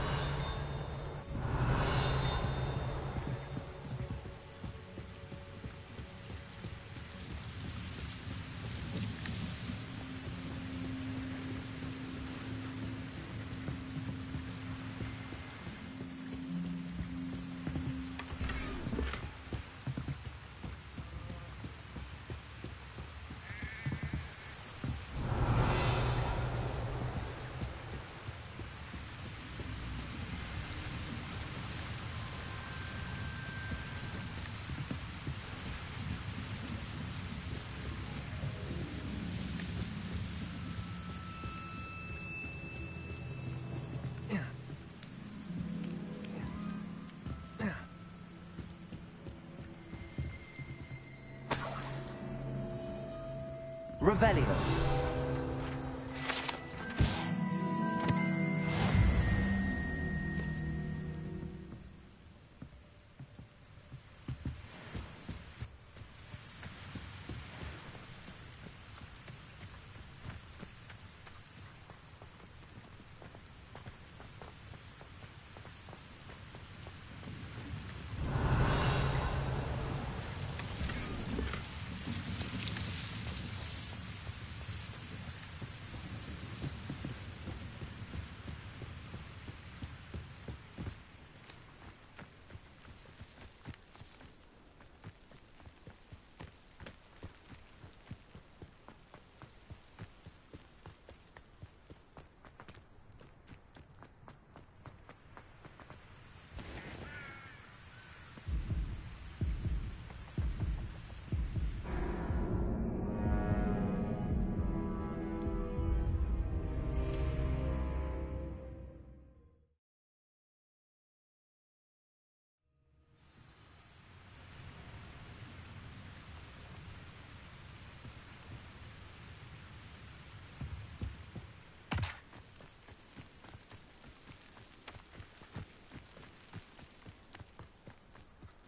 Revelio.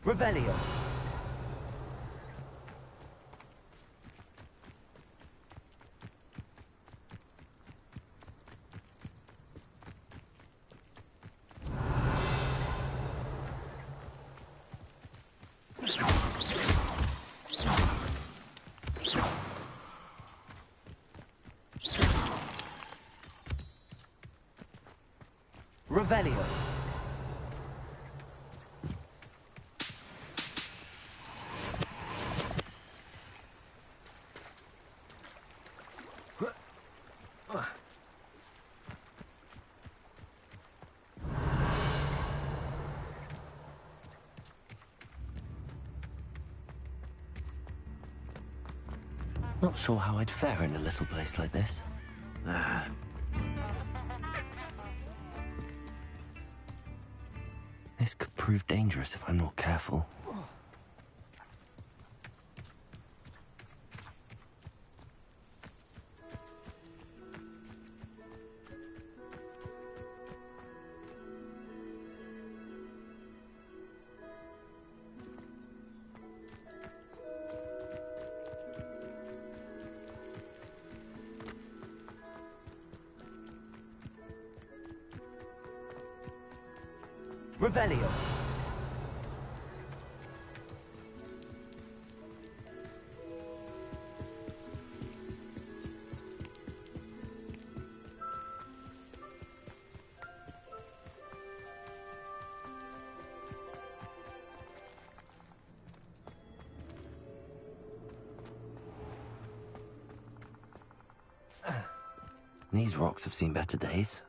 Revelio. Revelio. Not sure how I'd fare in a little place like this. This could prove dangerous if I'm not careful. Revelio. These rocks have seen better days.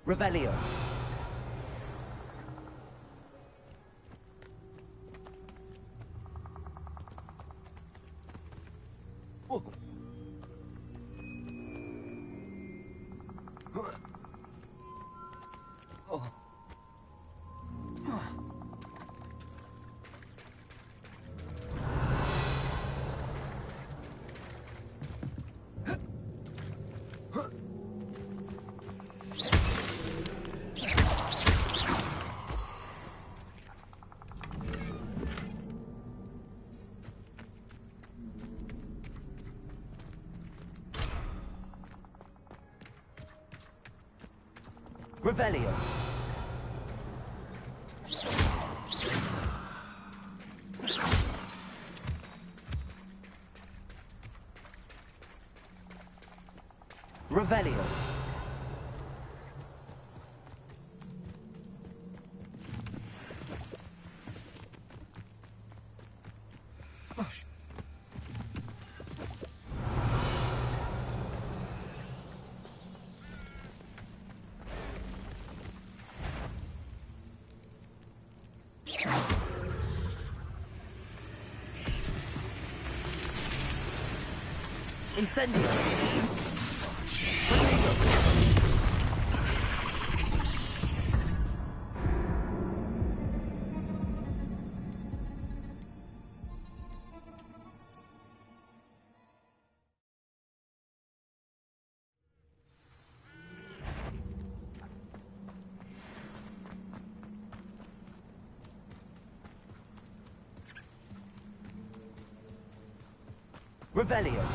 Revelio. Revelio. Revelio. Incendio. Revelio.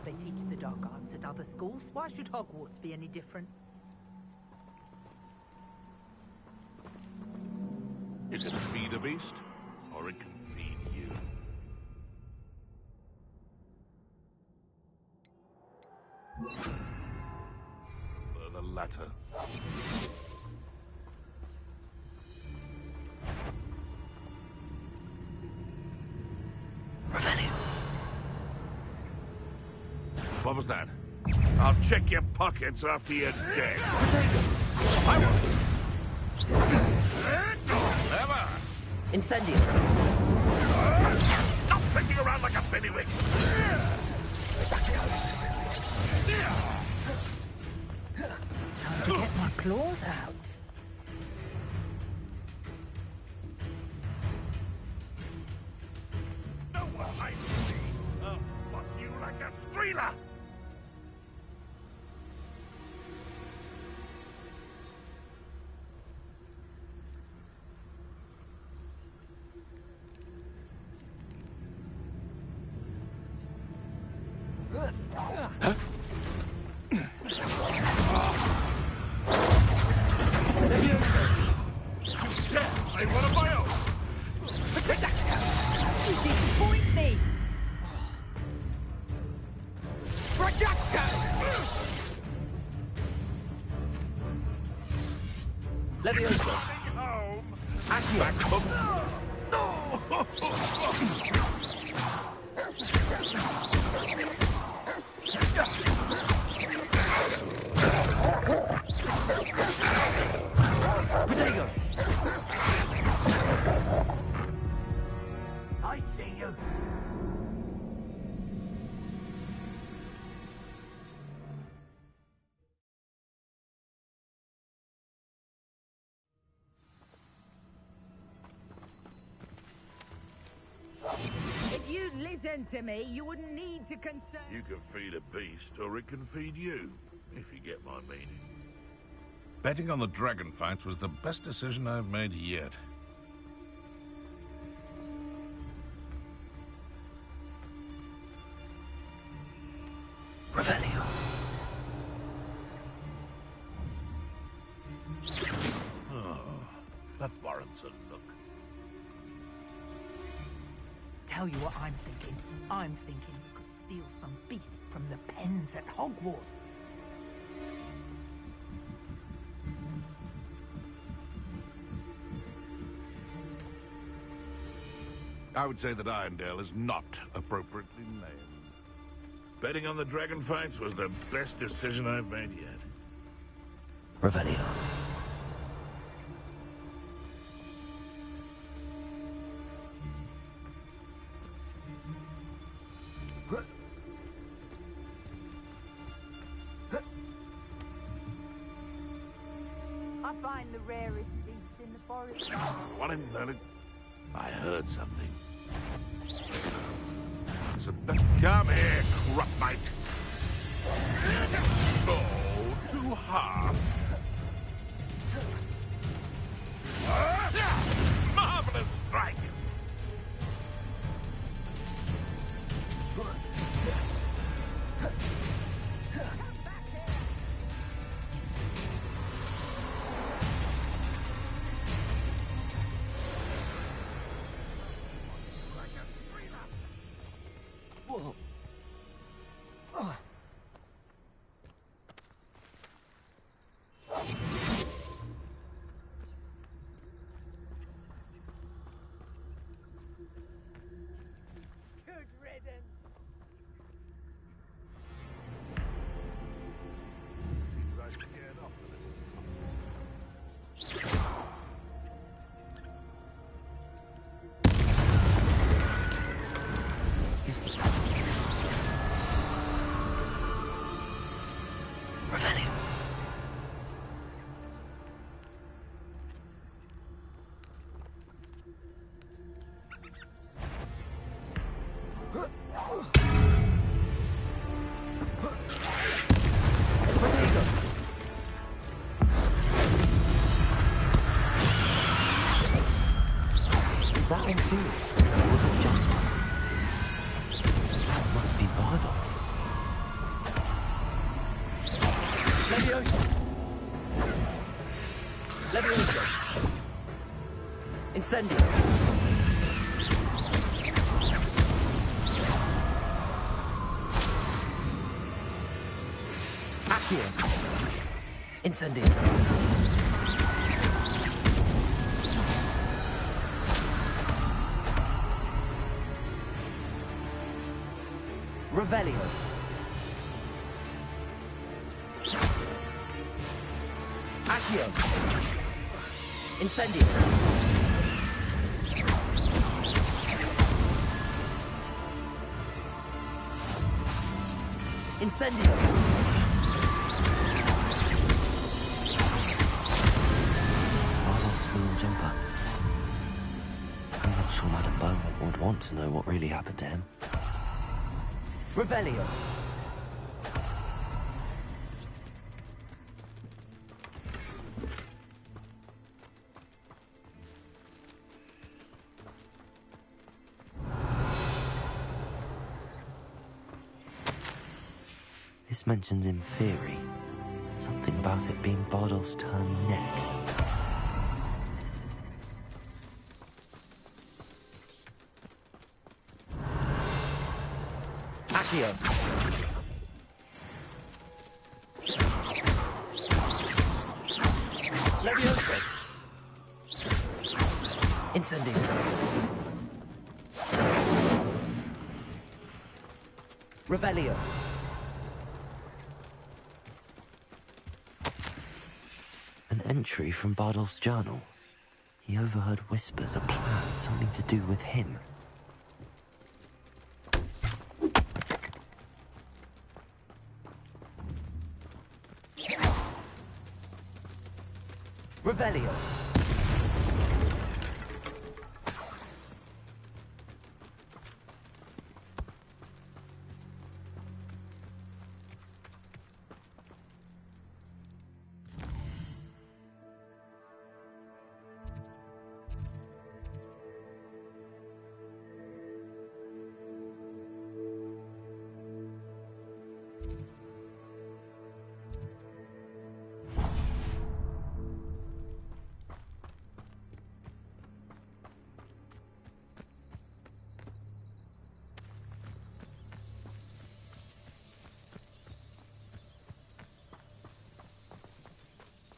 They teach the dark arts at other schools. Why should Hogwarts be any different? You can feed a beast, or it can feed you. The latter. Revelio. What was that? I'll check your pockets after you're dead. I won't. Never! Incendio. Stop flitting around like a bennywig! Time to get my claws out. No one hides me! I'll spot you like a streeler! Leviosa. Back home. Protego. I see you. If you'd listen to me, you wouldn't need to concern... You can feed a beast, or it can feed you, if you get my meaning. Betting on the dragon fights was the best decision I've made yet. Revelio. Oh, that warrants a look. Tell you what I'm thinking. I'm thinking we could steal some beasts from the pens at Hogwarts. I would say that Irondale is not appropriately named. Betting on the dragon fights was the best decision I've made yet. Revelio. I find the rarest beast in the forest. What in the... I heard something. So, come here, crop mate. Oh, too hard. Marvelous! Revelio. Is that influence with a wooden jumper? That must be Bardolph. Leviosa! Leviosa! Incendio! Accio! Incendio! Revelio! Accio! Incendio! Incendio! Bardolph's wheel jumper. I'm not sure Madame Beaumont would want to know what really happened to him. Revelio! This mentions in theory something about it being Bardolph's turn next. Accio! Leviosa! Incendio! Revelio! An entry from Bardolph's journal. He overheard whispers, a plan, something to do with him. Revelio!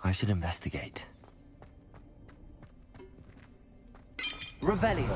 I should investigate. Revelio!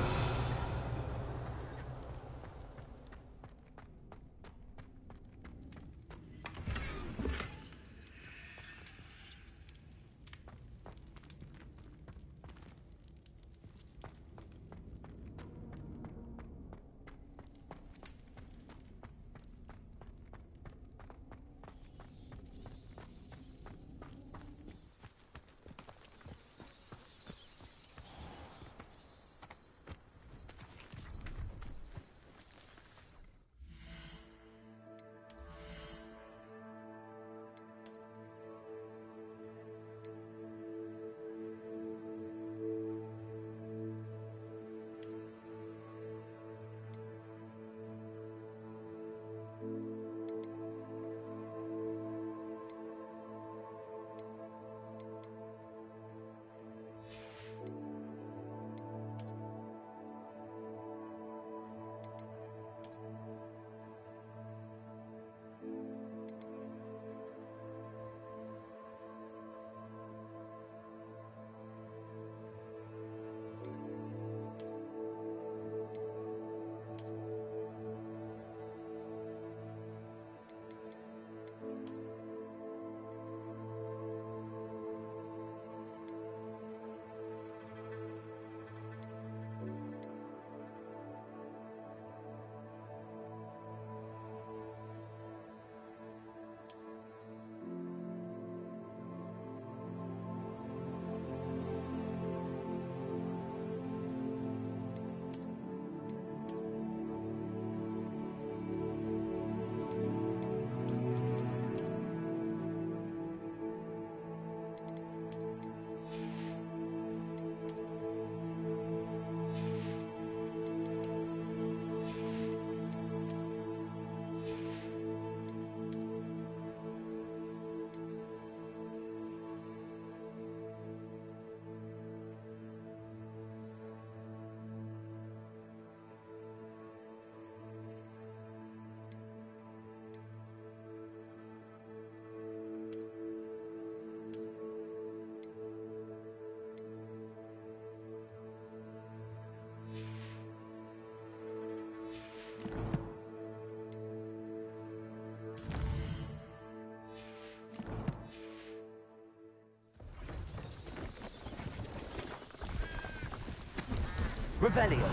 Revelio.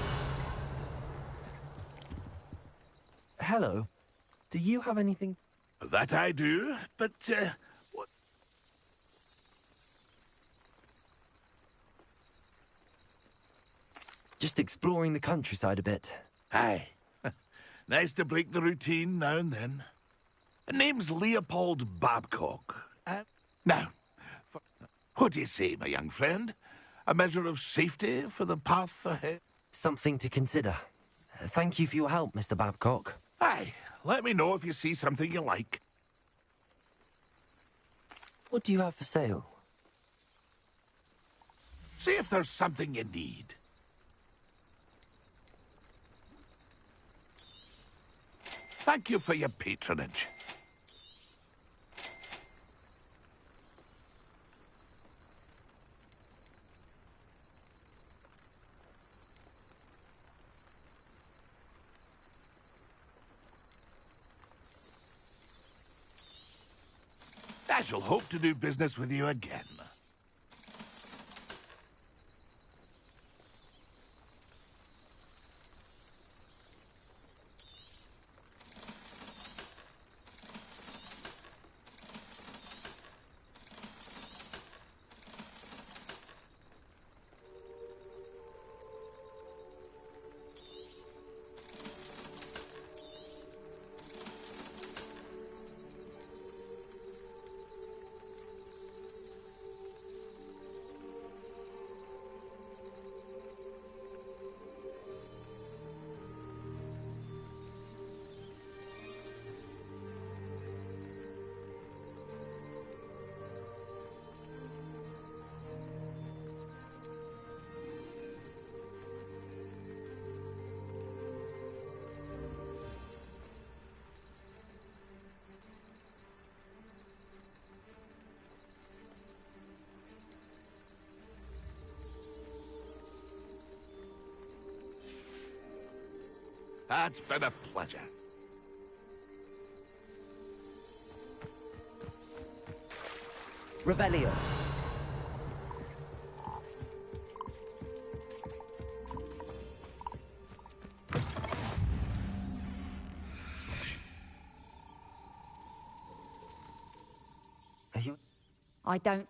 Hello. Do you have anything? That I do, but, what? Just exploring the countryside a bit. Aye. Nice to break the routine now and then. Name's Leopold Babcock. Now, what do you say, my young friend? A measure of safety for the path ahead? Something to consider. Thank you for your help, Mr. Babcock. Aye. Let me know if you see something you like. What do you have for sale? See if there's something you need. Thank you for your patronage. I shall hope to do business with you again. It's been a pleasure. Revelio. Are you? I don't...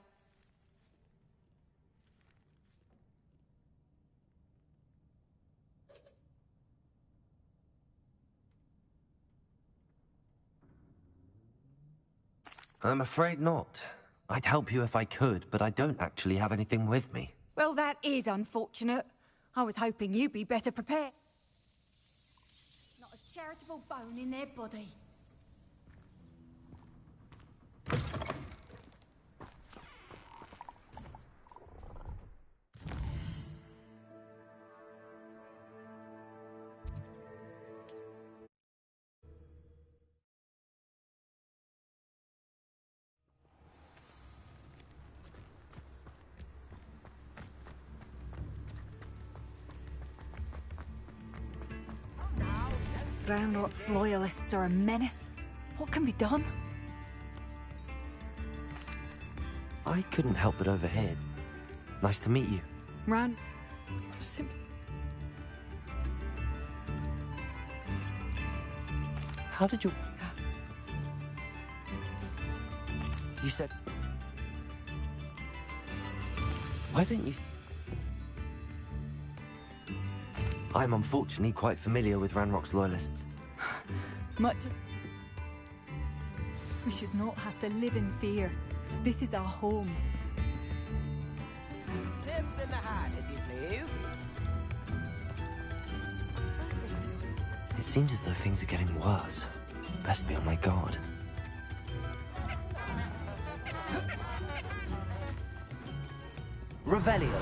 I'm afraid not. I'd help you if I could, but I don't actually have anything with me. Well, that is unfortunate. I was hoping you'd be better prepared. Not a charitable bone in their body. Ranrock's loyalists are a menace. What can be done? I couldn't help but overhear. Nice to meet you. Ran... How did you... You said... Why don't you... I'm unfortunately quite familiar with Ranrock's loyalists. Much... We should not have to live in fear. This is our home. Tips in the hat, if you please. It seems as though things are getting worse. Best be on my guard. Revelio.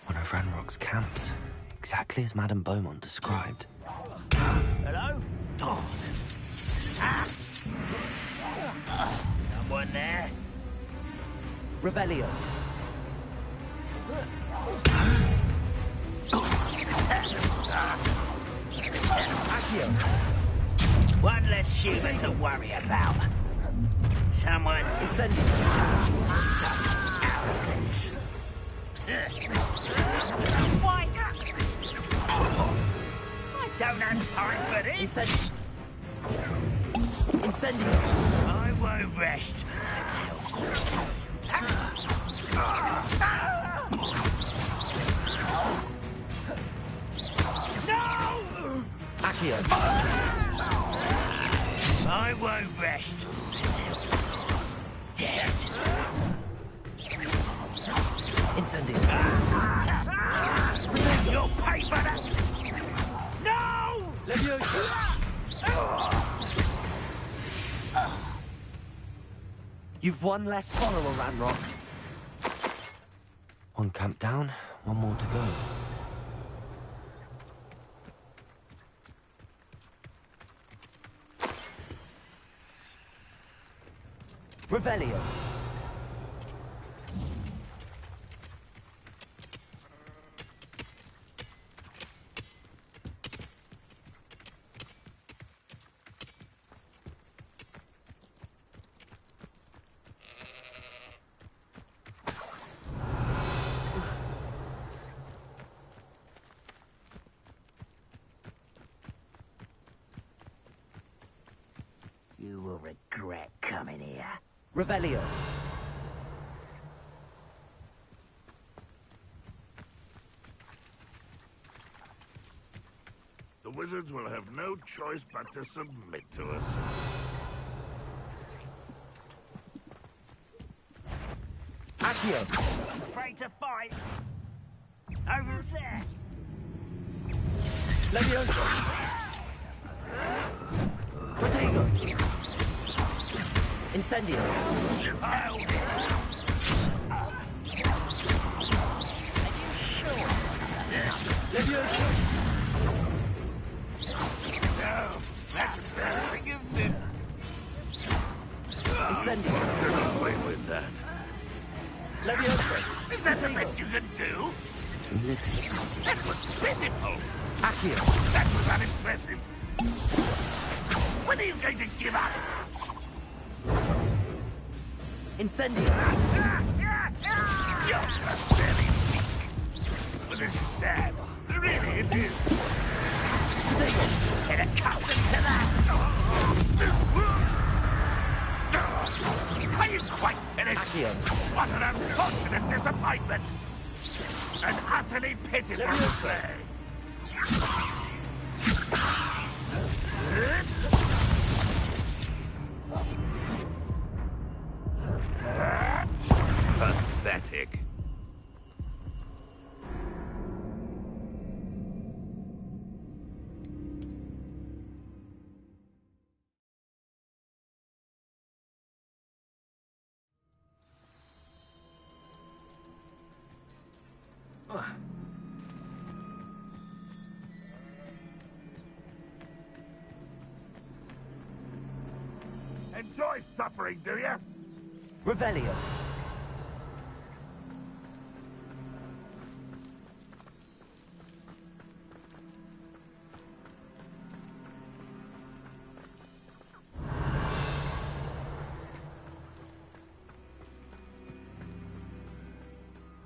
One of Ranrock's camps, exactly as Madame Beaumont described. Hello? Someone there? Revelio. Accio. One less shooter to worry about. Someone's incendiary. Such arrogance. Why? I don't have time for this. Incendio. I won't rest until... No! Accio. I won't rest until dead. Incendio. You'll pay for that! No! Leviosa! You've one less follower, Ranrock. One camp down, one more to go. Revelio. You will regret coming here. Revelio. The wizards will have no choice but to submit to us. Accio. Afraid to fight? Over there. Leviosa. Protego. Incendio. Leviosa. No, that's embarrassing, isn't it? Incendio. Get away with that. Leviosa. Is that the best you can do? That was pitiful. Accio. That was unimpressive. When are you going to give up? Incendio. You're just very weak. But this is sad. Really, it is. Get accustomed to that. Are you quite finished? Accio. What an unfortunate disappointment. An utterly pitiful play. Pathetic. Enjoy suffering, do you? Revelio.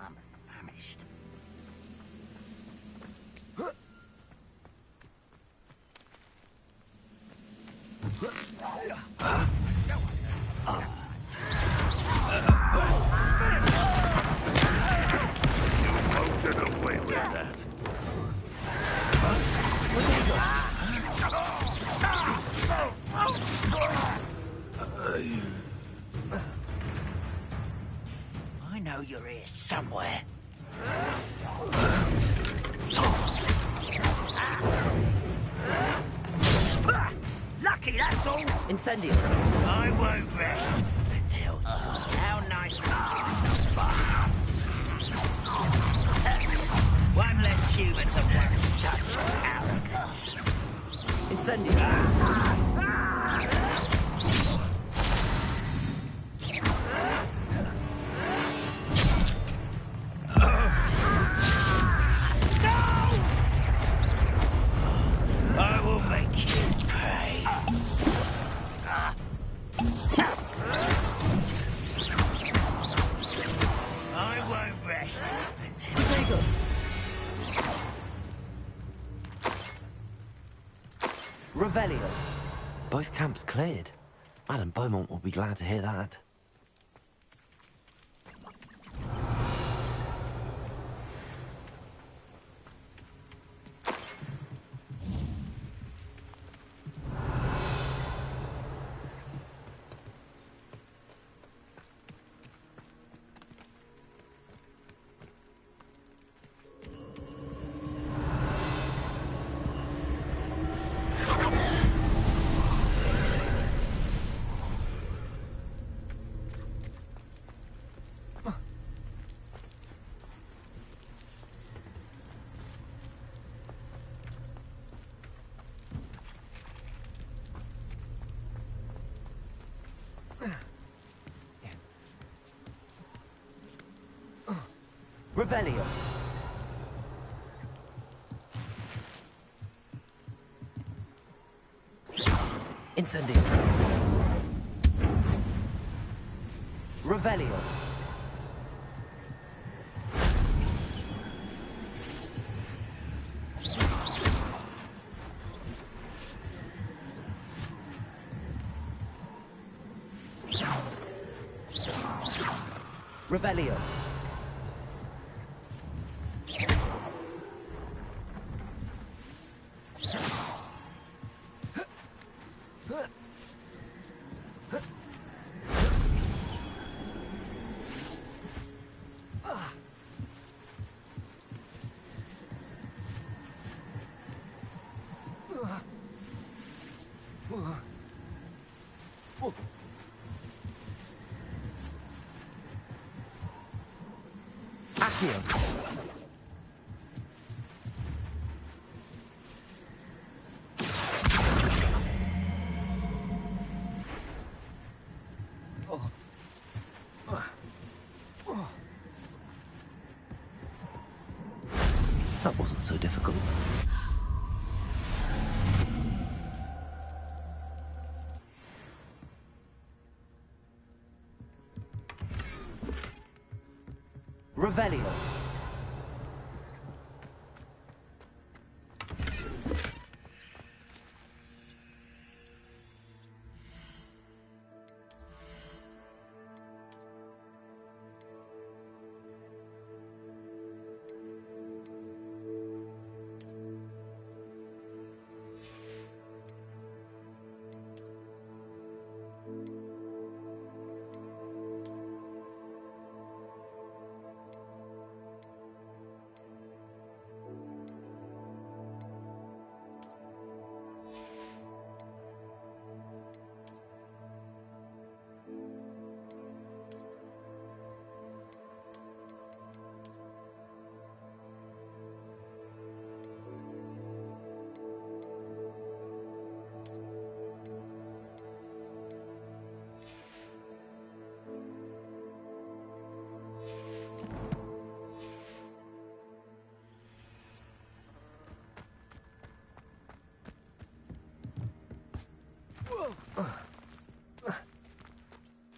I'm famished. I know you're here somewhere. Lucky, that's all. Incendio. I won't rest until... How nice. One less human to work such arrogance. Incendio! I will make you pay. I won't rest until... Revelio. Both camps cleared. Madame Beaumont will be glad to hear that. Revelio. Incendio. Revelio. Revelio. Accio. That wasn't so difficult. Revelio.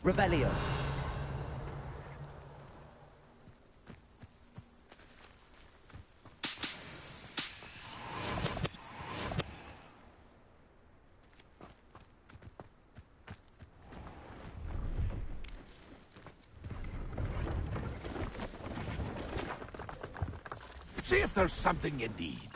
Revelio. See if there's something you need.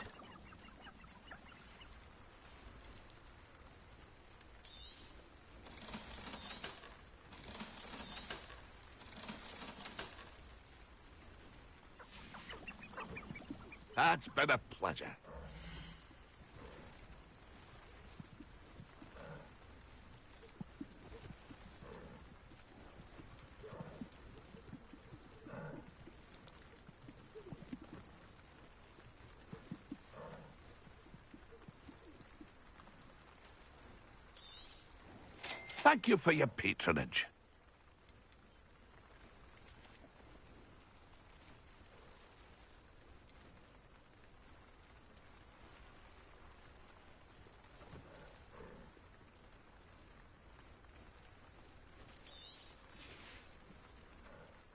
It's been a pleasure. thank you for your patronage.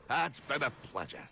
It's been a pleasure.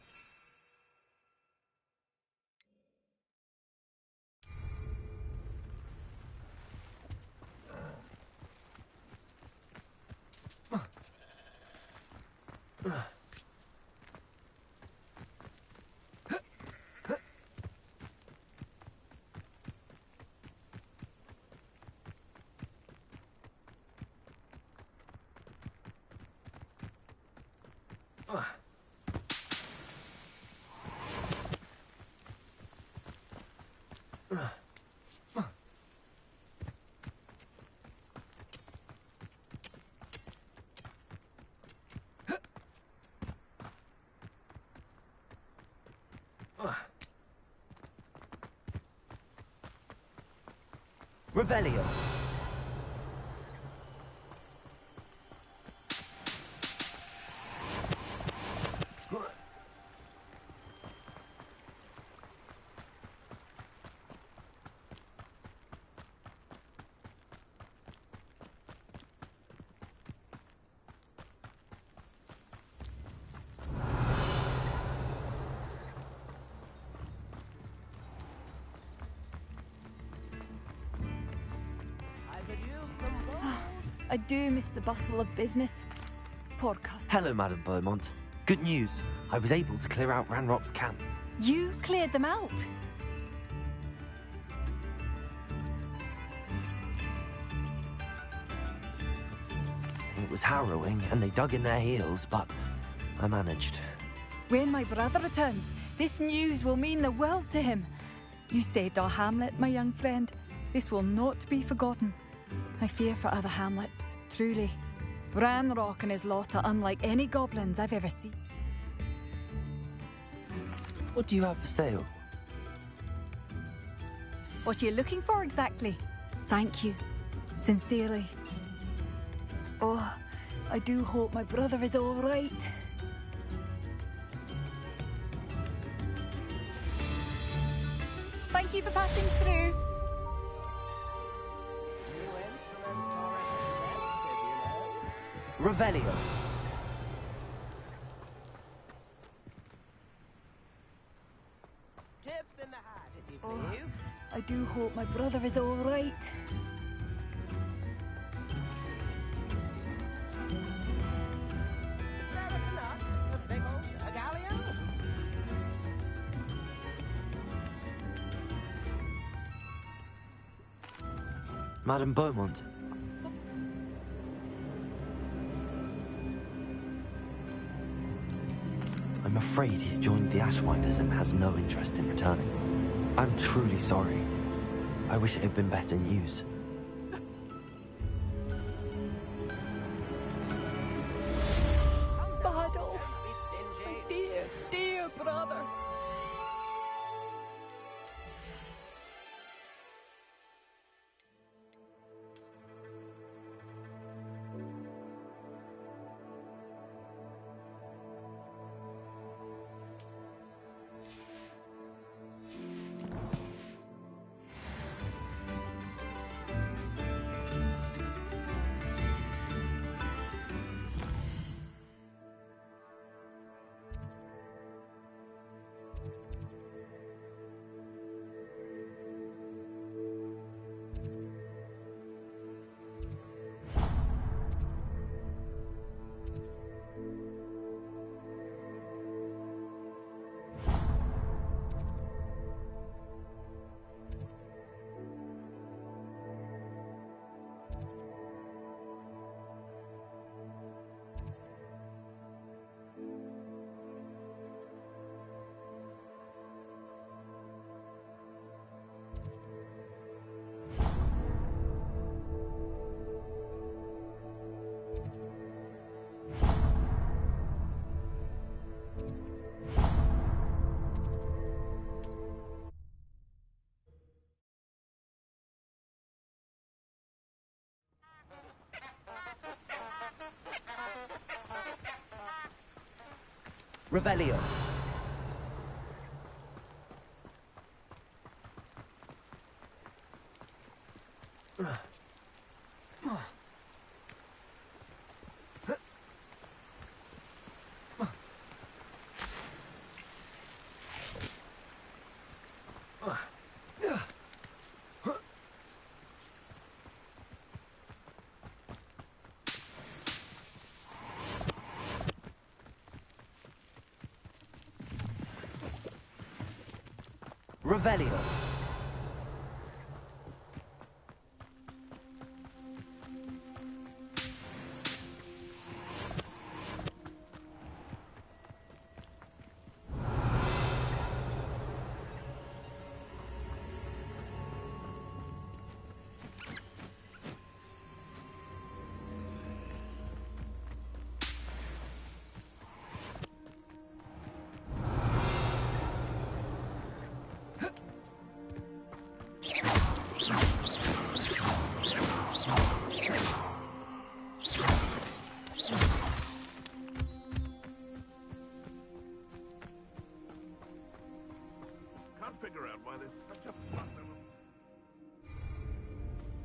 Revelio. I do miss the bustle of business. Poor cousin. Hello, Madame Beaumont. Good news. I was able to clear out Ranrock's camp. You cleared them out? It was harrowing, and they dug in their heels, but I managed. When my brother returns, this news will mean the world to him. You saved our hamlet, my young friend. This will not be forgotten. I fear for other hamlets, truly. Ranrock and his lot are unlike any goblins I've ever seen. What do you have for sale? What are you looking for exactly? Thank you. Sincerely. Oh, I do hope my brother is all right. Thank you for passing through. Revelio. Tips in the hat, if you please. I do hope my brother is all right. Madame Beaumont. I'm afraid he's joined the Ashwinders and has no interest in returning. I'm truly sorry. I wish it had been better news. Badolf! My dear, dear brother! Revelio. Revelio. Can't figure out why there's such a fuss of them.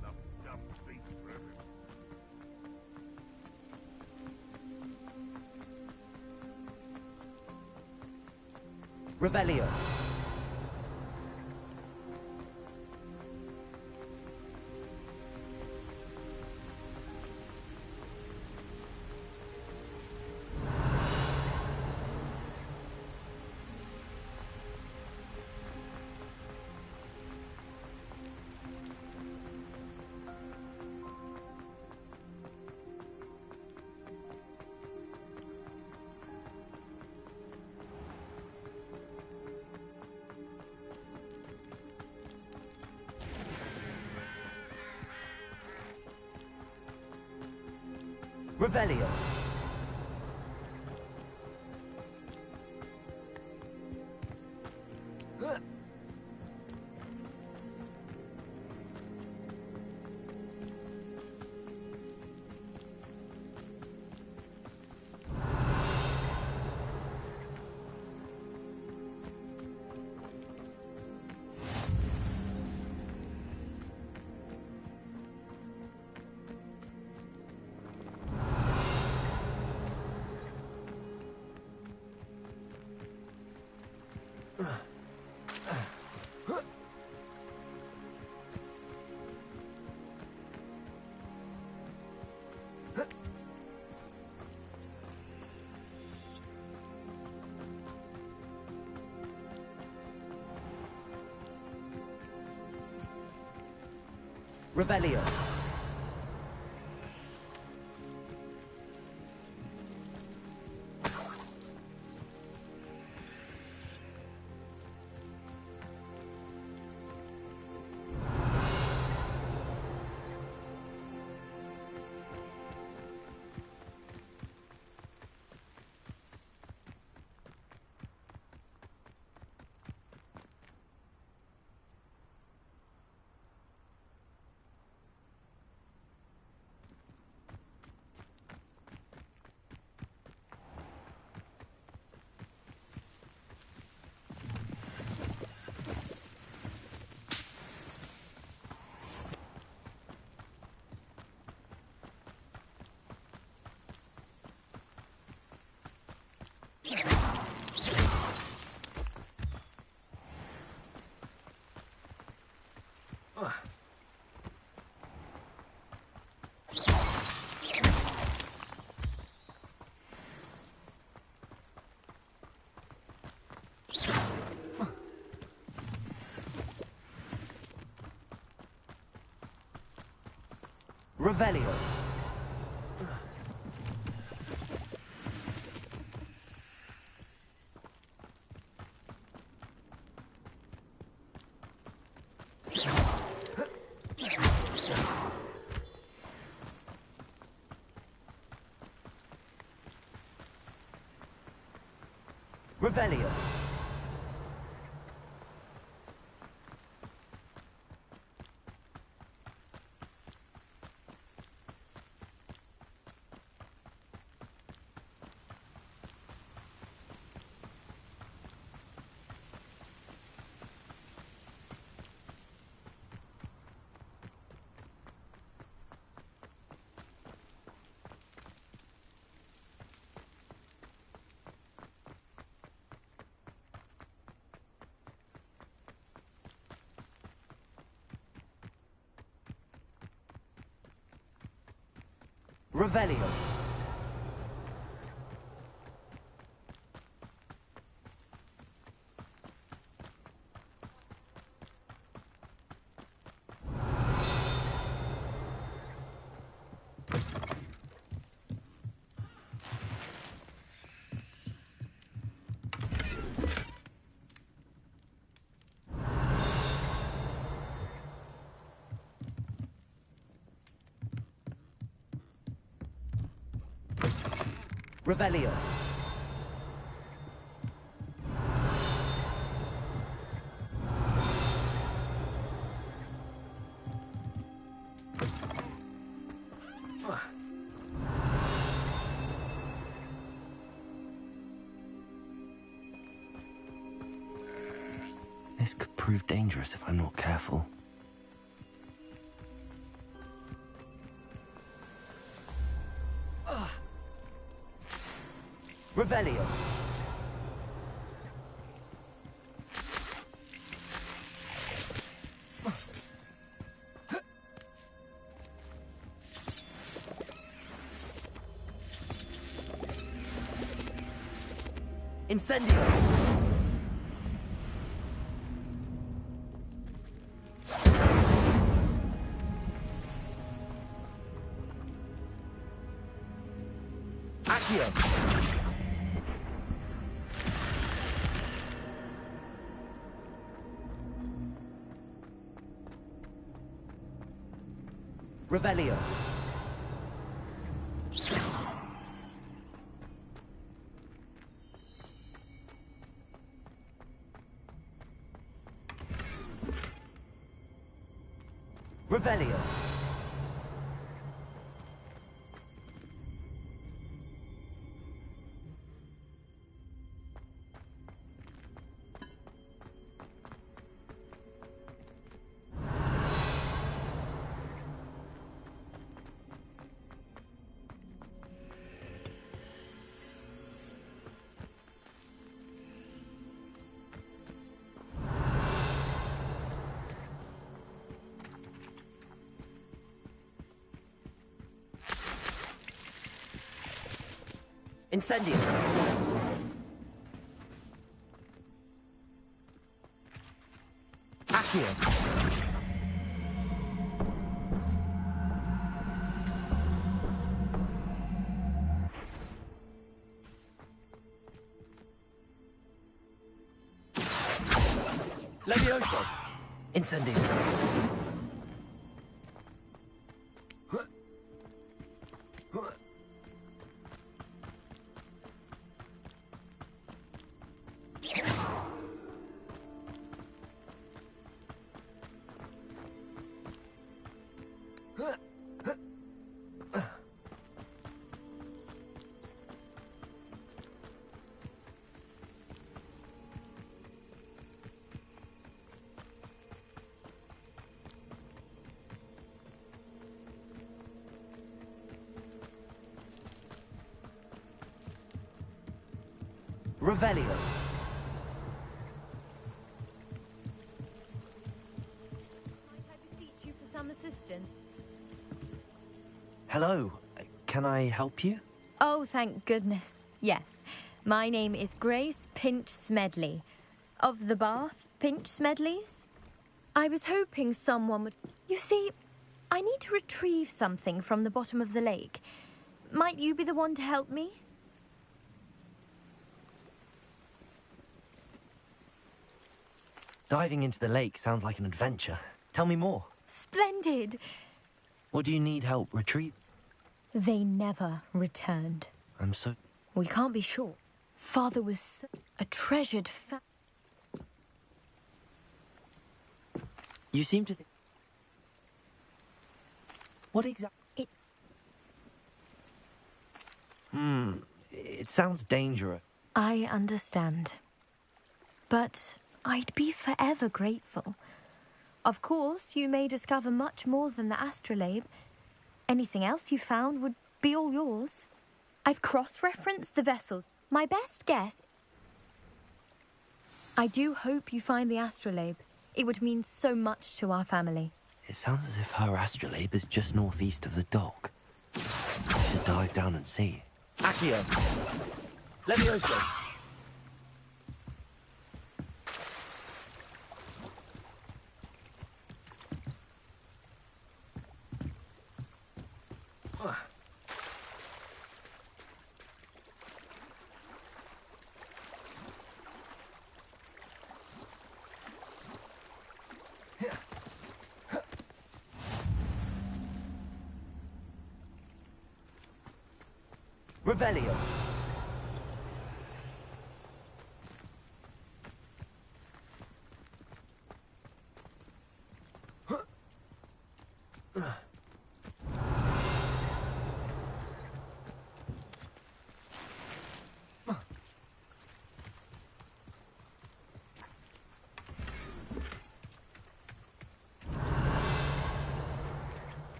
Enough dumb beasts for everyone. Revelio. Revelio. Revelio. Revelio. Revelio. Revelio. Revelio. This could prove dangerous if I'm not careful. Revelio. Incendio. Accio. Revelio. Revelio. Incendio. Accio. Levioso. Incendio. Revelio. Might I beseech you for some assistance? Hello. Can I help you? Oh, thank goodness. Yes. My name is Grace Pinch Smedley. Of the Bath Pinch Smedleys? I was hoping someone would... You see, I need to retrieve something from the bottom of the lake. Might you be the one to help me? Diving into the lake sounds like an adventure. Tell me more. Splendid! What do you need help retrieve? They never returned. I'm so... We can't be sure. Father was a treasured You seem to think... What exactly... It sounds dangerous. I understand. But I'd be forever grateful. Of course, you may discover much more than the astrolabe. Anything else you found would be all yours. I've cross-referenced the vessels. My best guess... I do hope you find the astrolabe. It would mean so much to our family. It sounds as if her astrolabe is just northeast of the dock. I should should dive down and see. Accio. Levioso. Revelio.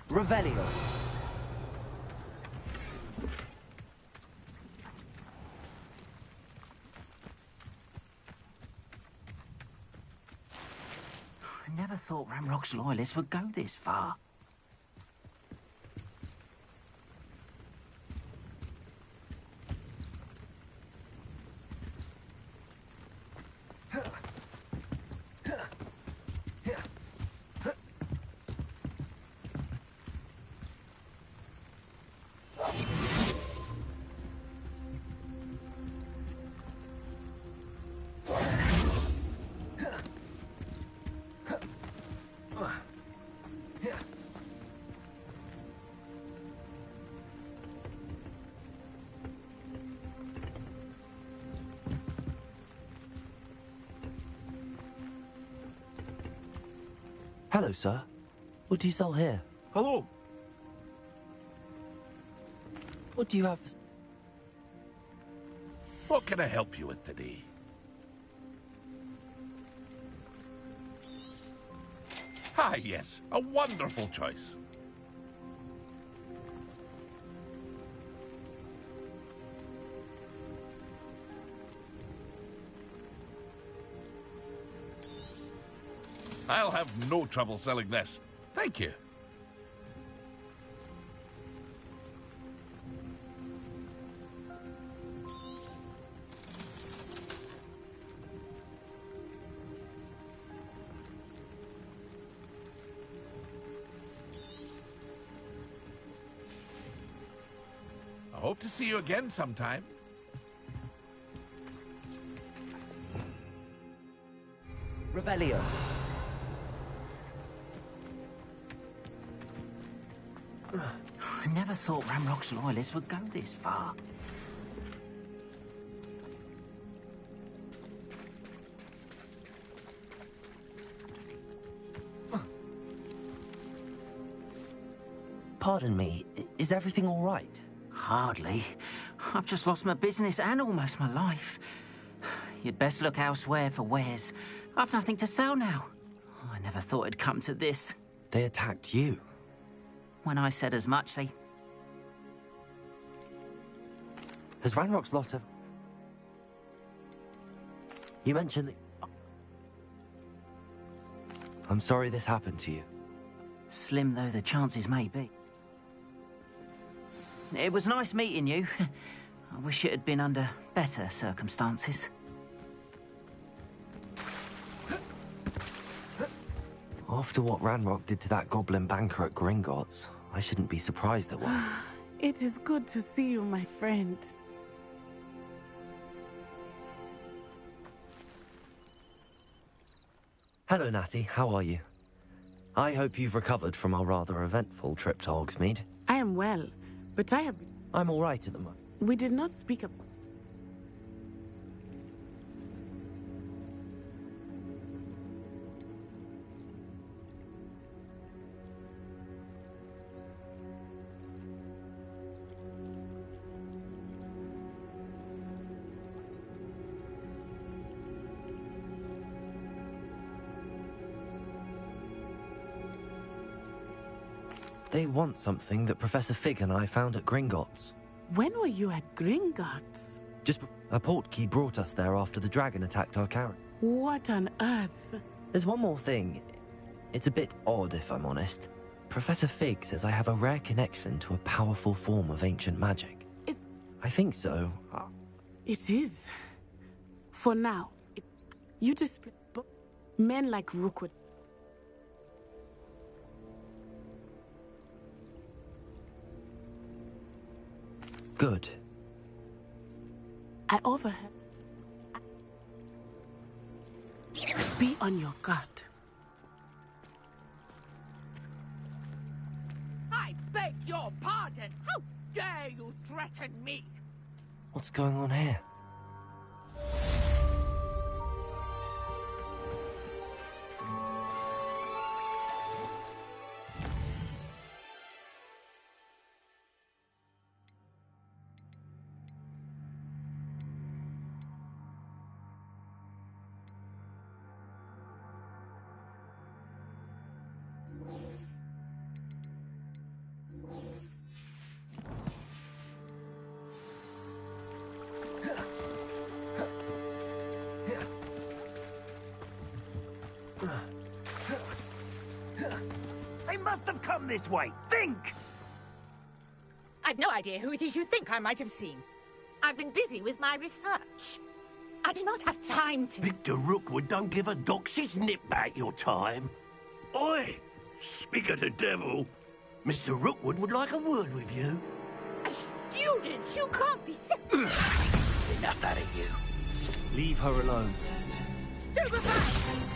Revelio. I never thought Ramrock's loyalists would go this far. Hello, sir. What do you sell here? Hello. What do you have? What can I help you with today? Ah, yes. A wonderful choice. I'll have no trouble selling this. Thank you. I hope to see you again sometime. Revelio. I never thought Ramrock's loyalists would go this far. Pardon me, is everything all right? Hardly. I've just lost my business and almost my life. You'd best look elsewhere for wares. I've nothing to sell now. I never thought it'd come to this. They attacked you. When I said as much, they... Has Ranrock's lot of... You mentioned that... I'm sorry this happened to you. Slim though the chances may be. It was nice meeting you. I wish it had been under better circumstances. After what Ranrock did to that goblin banker at Gringotts, I shouldn't be surprised at what... It is good to see you, my friend. Hello, Natty. How are you? I hope you've recovered from our rather eventful trip to Hogsmeade. I am well, but I have... I'm all right at the moment. We did not speak of... They want something that Professor Fig and I found at Gringotts. When were you at Gringotts? A portkey brought us there after the dragon attacked our carriage. What on earth? There's one more thing. It's a bit odd, if I'm honest. Professor Fig says I have a rare connection to a powerful form of ancient magic. I think so. It is. For now, you display men like Rookwood. Good. I overheard. Be on your guard. I beg your pardon. How dare you threaten me? What's going on here? They must have come this way. Think! I've no idea who it is you think I might have seen. I've been busy with my research. I do not have time to... Victor Rookwood don't give a doxy's nip back your time. Oi! Speak of the devil. Mr. Rookwood would like a word with you. A student? You can't be so... Enough out of you. Leave her alone. Stupefy!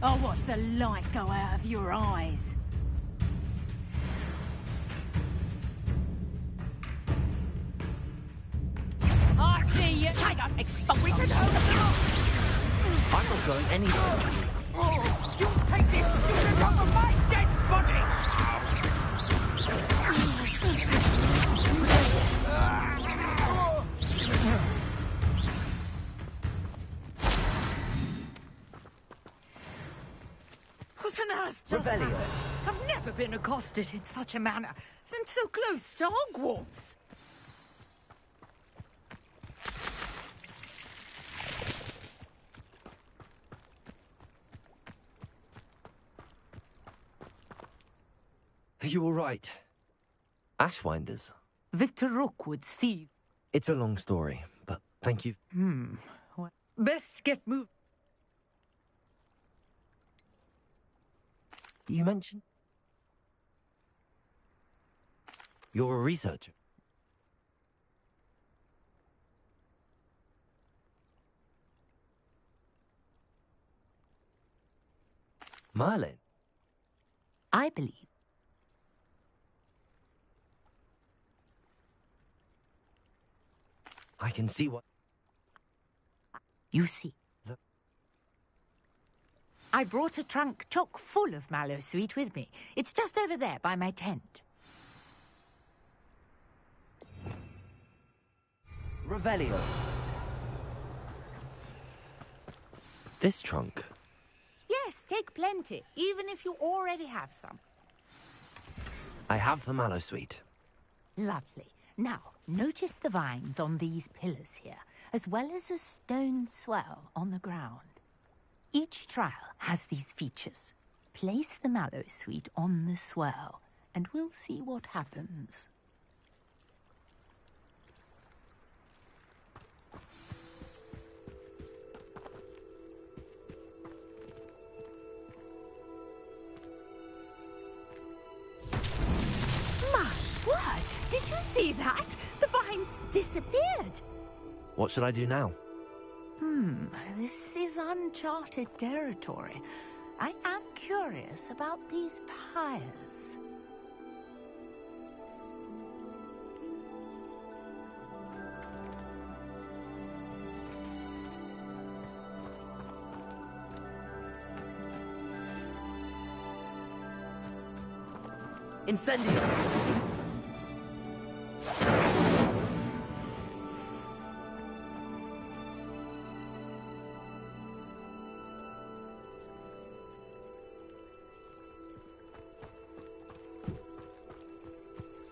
I'll watch the light go out of your eyes. I see you. I don't expect we can I'm not going anywhere. Oh, you take this student off of my dead body! What on earth just Revelio. happened? I've never been accosted in such a manner, and so close to Hogwarts. Are you all right? Ashwinders. Victor Rookwood's thief. It's a long story, but thank you. Well, best get moved. You mentioned... You're a researcher. Merlin? I believe. I can see what... You see. I brought a trunk chock full of mallow sweet with me. It's just over there by my tent. Revelio. This trunk. Yes, take plenty, even if you already have some. I have the mallow sweet. Lovely. Now, notice the vines on these pillars here, as well as a stone swell on the ground. Each trial has these features. Place the mallow sweet on the swell, and we'll see what happens. My word! Did you see that? The vines disappeared. What should I do now? This is uncharted territory. I am curious about these pyres. Incendio!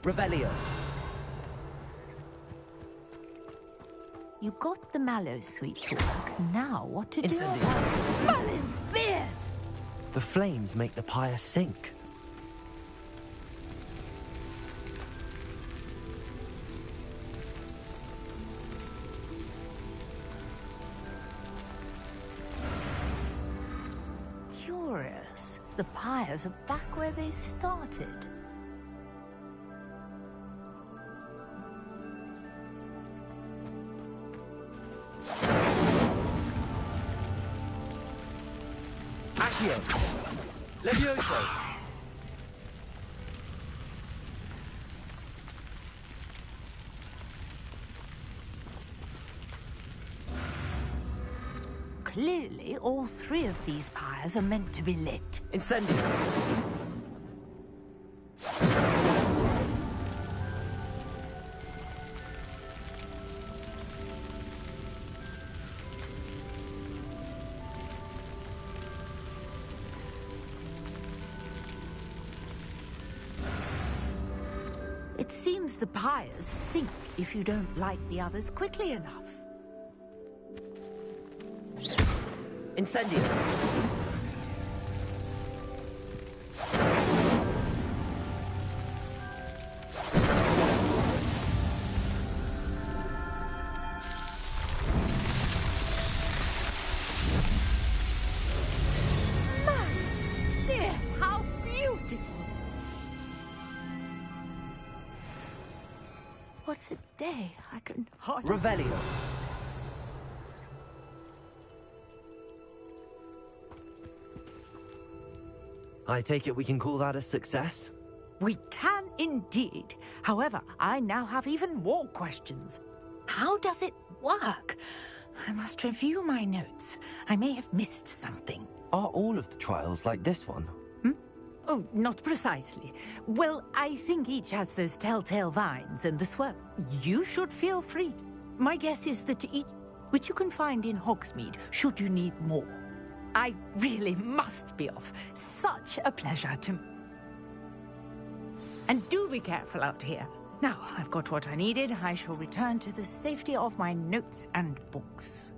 Revelio. You got the mallow sweet to work. Now what to Incendio. do? Merlin's beard! The flames make the pyre sink. Curious. The pyres are back where they started. Accio. Levioso. Clearly, all three of these pyres are meant to be lit. Incendio. It seems the pyres sink if you don't light the others quickly enough. Incendio. There, how beautiful! What a day! I can hardly... Revelio. I take it we can call that a success? We can indeed. However, I now have even more questions. How does it work? I must review my notes. I may have missed something. Are all of the trials like this one? Oh, not precisely. Well, I think each has those telltale vines and the swirl. You should feel free. My guess is that each, which you can find in Hogsmeade, should you need more. I really must be off. Such a pleasure to... And do be careful out here. Now, I've got what I needed. I shall return to the safety of my notes and books.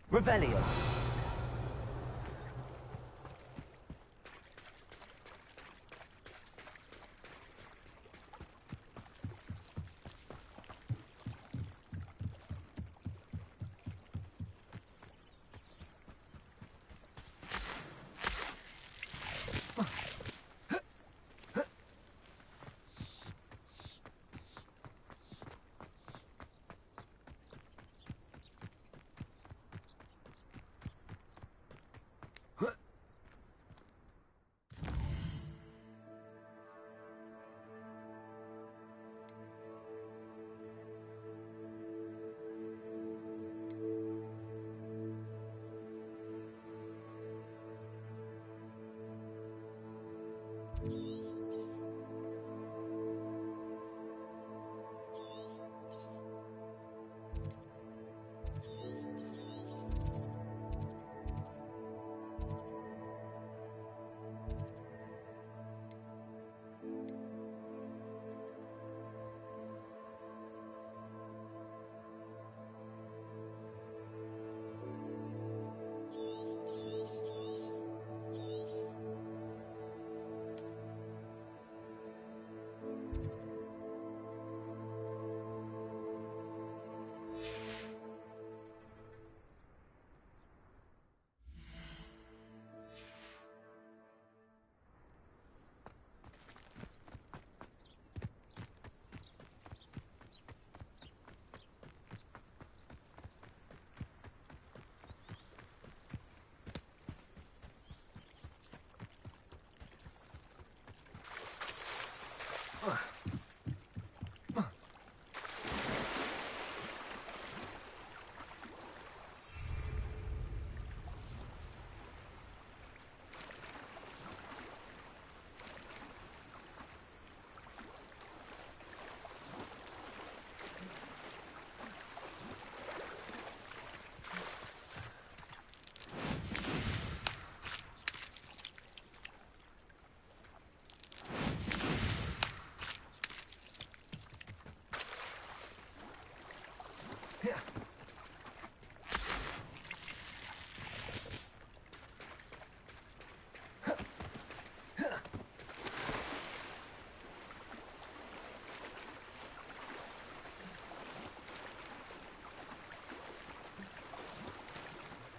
Revelio.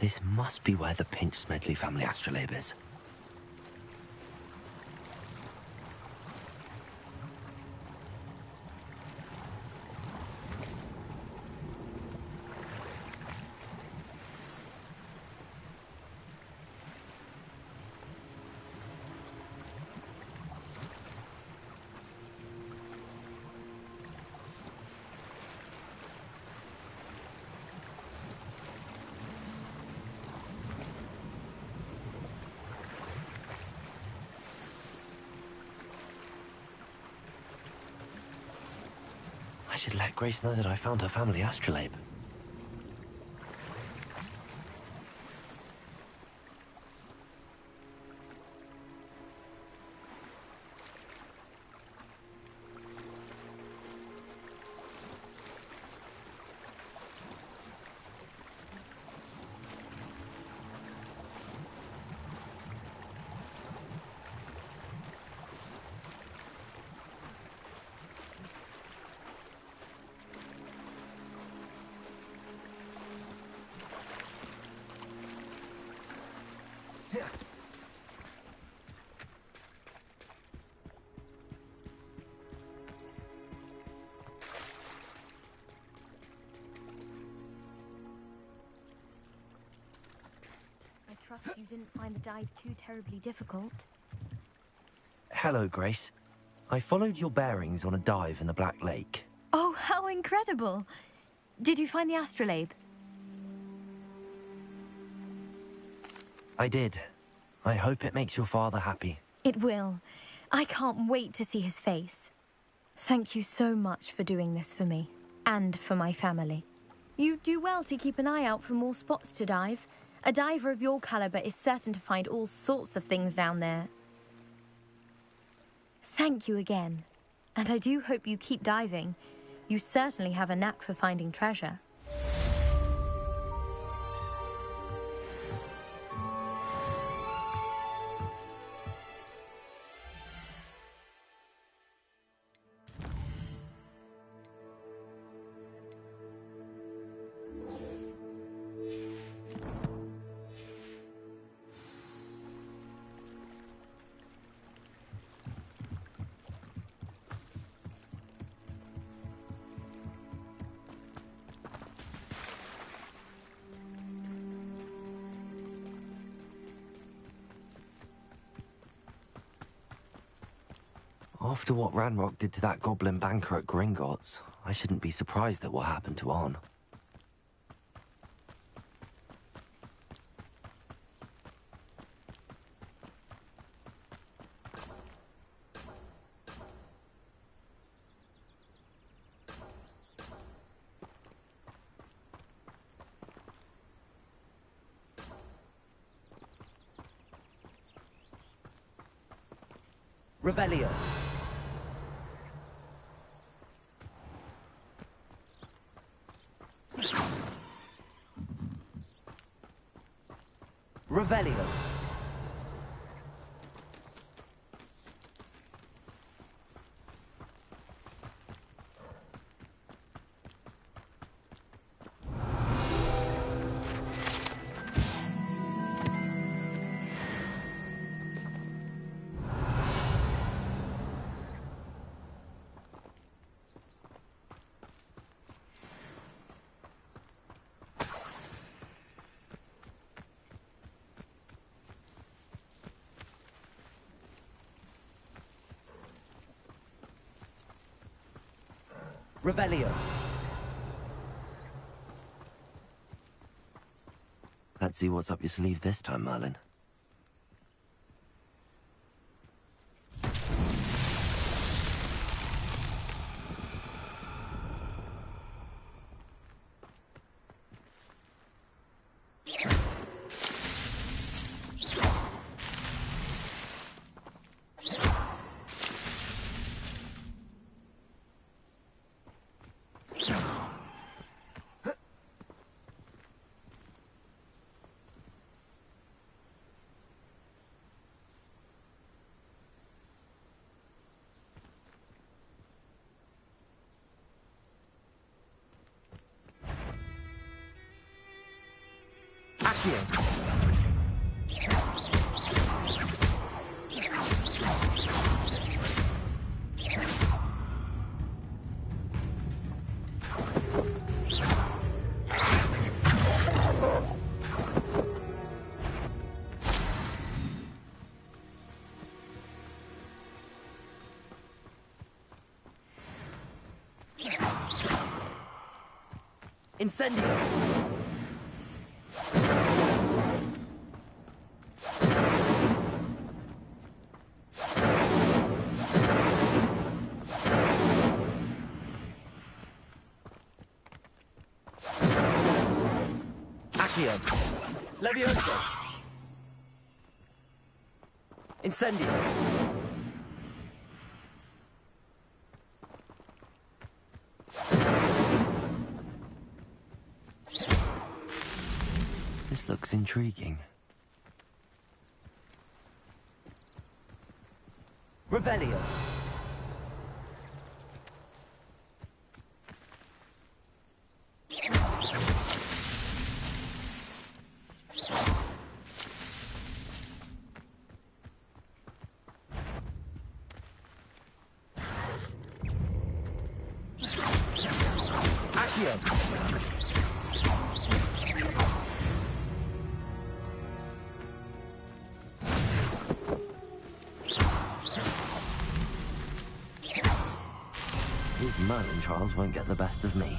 This must be where the Pinch Smedley family astrolabe is. I should let Grace know that I found her family astrolabe. I trust you didn't find the dive too terribly difficult. Hello, Grace. I followed your bearings on a dive in the Black Lake. Oh, how incredible! Did you find the astrolabe? I did. I hope it makes your father happy. It will. I can't wait to see his face. Thank you so much for doing this for me, and for my family. You do well to keep an eye out for more spots to dive. A diver of your caliber is certain to find all sorts of things down there. Thank you again. And I do hope you keep diving. You certainly have a knack for finding treasure. After what Ranrock did to that goblin banker at Gringotts, I shouldn't be surprised at what happened to Arn. Revelio. Revelio. Revelio. Let's see what's up your sleeve this time, Merlin. Accio. Incendio! Accio! Levioso! Incendio! This looks intriguing. Revelio. Accio. His Merlin trials won't get the best of me.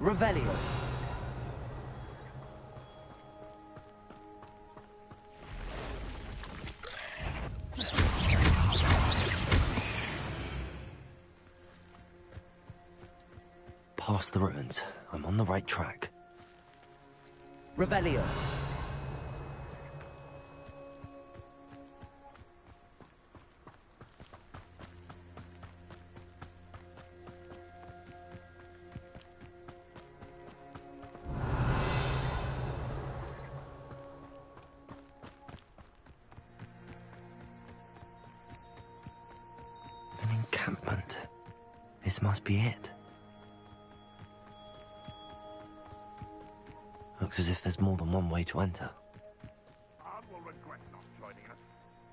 Revelio. Past the ruins. I'm on the right track. Revelio. An encampment. This must be it. Looks as if there's more than one way to enter. Ard will regret not joining us.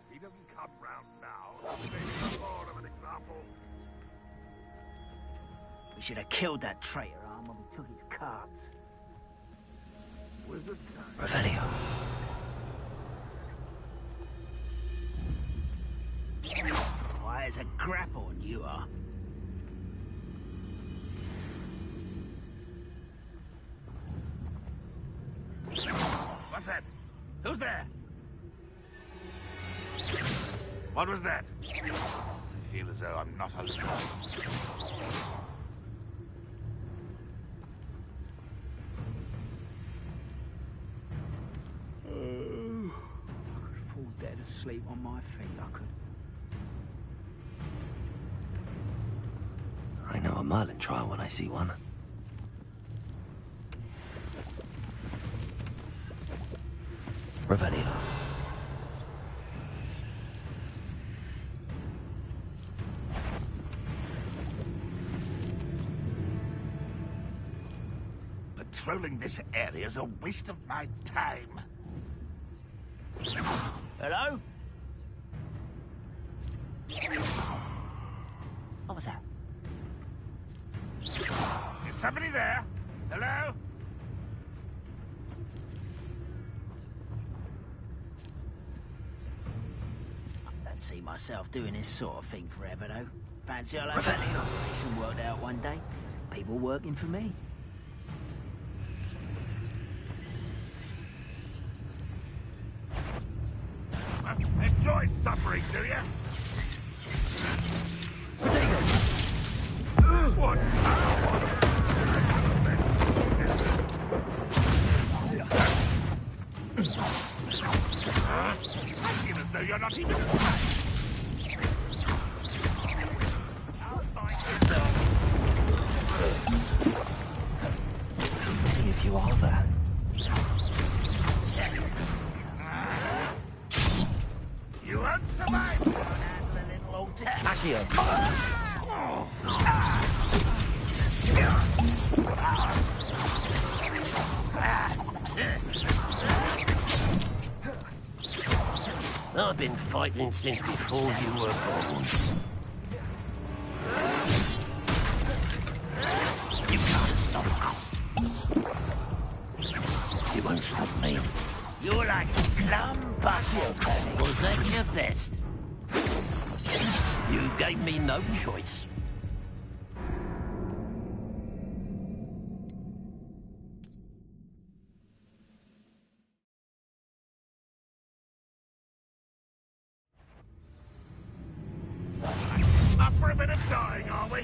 If he doesn't come round now, he'll make more of an example. We should have killed that traitor arm when we took his cards. Wizard Revelio. Why, it's a grapple and you are. What's that? Who's there? What was that? I feel as though I'm not alone. I could fall dead asleep on my feet, I could. I know a Merlin trial when I see one. Revelio. Patrolling this area is a waste of my time. Hello? What was that? Is somebody there? Hello? I don't see myself doing this sort of thing forever, though. Fancy I'll have an operation worked out one day. People working for me. Enjoy suffering, do you? What? though you're not even... Many of you are there. You won't survive. Handle a little old Accio. I've been fighting since before you were born. You can't stop us. You won't stop me. You're like plum butter, Benny. Was that your best? You gave me no choice. Up for a bit of dying, are we?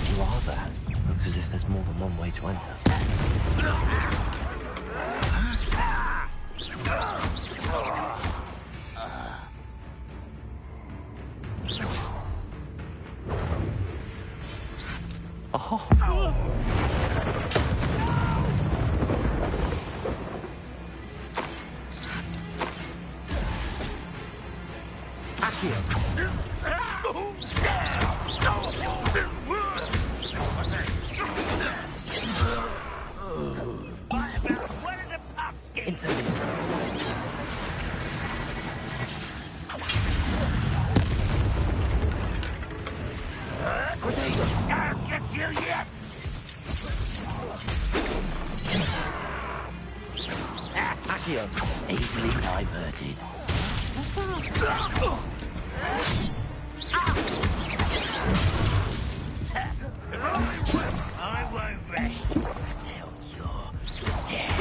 You are there. Looks as if there's more than one way to enter. Oh. Accio. Incendio. I'll get you yet. Accio. Easily diverted. I won't rest until you're dead.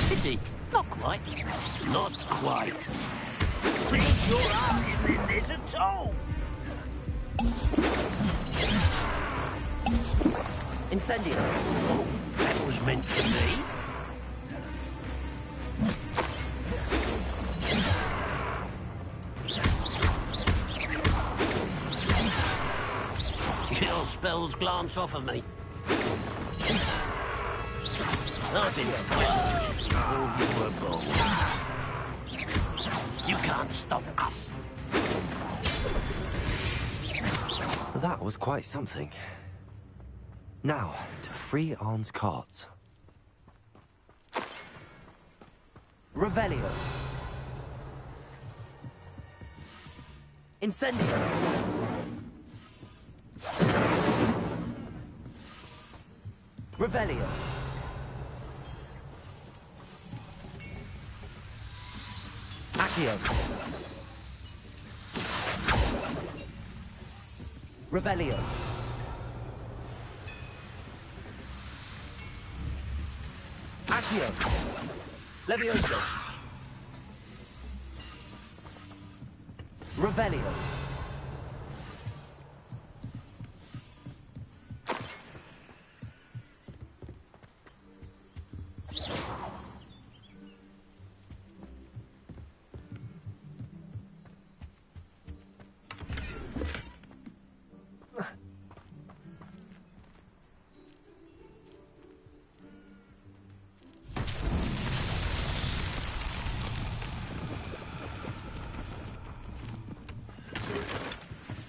Pity. Not quite. Not quite. Think your art isn't in this at all. Incendio. Oh, that was meant for me. Your spells glance off of me. I've been fighting before you were born. You can't stop us. That was quite something. Now, to free Arn's cards. Revelio. Incendio. Revelio. Accio. Revelio. Accio. Levioso. Revelio.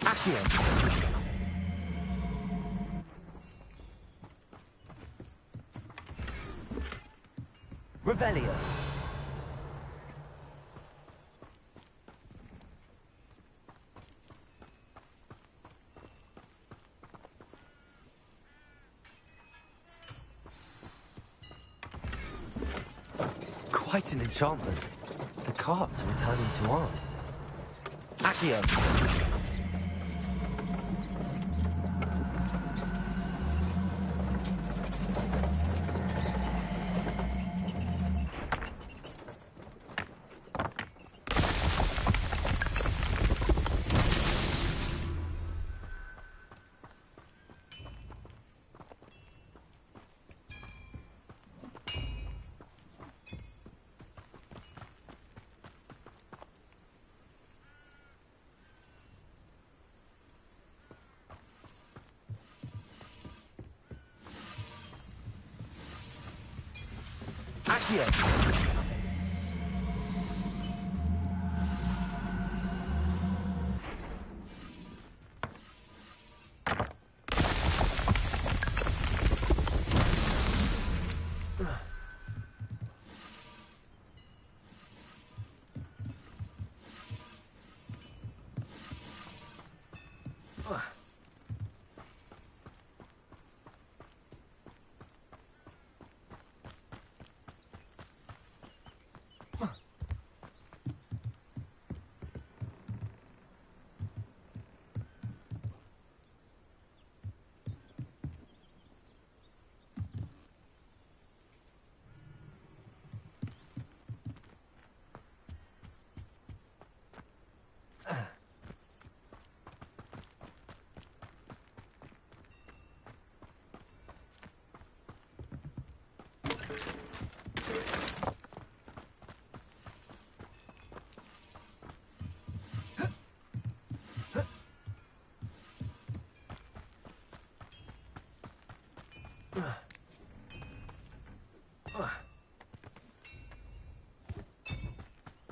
Accio. Revelio. Quite an enchantment. The cards are returning to Arn. Accio. Accio!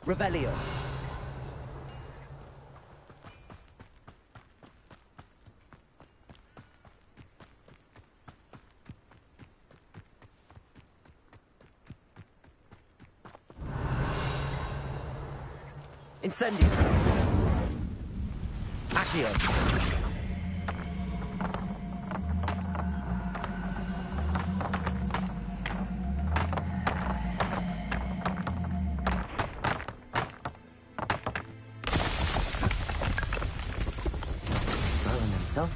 Revelio. Incendio. Accio.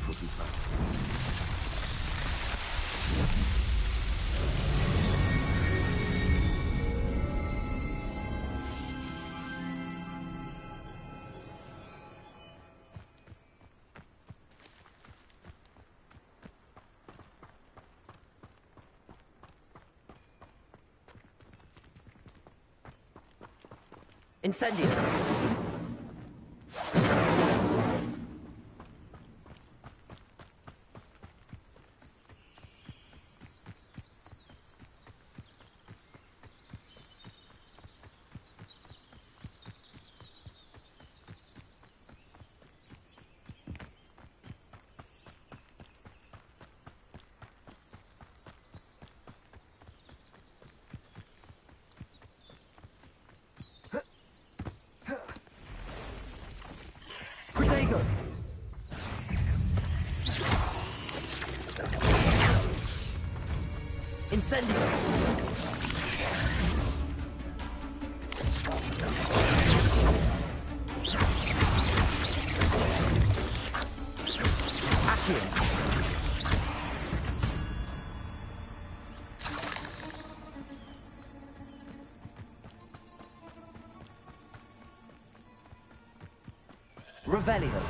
Would be fun. Incendio. Incendio! Accio! Revelio!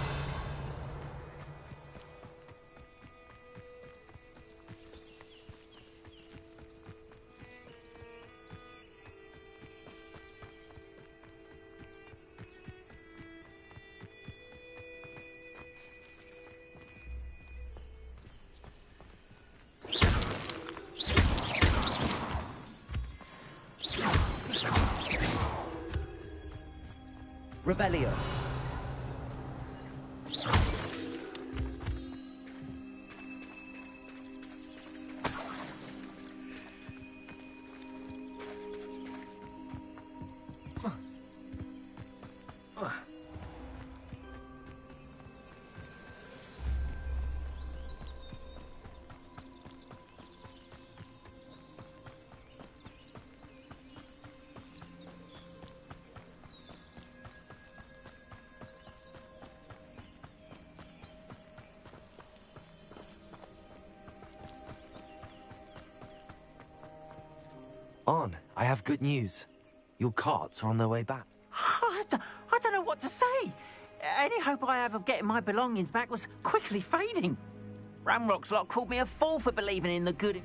Revelio. On, I have good news. Your carts are on their way back. I don't know what to say. Any hope I have of getting my belongings back was quickly fading. Ramrock's lot called me a fool for believing in the good.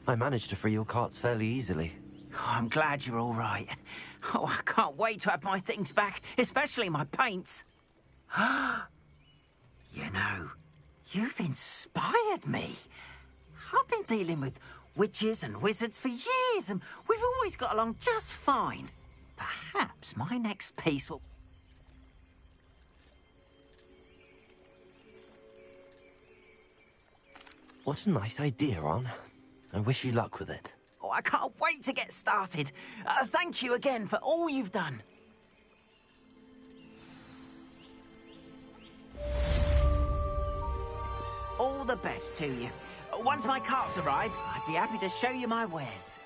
I managed to free your carts fairly easily. Oh, I'm glad you're all right. Oh, I can't wait to have my things back, especially my paints. You know, you've inspired me. I've been dealing with witches and wizards for years, and we've always got along just fine. Perhaps my next piece will... What a nice idea, Ron. I wish you luck with it. Oh, I can't wait to get started. Thank you again for all you've done. All the best to you. Once my carts arrive, I'd be happy to show you my wares.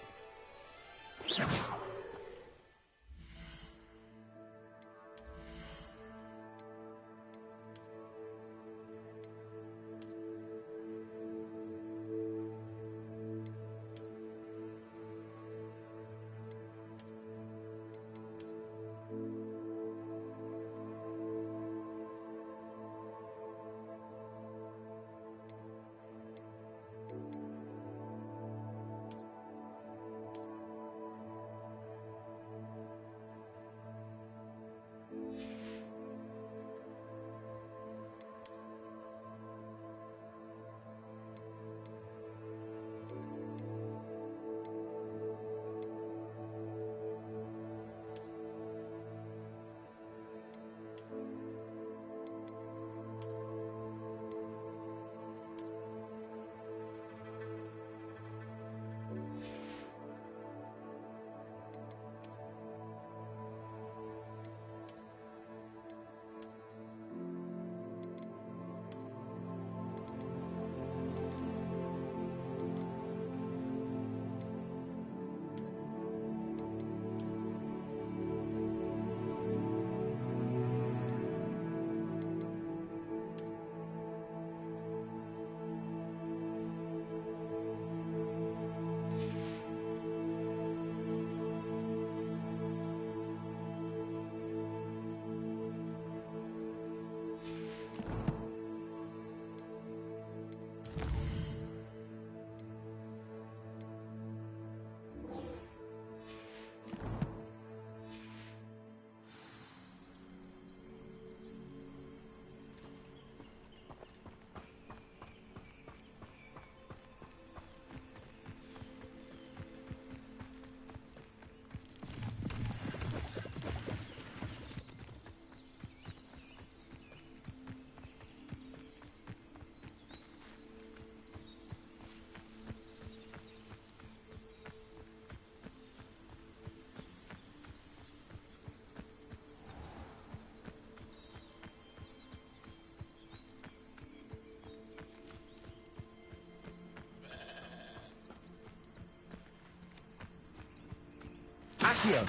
Accio!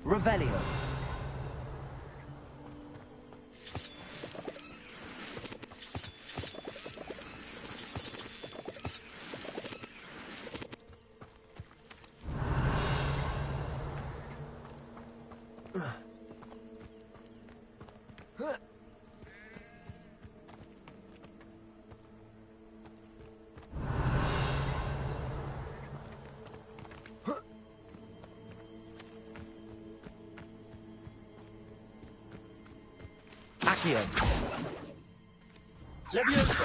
Revelio! Accio! Levioso!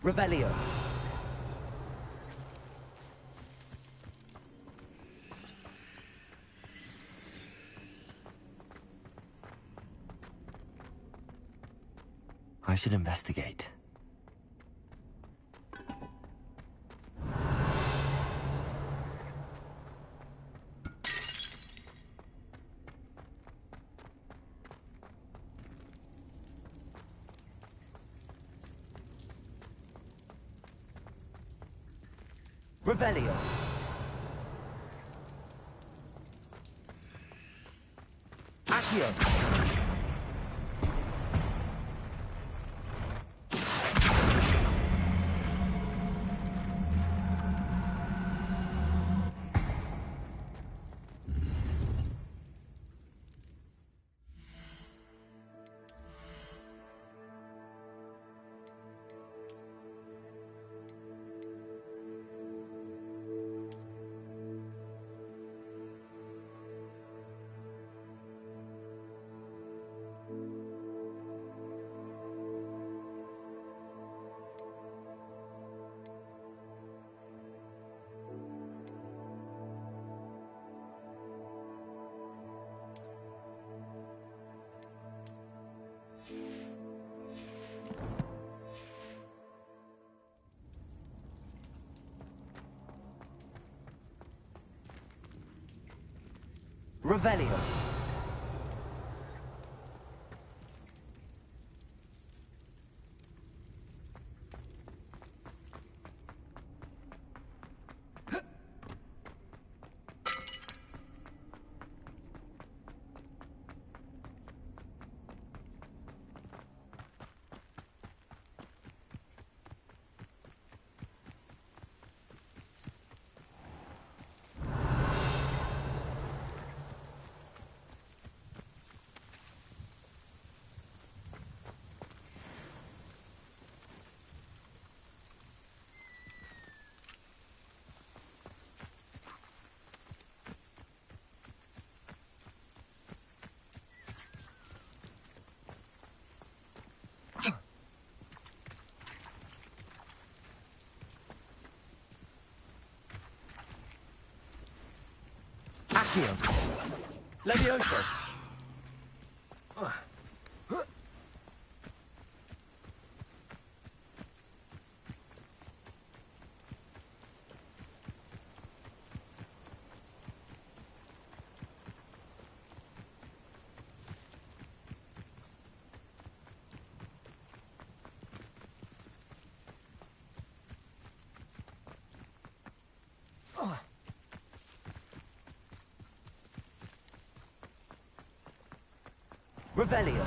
Revelio! I should investigate. Revelio! Accio! Revelio. Accio. Levioso. Revelio.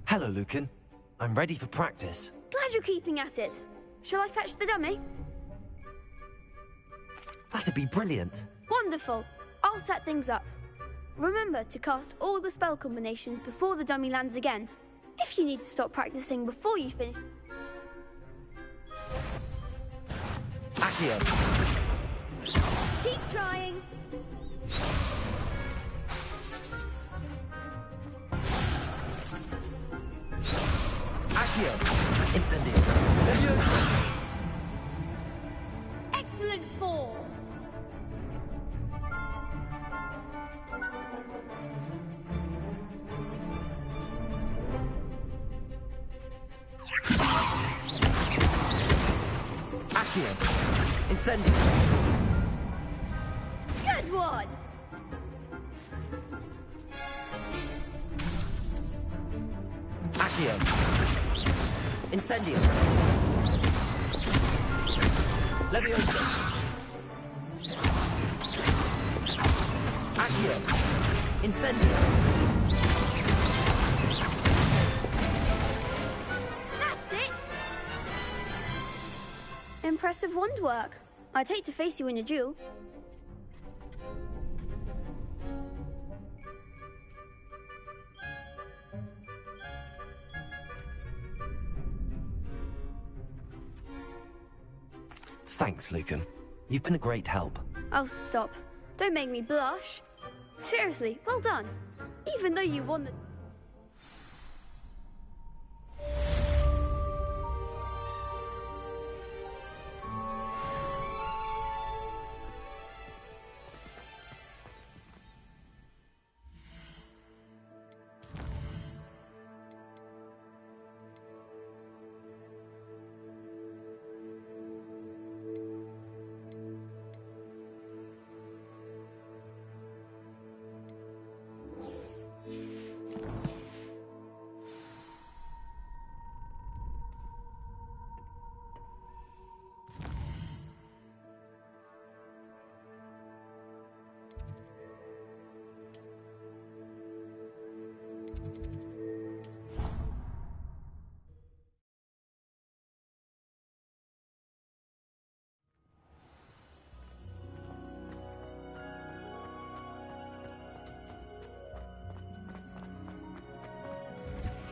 Hello, Lucan. I'm ready for practice. Glad you're keeping at it. Shall I fetch the dummy? That'd be brilliant. Wonderful. I'll set things up. Remember to cast all the spell combinations before the dummy lands again. If you need to stop practicing before you finish... Accio. Keep trying. Accio. Incendio. Levioso. Excellent form. Accio. Incendio. Good one. Accio. Incendio. Levioso. Accio. Incendio. That's it. Impressive wand work. I'd hate to face you in a duel. Thanks, Lucan. You've been a great help. Oh, stop. Don't make me blush. Seriously, well done. Even though you won the...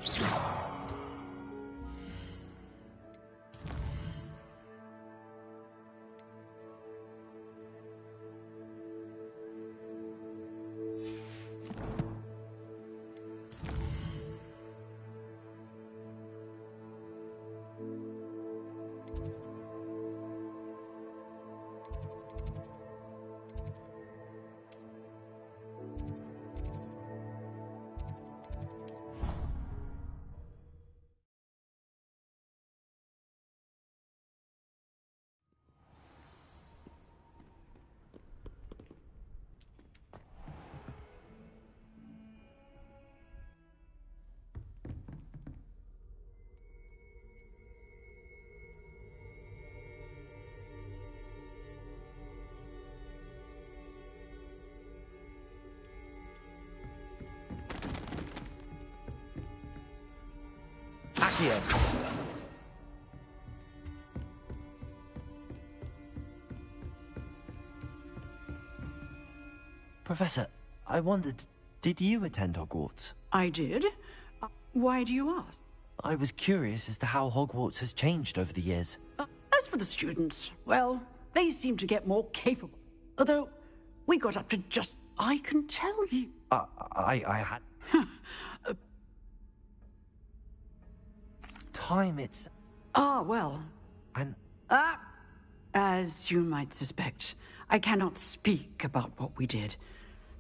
Accio. Professor, I wondered, did you attend Hogwarts? I did. Why do you ask? I was curious as to how Hogwarts has changed over the years. As for the students, well, they seem to get more capable. Although, we got up to just... I can tell you... I had... Time it's... Ah, well... And... As you might suspect, I cannot speak about what we did.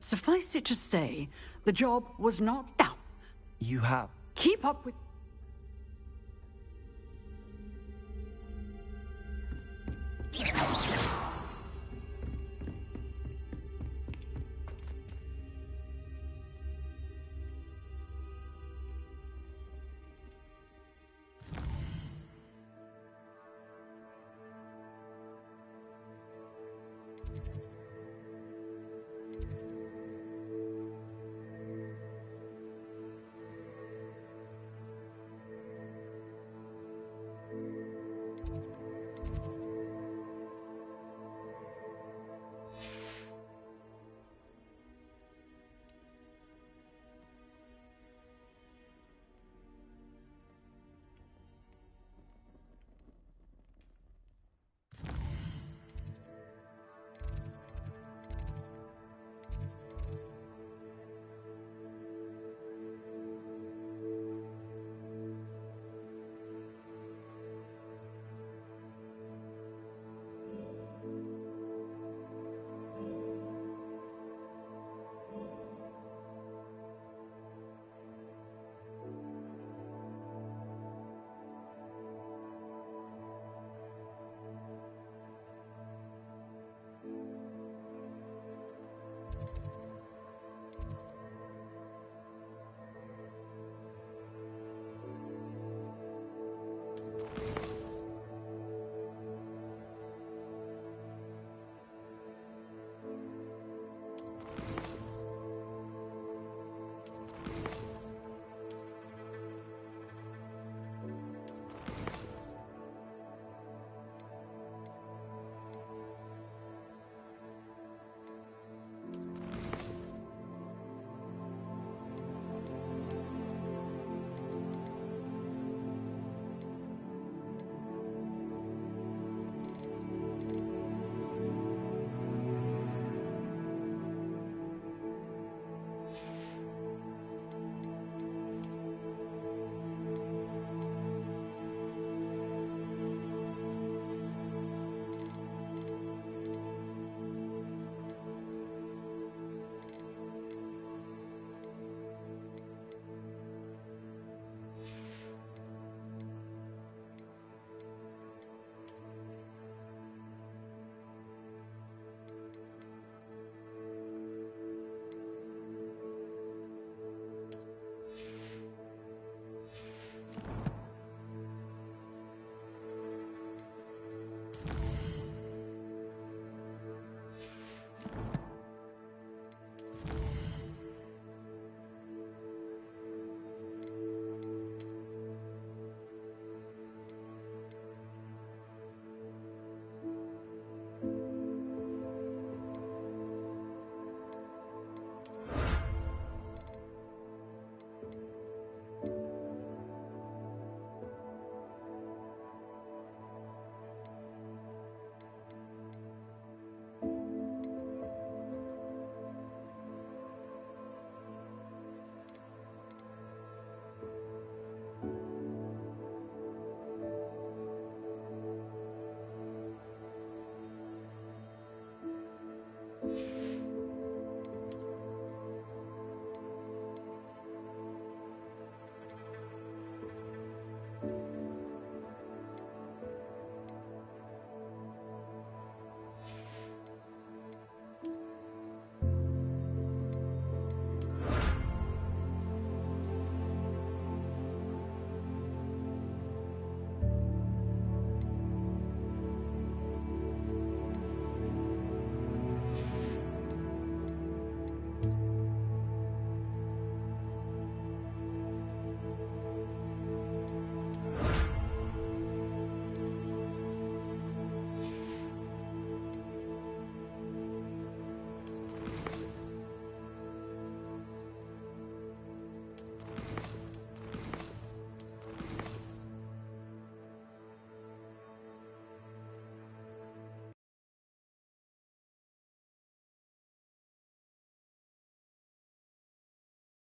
Suffice it to say, the job was not... Now, You have... keep up with...